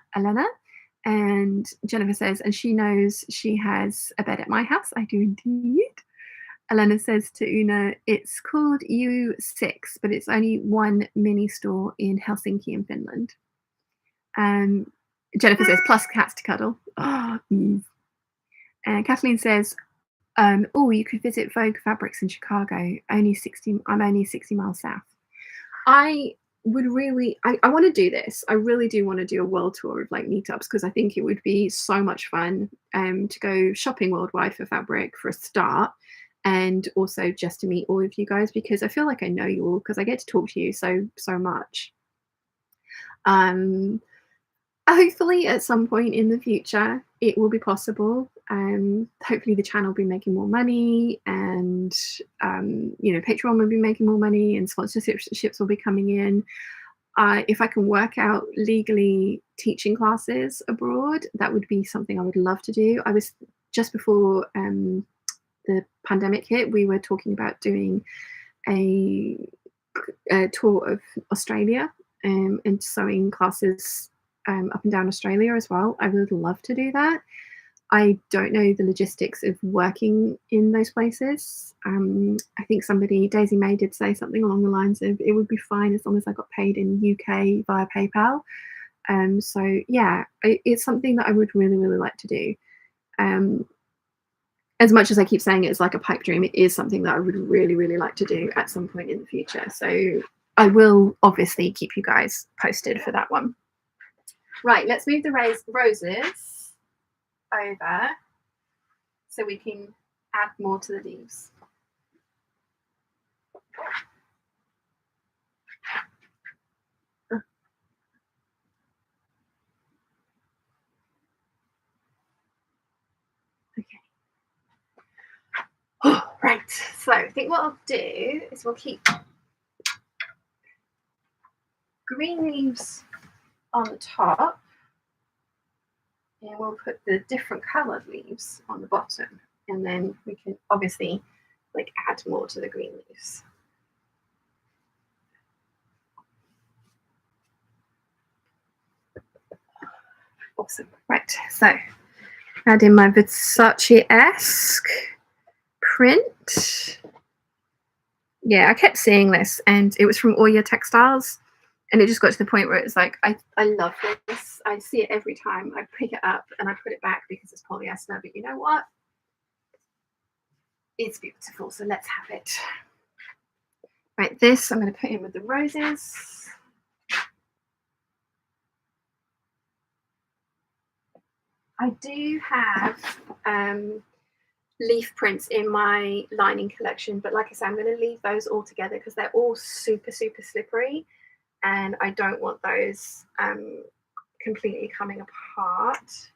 And Jennifer says, and she knows she has a bed at my house. I do indeed. Elena says to Una, it's called U6, but it's only one mini store in Helsinki in Finland. Jennifer says, plus cats to cuddle. Oh, And Kathleen says, oh, you could visit Vogue Fabrics in Chicago. I'm only 60 miles south. I would really, I want to do this. I really do want to do a world tour of like meetups, because I think it would be so much fun to go shopping worldwide for fabric for a start, and also just to meet all of you guys, because I feel like I know you all because I get to talk to you so much. Hopefully at some point in the future it will be possible Hopefully the channel will be making more money, and you know, Patreon will be making more money, and sponsorships will be coming in. If I can work out legally teaching classes abroad, that would be something I would love to do. I was just before the pandemic hit, we were talking about doing a tour of Australia and sewing classes up and down Australia as well. I would love to do that. I don't know the logistics of working in those places. I think somebody, Daisy May, did say something along the lines of it would be fine as long as I got paid in UK via PayPal. So yeah, it's something that I would really, really like to do. As much as I keep saying it's like a pipe dream, it is something that I would really, really like to do at some point in the future. So I will obviously keep you guys posted for that one. Right, let's move the roses over so we can add more to the leaves. Okay. Oh, right, so I think what I'll do is we'll keep green leaves on the top, and we'll put the different colored leaves on the bottom, and then we can obviously like add more to the green leaves. Awesome. Right, so add in my Versace-esque print. Yeah, I kept seeing this, and it was from Oya Textiles, and it just got to the point where it's like, I love this. I see it every time. I pick it up and I put it back because it's polyester, but you know what? It's beautiful, so let's have it. Right, this I'm going to put in with the roses. I do have leaf prints in my lining collection, but like I said, I'm going to leave those all together because they're all super, super slippery, and I don't want those completely coming apart.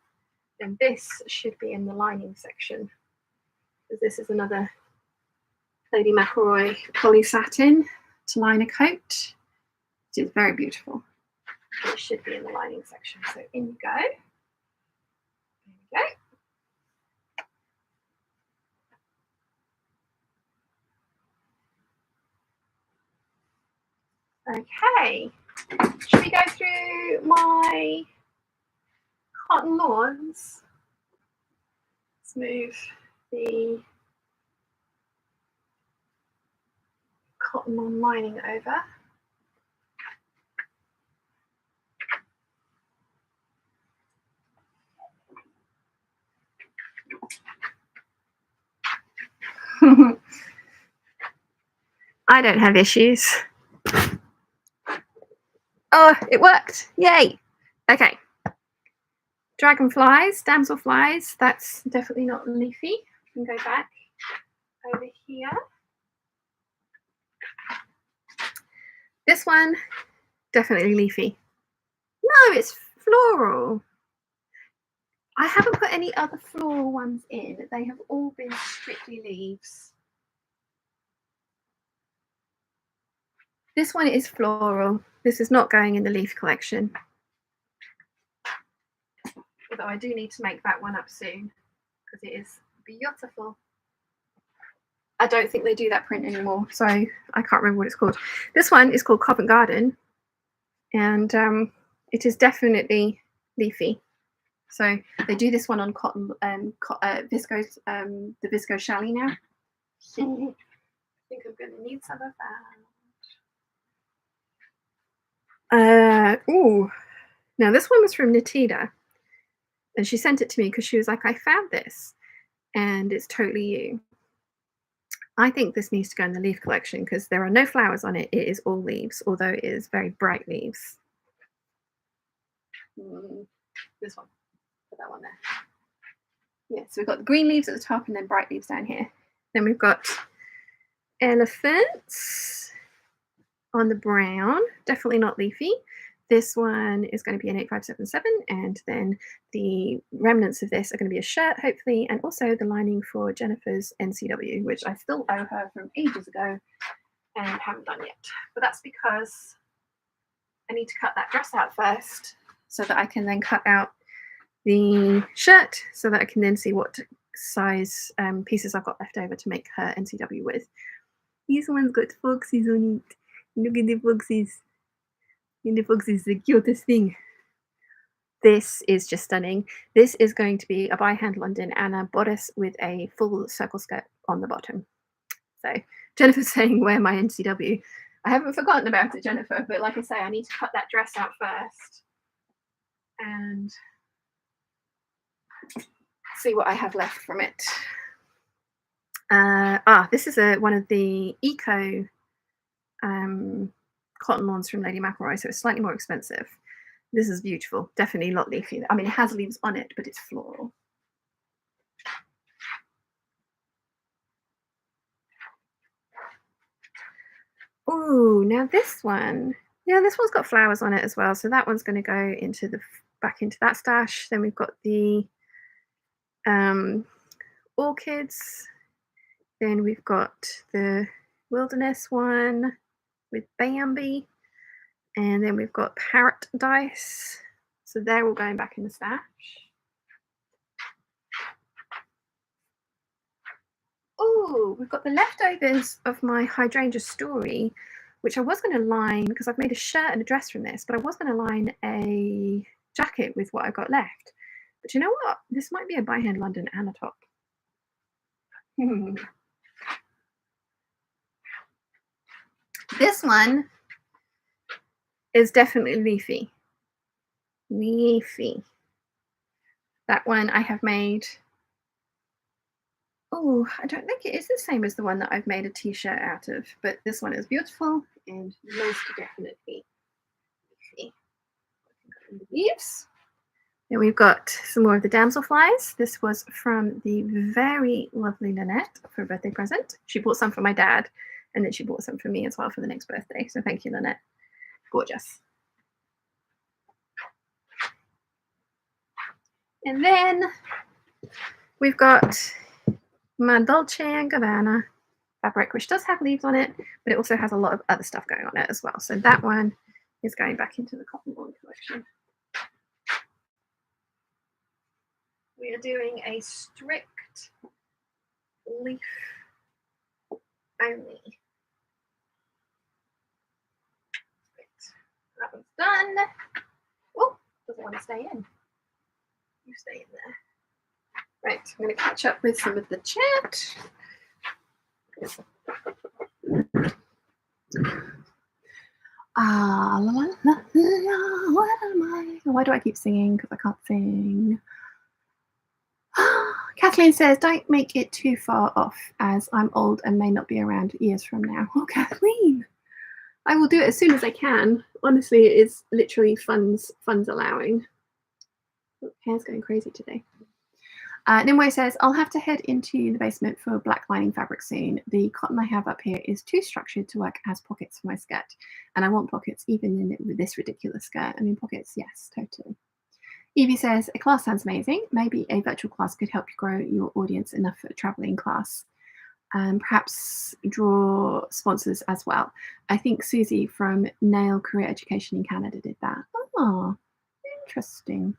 And this should be in the lining section, because this is another Lady McElroy poly satin to line a coat. It is very beautiful. It should be in the lining section. So in you go. There we go. Okay. Should we go through my cotton lawns? Let's move the cotton lawn lining over. I don't have issues. Oh, it worked. Yay. Okay. Dragonflies, damselflies, that's definitely not leafy. I can go back over here. This one, definitely leafy. No, it's floral. I haven't put any other floral ones in. They have all been strictly leaves. This one is floral. This is not going in the leaf collection. Although I do need to make that one up soon because it is beautiful. I don't think they do that print anymore, so I can't remember what it's called. This one is called Covent Garden, and it is definitely leafy. So they do this one on cotton, viscose, the viscose chalet now. I think I'm going to need some of that. Ooh, now this one was from Natita, and she sent it to me because she was like, I found this, and it's totally you. I think this needs to go in the leaf collection because there are no flowers on it. It is all leaves, although it is very bright leaves. This one. Put that one there. Yeah, so we've got the green leaves at the top and then bright leaves down here. Then we've got elephants on the brown, definitely not leafy. This one is going to be an 8577, and then the remnants of this are going to be a shirt, hopefully, and also the lining for Jennifer's NCW, which I still owe her from ages ago and haven't done yet. But that's because I need to cut that dress out first so that I can then cut out the shirt so that I can then see what size pieces I've got left over to make her NCW with. This one's got foxes on it. Look at the foxes. And the fox is the cutest thing. This is just stunning. This is going to be a by hand London and a bodice with a full circle skirt on the bottom. So Jennifer's saying, wear my NCW. I haven't forgotten about it, Jennifer, but like I say, I need to cut that dress out first and see what I have left from it. This is one of the eco cotton lawns from Lady McCalls, so it's slightly more expensive. This is beautiful, definitely not leafy. I mean, it has leaves on it, but it's floral. Oh, now this one, yeah, this one's got flowers on it as well, so that one's going to go into the back into that stash. Then we've got the orchids. Then we've got the wilderness one with Bambi, and then we've got parrot dice, so they're all going back in the stash. Oh, we've got the leftovers of my hydrangea story, which I was going to line because I've made a shirt and a dress from this, but I was going to line a jacket with what I've got left. But you know what? This might be a by hand London and a top. This one is definitely leafy. Leafy. That one I have made. Oh, I don't think it is the same as the one that I've made a t-shirt out of, but this one is beautiful and most definitely leafy. Leaves. Then we've got some more of the damselflies. This was from the very lovely Lynette for a birthday present. She bought some for my dad, and then she bought some for me as well for the next birthday. So thank you, Lynette. Gorgeous. And then we've got my Dolce & Gabbana fabric, which does have leaves on it, but it also has a lot of other stuff going on it as well. So that one is going back into the cotton bond collection. We are doing a strict leaf only. That one's done. Oh, doesn't want to stay in. You stay in there. Right, I'm going to catch up with some of the chat. La, la, la, la, what am I? Why do I keep singing? Because I can't sing. Kathleen says, don't make it too far off, as I'm old and may not be around years from now. Oh, Kathleen, I will do it as soon as I can. Honestly, it is literally funds allowing. Oh, hair's going crazy today. Nimue says, I'll have to head into the basement for black lining fabric soon. The cotton I have up here is too structured to work as pockets for my skirt. And I want pockets even in this ridiculous skirt. I mean, pockets, yes, totally. Evie says, a class sounds amazing. Maybe a virtual class could help you grow your audience enough for a traveling class. Perhaps draw sponsors as well. I think Susie from Nail Career Education in Canada did that. Oh, interesting.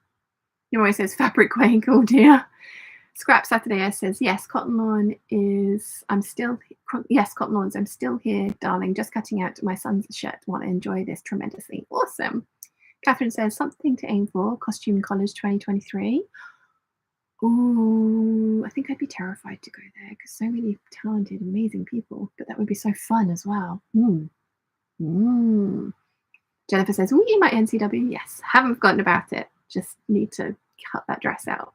Nimue says, fabric wank, oh dear. Scrap Saturday says, yes, cotton lawn is, I'm still here, darling, just cutting out my son's shirt. Want to enjoy this tremendously. Awesome. Catherine says, something to aim for, costume college 2023. Ooh, I think I'd be terrified to go there because so many talented, amazing people, but that would be so fun as well. Jennifer says, ooh, you might NCW. Yes, haven't forgotten about it. Just need to cut that dress out.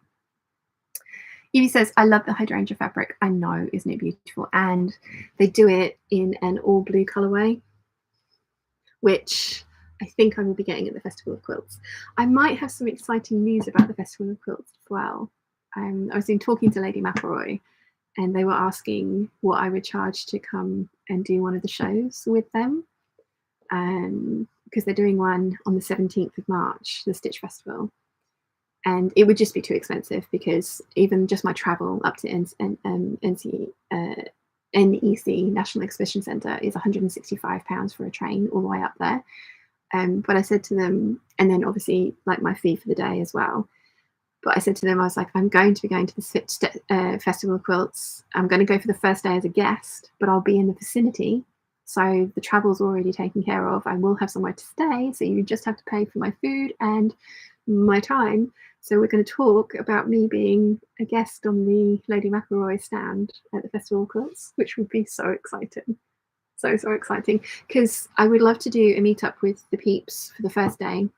Evie says, I love the hydrangea fabric. I know, isn't it beautiful? And they do it in an all blue colorway, which I think I will be getting at the Festival of Quilts. I might have some exciting news about the Festival of Quilts as well. I was talking to Lady McCalls, and they were asking what I would charge to come and do one of the shows with them. because they're doing one on the 17th of March, the Stitch Festival. And it would just be too expensive because even just my travel up to NEC, National Exhibition Centre, is £165 for a train all the way up there. But I said to them, and then obviously like my fee for the day as well. But I said to them, I was like, I'm going to be going to the Festival of Quilts. I'm going to go for the first day as a guest, but I'll be in the vicinity. So the travel's already taken care of. I will have somewhere to stay. So you just have to pay for my food and my time. So we're going to talk about me being a guest on the Lady McElroy stand at the Festival of Quilts, which would be so exciting. So exciting, because I would love to do a meetup with the Peeps for the first day.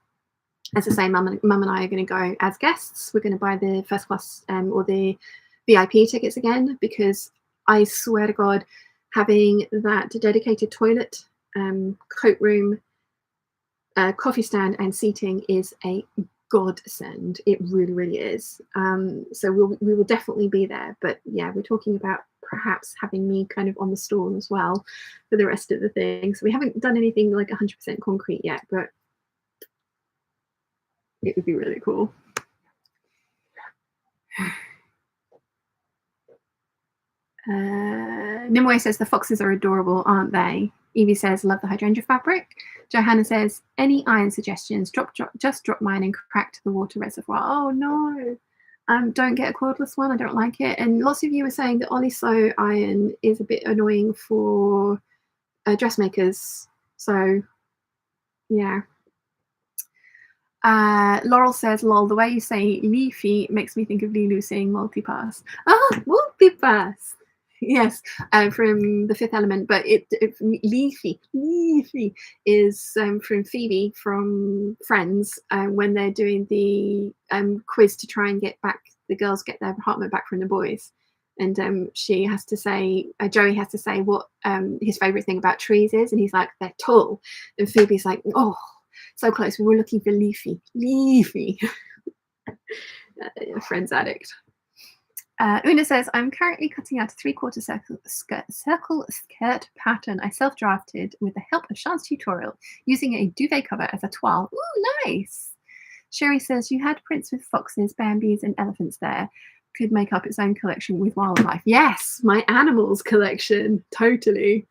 As I say, Mum and I are going to go as guests. We're going to buy the first class or the VIP tickets again, because I swear to God, having that dedicated toilet, coat room, coffee stand and seating is a godsend. It really, really is. So we will definitely be there. But yeah, we're talking about perhaps having me kind of on the stall as well for the rest of the thing. So we haven't done anything like 100% concrete yet, but it would be really cool. Nimue says the foxes are adorable, aren't they? Evie says love the hydrangea fabric. Johanna says any iron suggestions? Just drop mine and crack to the water reservoir. Oh no, don't get a cordless one. I don't like it. And lots of you were saying that Ollie Sew iron is a bit annoying for dressmakers. So yeah. Laurel says, lol, the way you say leafy makes me think of Lulu saying multipass. Ah, multipass. Yes, from The Fifth Element, but leafy is from Phoebe from Friends when they're doing the quiz to try and get the girls get their apartment back from the boys. And she has to say, Joey has to say what his favourite thing about trees is, and he's like, they're tall. And Phoebe's like, oh, so close. We were looking for leafy. Friends addict. Una says, I'm currently cutting out a 3/4 circle skirt pattern I self-drafted with the help of Sean's tutorial, using a duvet cover as a toile. Ooh, nice. Sherry says, you had prints with foxes, bambies, and elephants there. Could make up its own collection with wildlife. Yes, my animals collection. Totally.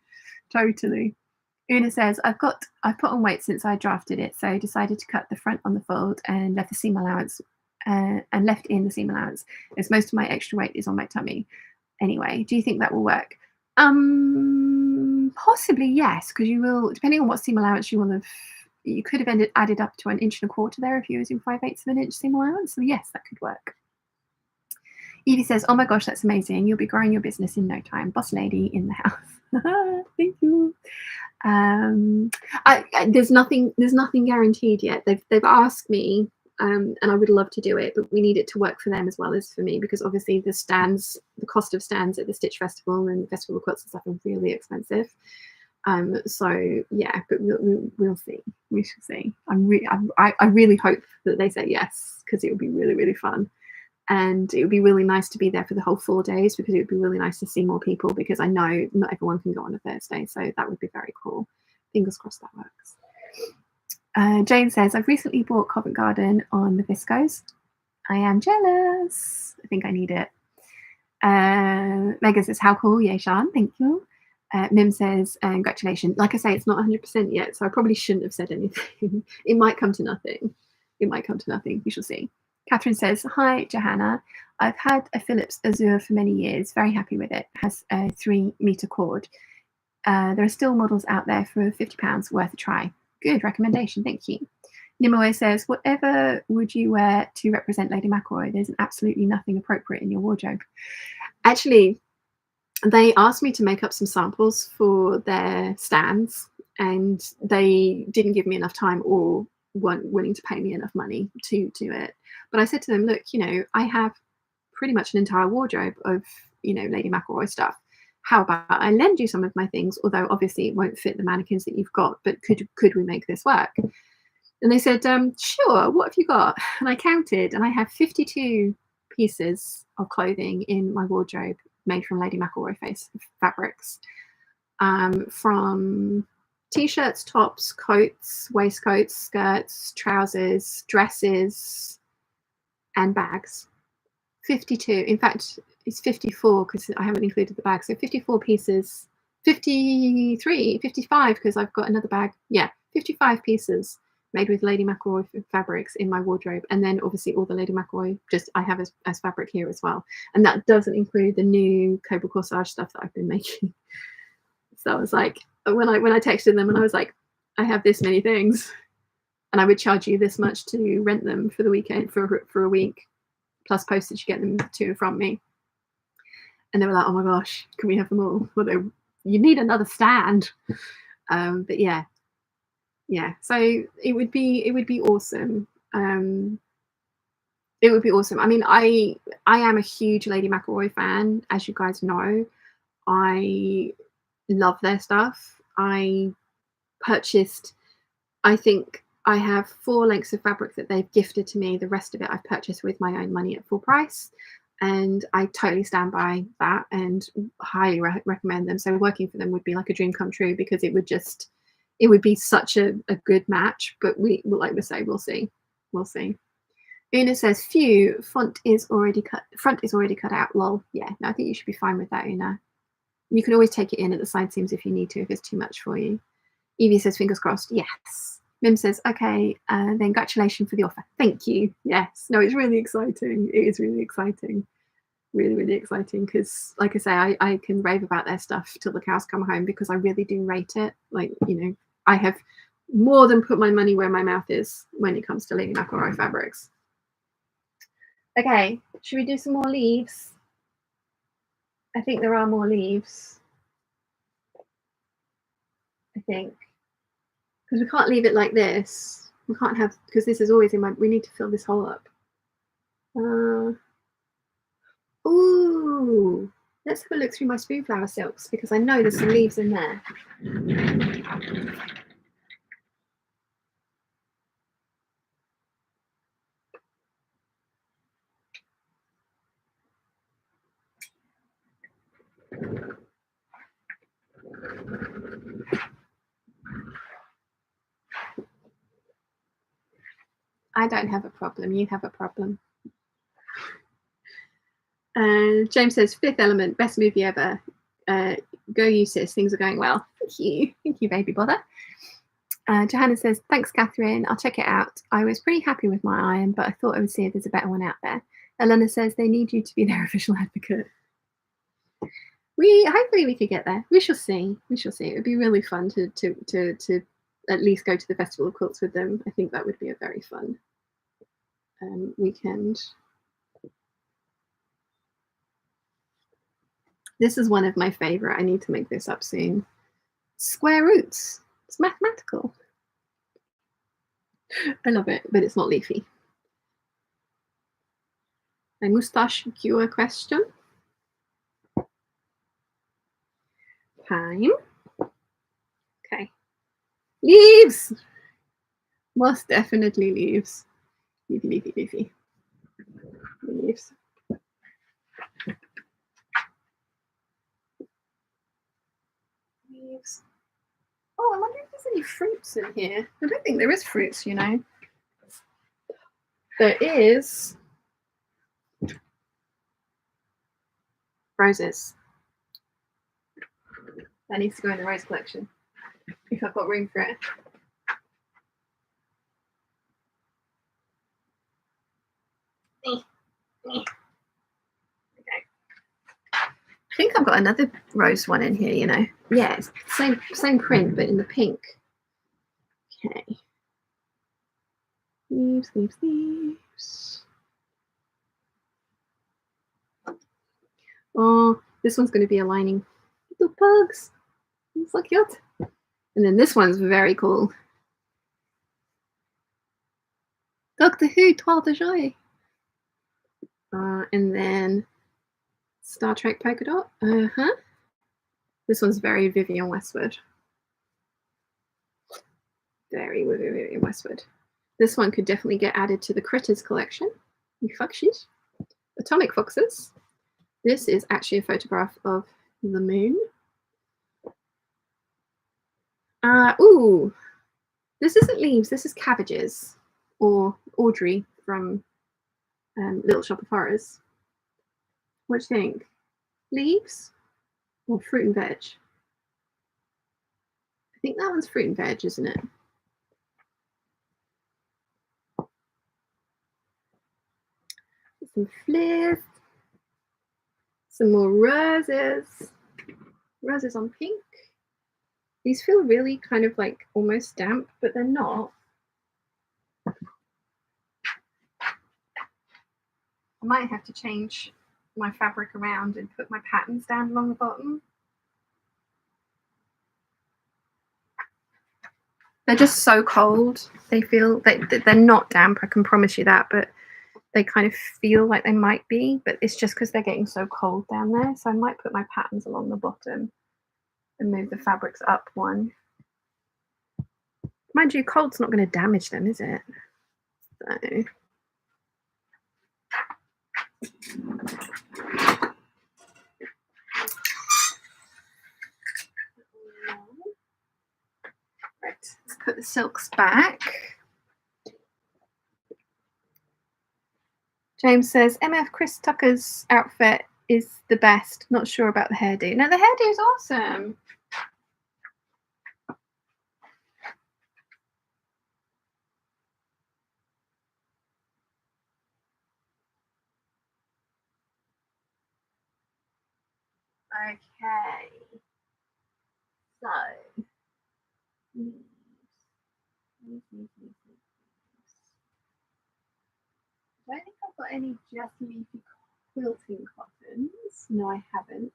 Una says, I've put on weight since I drafted it, so decided to cut the front on the fold and left the seam allowance and left in the seam allowance, as most of my extra weight is on my tummy. Anyway, do you think that will work? Possibly yes, because you will, depending on what seam allowance you will have, you could have added up to 1 1/4 inch there if you're using 5/8 of an inch seam allowance. So yes, that could work. Evie says, oh my gosh, that's amazing. You'll be growing your business in no time. Boss lady in the house. Thank you. There's nothing guaranteed yet. They've asked me, and I would love to do it, but we need it to work for them as well as for me, because obviously the cost of stands at the Stitch Festival and the Festival of Quilts and stuff are really expensive. So yeah, but we'll see. We shall see. I really hope that they say yes, because it would be really, really fun. And it would be really nice to be there for the whole 4 days, because it would be really nice to see more people, because I know not everyone can go on a Thursday. So that would be very cool. Fingers crossed that works. Jane says, I've recently bought Covent Garden on the viscose. I am jealous. I think I need it. Megan says, how cool. Yay, Sean. Thank you. Mim says, congratulations. Like I say, it's not 100% yet, so I probably shouldn't have said anything. It might come to nothing. We shall see. Catherine says, hi, Johanna. I've had a Philips Azure for many years. Very happy with it. Has a 3-meter cord. There are still models out there for £50 worth a try. Good recommendation. Thank you. Nimue says, whatever would you wear to represent Lady McElroy? There's absolutely nothing appropriate in your wardrobe. Actually, they asked me to make up some samples for their stands, and they didn't give me enough time or weren't willing to pay me enough money to do it. But I said to them, look, I have pretty much an entire wardrobe of, Lady McElroy stuff. How about I lend you some of my things, although obviously it won't fit the mannequins that you've got, but could we make this work? And they said, sure, what have you got? And I counted, and I have 52 pieces of clothing in my wardrobe made from Lady McElroy fabrics, from T-shirts, tops, coats, waistcoats, skirts, trousers, dresses, and bags. 52. In fact, it's 54 because I haven't included the bag. So 54 pieces, 53, 55 because I've got another bag. Yeah, 55 pieces made with Lady McCalls fabrics in my wardrobe. And then obviously all the Lady McCalls just I have as fabric here as well. And that doesn't include the new Cobra Corsage stuff that I've been making. So I was like, when I texted them and I was like, I have this many things and I would charge you this much to rent them for the weekend for a week plus postage to get them to and from me. And they were like, oh my gosh, can we have them all? Well, you need another stand. But yeah. So it would be awesome. It would be awesome. I mean, I am a huge Lady McCalls fan, as you guys know. I love their stuff. I purchased, I think I have 4 lengths of fabric that they've gifted to me. The rest of it I've purchased with my own money at full price. And I totally stand by that and highly recommend them. So working for them would be like a dream come true because it would be such a good match. But like we say, we'll see. Una says, phew, front is already cut out. Lol. Yeah, no, I think you should be fine with that, Una. You can always take it in at the side seams if you need to, if it's too much for you. Evie says, fingers crossed. Yes. Mim says, okay, then congratulations for the offer. Thank you. Yes. No, it's really exciting. It is really exciting. Really, really exciting because, like I say, I can rave about their stuff till the cows come home because I really do rate it. Like, I have more than put my money where my mouth is when it comes to Lady McCalls fabrics. Okay, should we do some more leaves? I think there are more leaves. I think. Because we can't leave it like this. We can't have, because this is always we need to fill this hole up. Ooh, let's have a look through my spoonflower silks because I know there's some leaves in there. I don't have a problem. You have a problem. James says, Fifth Element, best movie ever. Go you, sis. Things are going well. Thank you. Thank you, baby bother. Johanna says, thanks, Catherine. I'll check it out. I was pretty happy with my iron, but I thought I would see if there's a better one out there. Elena says, they need you to be their official advocate. Hopefully we could get there. We shall see. It would be really fun to at least go to the Festival of Quilts with them. I think that would be a very fun weekend. This is one of my favorite. I need to make this up soon. Square roots. It's mathematical. I love it, but it's not leafy. My moustache cure question. Time. Okay. Leaves. Most definitely leaves. Leafy. Leaves. Leaves. Oh, I wonder if there's any fruits in here. I don't think there is fruits, There is roses. That needs to go in the rose collection if I've got room for it. Okay. I think I've got another rose one in here, Yeah, it's the same print, but in the pink. Okay. Leaves. Oh, this one's going to be a lining. Little pugs. It's so cute. And then this one's very cool. Doctor Who, Toile de Joie. And then Star Trek polka dot. This one's very Vivienne Westwood. Very Vivienne Westwood. This one could definitely get added to the Critters collection. You fuck shit. Atomic Foxes. This is actually a photograph of the moon. Ooh, this isn't leaves, this is cabbages, or Audrey from Little Shop of Horrors. What do you think? Leaves or fruit and veg? I think that one's fruit and veg, isn't it? Some flares, some more roses, roses on pink. These feel really kind of like almost damp, but they're not. I might have to change my fabric around and put my patterns down along the bottom. They're just so cold. They feel they're not damp, I can promise you that, but they kind of feel like they might be, but it's just because they're getting so cold down there. So I might put my patterns along the bottom and move the fabrics up one. Mind you, cold's not going to damage them, is it? So. Right, let's put the silks back. James says, MF Chris Tucker's outfit is the best. Not sure about the hairdo. No, the hairdo is awesome. Okay. So. I don't think I've got any just leafy quilting cottons. No, I haven't.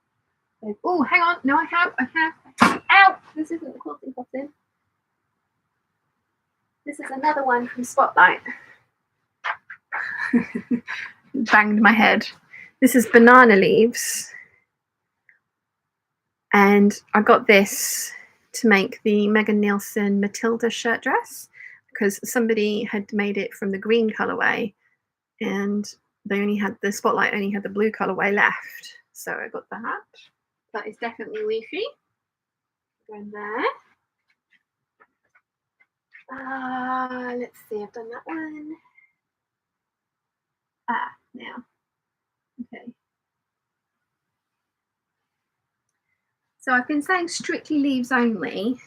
Oh, hang on. No, I have. Ow! This isn't a quilting cotton. This is another one from Spotlight. Banged my head. This is banana leaves. And I got this to make the Megan Nielsen Matilda shirt dress because somebody had made it from the green colorway and they only had the Spotlight only had the blue colorway left. So I got that. That is definitely leafy. Go in there. Let's see, I've done that one. Now. Okay. So I've been saying strictly leaves only.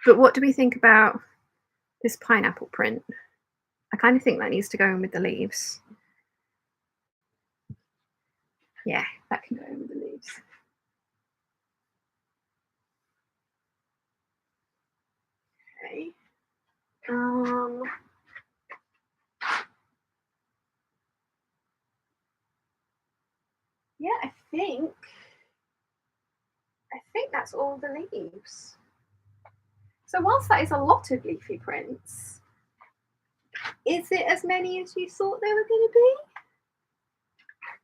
But what do we think about this pineapple print? I kind of think that needs to go in with the leaves. Yeah, that can go in with the leaves. Okay. Yeah, I think that's all the leaves. So whilst that is a lot of leafy prints, is it as many as you thought they were going to be?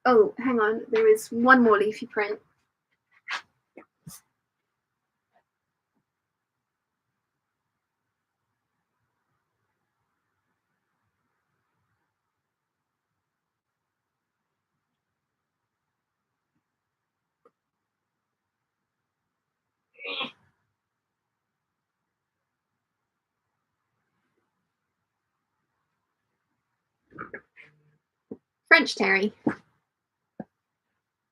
Oh, hang on, there is one more leafy print. French terry.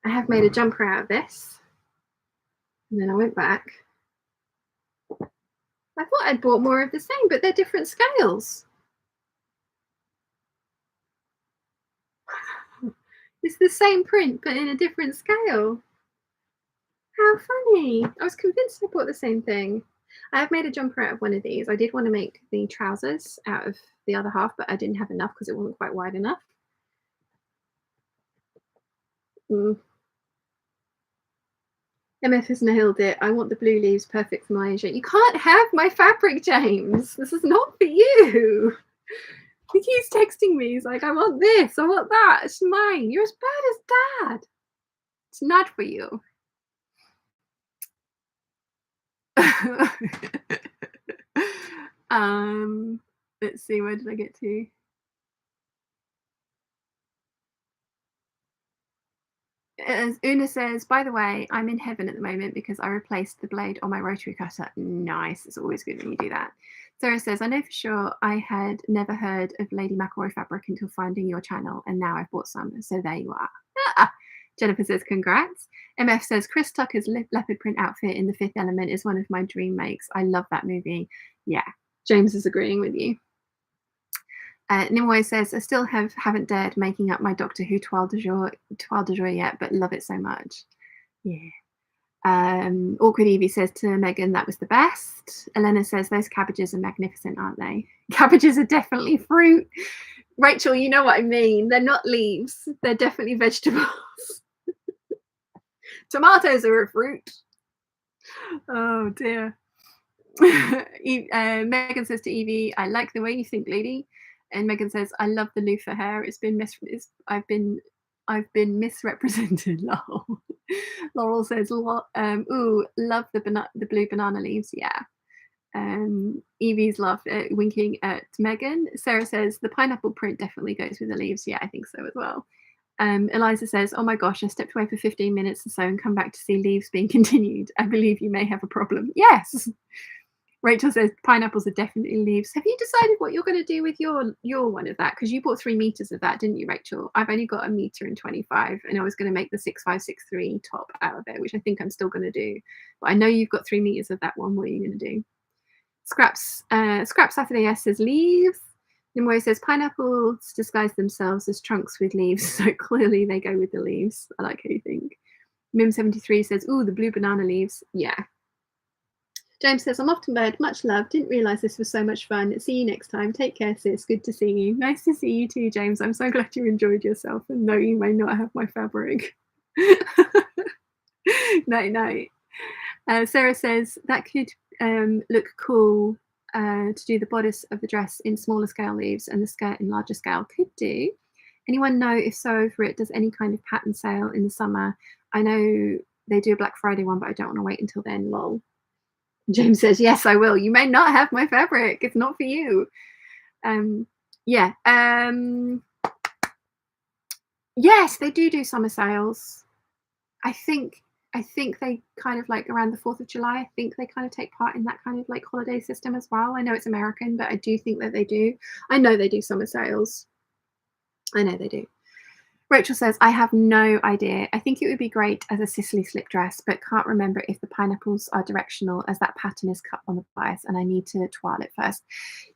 I have made a jumper out of this. And then I went back. I thought I'd bought more of the same, but they're different scales. It's the same print, but in a different scale. How funny. I was convinced I bought the same thing. I have made a jumper out of one of these. I did want to make the trousers out of the other half, but I didn't have enough because it wasn't quite wide enough. MF has nailed it. I want the blue leaves, perfect for Malaysia. You can't have my fabric, James. This is not for you. He keeps texting me. He's like, I want this, I want that. It's mine. You're as bad as Dad. It's not for you. Let's see, where did I get to? As Una says, by the way, I'm in heaven at the moment because I replaced the blade on my rotary cutter. Nice. It's always good when you do that. Sarah says, I know for sure I had never heard of Lady McElroy fabric until finding your channel, and now I've bought some. So there you are. Ah! Jennifer says, congrats. MF says, Chris Tucker's leopard print outfit in The Fifth Element is one of my dream makes. I love that movie. Yeah, James is agreeing with you. Nimue says, I still haven't dared making up my Doctor Who toile de jour yet, but love it so much. Yeah. Awkward Evie says to Megan, that was the best. Elena says, those cabbages are magnificent, aren't they? Cabbages are definitely fruit. Rachel, you know what I mean. They're not leaves. They're definitely vegetables. Tomatoes are a fruit. Oh, dear. Megan says to Evie, I like the way you think, lady. And Megan says, I love the loofah hair. I've been misrepresented. Lol. Laurel says, ooh, love the blue banana leaves. Yeah. Evie's winking at Megan. Sarah says the pineapple print definitely goes with the leaves. Yeah, I think so as well. Eliza says, oh my gosh, I stepped away for 15 minutes or so and come back to see leaves being continued. I believe you may have a problem. Yes. Rachel says pineapples are definitely leaves. Have you decided what you're going to do with your one of that? Because you bought 3 meters of that, didn't you, Rachel? I've only got 1.25 meters, and I was going to make the 6563 top out of it, which I think I'm still going to do. But I know you've got 3 meters of that one. What are you going to do? Scrap Saturday S says leaves. Nimue says pineapples disguise themselves as trunks with leaves, so clearly they go with the leaves. I like how you think. M73 says, ooh, the blue banana leaves. Yeah. James says, I'm off to bed. Much love. Didn't realise this was so much fun. See you next time. Take care, sis. Good to see you. Nice to see you too, James. I'm so glad you enjoyed yourself. And no, you may not have my fabric. Night, night. Sarah says, that could look cool to do the bodice of the dress in smaller scale leaves and the skirt in larger scale. Could do. Anyone know if Sew Over It does any kind of pattern sale in the summer? I know they do a Black Friday one, but I don't want to wait until then. Lol. James says, yes, I will. You may not have my fabric. It's not for you. Yeah. Yes, they do summer sales. I think they kind of like around the 4th of July. I think they kind of take part in that kind of like holiday system as well. I know it's American, but I do think that they do. I know they do summer sales. I know they do. Rachel says, I have no idea. I think it would be great as a Sicily slip dress, but can't remember if the pineapples are directional as that pattern is cut on the bias and I need to toile it first.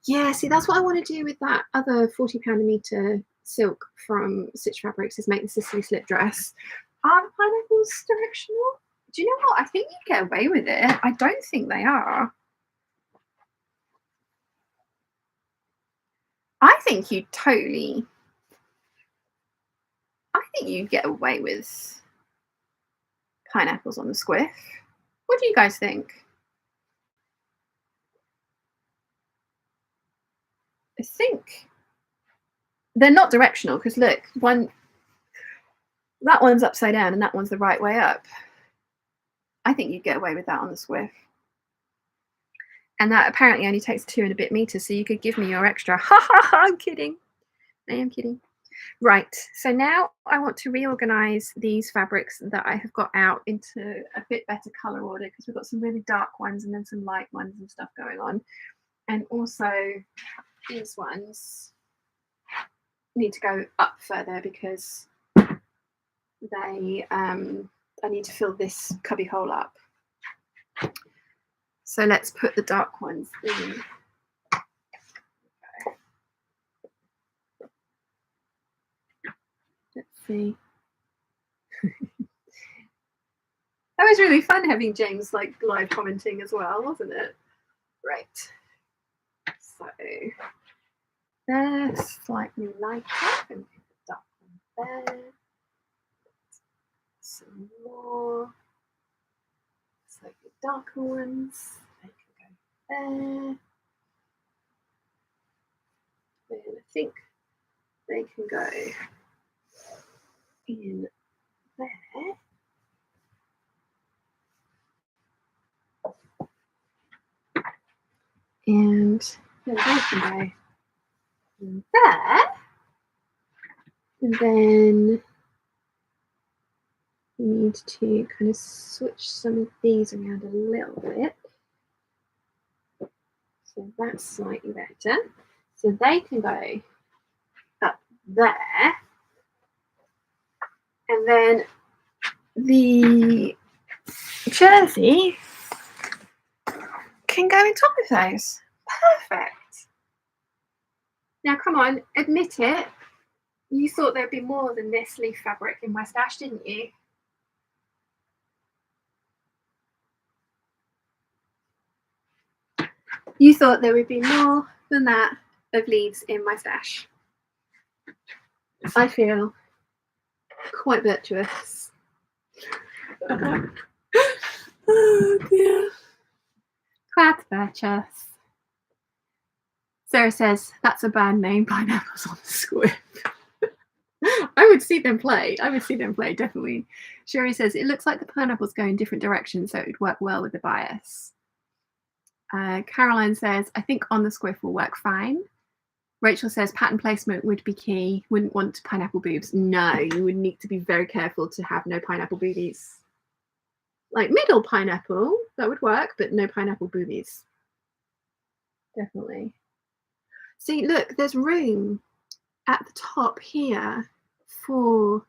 Yeah, see, that's what I want to do with that other £40 a meter silk from Stitch Fabrics is make the Sicily slip dress. Are the pineapples directional? Do you know what? I think you get away with it. I don't think they are. I think you totally... I think you'd get away with pineapples on the squiff. What do you guys think? I think they're not directional because look, that one's upside down and that one's the right way up. I think you'd get away with that on the squiff. And that apparently only takes 2 and a bit meters, so you could give me your extra. Ha ha ha, I'm kidding. I am kidding. Right, so now I want to reorganize these fabrics that I have got out into a bit better color order because we've got some really dark ones and then some light ones and stuff going on. And also these ones need to go up further because they I need to fill this cubby hole up. So let's put the dark ones in. Let's see. That was really fun having James like live commenting as well, wasn't it? Right. So they're slightly lighter and put the dark one there. Some more slightly darker ones. They can go there. And I think they can go in there. And then they can go in there. And then we need to kind of switch some of these around a little bit. So that's slightly better. So they can go up there. And then the jersey can go on top of those. Perfect. Now, come on, admit it. You thought there'd be more than this leaf fabric in my stash, didn't you? You thought there would be more than that of leaves in my stash. I feel quite virtuous. Oh dear. Quite virtuous. Sarah says, that's a band name, Pineapples on the Squib. I would see them play. I would see them play, definitely. Sherry says, it looks like the pineapples go in different directions, so it would work well with the bias. Caroline says, I think on the squiff will work fine. Rachel says, pattern placement would be key. Wouldn't want pineapple boobs. No, you would need to be very careful to have no pineapple boobies. Like middle pineapple, that would work, but no pineapple boobies. Definitely. See, look, there's room at the top here for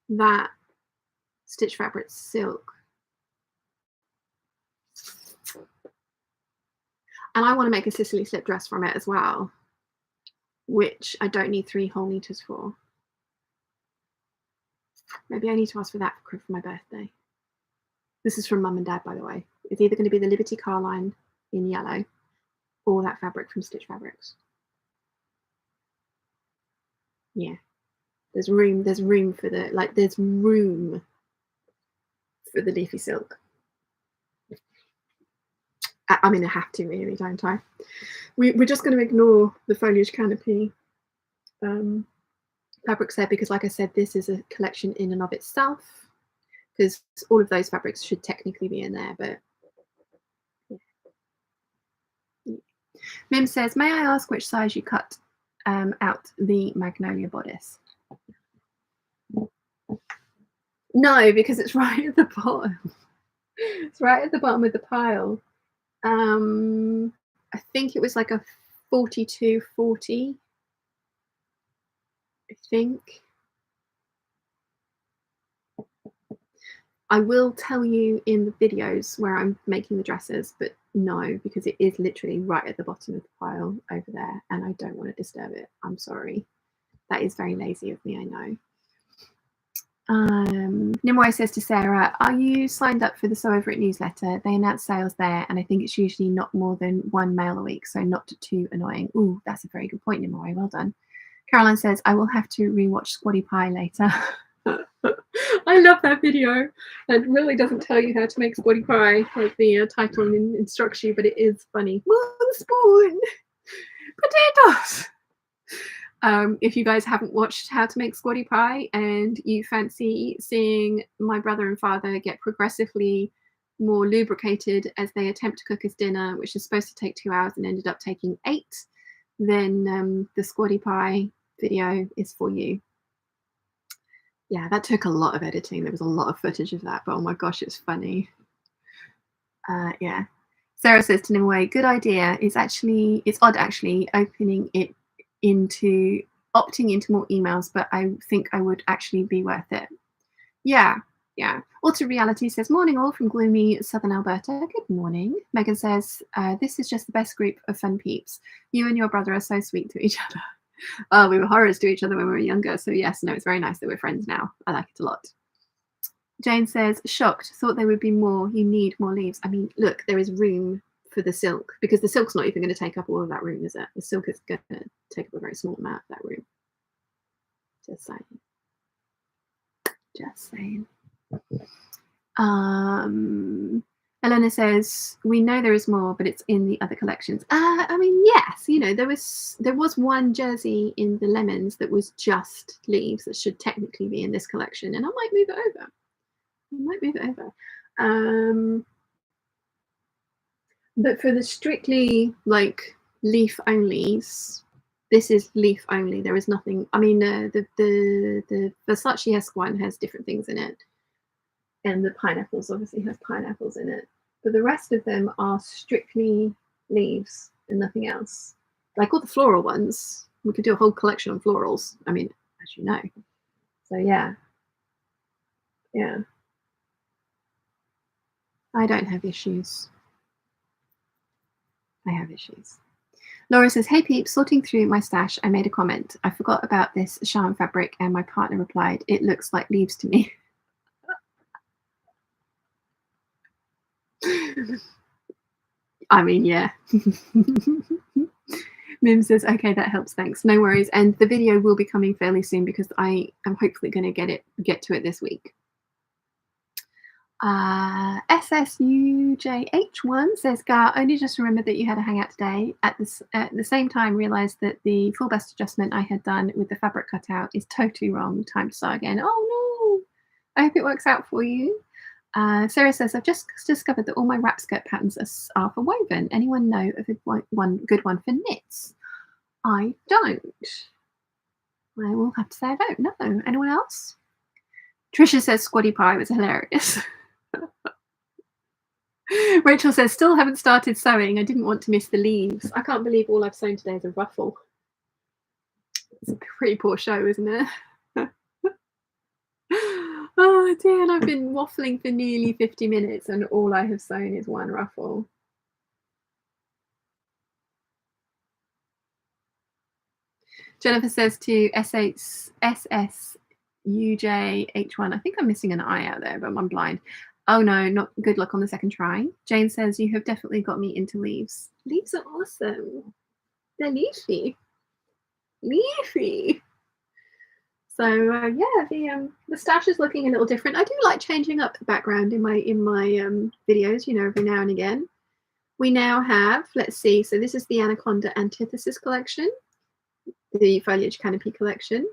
that stitch fabric silk. And I want to make a Sicily slip dress from it as well, which I don't need 3 whole meters for. Maybe I need to ask for that for my birthday. This is from Mum and Dad, by the way. It's either going to be the Liberty Carline in yellow or that fabric from Stitch Fabrics. Yeah. There's room for the, like, there's room for the leafy silk. I mean, I have to really, don't I? We're just going to ignore the foliage canopy fabrics there because, like I said, this is a collection in and of itself, because all of those fabrics should technically be in there, but yeah. Mim says, may I ask which size you cut out the magnolia bodice? No, because it's right at the bottom. It's right at the bottom of the pile. I think it was like a 42-40, I think. I will tell you in the videos where I'm making the dresses, but no, because it is literally right at the bottom of the pile over there, and I don't want to disturb it. I'm sorry. That is very lazy of me, I know. Nimoy says to Sarah, are you signed up for the Sew Over It newsletter? They announce sales there, and I think it's usually not more than 1 mail a week, so not too annoying. Ooh, that's a very good point, Nimoy. Well done. Caroline says, I will have to rewatch Squatty Pie later. I love that video. It really doesn't tell you how to make squatty pie, like the title instructs you, but it is funny. 1 spoon, potatoes. If you guys haven't watched How to Make Squatty Pie and you fancy seeing my brother and father get progressively more lubricated as they attempt to cook us dinner, which is supposed to take 2 hours and ended up taking 8, then the Squatty Pie video is for you. Yeah, that took a lot of editing. There was a lot of footage of that, but oh my gosh, it's funny. Yeah. Sarah says to Nimue, good idea. It's odd actually opting into more emails, but I think I would actually be worth it. Yeah. Alter Reality says, morning all from gloomy southern Alberta. Good morning. Megan says, this is just the best group of fun peeps. You and your brother are so sweet to each other. We were horrors to each other when we were younger, so yes, no, it's very nice that we're friends now. I like it a lot. Jane says, shocked, thought there would be more. You need more leaves. I mean, look, there is room for the silk, because the silk's not even going to take up all of that room, is it? The silk is going to take up a very small amount of that room. Just saying. Elena says, we know there is more, but it's in the other collections. I mean, yes, you know, there was one jersey in the lemons that was just leaves that should technically be in this collection, and I might move it over. But for the strictly like leaf onlys, this is leaf only. There is nothing. I mean, the Versace-esque one has different things in it. And the pineapples obviously has pineapples in it. But the rest of them are strictly leaves and nothing else. Like all the floral ones, we could do a whole collection on florals. I mean, as you know. So yeah. Yeah. I don't have issues. I have issues. Laura says, hey Peeps, sorting through my stash, I made a comment. I forgot about this charm fabric and my partner replied, it looks like leaves to me. I mean, yeah. Mim says, okay, that helps, thanks. No worries. And the video will be coming fairly soon because I am hopefully going to get to it this week. SSUJH1 says, Gar, only just remembered that you had a hangout today. At the same time, realised that the full bust adjustment I had done with the fabric cutout is totally wrong. Time to start again. Oh no! I hope it works out for you. Sarah says, I've just discovered that all my wrap skirt patterns are for woven. Anyone know of one good one for knits? I don't. I will have to say I don't know. Anyone else? Trisha says, Squatty Pie was hilarious. Rachel says, still haven't started sewing. I didn't want to miss the leaves. I can't believe all I've sewn today is a ruffle. It's a pretty poor show, isn't it? Oh dear, and I've been waffling for nearly 50 minutes and all I have sewn is one ruffle. Jennifer says to SSUJH1, I think I'm missing an I out there, but I'm blind. Oh no, not good luck on the second try. Jane says, you have definitely got me into leaves. Leaves are awesome. They're leafy. Leafy. So yeah, the stash is looking a little different. I do like changing up the background in my videos, you know, every now and again. We now have, let's see, so this is the Anaconda Antithesis collection, the Foliage Canopy collection,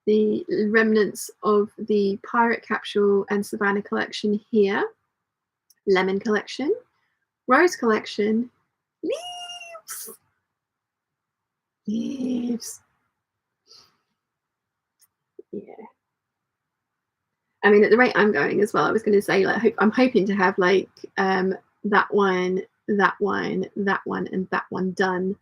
the remnants of the Pirate Capsule and Savannah collection here, Lemon collection, Rose collection, leaves. Yeah. I mean, at the rate I'm going as well, I was going to say, like, I'm hoping to have like that one, that one, that one, and that one done.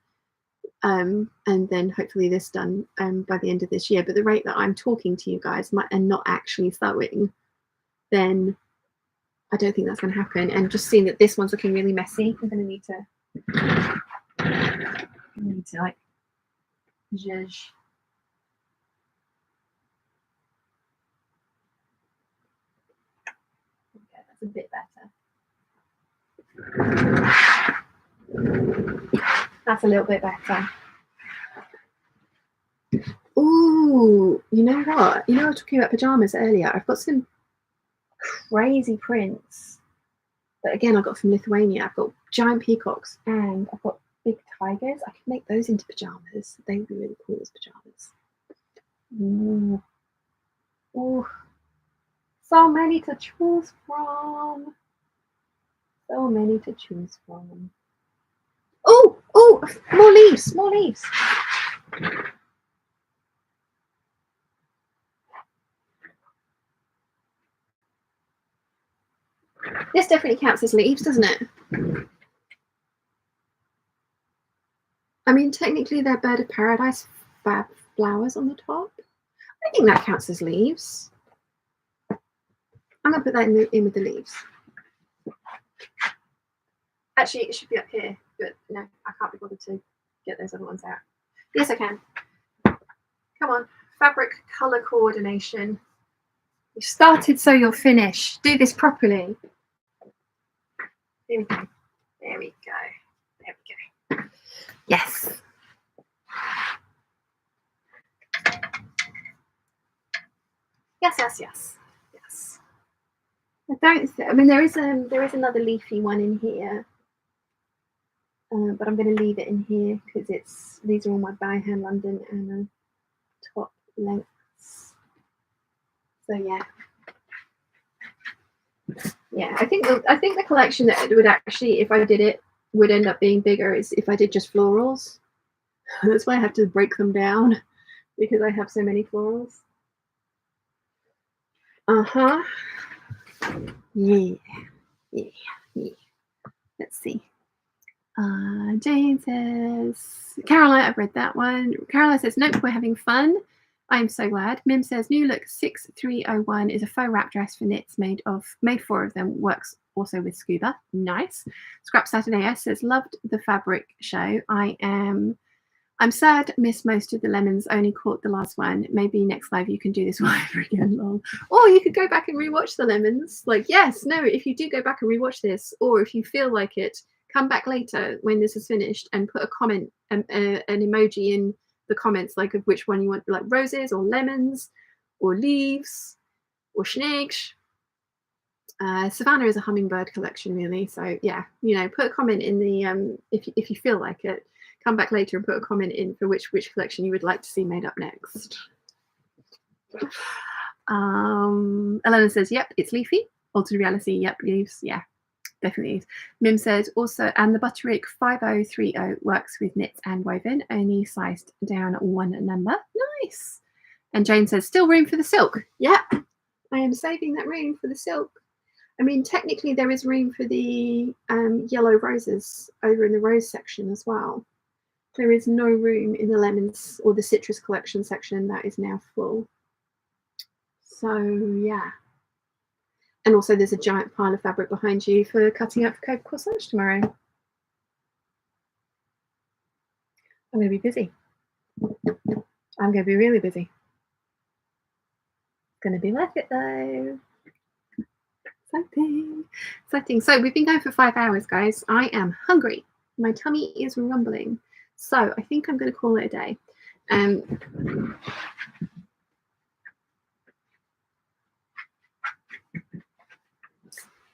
And then hopefully this done by the end of this year. But the rate that I'm talking to you guys and not actually sewing, then I don't think that's going to happen. And just seeing that this one's looking really messy, I'm going to need to like zhuzh. Okay, that's a bit better. That's a little bit better. Ooh, you know what? You know, I was talking about pajamas earlier. I've got some crazy prints that, again, I got from Lithuania. I've got giant peacocks and I've got big tigers. I could make those into pajamas. They would be really cool as pajamas. Ooh. Ooh. So many to choose from. So many to choose from. Oh, oh, more leaves, more leaves. This definitely counts as leaves, doesn't it? I mean, technically they're bird of paradise fab flowers on the top. I think that counts as leaves. I'm going to put that in with the leaves. Actually, it should be up here, but no, I can't be bothered to get those other ones out. Yes, I can. Come on, fabric color coordination. You started, so you'll finish. Do this properly. There we go. There we go. There we go. Yes. Yes, yes, yes, yes. I mean, there is another leafy one in here, but I'm going to leave it in here because these are all my by hand London and top lengths. So yeah. Yeah, I think the collection that would actually, if I did it, would end up being bigger is if I did just florals. That's why I have to break them down because I have so many florals. Yeah. Let's see. Jane says, Caroline, I've read that one. Caroline says, nope, we're having fun. I'm so glad. Mim says, new look 6301 is a faux wrap dress for knits made 4 of them. Works also with scuba. Nice. Scrap Saturday S says, loved the fabric show. I'm sad, missed most of the lemons, only caught the last one. Maybe next live you can do this one over again, lol. Or you could go back and rewatch the lemons. Like, yes, no, if you do go back and rewatch this, or if you feel like it, come back later when this is finished and put a comment, an emoji in the comments, like of which one you want, like roses or lemons or leaves or snakes. Savannah is a hummingbird collection, really. So yeah, you know, put a comment in the if you feel like it. Come back later and put a comment in for which collection you would like to see made up next. Elena says, yep, it's leafy. Altered reality, yep, leaves, yeah, definitely is. Mim says also, and the Butterick 5030 works with knits and woven, only sized down 1 number. Nice. And Jane says, still room for the silk. Yeah, I am saving that room for the silk. I mean, technically there is room for the yellow roses over in the rose section as well. There is no room in the lemons or the citrus collection section that is now full. So yeah. And also there's a giant pile of fabric behind you for cutting out for Cove Corsage tomorrow. I'm going to be busy. I'm going to be really busy. Going to be worth it though. Exciting. So we've been going for 5 hours, guys. I am hungry. My tummy is rumbling. So I think I'm going to call it a day.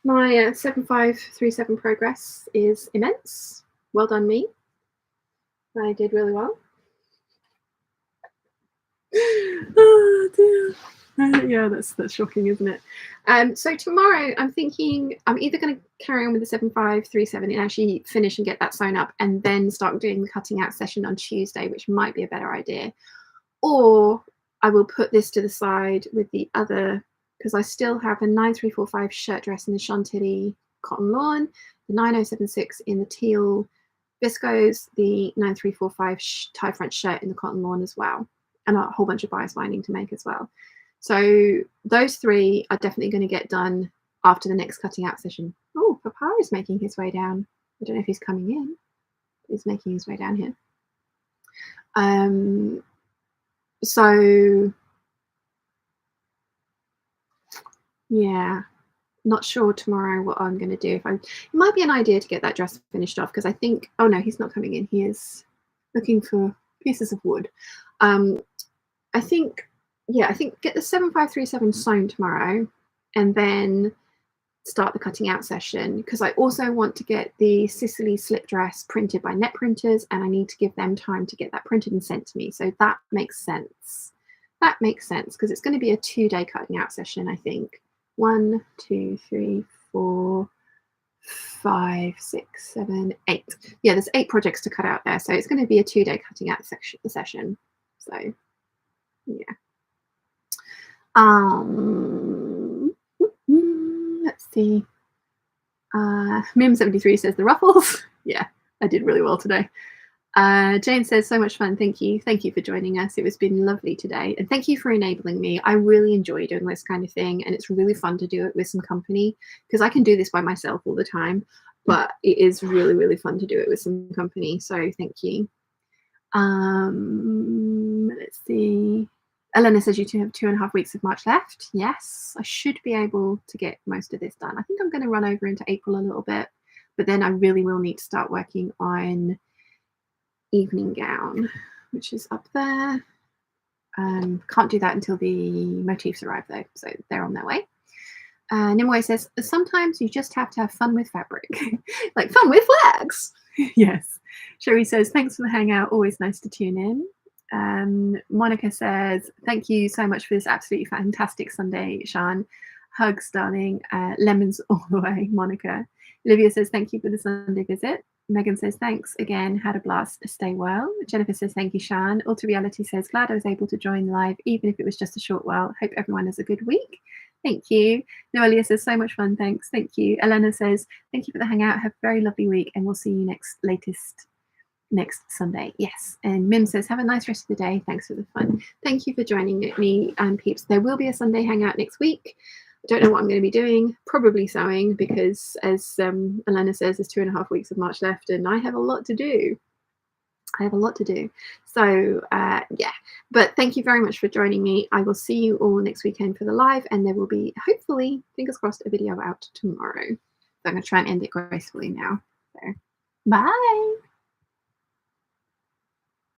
My 7537 progress is immense. Well done, me. I did really well. Oh dear. Yeah, that's shocking, isn't it? So tomorrow I'm thinking I'm either going to carry on with the 7537 and actually finish and get that sewn up and then start doing the cutting out session on Tuesday, which might be a better idea. Or I will put this to the side with the other, because I still have a 9345 shirt dress in the Chantilly cotton lawn, the 9076 in the teal viscose, the 9345 tie front shirt in the cotton lawn as well, and a whole bunch of bias binding to make as well. So those 3 are definitely going to get done after the next cutting out session. Oh, Papa is making his way down. I don't know if he's coming in. He's making his way down here. So yeah, not sure tomorrow what I'm going to do. It might be an idea to get that dress finished off, because I think, oh no, he's not coming in. He is looking for pieces of wood. I think get the 7537 sewn tomorrow and then start the cutting out session, because I also want to get the Sicily slip dress printed by net printers, and I need to give them time to get that printed and sent to me. So that makes sense. That makes sense, because it's going to be a 2-day cutting out session, I think. 1, 2, 3, 4, 5, 6, 7, 8. Yeah, there's 8 projects to cut out there, so it's going to be a 2-day cutting out session. So yeah. Let's see. Mim73 says the ruffles. Yeah, I did really well today. Jane says, so much fun. Thank you for joining us. It's been lovely today, and thank you for enabling me. I really enjoy doing this kind of thing, and it's really fun to do it with some company, because I can do this by myself all the time, but it is really fun to do it with some company. So thank you. Let's see. Elena says you have 2.5 weeks of March left. Yes, I should be able to get most of this done. I think I'm going to run over into April a little bit, but then I really will need to start working on evening gown, which is up there. Can't do that until the motifs arrive though, so they're on their way. Nimue says, sometimes you just have to have fun with fabric. Like fun with flags. Yes. Sherry says, thanks for the hangout, always nice to tune in. Monica says, thank you so much for this absolutely fantastic Sunday, Sean. Hugs, darling. Lemons all the way, Monica. Olivia says, thank you for the Sunday visit. Megan says, thanks again, had a blast, stay well. Jennifer says, thank you, Sean. Alter Reality says, glad I was able to join live, even if it was just a short while. Hope everyone has a good week. Thank you. Noelia says, so much fun. Thanks. Thank you. Elena says, thank you for the hangout. Have a very lovely week, and we'll see you next Sunday. Yes. And Mim says, have a nice rest of the day. Thanks for the fun. Thank you for joining me, Peeps. There will be a Sunday hangout next week. I don't know what I'm going to be doing. Probably sewing, because as Elena says, there's 2.5 weeks of March left, and I have a lot to do. So yeah, but thank you very much for joining me. I will see you all next weekend for the live, and there will be, hopefully, fingers crossed, a video out tomorrow. So I'm going to try and end it gracefully now. So bye.